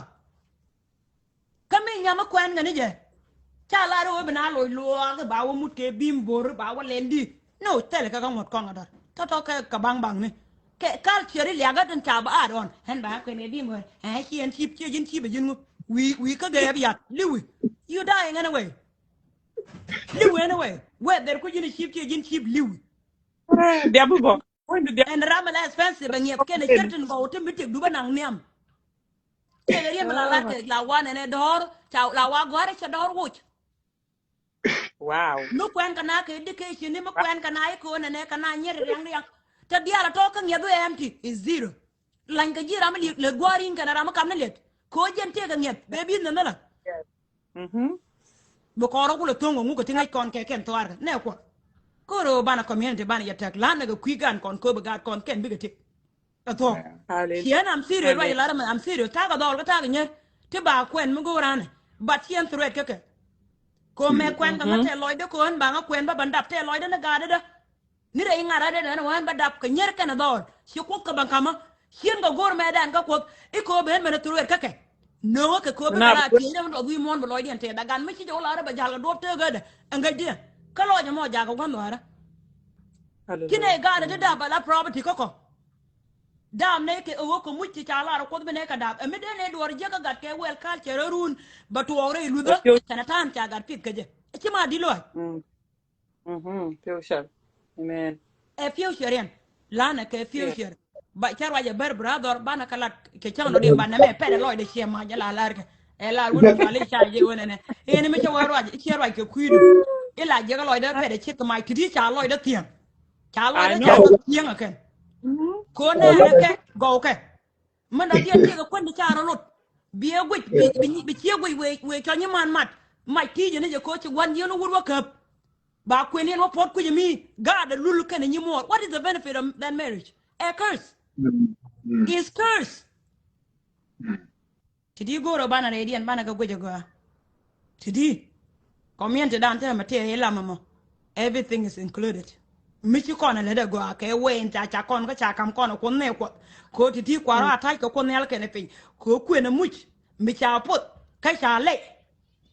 kami nyama kwen ngani je cha la ro bina lo ga ba wo mut ke bimbor ba wo lendi no tele ka ngot ko ngadar to ka bang ni ke culture li aga tan cha ba aron hen ba kwen ne bimbor chien chip chi jin chi be jin we ka ga ya liwi you dying anyway liwi anyway where there ko jin chip chi jin chip liwi Diabo bo. When the and ramal expensive and yep ken diabo. certain ba automatic du ba nang niam ke ga yen la Oh, ke la wan ne dor cha la wa gore cha dor wuch wow. no kwen kana ke education ni mo kwen kana ko ne kana nyer yang yang ta diala to kan yedo empty is zero lan ka jira mi le gwarin kana ram kam ne let ko jen te ga nyet be bi ne la Mhm. bo ko ro ko tongo ngu ko tinga kon ke ken to ar ne ko ro bana community bana yatak lan ga kwigan kon ko be ga kon ken bi ga tik to Hallelujah. hien am serious Amen. right la am serious ta ga dol ga ta ga nyer te ba kwen mu go ran but hien threat ke ko me kwen ka Mhm. ngate loy de ko en ba nga kwen ba bandap te loy de na ga de ni re ngara de na wan ba dap ka nyer ka na dol si ko ka ban kama hien ga gor me dan ka ko e ko ben me na threat ke no ka ko be Na kala bu ti ne mo du mon ba loy de te da gan mi ci jo la ba jal do te ga de nga de ka lo mo ja ga gon wara Hallelujah. kine ga da ba la property koko dam ne ke o ko mutti cha la ko be ne ka dab e me de ne do je ka gat ke wel kal che run ba to ore lu da Pure. kana tan cha gat pit ke je e ma di lo Pure shall. Amen. e future lana ke Yeah. future ba charwa je ber brother bana kala ke chang no de ba na me pere lo de che ma jala lar ke e lar won chwa le cha je won ne e ne me che wa ro je che ro ke kuidu e la je ga lo de pere che ma kidi cha lo de tien cha lo I de cha know. ka tien a ken ko ne ne ke go ke man da dien che ga kon de cha ro lot bi e gwe bi che gwe we cho ni man mat mai ti je ne je ko che wan ye no wur wa ba kweni no pot kujimi God lulu can anymore. What is the benefit of that marriage? A curse. Is curse. Tidi go ro bana redi and bana ga goja go. Tidi. Komiente dan te mate hela mama. Everything is included. Michi kona le de go ke we nta cha kon ka cha kam kono kon ne ko tidi kwara atai ko kon el kene pin. Ko kwena much. Micha pot ka cha le.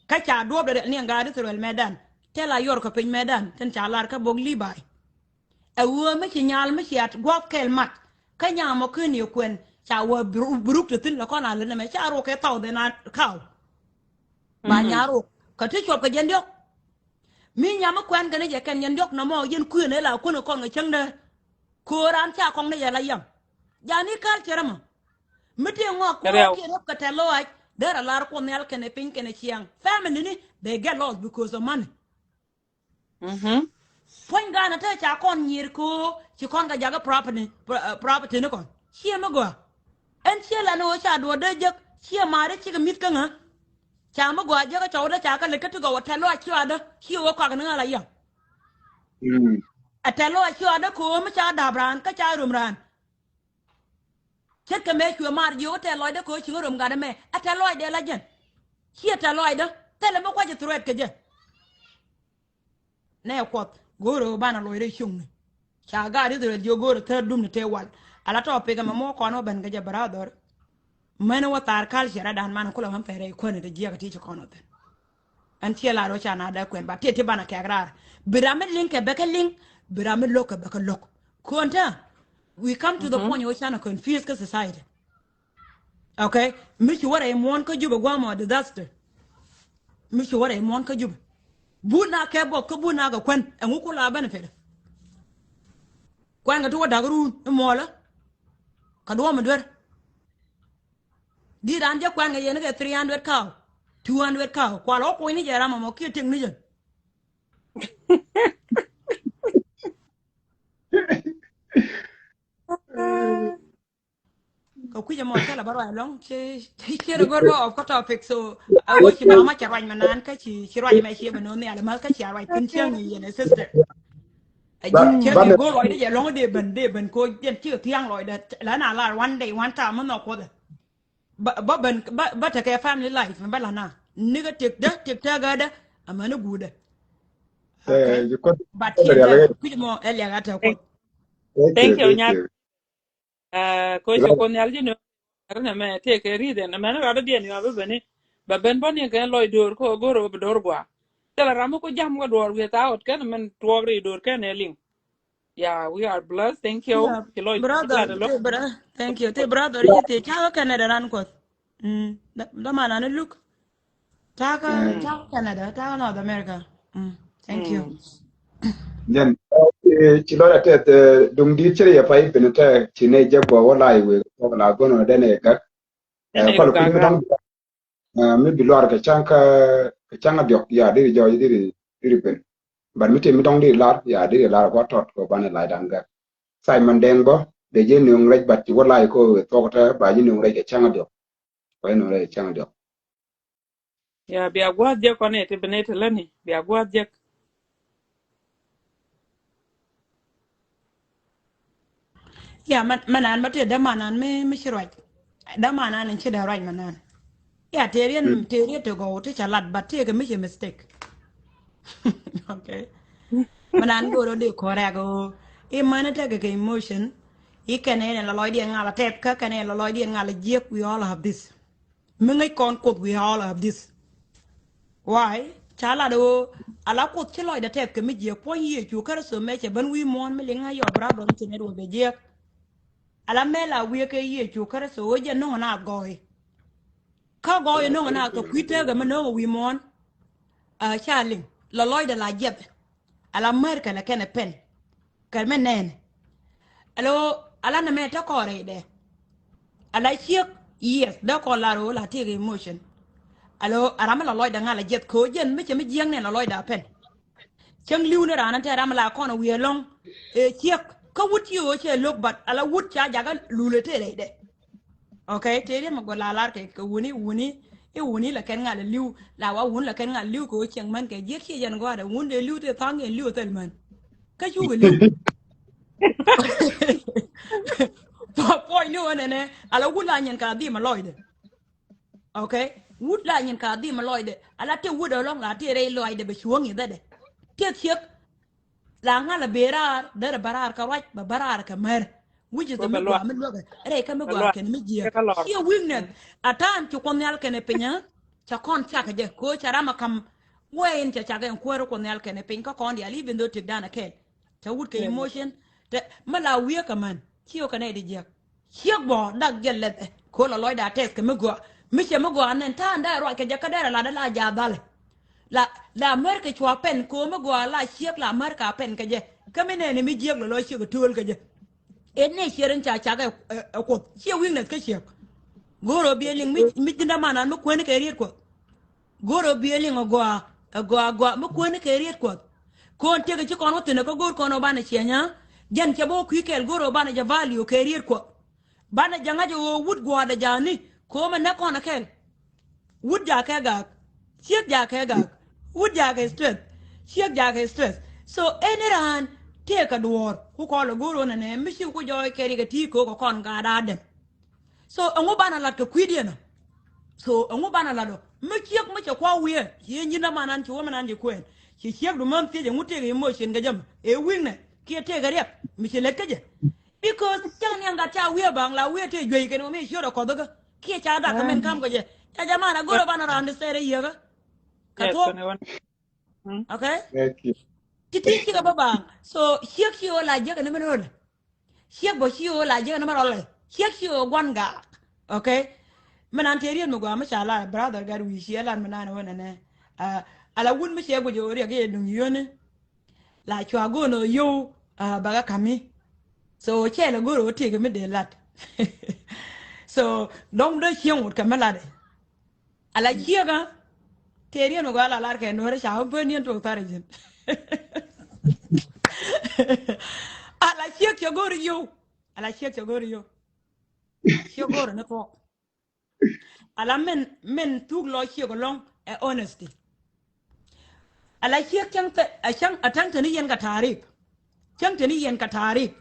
Ka cha do de ni ngara de medan. Tela yor ko pin medan ten cha lar ka bog libai. A woman she nyal me she at gwap kel mat ka nya mo kun yo kwen cha wo bruk to tin la kona le me cha ro ke taw de na kaw ba nya ro ka ti chop ka jen yok mi nya mo kwen gane je ken yen yok no mo yen ku ne la ku no kon chang de ko ran cha kon ne ya la yam ja ni kal chera mo mi te ngo ko Real. ke ro ka te lo ai there a lar ko ne al ken pin ken chiang family ni they get lost because of money point gana ta cha kon nyir ko chi kon ga jaga property ne kon chi ma go en chi la no cha do de je chi ma re chi ga mit ka nga cha ma go jaga chaw da cha ka le ka to go ta lo chi wa da chi wo ka nga la ya a ta lo chi wa da ko ma cha da bran ka cha rum ran chet ka me ku mar yo ta lo da ko chi rum ga da me a ta lo de la jen chi ta lo da ta le ma kwa je threat ka je ne ko goro bana lo re chung cha ga ri de yo goro ta dum ne te wal ala to pe ga mo ko no ben ga je brother mena wa tar kal shara dan man kula man fere ko ne de jiya ti ko no den an ti la ro cha na da kwen ba ti ti bana ke grar biramid link ke beke link biramid lok ke beke lok konta we come to the point you chana confuse ka society okay michi wara e mon ko juba gwa mo disaster michi wara e mon ko juba buna ke bo ko buna ga kwen en ku la benefit kwen ga to da gru mo la ka do mo dwer di ran je kwen ga yen ga 300 cow 200 cow kwa lo ko ni jera mo ki ting ni je ko kuje mo tela baro long che ro gorbo of ko topic so I watch ba ma charwa manan ka chi rwa me chi bano ne ala ma ka chi rwa tin chiang ni ne sister a ji che But di go lo de long de ben ko jen chi tiang lo de la na la one day one time no ko de ba ta ke family life ba la na ni ga tik ta ga da amana gude okay you could but here ta kuje mo elia ga ta ko thank you, Thank you, thank Nyak. you. Ko ko nyal jino. Arna me take a read and a man rather than you have a benny. But Ben Bonny again, Lloyd door, go over door gua. Tell a Ramoko jam go door without can a man to agree door can a link. Yeah, we are blessed. Thank you. yeah Lloyd, brother glad a lot. te brother thank you te brother ji te cha ka na da ran ko da mana ne look Uh, Taka Canada, Taka North America. Thank you. Mm. then ci lo te dum di ci ya fay ben te ci ne jabbo wala we ko la gono de ne ga Then I ko look ku mi agra. dong mi bi lor ka changa biok ya di jo di ben bar mi te mi dong di lar ya di lar ko tot ko bana la dan ga Simon Denbo de je nu ngraj bat ci wala ko to ta ba ji nu ngraj ka changa biok ko no re changa biok Yeah, be a guad jack on it, Beneta Lenny. Be a guad jack. Yeah, manan mate da manan me shiraj. Da manan and chida right manan. Yeah, terian to go to chalat, but take a mistake. Okay. Manan go to the corrego. A man take a emotion. He can end a lawyer and a tap cock and a lawyer and a jip. We all have this. Mingai con we all have this. Why? chala do ala ko chelo da tek ke mi je pon ye chu kar so me che ban wi mon me linga yo bra don tine do be je ala me la wi ke ye chu kar so o je no na goy ka goy no na to kwite ga me no wi mon a chaling la loy da la jeb ala mer kana kene pen kar me nen alo ala na me ta kore de ala chiek yes da ko la ro la ti emotion alo arama la loy da ngala jet ko jen me che me jeng ne la loy da pen chang liu ne rana ta ram la kono wi long e chiek ka wut yo che lok bat ala wut cha jaga lule te de okay te re ma go la lar ke ko wuni la ken ngala liu la wa wun la ken ngala liu ko chang man ke je che jen go da wun de liu te thang en liu tel man ka chu go liu po no ne ala wut la nyen ka di ma loy de okay wut la nyen ka di ma loy de ala te wut long la te re loy de be chuong ni de te chiek la ngala berar dara barar ka waj ba barar ka mer which is the Ko me be gwa me loga re ka me be gwa ken me je ka lor here weakness atan to kon yal ken penya cha kon cha ka je ko charama kam wen cha cha ga ko kon yal ken pen ka kon ya li bindo tik dana ken cha wut ke emotion te mala wiya ka man kiyo ka ne di je hiek bo dag gelle ko la loy da tes ke me gwa mi che me gwa nen ta nda ro ke je ka dara la da la ja dale la mer ke chwa pen ko me gwa la hiek la mer ka pen ke je ka me ne mi je lo hiek tul ke je en ne hieren cha cha ga ko hiek weakness ke hiek goro bieling mi dinda mana no ko ne ke riet ko goro bieling gwa mo ko ne ke riet ko kon te ke ko no tene ko gor ko no bana chenya jan ke bo ku kel goro bana ja value ke riet ko bana janga jo wud gwa da jani ko ma na ko na kel wud ja ke ga siek ja ke ga wud ja ke stress siek ja ke stress so eniran te ka duor ku ko lo goro na ne mi shi ku jo ke ri ga ti ko kon ga da den so ngo bana lat ka kwidiena so ngo bana lado me kiek me che kwa wie ye nyina manan chi woman andi kwen chi kiek du mam te ngute ge emotion ga jam e wingne ki te ga rep mi che lekje because chan yang ga cha wie bang la wie te jwe ke no me shoro ko daga ki cha da ka men kam ga je cha jamana goro bana ran sere ye ga ka yes to ko ne won okay Thank you. ti ga baba so kiek chi o la je ga ne men ol kiek bo chi o la je ga ne men ol kiek chi o gwan ga okay man anterior mo gwa mashallah brother gar wi shi lan manana wona ne ala wun mi shego jo ri ga dun yone la chwa go no yo baga kami so che la go ro te ga me de lat so dong de chiang ut kamala de ala chiega terior mo gwa la lar ke no re sha ho nien to tare jin ala chieg yo go ri yo ala chieg yo go ri yo chiego no to ala men tug lo chiego long e honesty ala chiek chang te a chang atang tani yen ka tarik chang tani yen ka tarik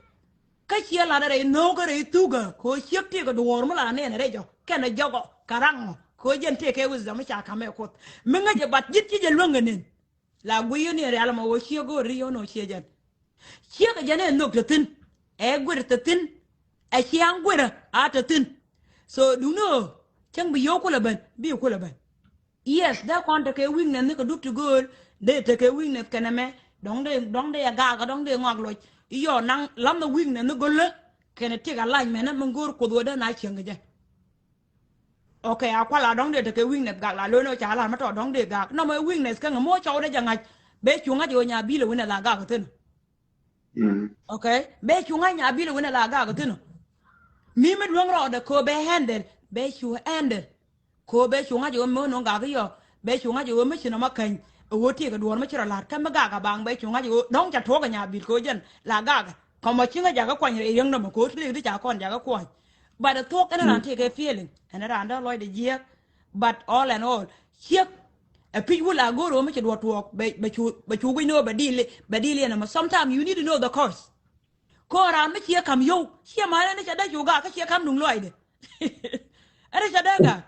ka chia la re no ga re tuga ko chiek ti ga dor mala ne re jo kana jogo karang ko jen te ke wuz da ma cha kame ko menga je bat jit je longa nen la guyu ne re ala ma wo chiego ri yo no chiejan chiega jane no tin e gwir tin a chiang gwir a tin so du no chang bi yo ko la ban bi ko la ban yes da kon te ke weakness ne ko duk to goal de te ke weakness kana me dong de ya ga dong de ngok lo yo nang lam the weakness ne golle kene te ga lañ me na ngor ko do da na cheng je okay akwala dong de te ke weakness ga la lo no cha la ma to dong de ga no me weakness ka mo cho de janga be chunga jo nya bi lo wona la ga ko tin okay be chunga nya bi lo wona la ga ko tin mi me dong ro de ko be handle be chu handle ko be chunga jo mo no ga yo be chunga jo me chino makan wo ti ga duor me chira lar ka ma ga bang be chunga jo dong cha to ga nya bil ko jen la ga ko ma chinga ja ga kwa ni yeng no ko ti ri cha kon ja ga kwa but the talk and ran take a feeling and ran da loy de ye but all and all here a people la go ro me chi do talk be chu we know be dili na sometimes you need to know the course ko ran me chi kam yo chi ma ne cha da ju ga ka chi kam dung loy de are cha da ga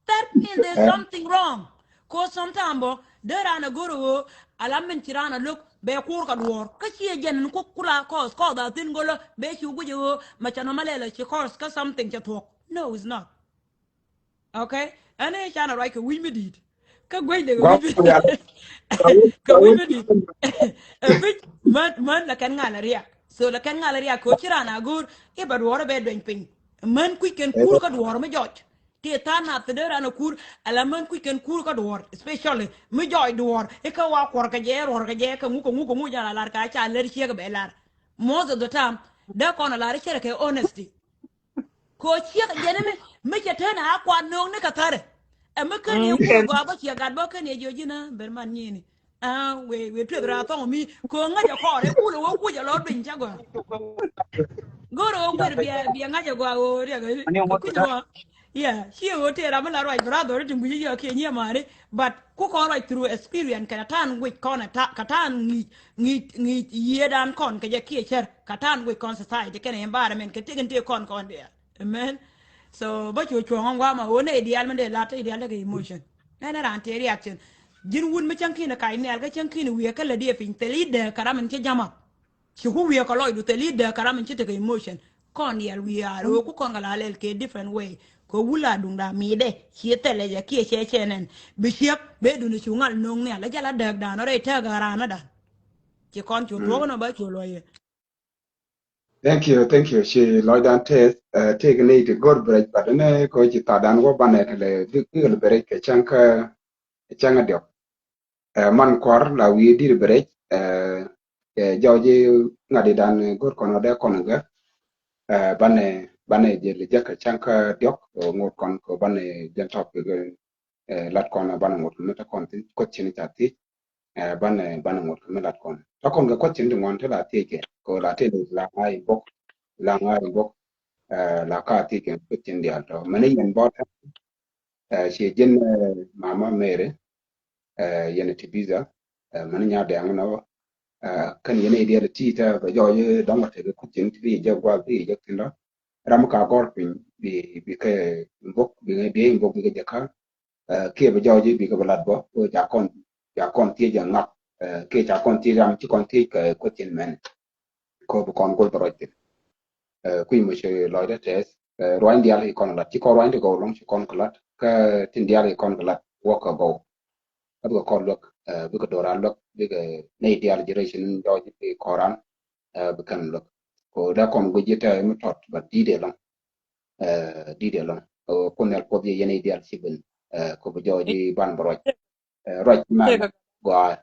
that means there's something wrong. Cause sometimes there are a guru alamin tirana look be kur ka duor ka chi jen ko kula cause ko da tin golo be chu gujo machana malela chi cause ka something to talk. No, it's not. Okay? And I chana like we me did. ka gwai daga gwa wibi ya ka ka wibi di bit man la kan ngala riya so la kan ngala riya ko chira na gur e ba woro be doin pin man ku ken kur ka woro me jot ti ta na te dera na kur ala man ku ken kur ka wor especially me joy wor e ka wa kor ka je wor ka je ka ngu ko jala lar ka cha ler chi ga be lar most of the time da kono lar chere ke honesty ko chia jene me chetena akwa nong ne katare e me ken ye kul Ken go ba chia gad bo ken ye jojina ber man nyini we tu dra to mi ko nga ja ko re kul wo ku ja lo bin cha go goro gwer bia nga ja go o re Ani ga ngot ku da. jo yeah she o te ra la right brother ti mbi ya ke nya mare but ku ko right through experience kana tan with kon ta katan ni ye dan kon ke je ke cher katan with kon society ken environment ke tegen te kon there amen so ba chu chu ngwa ma wona ideal man de la te ideal ke emotion na ran te reaction jin wun mi chanki na kai ne ga chanki ni wi ka la de fin te leader karaman ke jama shi ku wi ka loy du te leader karaman ke te emotion kon yel wi aro ku kon gala lel ke different way ko wula dung da mi de shi te le ja ki che bi shep be du ni chu ngal nong ne la jala dag da no re ta ga rana da ki kon chu to no ba chu loye thank you she loidan test take ne to god break but ne ko ji ta dan wo bane le dik break ke changa dio man kor la wi dir break jawji ngadi dan god kono de kono ga bane je le jaka chanka diok ngot kon ko bane jan top lat kon bane ngot meta kon tin ko chini chati bane ngot me lat kon to kon ga ko chini ngon te la ti ke ko la te la ai bok la ngai bok la ka ti ke ko chini dia to mane yen bot she jen mama mere yen ti biza mane nya de ngno kan yene dia ti ta ba jo ye dong te ko chini ti je gwa ti je tin ram ka gor pin bi ke mbok bi mbok bi ke ka kia bây giờ chứ bị cái vật đó tôi chả con tiếc chẳng ngặt kia chả con tiếc rằng chứ con tiếc cái quá trình mình có con có rồi thì quy một số loại đó thế rồi đi lại con là chỉ có rồi đi go long chỉ con cái cái tin đi lại con cái work go cái con look cái đồ ra look cái này đi lại generation đó chỉ cái koran cái kan look có đã con cái gì thế mới thoát và đi để long con này có gì này đi lại chỉ bên có bây giờ đi ban rồi right man take go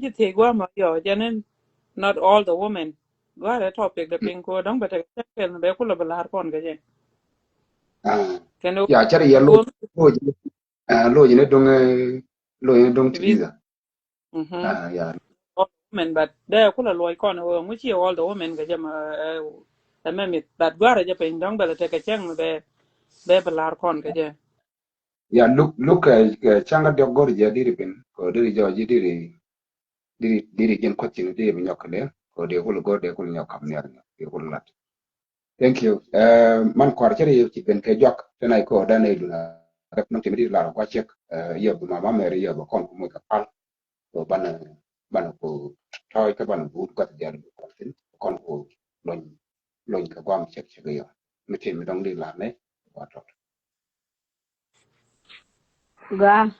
you take one ma yo janen not all the women go a topic the pin ko dong bata kel be ko la balar kon ga je ken ya chari ya wo lo ne dong lo ne dong vi tbiza ya all women but de ko la loy kon wo mu chi all the women ga je ma me but go a je pin dong bata take chang be balar kon ga je ya look changa de gor je diri bin ko diri jo ji diri gen ko tin diri bin yokale ko de ko gor de ko nyokam ne de ko lat thank you man kwar chari yo ci ben ke jok tanay ko danay duna rek no timidi la ko chek yo bu mama mere yo ko kon ko mo ka pal ko bana ko toy ka bana bu ko jar ko tin kon ko loñ loñ ka gwam chek chek yo mi tin mi dong di la ne wato Ga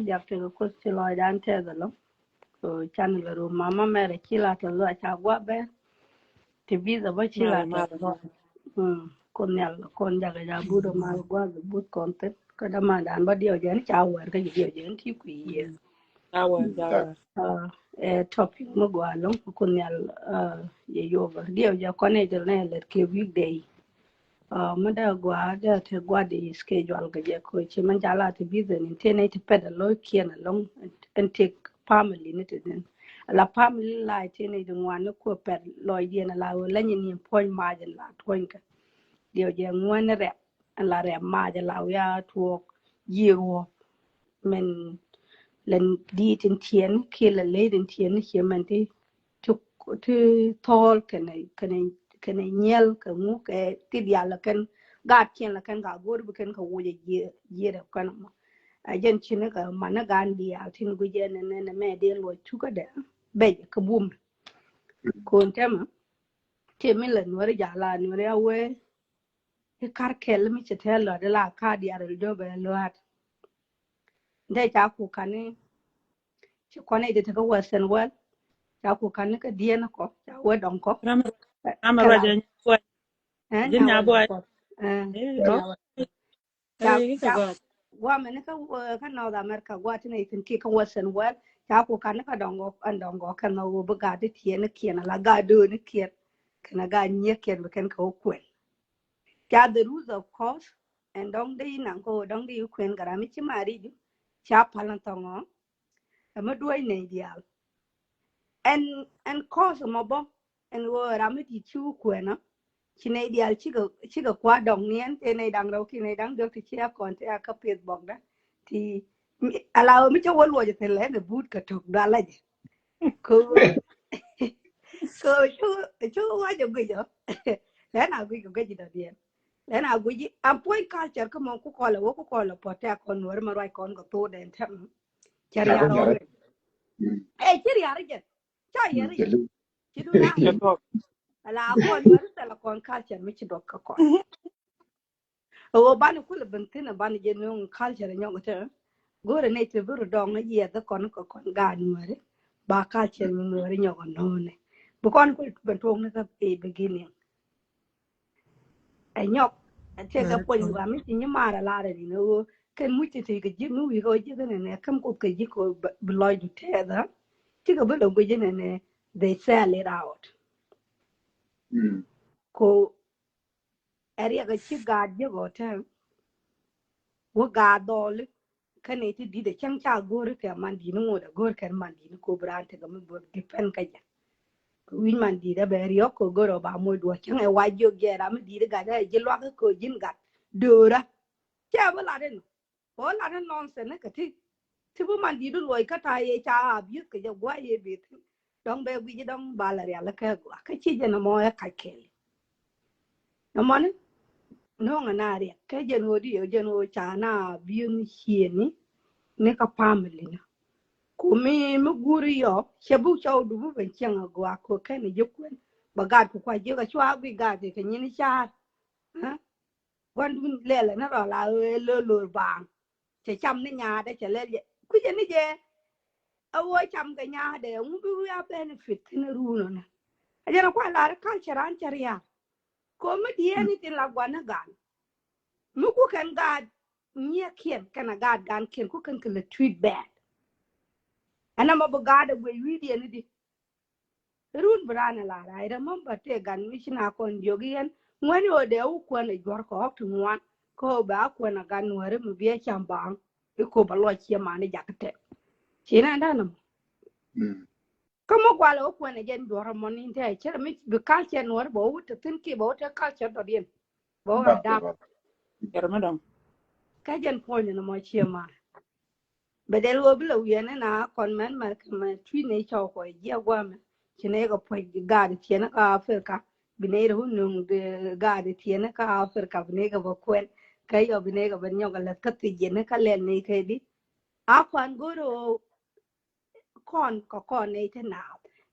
jak te ko ti lo dan te da lo so chan la ru mama mere kila to lo cha gwa be ti visa ba mala kila to mala lo kon yal kon jaga ja bu do mal gwa bu kon te ka da ma dan ba dio jen cha war ka dio jen ti ku ye jawa topic mo gwa lo kon yal ye yo ba dio ja kon e jel ne le ke weekday mada gwa da te gwa de schedule ga je ko chi man jala te visa ni te ne te peda lo kien long and take family ne te den la family la te ne de ngwan ko ped lo ye na la la ni point margin la toin ka dio je ngwan re la re ma ja la ya to ye wo men len di tin tien ke la le din tien ke man te tu tol kene nyel ka mu ke ti dia la kan ga tien la kan ga gor bu kan ka wo ye da kan ma a jen chin ka mana gan dia tin gu je ne me de lo chu ka de be ka bum ko tema te mi la no ja la no ya we e kar kel mi che te la de la ka dia re do be lo hat đây cháu cụ khăn chứ con này thì cái Western world cháu cụ khăn cái điên nó có cháu quên đồng có Ama cái raja là boy. Jin nhà ya quên đồng boy. có Oh. cháu Hey, cháu ka qua mình cái North America qua trên này thì cái Western world cháu cụ khăn cái đồng có anh đồng có cái nào bữa gà đi thiền nó kia là gà đưa nó kia cái là gà nhẹ kia mà cái có quên cháu the rules of course and don't đi nặng cô don't đi quên cái mình chỉ mà đi cháu palan tongo mà đuôi này đi and cause mà bo and wo ramit yi chu kwena chine dial chiga kwa dong nien te nei dang ro ki nei dang dok ti chia kon te aka pet bok da ti alaw mi cho wo je te le ne but ka tok da la je ko ko chu wa je gui jo le na gui ko ge da bien le na gui am poi culture ko mo ko la wo ko la po te kon wor ma rai kon ko to den tem chari ya ko aro jare chari aro je cha yeri jelu chi du na to. ala kon wor te la kon culture mi chi dok ka kon o ban ku le bentina ban je no culture nyong te gore ne te buru dong na ye da kon ko kon ga nuore ba culture mi nuore nyong no ne bu kon ku ben tong na ka e beginning e nyok te ga Very pon cool. wa mi ti ni mara la re ni no ken mu ti te ga ji nu wi go ji ne kam ko ke ji ko bloy du te da ti ga bu lo go ji ne they sell it out ko area ga chi ga je go te wo ga dol kane ti di de chang cha gor ke man di no da gor kan man di ko bran te ga mo bo dipen ka ja win man di da ber yo ko goro ba mo do chang e wa jo ge ra mi di ga da je lo ko jin ga do ra cha ba la den ko la den nonsense ka ti bu man di do loy ka ta ye cha bi ke ja gwa ye bi dong be wi dong ba la ya la ka gwa ka chi je na mo ya ka ke na mo ne no nga na ri ka je no di je no cha na bi ni chi ni ne ka family na kumi mi guri yo shebu chaw du bu ben changa gwa ko kan je kwen bagat ko kwa je ga chwa bi ga de kan ni cha ha wan dun lele na ro la lo lo bang che cham ni nya de che le ku je ni je a wo cham ga nya de mu bi ya benefit ni ru no na a je kwa la ka charan charia ko mi die ni tin la gwa na gan mu ku kan ga nye kien kana ga gan kien ku kan le tweet bad ana ma bagada we video ni di run brana la I remember te gan mishina kon jogian ngani o de u ko ne jor ko to ngwan ko ba ko na gan wore mu biye chambang ko ba lo chi ma ne jakate china ndanam kamo kwalo ko ne gen jor mo ni te chere mi bi ka chen wor bo u te tin ki bo te ka chen do bien bo da Ramadan. ka jen po ne mo chi ma be de lo bi lo yene na kon men ma ma twi ne cho ko je gwa me chine ko po ga de chene ka afrika bine ru nung de ga de chene ka afrika bine ga bo kwen ka yo bine ga ben yo ga la ka ti je ne ka len ne ke di a kwan go ro kon ne te na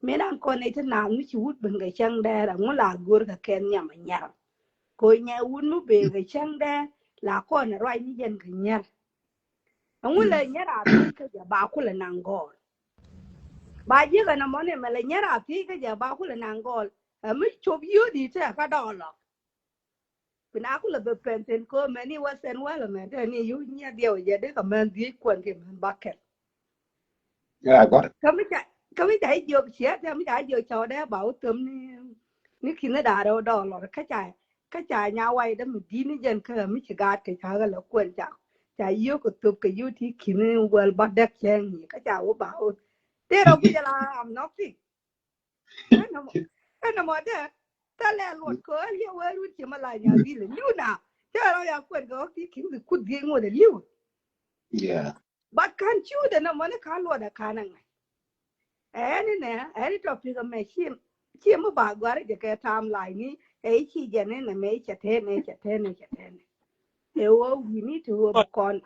me nan kon ne te na mi chi wut ben ga chang de ra ngo la gur ka ken nya ma nya ko nya wun mu be ga chang de la kon rai ni jen ga nya ngo le nya ra ti ka ja ba ku le nan go ba ji ga na mo ne me le nya ra ti ka ja ba ku le nan go mi chob yu di te ka do lo pina ku le be penten ko me ni wa sen wa le me te ni yu nya dio je de ka men di kwen ke men ba ke ya got it ka mi dai jo che te mi dai jo cho de ba u tum ni ki na da do lo ka cha nya wai de mi di ni jen ka mi chi ga ke ka ga lo kwen cha yu ko tup ke yu ti ki ni wel ba de chen ni ka cha u ba u te ro ku ja la am no ki ana mo de ta le lo ko ye wa ru chi ma la nya di le lu na cha ro ya kwen ko ti ki ni ku di ngo de liu yeah ba kan chu de na mo ne ka lo da ka na any topic of me chi mo ba gwa re ke timeline ni e chi je ne me che te ne e wo we need to work on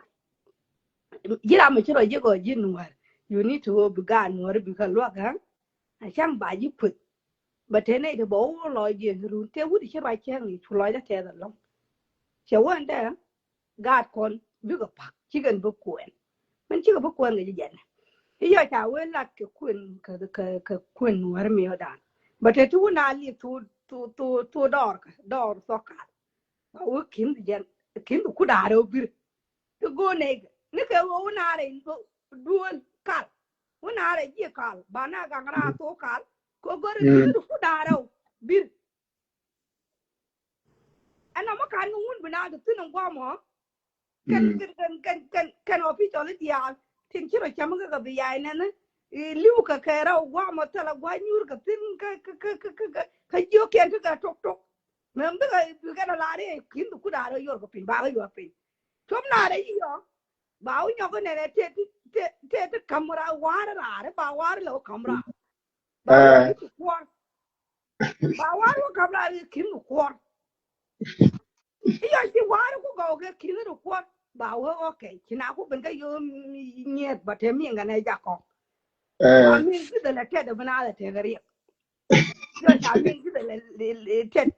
jira me chiro je go jin war you need to work gan war bi ka lo ga a chang ba ji put but te ne de bo lo je ru te wu chi ra chen ni chu lo da te da lo che won da God kon bi go pa chi gan bu kwen mình chưa có quên cái gì bây giờ cháu ấy là cái quên nuôi mình ở đàn but cái chú nào đi tu đỏ so cả ở kiếm được cú đà đâu biết cái cô này cái cô nào đấy đuôi cả cô nào đấy gì cả bà nào càng ra to cả cô có kiếm được cú đà đâu biết anh nó mà can ngun bina được tin ông qua mà can official đi à tin chỉ là chăm cái bị ai nè liu cái ra qua mà tao là qua nhur cái tin cái chiếu kiện cái trục mình cái là đấy kiếm được cú đà rồi cái pin ba cái pin chôm nào đấy gì đó bảo nhau cái này thế camera quá đấy bảo quá là camera bảo quá camera kiếm được quá iya chỉ quá nó có cái kiếm được quá bảo ok chỉ nào cũng bên cái yêu nhiệt và thêm miếng cái này chắc có mình cái là cái đó bên nào là thế cái gì rồi chả mình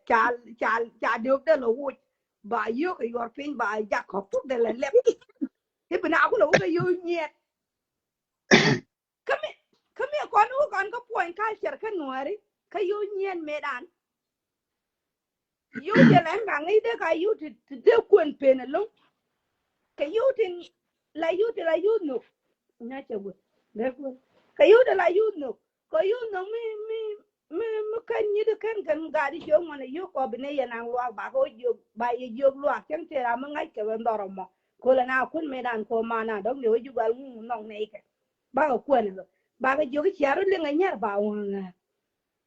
cái là chả được đó là vui bà yêu cái yêu pin bà chắc có phúc đây là lép cái bên nào cũng là cái yêu nhiệt cái miếng con có point cái chợ cái nuôi cái yêu nhiệt mẹ đàn yêu thì là ngang ấy đấy cái yêu thì quên pin luôn cái yêu thì là yêu nữa nhá chưa quên đấy quên cái yêu là yêu nữa cái yêu nó mi cái như được cái gari cho mà yêu có bên này nàng loa bà có yêu bà yêu loa chẳng thể làm ngay cái vấn đó mà cô là nào kun mẹ đàn cô mà nào đông điều yêu cái nong này cái bà có quên rồi bà cái yêu cái chia rồi lên ngay nhá bà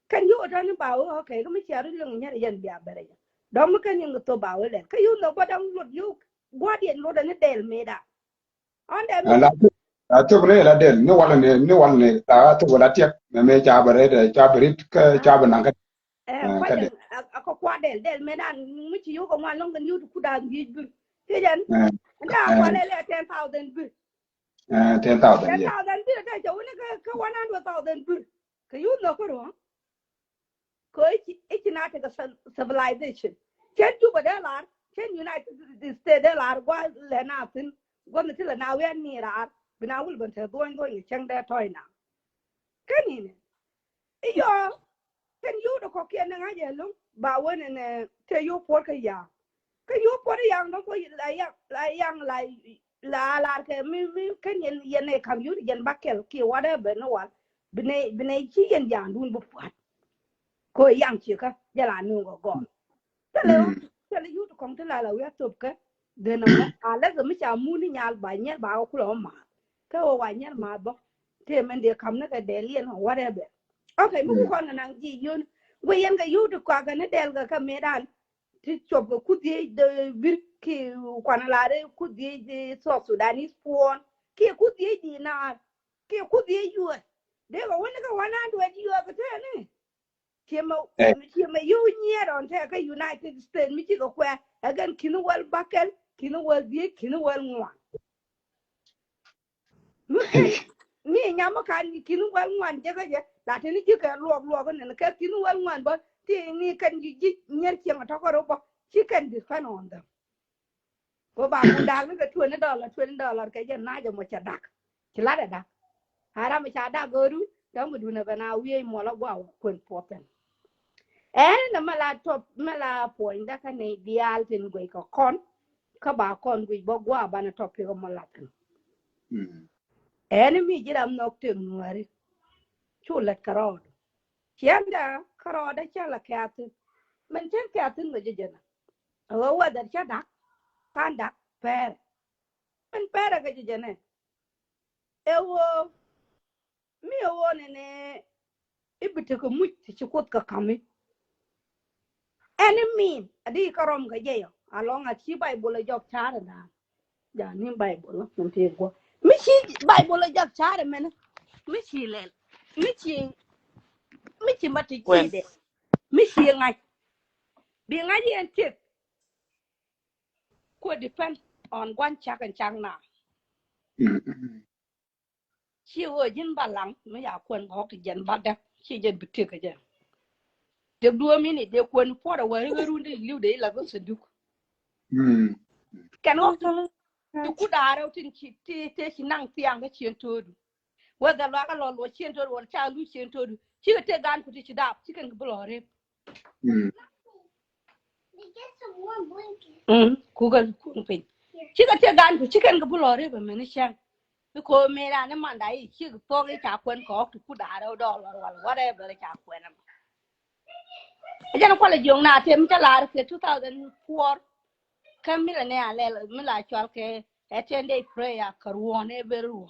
cái yêu đó nó bảo ok cái mấy chia rồi lên nhá dân bia bere đó mới cái những cái bảo lên cái yêu nó bắt đầu lột yêu qua điện lột nó del mẹ đã on dem la to bre la del ni wala ne ta to wala tek me cha bare de cha brit ka cha banan ka ka de có qua del mẹ đã mới chỉ yêu có ngoan long cái yêu ku da gì bir thế dân đã qua lên 10,000 bir 10,000 yeah 10,000 bir cái chỗ này cái 100,000 bir cái yêu nó có rồi cái ít nào cái civilization trên chú bữa đó là trên United States đó là qua là nào tin qua mình là nào quen nhỉ là bên nào cũng vẫn sẽ đuôi chẳng để thôi nào cái này nè ý do trên yêu đó có kia năng ai luôn bảo với này theo yêu phốt cái yêu phốt cái nó có là cái cái nhân này cầm yêu nhân bắc kia kia qua đó bên nào bên này chỉ nhân luôn bút phốt cô yang chỉ cả giờ là nương có gọn thế là yêu được con thế là we top cái để nó là cái mấy cháu mua đi nhà bài nhát bảo cô lo mà cái ô bài nhát mà bóc thì mình để cầm nó cái để liền hoặc whatever ok mình con là năng gì yun we yang cái yêu được qua cái nó del cái mẹ đàn thì chụp cái cút gì de vir ki quan là đấy cút gì South Sudanese porn ki cút gì đi na ki cút gì yêu để có cái quan ăn đuổi yêu cái thế này chỉ mà yêu nhẹ rồi thế cái United States mới chỉ có qua again kinu wal bakel kinu wal die kinu wal ngoan mi nhà mà cái kinu wal ngoan chứ cái gì là thế này chỉ cái luộc cái này cái kinu wal ngoan bớt thì ni cần gì nhẹ chiang mà tháo cái đó chỉ cần được phải non đó có bà muốn đào nó cái $20 cái gì nãy giờ mà chả đạc chỉ là đạc hara mà chả đạc rồi đó mà đun là nào uy mà là wow quên poten nó mà là point đó cái này dial trên quay có con các bà con quay bỏ qua bà nó top cái mà lát mi chỉ làm nóc tiếng người chú lật cà rốt chén đó cà rốt đó chả là kẹt mình chén kẹt người gì vậy ở ngoài đó chả đạc tan đạc per mình per cái gì vậy này mi này ít bị cái mũi thì chỉ cốt cái cam enemy adi karom cái gì along a chi Bible là job chả đó giờ niệm Bible nó thì qua mi chi Bible là job chả đó mình mi chi lên mi chi mà thì chi đấy mi chi ngay bị ngay đi anh chị could depend on one check and check nào chi ở trên bàn lăng mới giả quần có cái dân bắt đẹp chi dân bị thiệt cái gì được 2 minutes để quên phốt ở ngoài cái run đi lưu đấy là có sự được cái nó tu ku daro tin chi te chi nang tiang ga chien todu whether la ka lo chien todu or cha lu chien todu chi te gan ku ti dap chi kan blore ku ga ku pe chi te gan ku chi kan blore ba men shang ko me ra ne man dai chi to ga cha kwen ko tu ku daro do wala whatever cha kwen ajan ko le jong na tem cha la ke 2004 kamila ne ale mila chwal ke attend prayer karwone beru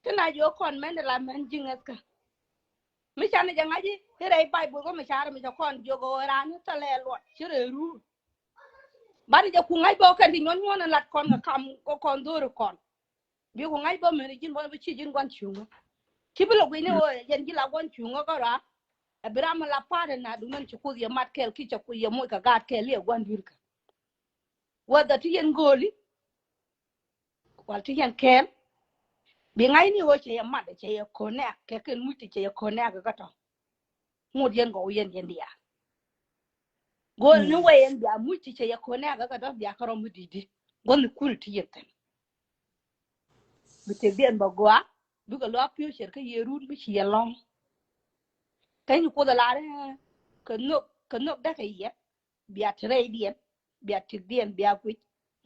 tana jo kon men la men jingas ka mi chane jangaji tere bible ko mi chara mi kon jogo ran ta le lo chere ru bari je ku ngai bo kan di nyon nyon lat kon ga kam ko kon doro kon bi ku ngai bo mi jin bo ci jin gon chungo ci bi lo ne o yen ji la gon chungo ko ra abraham la pare na du men ci ku ye mat kel ki ci ku ye mo ka gat kel ye gon dirka wada ti yen goli wal ti yen kel bi ngai ni o che mat che ko ne ke ken muti che ko ne ga to ngod yen go yen dia gol ni wayen dia muti che ko ne ga to dia karo mudidi gon kul ti yeten bi te bien ba gwa bi ko lo pio cher ke yerun bi chi yelong kai ni ko da la ke no da ke ye bi atre dien bi atik dien bi akwi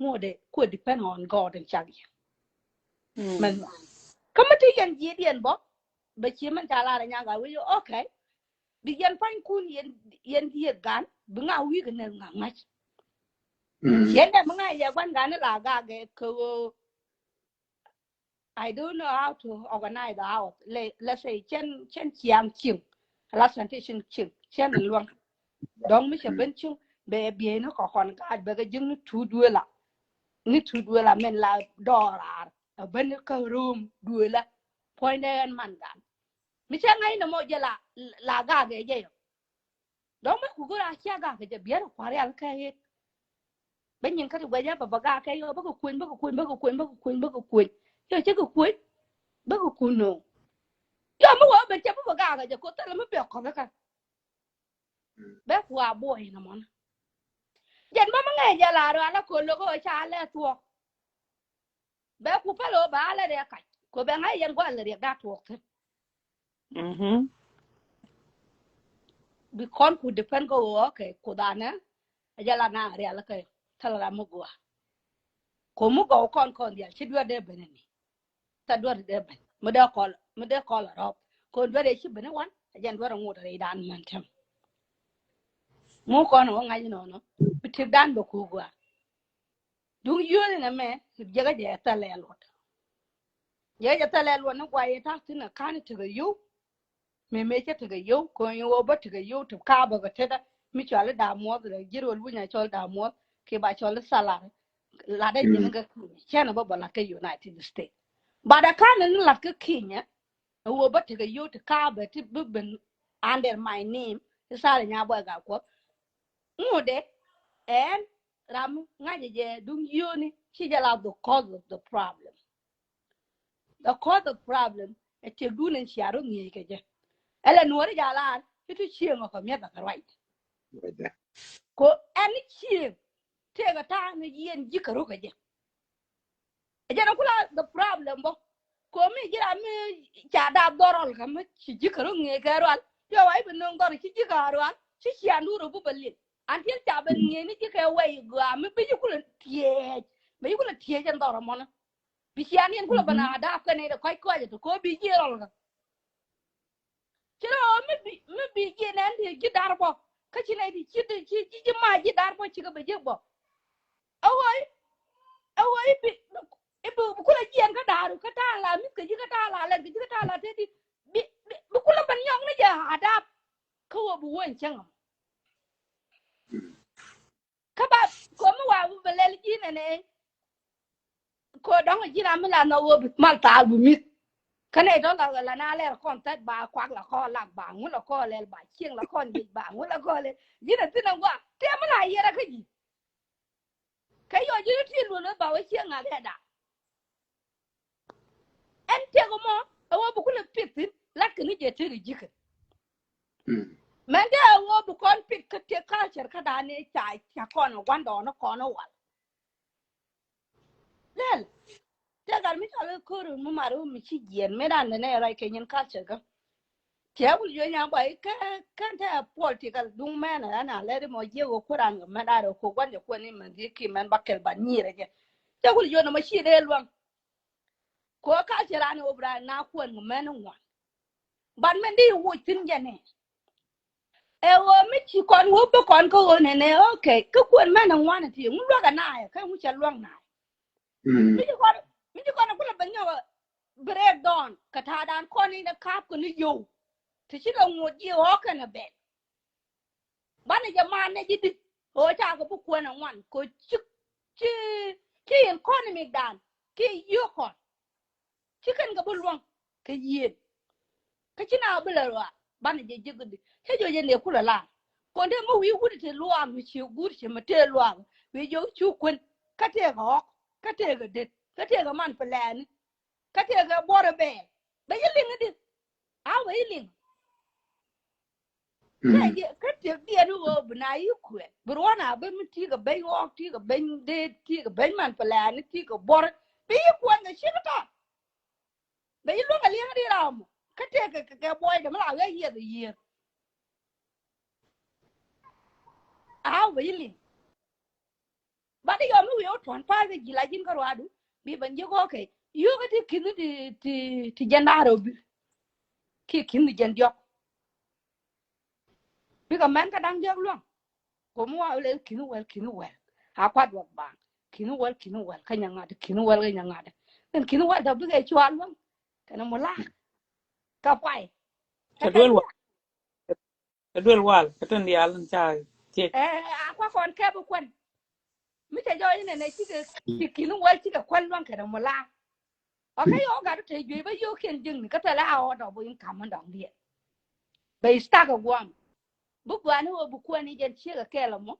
ngode ko depend on god and chagi man kama ti yen ji dien bo ba chi man ta la nya ga wi okay bi yen pan kun yen die gan bi nga wi ga ne nga ngach yen da nga ya gwan gan la ga ge ko I don't know how to organize the house let's say chen chiang ching la sanitation ching chen luang dong mi che ben chung be bi no ko kon ga be ga jing ni tu la men la dorar ben ka room la point en man gan mi che ngai no mo je la ga ge je dong me ku gura cha ga ge bi ro kware al ka he ben yin ka tu ga ba ga ka yo ba ko kuin yo che ko kuin ba ko kuno yo mo wa ben che ba ga ge ko ta la me be ko ka be ku a boy na mon jen ma ngai ja la ro ala ko lo ko cha le tu be ku pa lo ba la de ka ko be ngai yen go la de ga tu bi kon ku depend go okay ku da na ja la na re ala ka ta la mo go ko mu go kon dia chi dwa de beneni ta dwa de ben mo de ko la ro ko dwa de chi bene wan jan dwa ngo re dan man tem mu ko no ngai no bi ti dan do ku go dung yole na me jaga je ta le lo ya ta le lo na kwa ye ta tin kan ti ga yu me che ti ga yu ko yo ba ti ga yu to ka ba ga te da mi chale da mo da jiro lu nya chol da mo ke ba chol sala la da jin ga chen ba ba la ke United States ba da kan ni la ke kinya wo ba ti ga yu to ka ba ti bu ben under my name sala nya ba ga ko ngode en ram ngaje je dung yoni chi jala the cause of the problem. The cause of problem e te dunen chiaro ngi ke je ele nuori jala itu chiengo ko mieta ka right ko ani chien te ga ta ni yen jikaro ke je e jana kula the problem bo ko mi jira mi cha da dorol ka mi chi jikaro ngi ke ro yo wai bin non dor chi jikaro chi chianu ro bu balin antil ta ben ngi ni ke wai ga mi bi kula tie bi kula tie jan dor mo na bi chian yen kula bana da ka ne da kai ko je ko bi jirol ka kira mi bi ji nan di ji darbo ka ci ne di ci ma ji darbo ci ga be je bo awai bi kula ji an ka daru ka ta la mi ka ji ka ta la len ji ka ta la te di bi kula ban nyong ne ja ada ko wo bu won chang ka ba ko mu wa bu belel ji ne ko dong ji na mi la no wo mal ta bu mi kane do la na le kon ta ba kwak la ko la ba ngu la ko le ba chieng la kon ji ba ngu la ko le ji na tin wa te ma la yera ka ji ka yo ji ti lu le ba wa chieng a ga da en te go mo wo bu ku le pit la ka ni je te ri ji ka men ga wo bu kon pit ka te ka cher ka da ne cha kon wan do no kon wa lel te gal mi chalo kuru mu maru mi chi yen me dan ne ra Kenyan culture ka che wul yo nya bai ka kan ta political dung me na le mo je go kuran ma da ko gwan de ko ni man di ki man bakel ban ni re je te wul yo no ma chi de luang ko ka jira ne obra na ko no me no ban men di wu tin je ne e wo mi chi kon wo be kon ko ne okay ka ko me no wan ti mu lo ga na ya ka mu cha luang na mi di kon ko le ban yo break down ka ta dan ko ni da kap ko ni yo ti chi lo mo ji ho ka na be bana jama ne ji di o ta ko bu ko na wan ko chi chi chi economic dan ki yo ko chi kan ga bu luang ka yin ka chi na bu la wa bana je ji gudi he jo je ne kula la ko de mo wi gudi te luang mi chi gudi chi ma te luang wi jo chu kun ka te ga ka te ga de ka te ga man plan ka te ga bore be ba yi ling di a wa yi ling ka te di anu go bna yi ku bro na ba mi ti ga be wo ti ga be de ti ga be man plan ti ga bor be yi ku na chi ta be yi lu ga ling di ram ka te ga boy da ma ga yi da yi a wa yi ling ba di ga mu yo ton pa ga ji la jin ka ro bi ban je ko ke yo ga ti kin ti janaro bi ki kin di jan yok bi ga man ka dang jok lu ko mo wa le kin wel ha kwat wa ba kin wel ka nyanga de kin wel ga nyanga de en kin wel da bi ga chwal lu kana mo la ka pai ka ka ya cái đuôi wal cái tên đi ăn cha chết a kwa kon ke bu kwen mi te jo ne ne ti kin wel ti ka kwen lu kana mo la o ka yo ga te ju ba yo ken jing ka ta la o do bu in kam ndong die be sta ga gwam bu gwa ne bu kwen ni jen chi ga ke la mo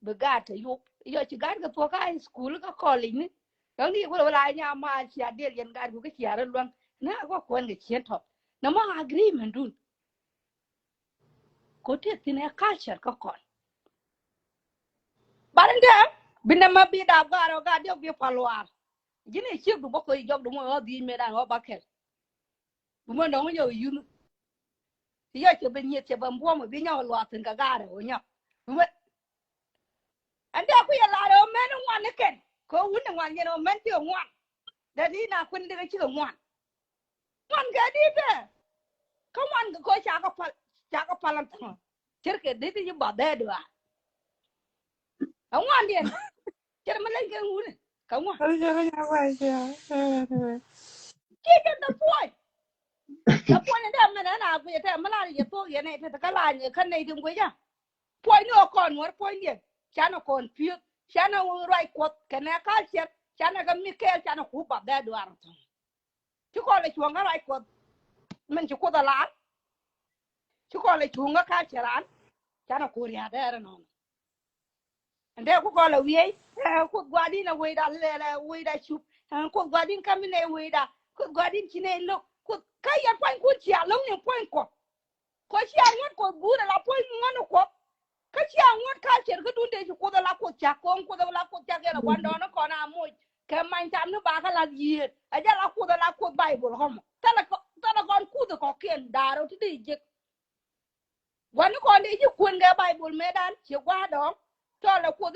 be ga ta yo ci gar ga to ka school ka college ni don ni ko la nya ma ci adel yen gar ko ci ara luang na ko ko ngi ci to na ma agreement dun ko te tine culture ka kon barande binna ma bi da garo ga de bi palwar jine ci du bako jog du mo di me da ngo bakel bu mo no yo yun yo ci ben yet ci ban bo mo bi nyaw lo tin ka garo o nya ande ku ya la ro men wan ken ko wun wan ye no men ti wan da di na kun de ci wan ga di be ka wan ko cha ka palan tan cerke de ti ba de do a wan den cer ma len gen wun ka wan ki ke da point da point da men na ku te ma la ye to ye ne te ka la ne kan ne dum go ya point no kon war point ye cha no kon pi cha no right ko ke na ka cer cha na ga mi ke cha no ku ba de do ar ton ti ko le chuanga right ko men ti ko da la ti ko le chuanga ka ceran cha no ku ria de no ande ku ko la wi ku gwadi na we da le we da chup ku gwadi kam ne we da ku gwadi ti ne lo ku ka ya point ku ti a lo ni point ko ti a ngot ko bu da la point ngono ko ka ti a ngot ka cer ga dun de ku da la ko cha ko da la ko cha ga wan do no ko na mo ke man tam no ba ka la yi a ja la ku da la ko bible homo tala kon ku da ko ken daro ti de je wan ko de ji kun ga bible me dan ci gwa do to la ku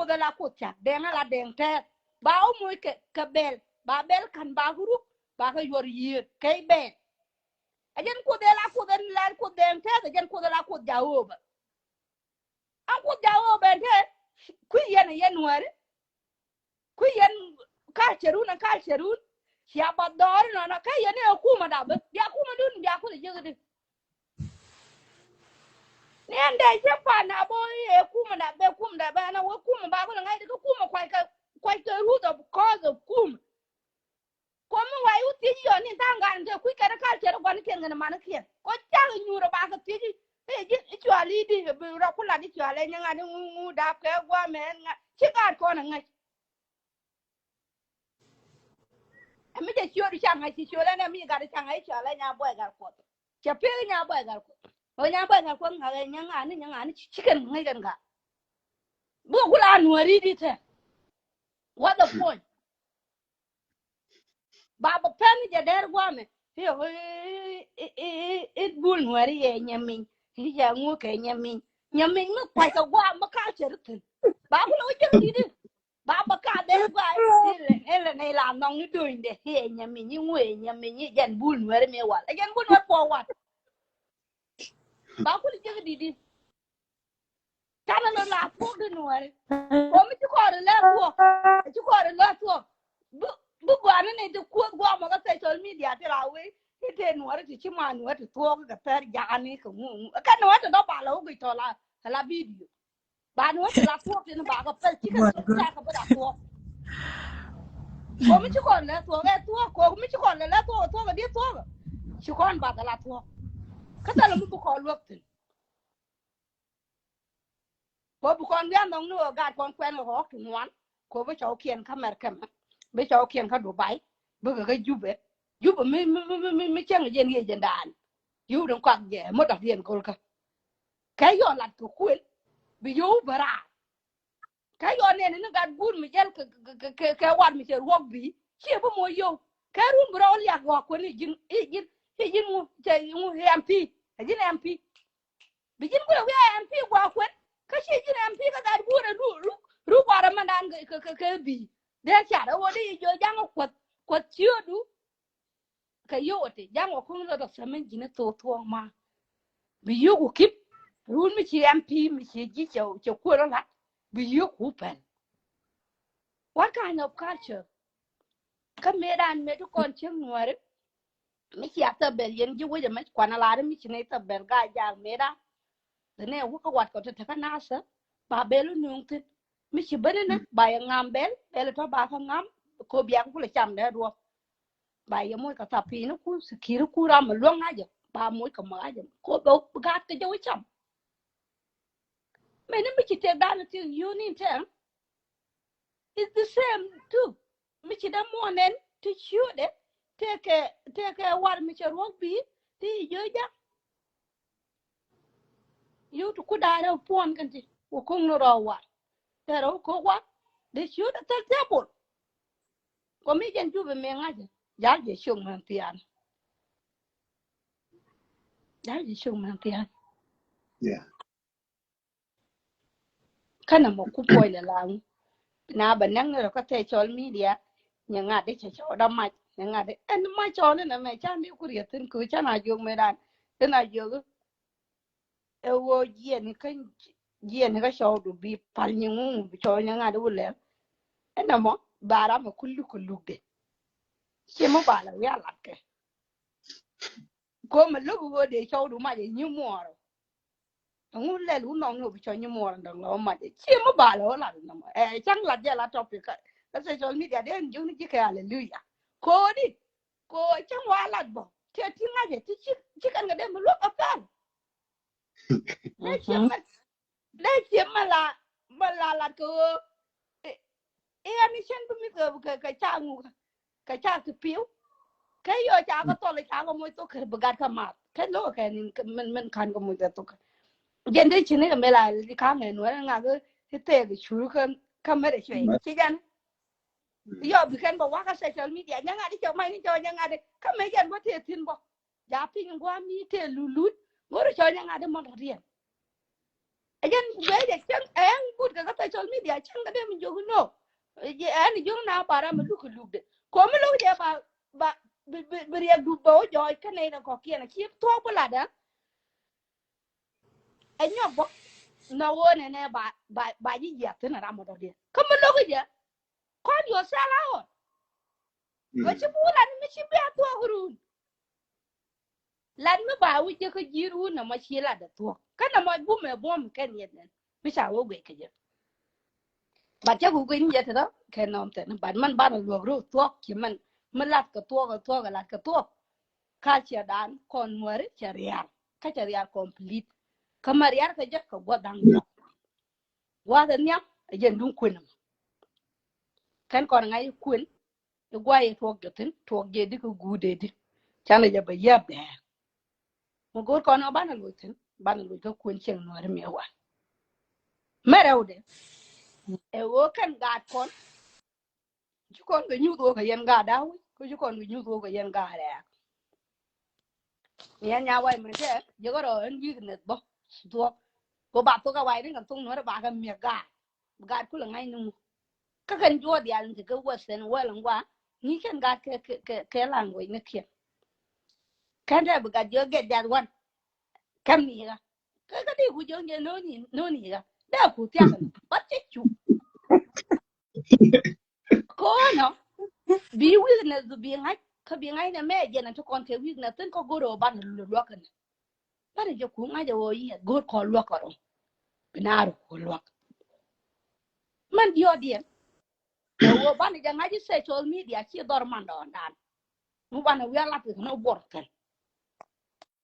da la ku cha de la de te ba o mo ke bel ba bel kan ba guru ba ka yor yi ke be ajen ku de la ku de te ajen ku da la ku jawo ba an ku jawo ba te ku yen wari ku yen ka cerun ya ba dor no na ka yen e ku ma da ba ya ku ma dun ya ku de je nende je pa na bo e kuma na be kuma da ba na wo kuma ba ko ngai ko kuma kwai ka root of cause of kuma ko mu wa yu ti yo ni tanga nje ku ka ka che ro ni ken na man kien ko ta nyu ro ba ka ti ji e ji ju ali di be ro ku la di ju ale nya ni mu da ke gwa men nga chi ka ko na ngai e mi je chi ro cha ngai chi le na mi ga de cha ngai cha le nya bo ga ko che pe nya bo ga ko o nya bo ga ko ngai nya ni chi ken ngai gan ga bu kula nuari di te what the point baba pen ja der gwa me yo it bul nwari ye nyamin ya ngu ke nyamin mu kwa ka gwa ma ka chertin ba ko lo jeng di di baba ka der gwa ele ne la nong ni doing de ye nyamin ni ngwe nyamin ni jan bul nwari me wa jan bul nwari po wa ba ko lo jeng di di kana lo la po de nwari ko mi ko le po ko le po bu gwa ne de ko gwa ma ka social media te la we ite nuar ti chima nuar ti to ka per jani ko mu ka nuar to ba lo gi to la video ba nuar ti la to ti ba ka per ti ka ta ka ba to ko mi chi ko le to ko mi chi ko le to ka di to chi ko ba ka la to ka ta lo mu ko lo ti ko bu kon ga nong no ga kon kwen ho ti nuan ko ba chao kien ka mer ka ba chao kien ka Dubai ba ga jube jube mi chang jen ye jen dan yu don kwak je mo da yen ko ka yo lat ko kuen bi yo bara ka yo ne ne ga gur mi jel ka war mi che wok bi che bo mo yo ka rum bro ya go ko ni jin mu che mu MP jin MP bi jin ko ya MP go ko ka che jin MP ka ga gur ru war ma dan ka bi de cha da wo de yo jang ko chiu du ka yo te jang ko lo da samen jin to ma bi yo ko kip run mi chi MP mi chi ji cho ko la bi yo ko pen what kind of culture ka medan me du kon chen nuare mi chi ata bel yen ji wo je me kwana la mi chi ne ta bel ga ja meda ne wo ko wat ko te ka nasa ba belu nung tin mi chi banana ba ya ngam bel to ba ka ngam ko biang ku le cham de do ba ya mo ka ta pi no ku sikiru ku ra ma lo nga je ba mo ka ma je ko do ga ka je wo cham me ne mi chi te dan ti uni ten it's the same too mi chi da mo nen ti chude take war mi chi ro bi ti yo ja yu tu ku da ra pon kan ti ko kong no ro wa te ro ko wa de chu da te te bol ko mi jen ju be me nga ja je shung man tian ja je shung man tian Yeah. kana mo ku poi le lang na ba nang ro ka te social media nya nga de che cho da ma nya nga de en ma cho ne na me cha mi ku ri tin ku cha na ju me dan te na ju e wo je ni kan je ni ka show du bi pal ni ngu bi cho nya nga de wule en na mo bara ma kullu de che mo ba la ya la ke ko ma lu go de show du ma je ni mo ngu le lu no no bi cho ni mo ran lo ma de che mo ba lo la no mo chang la je la topic ka social media de en ju ni ke hallelujah ko di ko chang wa la bo che ti nga je ti kan ga de mo lu ka fa de che ma la ko e ani chen bu mi ka cha tu piu cái yo cha có to le cha có môi to khờ bgat ka mat cái lo cái mình kan có môi to gen de chine ga mela di ka ngai no nga ga te ga chu ka mere chwe chi gan yo bi kan ba wa ka social media nya nga di cho mai ni cho nya nga de ka me gen bo te tin bo ja pin gwa mi te lulut go ro cho nya nga de mo rien gen we de chen en but ka social media chen ga de mi jo no je an jo na para ma lu ku lu de ko mi lu je ba bi ya du bo jo ka nei na ko kia na ki to bo la da en yo bo na wo ne ba ji ya te na ra mo do de ko mi lu je ko yo sala o wa chi bu la ni chi be to guru lan mi ba wu je ko jiru na ma chi la da to kana ma bu me bom ken yen mi sa wo ge ke je ba cha ku kuin je te do ke nom te na ba man ba lu ru to ki man lat ka to ga lat ka to ka chia dan kon muore chariar ka chariar complete kamar yar ka jak ka godang yo wa da nya jen dun kun kan kon ngai kun e gwaye to gatin to ge di ko gude di chana ja ba ya be mo gor kon bana lutin bana lu ka kun chen no me wa merewde e wo kan ga kon ju kon ga nyu do ka yen ga dawo ku ju kon nyu go yen ga re ya nya wai men te je go ro en weakness bo to ko ba to ka wai ni kan tung no ba ga mi ga ku la ngai nu ka kan jo di an ti ka wasen welan wa ni kan ga ke language ne ke kan da ga jo get that one kam ni ga ka di ku jo nge no ni ga da ku tia kan ba che chu ko no bi weakness bi ngai ka bi ngai na me je na to kon ke weakness tin ko go ro ba lu lo kan ba de ku ngai jo yi go ko lo ko binaru ko lo man dio di e wo ba ni ja ngai social media chi dor man do dan mu ba na wi ala ti no bor kan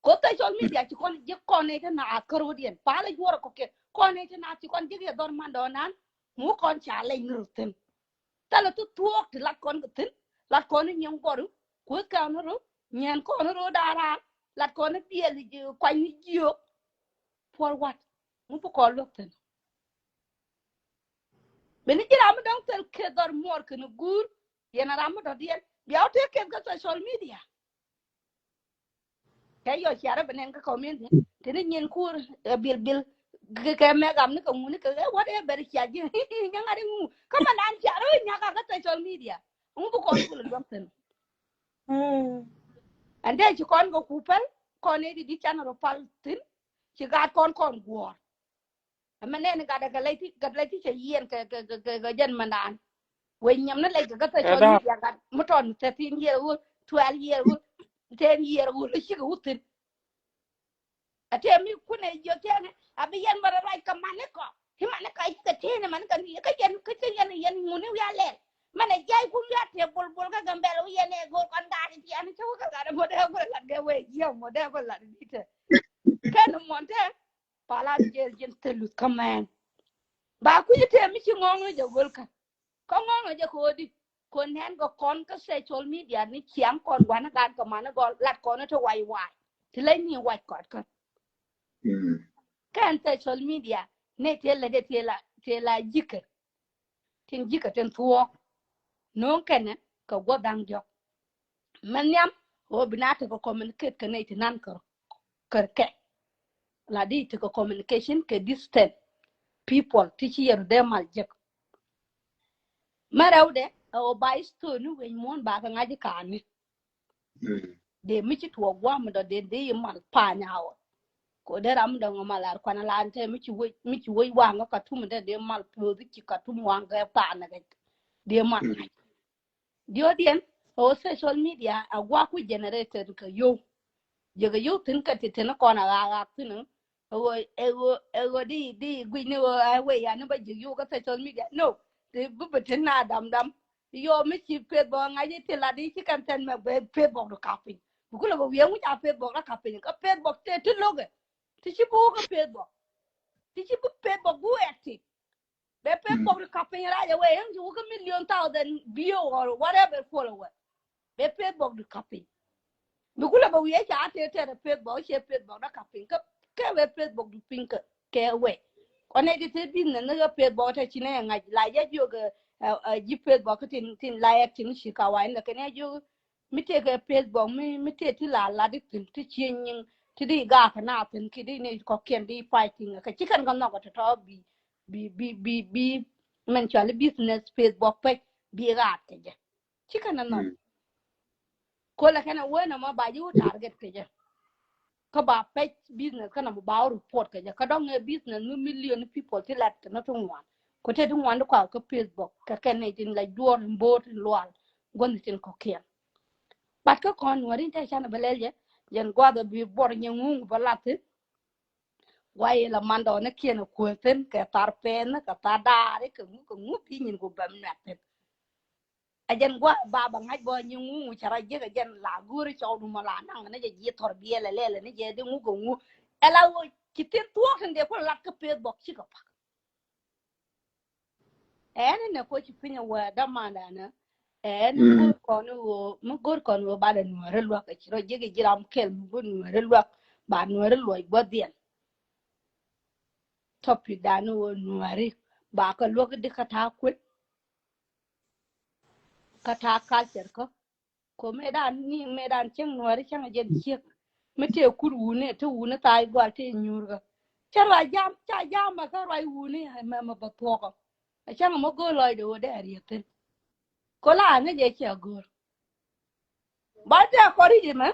ko social media ci kon je koné te na karo dien pala jora ko ke koné te na ci kon je dor man do nan mu kon cha le nurten tala tu tuok ti la kon tin la kon nyang boru ko ka no ro nyen ko no ro dara la kon biel ji kwa ni jio for what mu ko ko lokten beni jira mu dang tel ke dor mor ke no gur yena ram do dien biaw te ke ga social media cái giờ chả bên em cái comment thế nên nhìn kur bil cái mẹ gam nó cũng muốn cái whatever chả chứ nhang ari ngu come on anh chả rồi nhà cái social media ngu bu kon kul dom ten and then chỉ con go kupel con ấy đi channel ro pal tin chỉ gạt con guor mà nên cái lấy thì chỉ yên cái dân mà đàn quên nhầm nó lấy cái social Kada media gạt một tròn 13 year old 12 year old 10 year old cái cái hút tin atemi kuna yo tene abi yan mara rai kamane ko himane kai ka tene man kan ka yan ngune ya le mane jay ku ya te bol ka gambel yene go kan dari ti an chu ka ga mo de ko la de we yo mo de ko la dite kan monte pala je jen telu kamen ba ku te mi ci ngongo je gol ka ko ngongo je ko di ko nen go kon ka social media ni chiang kon wana gan ka mana go lat kon to wai ti le ni wai ko kan social media ne tela de tela jika tin jika tin tuo non kana ka godang jo manyam o binata ko communicate kana itinan ko ke la di to communication ke distant people tichi yer de mal jek marawde o bai sto nu wen mon ba ka ngaji kani de michi tuo gwa mo de mal pa nyawo ko de ram da ngamalar kwana lante michi woi wanga ka tum de mal pro di ka tum wanga pa na de man dio dien o social media agwa ku generated ka yo tin ka tin ko na ga tin ego di gwi ni we ya no ba yo ka social media no de bu tin na dam yo michi pe bo ngaji te la di kan ten me pe bo do kapin bu ko lo wi mu ja pe bo la kapin ka pe bo te tin loge ti ci bu ka pe bo ti ci bu pe bo bu active be pe bo do kapin ra ya we en ju ka million thousand view or whatever follower be pe bo do kapin bu ko lo wi ja te pe bo che pe bo da kapin ka ke we pe bo do pin ka ke we one di te bin na ga pe bo ta ci ne nga la ya ju ga ji pe bo ka tin la ya tin shi ka wa na ke ne ju mi te ga pe bo mi te ti la di tin ti chi nyin ti di ga ka na tin ki di ne ko ken di fighting ka ci kan ga no ko to bi men chale business Facebook pe bi ga te je ci kan no ko la kana wona ma ba ju target ke je ka ba pe business kana ba report ke je ka dong business nu million people ti lat na to wan ko te dum wan ko ka Facebook ka ken ne tin la duor mbot loal gon tin ko ken bat ka kon wari ta chana balelje yen gwada bi bor nyangu balate waye la mando na kien ko ten ka tar pen ka ta dare ka ngu pi nyin go bam na ten ajen gwa baba ngaj bo nyangu chara je ga jen la guri chaw dum la nang na je ji tor bi le ne je de ngu go ngu ela wo kitin to kan de ko la ka pe bok chi ka pa ene ne ko chi pinya wa da manda na ene gor kono ba da no re lo ka chi ro je ga jiram kel bu no re lo ba no re lo go dien topi danu wo nuari ba ka lok di kata kwet kata culture ko ko medan cheng nuari chang jen chiek mete kurune to une tai gwa te nyurga chara jam ma ka rai une ma ba poko chang mo go loy do de ariete ko la ne je che gor ba ta kori je ma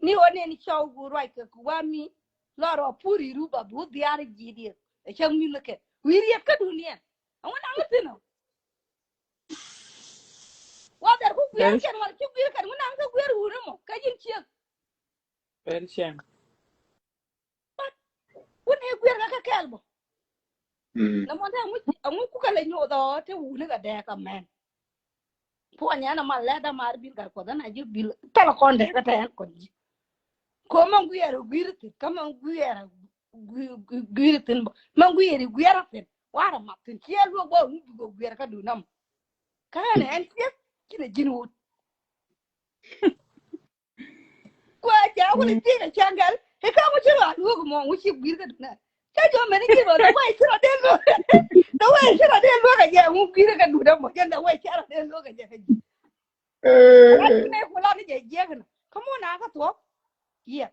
ni one ni chaw gu rai ka wa mi loro puri ruba bu diar jidi chang mi leke wiri ka dunia awon angatino wa der ku gwer very ken wal ku gwer kan wona ka gwer hure mo ka jin chiek very shame wona gwer ka kelbo mm na mo da mu ku kala nyo do te wu ne ga de ka men po nya na mal da mar bil gar ko da na ji bil tala kon de ka ta ko ji ko man gwer ti ka man gwer tin man gwer tin wara ma tin kiel wo bo mu gwer ka du nam ka ne en tiek kina jin wu ko ja wala ti ga changal he ka mo ji wa lu mo mu ci gwer ka du na ta jo me ni ji lo da wai sira de lo da wai sira de lo ga ja mu gwer ka du da mo ja da wai sira de lo ga ja ka ji ala ti me ko la ni je je ga kamo na ka to ye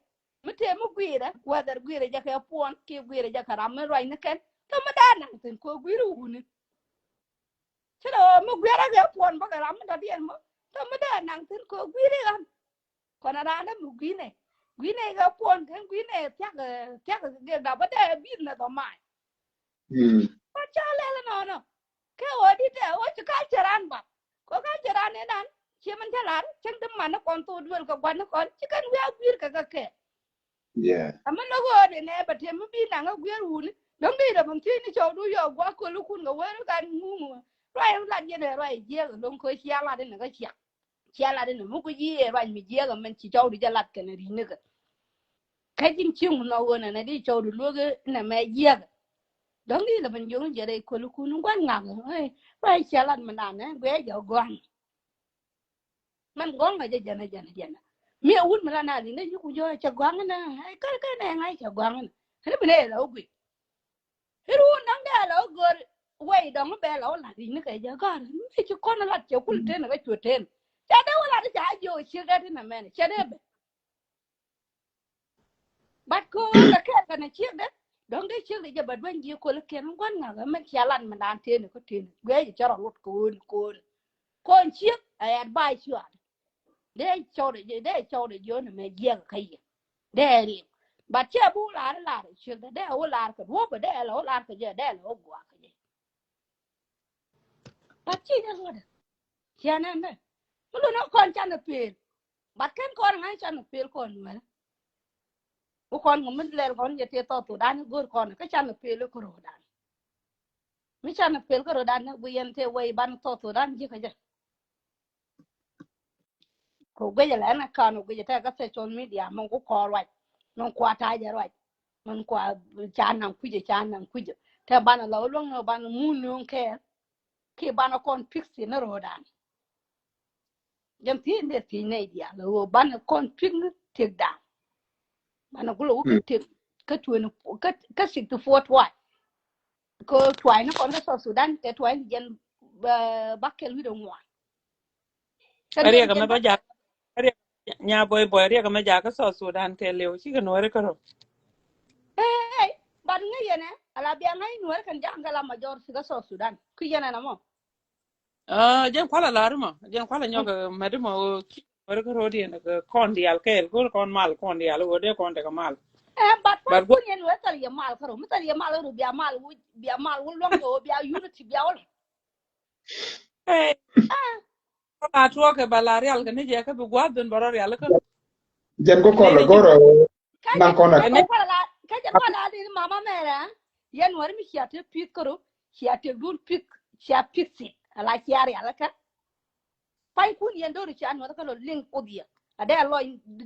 mete mu gwira wadar gwira ja ka pon ke gwira ja ka ram roi ne ken to ma da na tin ko gwira uni chero mu gwira ga pon ba ka ram da bien mo to ma da na tin ko gwira gan ko na da mu gwine ga pon ken gwine tya ga da ba da bin na do mai mm pa cha le no no ke o di te o ka charan ba ko ka charan ne dan che man chalar chen dum man ko to duel ka gwan ko chikan wa gwir ka ke yeah amma no go de ne ba te mu bi na ga gwer wuni don bi da mun tini cho du yo gwa ko lu kun ga wer kan mu rai la je ne rai je ga don ko sia la de ne ga sia la de ne mu ko ji rai mi je ga men ci cho du ja lat ka ne ri ne ga ka jin ci mu no wona na di cho du lu ga na me je ga don bi da ban jo je rai ko lu kun gwan nga ga rai sia la man na ne gwe jo gwan man gwan ga je jana mi un mala na ni ne ku jo cha gwan na ai ka ne ngai cha gwan na ne bene la ugui hiru nang da la gor wei dong be la la ri ne ka ja gar mi ci ko na la che kul te na ga chu ten cha da wala da ja jo chi ga na men cha de bat ko ga ka na chi da dong de chi ga ba ban ji ko le ken gwan nga ga men cha lan man dan te ne ko ten gwe cha ro lut ko chi ai advice you de cho de yo ne me je ga kai de ri ba che bu la chi da de o la ka wo ba de la ka je de lo gwa ka je ba chi da lo da cha na ne lu no kon cha na pe ba ken kon ngai cha na pe kon ma bu kon ngum le kon je te to dan gor kon ka cha na pe le ko ro dan mi cha na pe ko ro dan bu yen te wei ban to dan je ka je ko gwe la na kan ko je ta ka social media mon ko ko right non kwa ta je right mon kwa cha nan ku je te ban la lo no ban mu no ke ban kon pixi na ro dan jam ti ne ti ne dia lo ban kon ping te da ban ko lo ke te ka tu no ka sik tu fo twa ko twa no kon ka so Sudan te twa jen ba ke lu do ngwa kan area den ga me jen ba ba ja area nya boy area ga me ja ka so Sudan ke lew chi ga no re ko eh ban ngai yene ala bia ngai nuer kan jangala major siga so Sudan ku yene na mo jen kwala la ma jen kwala nyoga medimo ki re ko rodi ne ko kon dial ke ko kon mal kon dial wo de kon de ka mal bat pan bar ku go yen nuer tal ye mal karo mutal ye mal ru bia mal wu long yo bia unity bia wala eh na to ke balari al ke ne je ka bu gwa den baror ya ka jen ko ne kon ne jin goro nan kon ene ka jen ko la di mama mera yen nuer mi chiate pit karo chiate dun pit chia pit ala chiari ala ka pai kun yen do ri chan nuer ka lo link odia ade lo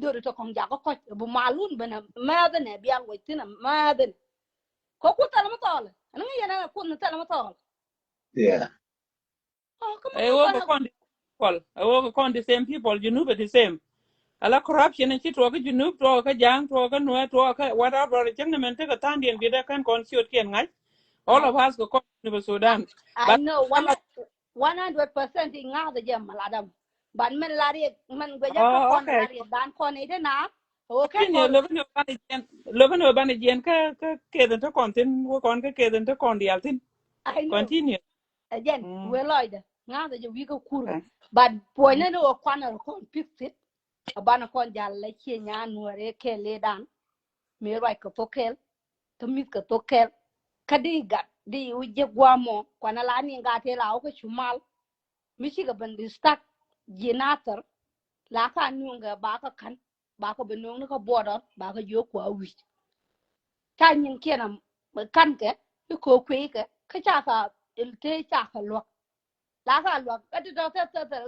do ri to kong ja ko bu malun bana ma da ne bia wo tina ma da ko ku tala ma tole ana ngi yana ku tala ma tole yeah oh come e on wo ko bana kon people e wo ko kon the same people you know the same ala corruption en ci to ga junub to ka jang to ka no to ka whatever jeng ne men te ka tan dien bi da kan kon siot ken ngai all of us go kon ni Sudan I but know ala 100% in nga da jam maladam ban men lari man gwaja ka Oh, kon okay. lari dan kon ide na o ke Kini kon leben bani jen ka keden to kontin wo kon ka keden to kon dialtin. I know Continue. again Mm. we loida nga da wi ka kurga Okay. but poina no kon kon pixit abana kon jalla ci nya nuare ke le dan me roi ko tokel to mit ko tokel kadi ga di uje gwamo kwana la ni ga te la ko chumal mi ci ga bandi stak jinatar la ka nyunga ba ka kan ba ka benung ko bodor ba ka jo ko wi ta nyin kenan kan ke ko kwe ke ka cha ka il te cha ka lo la ka lo ka ti do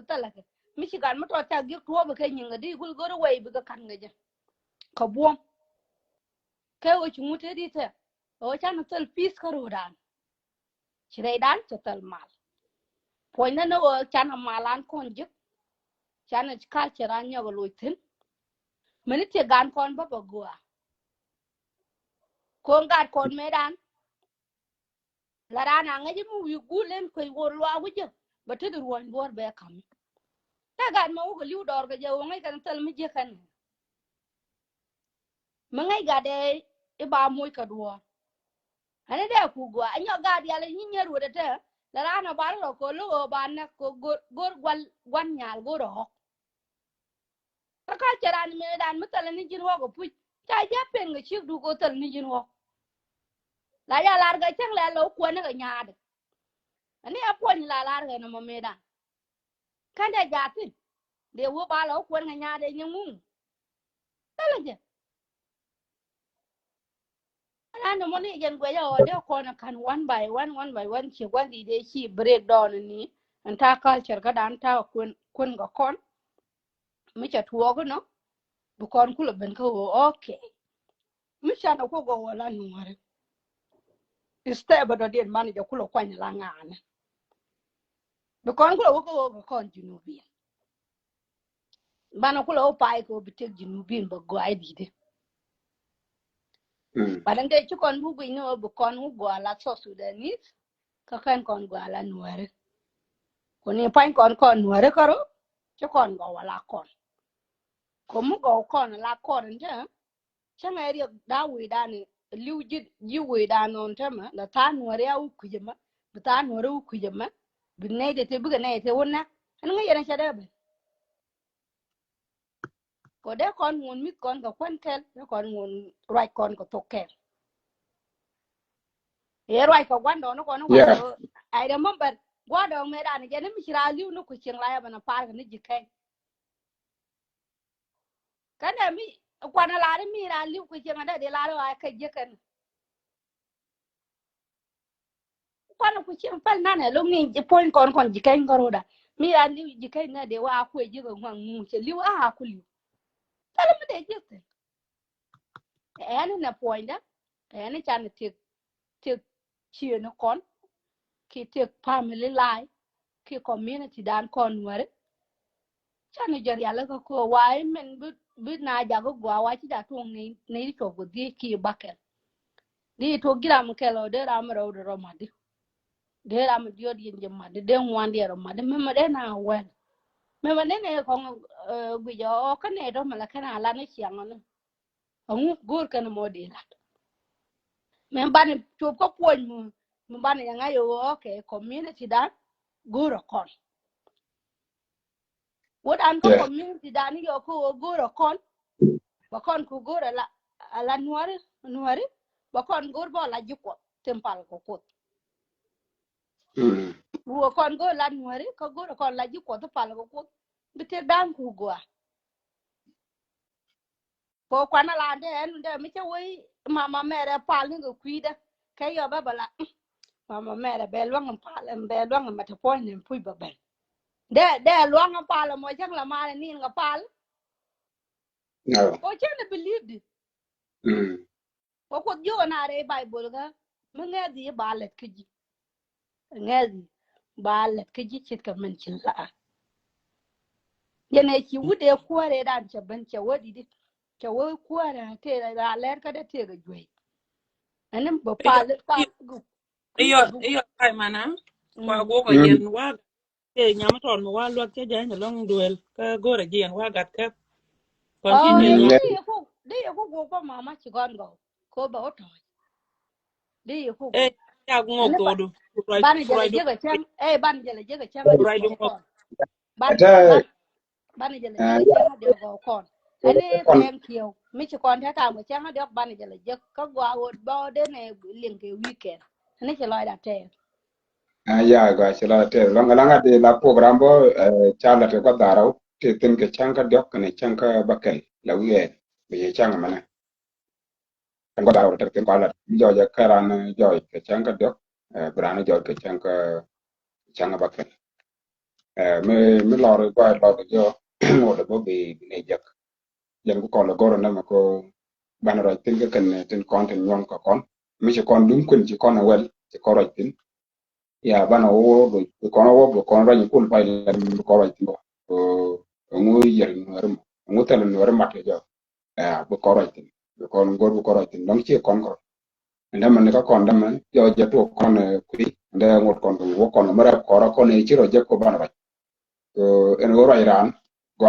ta la ke mi ci gan mo to ta gi ko ba ka nyin di gul go we bi ka kan ga je ka bom ke o ci mute di te o cha na tel pis ka ro dan ci re dan to tel mal po na no cha na malan kon je cha na ka ci ran yo lo tin meni te gan kon ba ba go ko ngat kon me dan la rana ngaji mu wi gulen ko wo lo a wuje ba te dur won bor be kam ta gan ma ko liu dor ga je wo ngai kan tel mi je kan ma ngai ga de e ba moy ka do ane de ku go anyo ga di ala nyi nyeru de te la rana ba lo ko lo ba na ko gor gwan nyal go ro ka charan me dan mi tel ni jin wo ko pu ta ja pen ga chi du ko tel ni jin wo la ya lar ga chang la lo ko na ga nya de ani a pon la lar ga no me dan kan da ja tin de wo ba lo ko na nya de nyu tala je ana mo ni gen gwe yo de ko na kan one by one chi gwan di de chi break down ni anta culture ga dan ta kun ga kon mi cha tuo go no bu kon kula ben ko okay mi cha na ko go wala nuare iste ba do den man ja kula kwanya la ngana bu kon kula go kon junubi bana kula o pai ko bi tek junubi ba go ai di de badan de chi kon bu no bu kon go ala so sudanese ka kan kon go ala nuare ko ni pan kon nuare karo cho con go wala kon ko mu go kon la kon nje changa eri da wi da ni liuji ji wi da non tema da ta nuare au kujema bu ta nuare u kujema bu ne de te bu ne te wona an nga yena chada be ko de kon ngun mit kon go kon kel de kon ngun right kon ko tokel e right ko gwando no kon Yeah. gwando I remember gwado me da ni je ni mi shira liu no ku ching la ya bana par ni jikai kana mi kwana la mi ra liu ku ching da de la wa ka je kan kwana ku chim pal nane lo mi point kon jikai ngoroda mi ra liu jikai na de wa ku je ko ngwan mu che liu a ku liu tala mi de jiste ene na point da ene chan te chi no kon ki te family life ki community dan kon ware chan jor yalla ko wai men bu na ja go gwa wa chi da tong ni to go di ki bakel di to gram kelo de ram ro ro ma di de ram dio di njema de ngwan di ro ma de me ma de na wel me ma ne ko gwi jo ka ne do mala kana la ne chiang no ngu gur kana mo di la me ban chu ko pon mu ban ya nga yo okay community da guro kon wodan ko Yeah. community da ni yo ko guro kon ba kon ku guro la nuari ba kon gur bo la jiko tempal ko ko wo kon go la nuari ko guro kon la jiko to pal ko ko bite dan ku go ko kwana la de en de mi che wei mama mere pal ni go kwida kay yo ba bala mama mere be lwang pal be lwang ma to point en pui ba ben de lwang pal mo jang la mala ni nga pal No. o chen believe it ko yo na re bible ga mi ngadi balet kiji ngadi balet kiji chit ka men chin la yene ki wude kuare dan che ben che wodi di che wo kuare te la ler ka de te ga jwe anem bo pal gu ku ba bu Iyo kai mana kwa mm go go jen wa Ke nyama ton mo wa luat che ja long duel ka gore jian wa gat ka Oh, continue yeah, nya. they go for mama chigon go. Ko ba oto. They go. E ya ngok And to du. ban jala Kurai du jega chang, ban jala jega chang a kurai go du ngok. kon. Ban ata ban jala jega ya chang a go kon. Any kon thank you. Mi chi kon ta ta mo chang a dok ban jala jeg ka gwa wo bo de ne link weekend. Ani chi loy da te. ya ga chila te longa langa de la program bo chala te ko darau te tin ke changa diok ne changa bakel la wiye be changa mana kan ko darau te tin ko la jo ja karan jo ke changa diok brana jo ke changa bakel me lor ko lo jo mo de bo be ne jak yen ko la goro na ma ko bana ro tin ke kan tin kon tin nyon ko kon mi ci kon dum kun ci kon wel ci ko ro tin ya bana wo do kono wo do kono rañi kul fay la ko rañ tin ko ngu yer no rum ngu tel no rum matte jo ya bu ko rañ tin ko ngor bu ko rañ tin dang ci kon ko nda man ka kon dam jo je to kon ku nda ngot kon ko wo kon mara ko ra kon ci ro je ko bana rañ ko en wo rañ ran go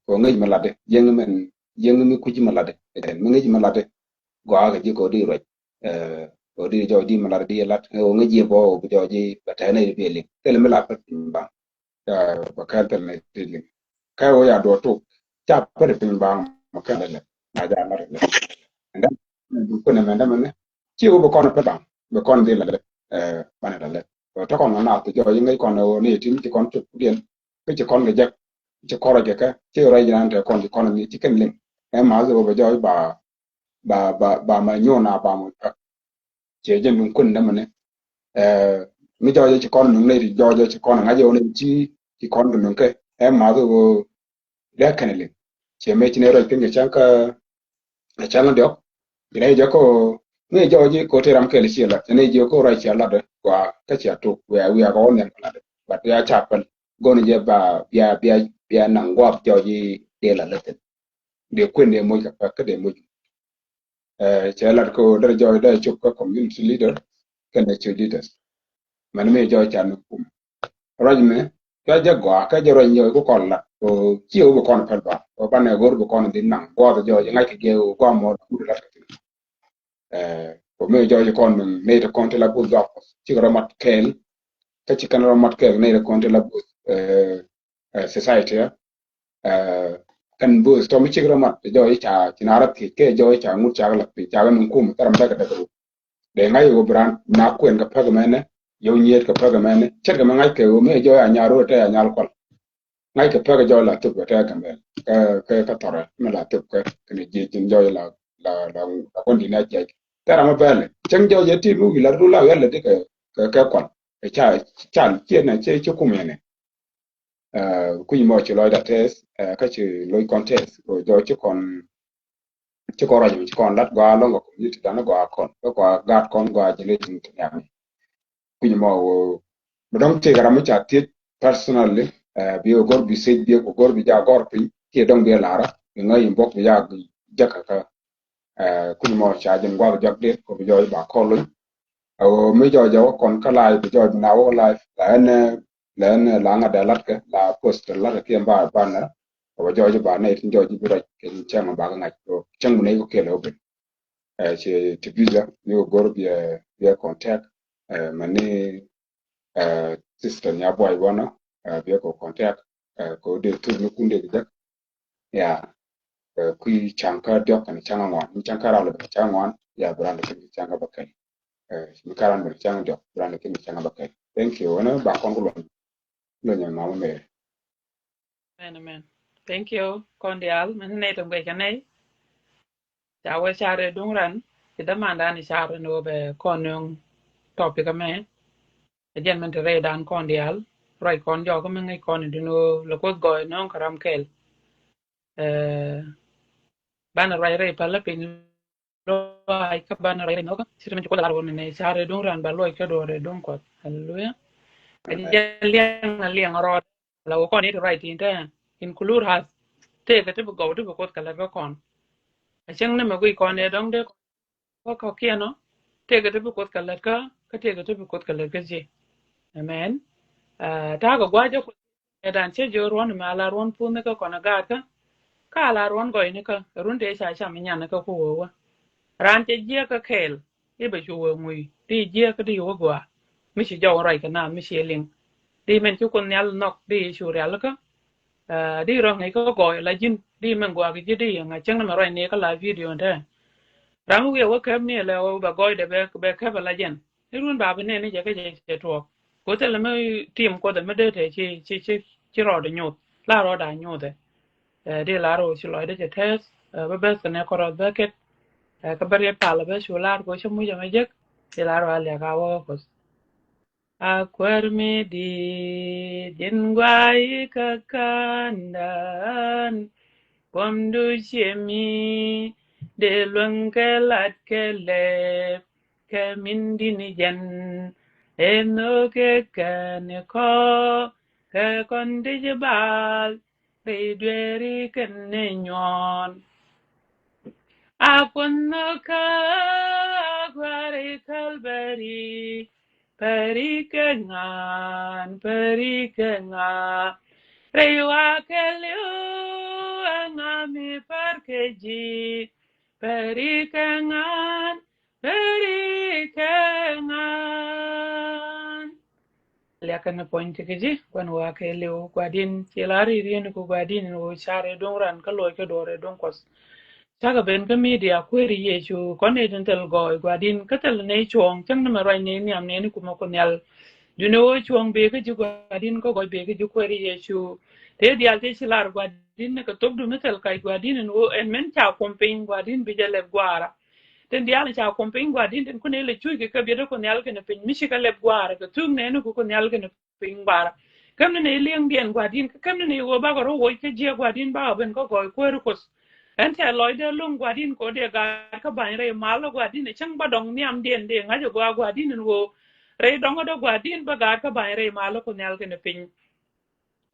ko ngi malade jeng mi ku ci malade mi ngi malade go ga ji ko di rañ o di jo di malar di lat o ngi bo o jo ji batana bi li tel mi la pat ba ba ka tel ne ti li ka o ya do to cha pa de pin ba ma ka le na ja na le nda du ko ne menda mane chi o bo kono pa ba be kon di la le ba ne le o to kon na to jo yi ngai kon o ni tim ti kon tu dien ke ti kon ge jak ti ko ra ge ka ti ro ji nan te kon ti kon ni ti ken ling e ma zo bo jo ba ma nyo na ba mo che jen dun kun da mane mi jo ci kon nung ne ri jo ci kon nga jo ne ci kon dun ke ma do le kanele che me ci ne ro tin cha ka cha na do ne jo ko ne jo ji ko te ram ke le ci la ne jo ko ra ci la de kwa ka ci to we are all ne la de ba ya cha pan go ne je ba ya nang wa jo ji de la le de kun ne mo ka de mo che la ko da jo da ci ko community leader kan ne ci leaders man me jo cha no rajme ka jagwa ka jaro nyo ko kon la o chi o kon pel ba o ba ne gor ko kon din nang bo do jo ngai ke ge o ko mo ku la o me jo kon ne de kon te la bu do chi ro mat kel ka chi kan ro mat kel ne de kon te la bu society kan bu to mi chi ro mat jo cha chi na ra ti ke jo cha mu cha la pi cha ga nun ku mu taram da ka da de ngai o bran na ku en ka pa ga mene yo nyiet ka pa ga mene cher ga ngai ke o me jo ya nyaro te ya nyal ko ngay ka pega jo la tup ta ka mel ka tore me la tup ka ne je jin jo la kon di na je tara ma bele chang jo je ti mu la ru la ya le de ka kon e cha che na che ku me ne ku mo che lo da tes ka che lo contest ko jo che ko ra ji kon lat ga lo ko ni ti da na ga kon ko ga kon ga je le tin ya mi ku mo wo dong te ga ma cha ti personally bi o gor bi sej bi ko gor bi ja gor pi ke dong be lara nga yim bok bi ja jaka ka kun mo cha jin gwa jak de ko bi jo ba ko lu o mi jo jo kon ka lai bi jo na wo lai la nga da lat ka la post la ke ba ba na o jo ba ne tin jo ji bi ra ke cha ma ba nga ko chang ne ko ke lo bi che ti bi ja ni o gor bi contact mane sister nya boy wana bi ko contact ko de tur no kunde de ya kui chanka diok kan changa ngwan ni chanka ra le changa ngwan ya brand ke changa bakai ni karan be changa diok brand ke changa bakai thank you wana ba kon ko lo nya ma me Amen. Thank you kondial man ne to be kanai. Ja wa share dungran ti da manda ni share no be konung topic ame. Ajen man te re dan kondial. Rai kon jo ko men ngai kon di no lo ko go no karam kel. Eh bana rai re pala pin lo ai ka bana rai no ka sir men ko la ro ne share dungran ba lo ke do re dung ko. Hallelujah. Ajen liang ro la ko ni rai tin ta include has te ka te go te ko ka la ko kon. Achang na magui kon e dong de ko kia no te ga te bu kot ka la ka te ga te bu kot ka la ka ji amen ta ga gwa jo dan che jo ron ma la ron pu ne ka kona ga ka la ron go ni ka run de sha sha mi nya ka ko wa ran che je ka kel e be ju wo ngui ti je ka di wo gwa mi shi jo rai ka na mi shi ling di men chu kon nyal nok di shu ra la ka đi rồi ngày có gọi là jin đi mình qua cái đi nga chẳng mà rồi này có là video đó ram we wa kam ne la ba gọi để be ka la jen irun ba ne ne je ka je to ko te la me tim ko da me de te chi ro de nyot la ro da nyot de la ro chi lo de je test ba ba ne ko ro da ke ka bare pa la ba shu la ko chi mu je me je de la ro ala ga wa ko Acuerme di dingwai kakandan Conducemi de lungelat kelep Kemindini jen eno ke kaneko Ke kondijibal Ridweri kenenyon Apunaka gwari kalbari Perikengan, rewa keliu angami perkeji, perikengan. Liakan na point keji, kwan wa keliu kwadin cilari rien ku kwadin wo chare dongran kaloi ke dore dongkos. Taka ben ka media kweri yechu kone dental go gwadin katal ne chuong chang na marai ne ni amne ni kuma konyal you know chuong be ka ju gwadin ko go be ka ju kweri yechu te dial te silar gwadin ka tok du metal kai gwadin no en men cha kompeng gwadin bi jale gwara ten dial cha kompeng gwadin ten kune le chui ka be do konyal ke ne pin mi ka le gwara ka tung ne no konyal ke ne pin bara kam ne liang bien gwadin kam ne wo ba ko ro wo ke je gwadin ba ben ko go kweri kos ente loide lung gwadin ko de ga ka ban re malo gwadin chang ba dong niam den de nga jo gwadin wo re dong do gwadin ba ga ka ban re malo ko nyal ke ne pin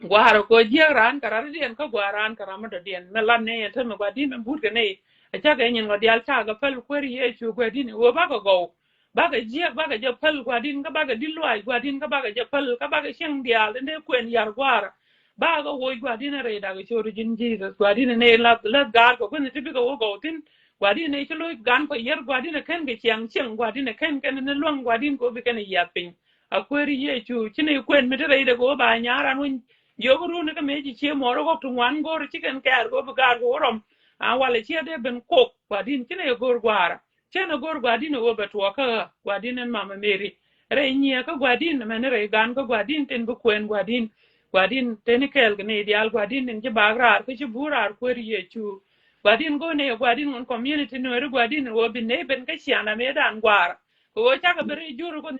gwaro ko je ran karar den ka gwaran karama do den me lan ne ente me gwadin me bur ke ne a cha ga nyen ngodial cha ga pel kweri ye chu gwadin wo ba ko go ba ga je pel gwadin ka ba ga dilwai gwadin ka ba ga je pel ka ba ga sheng dial ne kwen yar gwara ba ga wo gwadin re da ga choru jin Jesus gwadin ne la gar ko kun tibi go go tin gwadin ne chlo gan ko yer gwadin ken ga chiang gwadin ken ne long gwadin ko bi ken ya pin akweri ye chu chine kwen mi re da go ba nyara nun yo ru ne ka me ji che mo ro ko tu wan go ri ken kar go ba gar go rom a wala che de ben ko gwadin chine go gwara chene go gwadin go ba to ka gwadin en mama meri re nyia ka gwadin me ne re gan ko gwadin ten bu kwen gwadin tenikel gne ideal gwadin nin je bagrar ko je burar ko riye chu gwadin go ne gwadin on community no ru gwadin wo bin ne ben ka chiana me dan gwar ko cha ka bere juru ko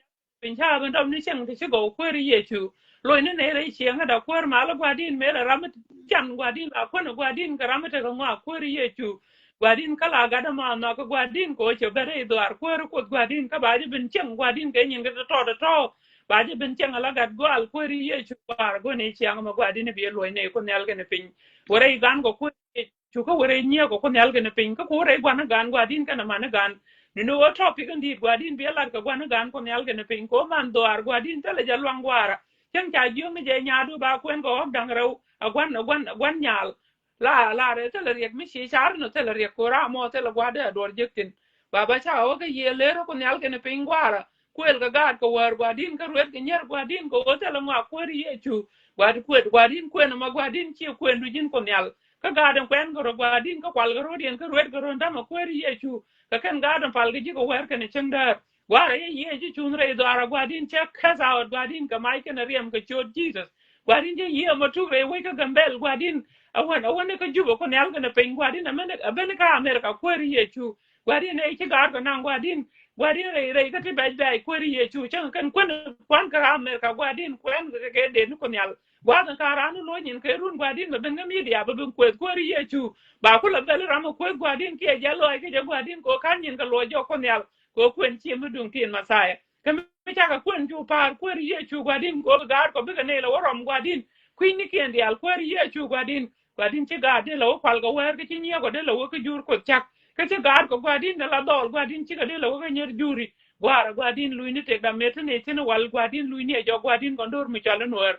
bin cha ben dom ni cheng te go ko riye chu lo ne ne re chianga da ko ma la gwadin me la ramat jam gwadin la ko no gwadin ka ramat ka ngwa ko riye chu gwadin kala ga da ma na ko gwadin ko che bere dwar ko gwadin ka ba je bin cheng gwadin ke nyin ga to baje ben chang ala gad go al ko ri ye chu par go ne chiang ma gwa dine bi lo ne ko ne al gene pin wore gan go ko chu ko wore nya go ko ne al gene pin ko wore gwa na gan gwa din kana ma na gan ni no topic ndi gwa din bi ala ka gwa na gan ko ne al gene pin ko man do ar gwa din tele ja lwang gwara chang cha jiong ne je nya du ba kwen go dang rew agwan nyal la re tele riek mi shi char no tele riek ko ra mo tele gwa de dor jektin baba cha o ga ye le ro ko ne al gene pin gwara kwel ga gad ko war gwadin ka ruet ke nyer gwadin ko otela ma kweri yechu gwad kwet gwadin kwen ma gwadin chi kwen du jin ko nyal ka gadan kwen go gwadin ka kwal go dien ka ruet go nda ma kweri yechu ka ken gadan pal ga ji ko wer ke ne chengda gwara ye ji chun re do ara gwadin che ka za gwadin ka mai ke na riem ka chot Jesus gwadin je ye ma tu re we ka gambel gwadin awan ka jubo ko nyal ga na pen gwadin amene ka America kweri yechu gwadin e chi gar ko nang gwadin re ka ti bai kweri ye chu chang kan kwan ka America gwadin kwen ke de ko nyal gwadan ka ranu lo nyin ke run gwadin ba ben media ba ben kweri ye chu ba ko la bel ram ko gwadin ke ja lo ke ja gwadin ko kan nyin ka lo jo ko nyal ko kwen chi mu dung tin masaya kam ta ka kwen chu par kweri ye chu gwadin ko gar ko be ne lo rom gwadin kwin ni ke ndial kweri ye chu gwadin chi ga de lo kwal go wer ke chi nye ko de lo ko jur ko chak ka che gar ko gwadin la dol gwadin chi ga de lo ga nyer juri gwa din lui ni te da mete ne tin wal gwa din lui ni jo gwa din gondor mi chala nuer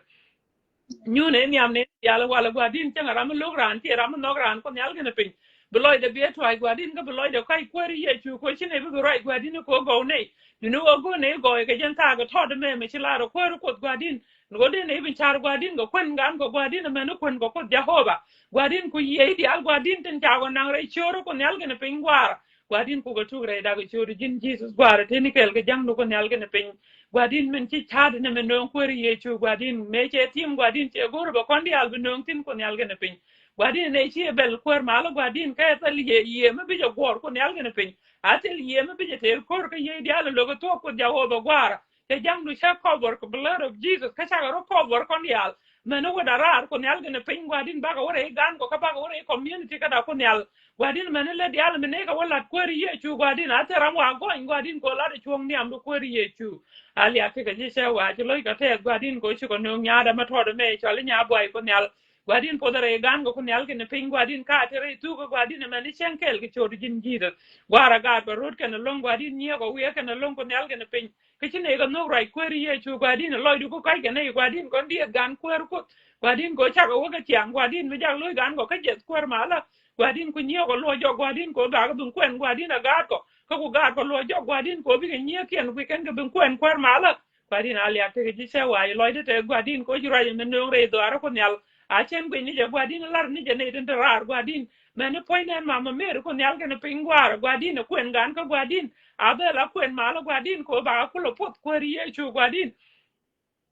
nyune ni amne yala wala gwadin changa ram logran ti ram nogran ko nyal gene pin beloy de biet way gwadin ga beloy de kai kweri ye chu ko chine bi roi gwadin ko go ne you go ne go ke jen ta ga tod me chila ro ko gwadin go de ne bin char gwadin go kwen gan go gwadin me no kwen go ko jehova gwadin ku ye di al gwadin ten cha go nang re choro ko nyal gene pin gwar gwadin ku go tu re da go choro jin jesus gwar te ni kel ga jang no ko nyal gene pin gwadin men ci chad ne men non kweri ye chu gwadin me che tim gwadin che goro ba kondi al non tin ko nyal gene pin gwadin ne chi bel kwer malo gwadin ka tal ye me bi jo gor ko nyal gene pin atel ye me bi je tel kor ka ye di al logo to ko jawo ba gwara te jang du sha cover ko blood of jesus ka cha ro cover ko nyal men no wada rar ko nyal gene pin gwadin ba ga wore gan ko ka ba ga wore community ka da ko nyal gwadin men le di al men ne ka wala kweri ye chu gwadin atera wa go gwadin ko la de chuong ni am do kweri ye chu ali ake ka jisha wa jilo ka te gwadin ko shi ko no nya ma to me chali nya boy ko nyal gwadin po dare gan ko nyal ke ne pin gwadin ka te re tu ko gwadin me ni shenkel ke chor jin jida gwara ga ba rut ke ne long gwadin nya ko wi ke ne long ko nyal ke ne pin ke chi ne ga no rai kweri ye chu gwadin lo du ko kai ke ne gwadin ko ndi gan kwer ko gwadin ko cha ko ga tiang gwadin mi ja lo gan ko ka jet kwer mala gwadin ko nya ko lo jo gwadin ko ba ga dun kwen gwadin ga ko ku ga ko lo jo gwadin ko bi nya ken wi ken ga bin kwen kwer mala gwadin ali ate ji se wa lo de te gwadin ko jira ye men no re do ara ko nyal a chen gwe ni je gwadin lar ni je ne den rar gwadin men ne point en mama mer ko nyal ken pin gwar gwadin kwen gan ko gwadin a be la kwen mala gwadin ko ba ko lo pot ko ri ye chu gwadin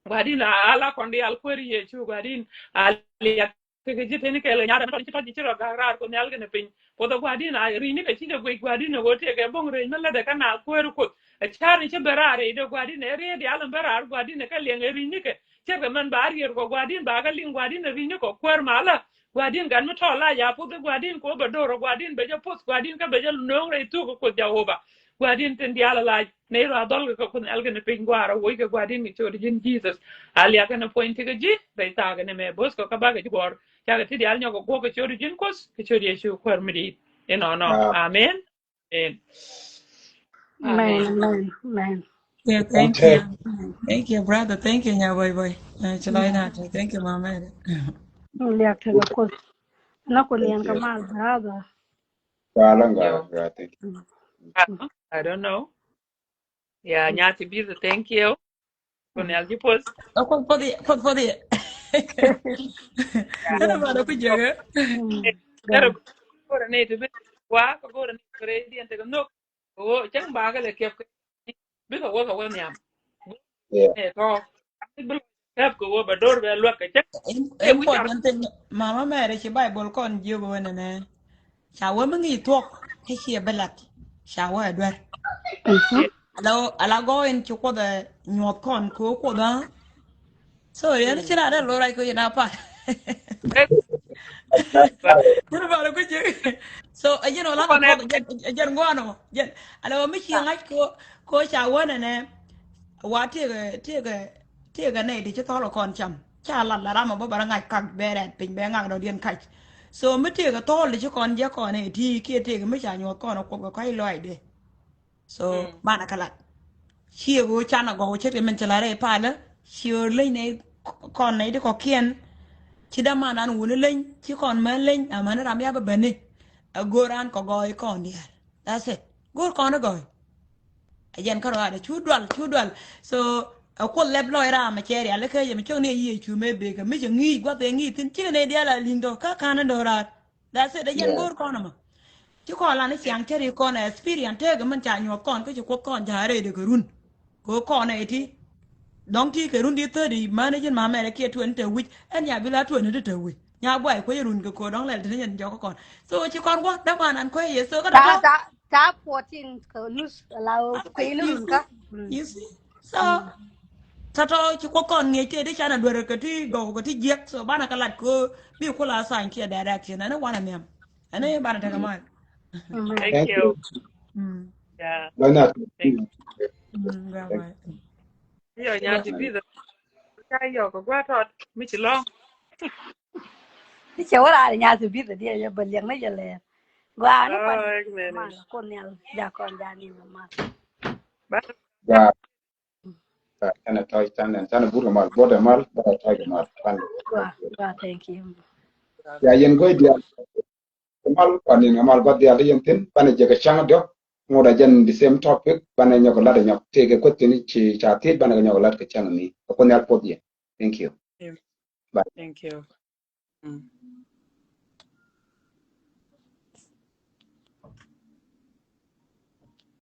gwadin ala kondi al kweri ye chu gwadin ali ke jite ni kele nyara to to chiro garar ko nyal gene pin podo gwadin a rini ke chinde gwe gwadin go te ke bong re mala de kana kweru ko a chari che berare de gwadin e re di alan berar gwadin ke le rini ke che ke man bar yer go gwadin ba ga ling gwadin rini ko kwer mala gwadin gan to la ya podo gwadin ko be doro gwadin be je pos gwadin ka be je no re tu ko jahoba gwadin ten di ala la ne ra dol ko kun algene pin gwara wo ke gwadin ni chori jin jesus ali aka na point ke ji be ta ga ne me bos ko ka ba ga gor ya ga ti di al nyogo go ke chori jin kos ke chori yesu kwar mi no amen amen Man. Yeah, thank you. Thank you, brother. Thank you, nya boy boy. Chalai na. Thank you, mama. Liak te ga kos. Na ko lian ka mal brother. Thank you. I don't know yeah nya ti bi thank you kun al ji pos For the. Ana ba da ku jaga. Pero ko ne te bi wa ko go ne re di ante no o chang ba ga le ke bi ko wa ko nyam Yeah. to kep ko ba dor be lo ka chak e wi char Important thing, mama mere chi Bible kon jigo wena ne. Shawa mangi talk. Kishi belat. Shawa adwer. Ala go in chuko the nyot kon ko da. So yana chira da lo rai ko yana pa. Yana ba ko je. So la ko ka ne to jen ngwano. Jen ala mi chi ngai ko shawa ne. Wa tiga ne di to lo kon cham. Cha la rama bo bara ngai kak beret pin be ngang do dien kai. So mi tiga to li kon je kon ne ti ki tiga mi cha nyot kon ko kai loi de. So mana kala. Chia go chana go che men chala re pa la. Chia le ne kon ne de ko kien. Chi da mana an wule len chi kon men len amana ram ya ba bene. A goran ko go kon dia. That's it. Gor kon go. Ajen karo ada chudwal so ko leb lo era ma cheri ale ke yem chone yi chu me be ka mi ngi gwa te ngi tin chi ne dia la lindo ka kana dora da se da yen Yeah. gor kono ma chi ko la ne siang cheri ko na experience te ga man cha nyo kon ko chi ko kon jare de run ko kon e ti dong ti ke run di te di manage ma me ke 20 week en ya bi la 20 te week nya boy ko run ko dong le te yen jo ko kon so chi kon wa da man an ko ye so ka da to Ta 14 ko lose allow ko ilun ka. you see so tato ci ko kon ngi te de chana dwere ka ti go ko ti jek so bana kalat ko bi ko la san ki direction ana wana mem ana bana ta kamal thank Thank you you. yeah Lana. thank ga Thank ba yo nya ti bi ka yo ko gwa to mi chi lo Ni che wala nya su bi de ya ba liang na ya le. Gwa na pan oh ma ko nyal ja kon ja ni ma. và anh thôi anh bút mal bút mal và thôi mal pan thank you ya yen go dia mal pan ni mal ba dia yen tin pan je ka chang do ngoda jan the same topic pan ne ko la da nyok te ke ko tin chi cha ti pan ga nyok la ka chang ni ko ne al pod ye thank you Thank you.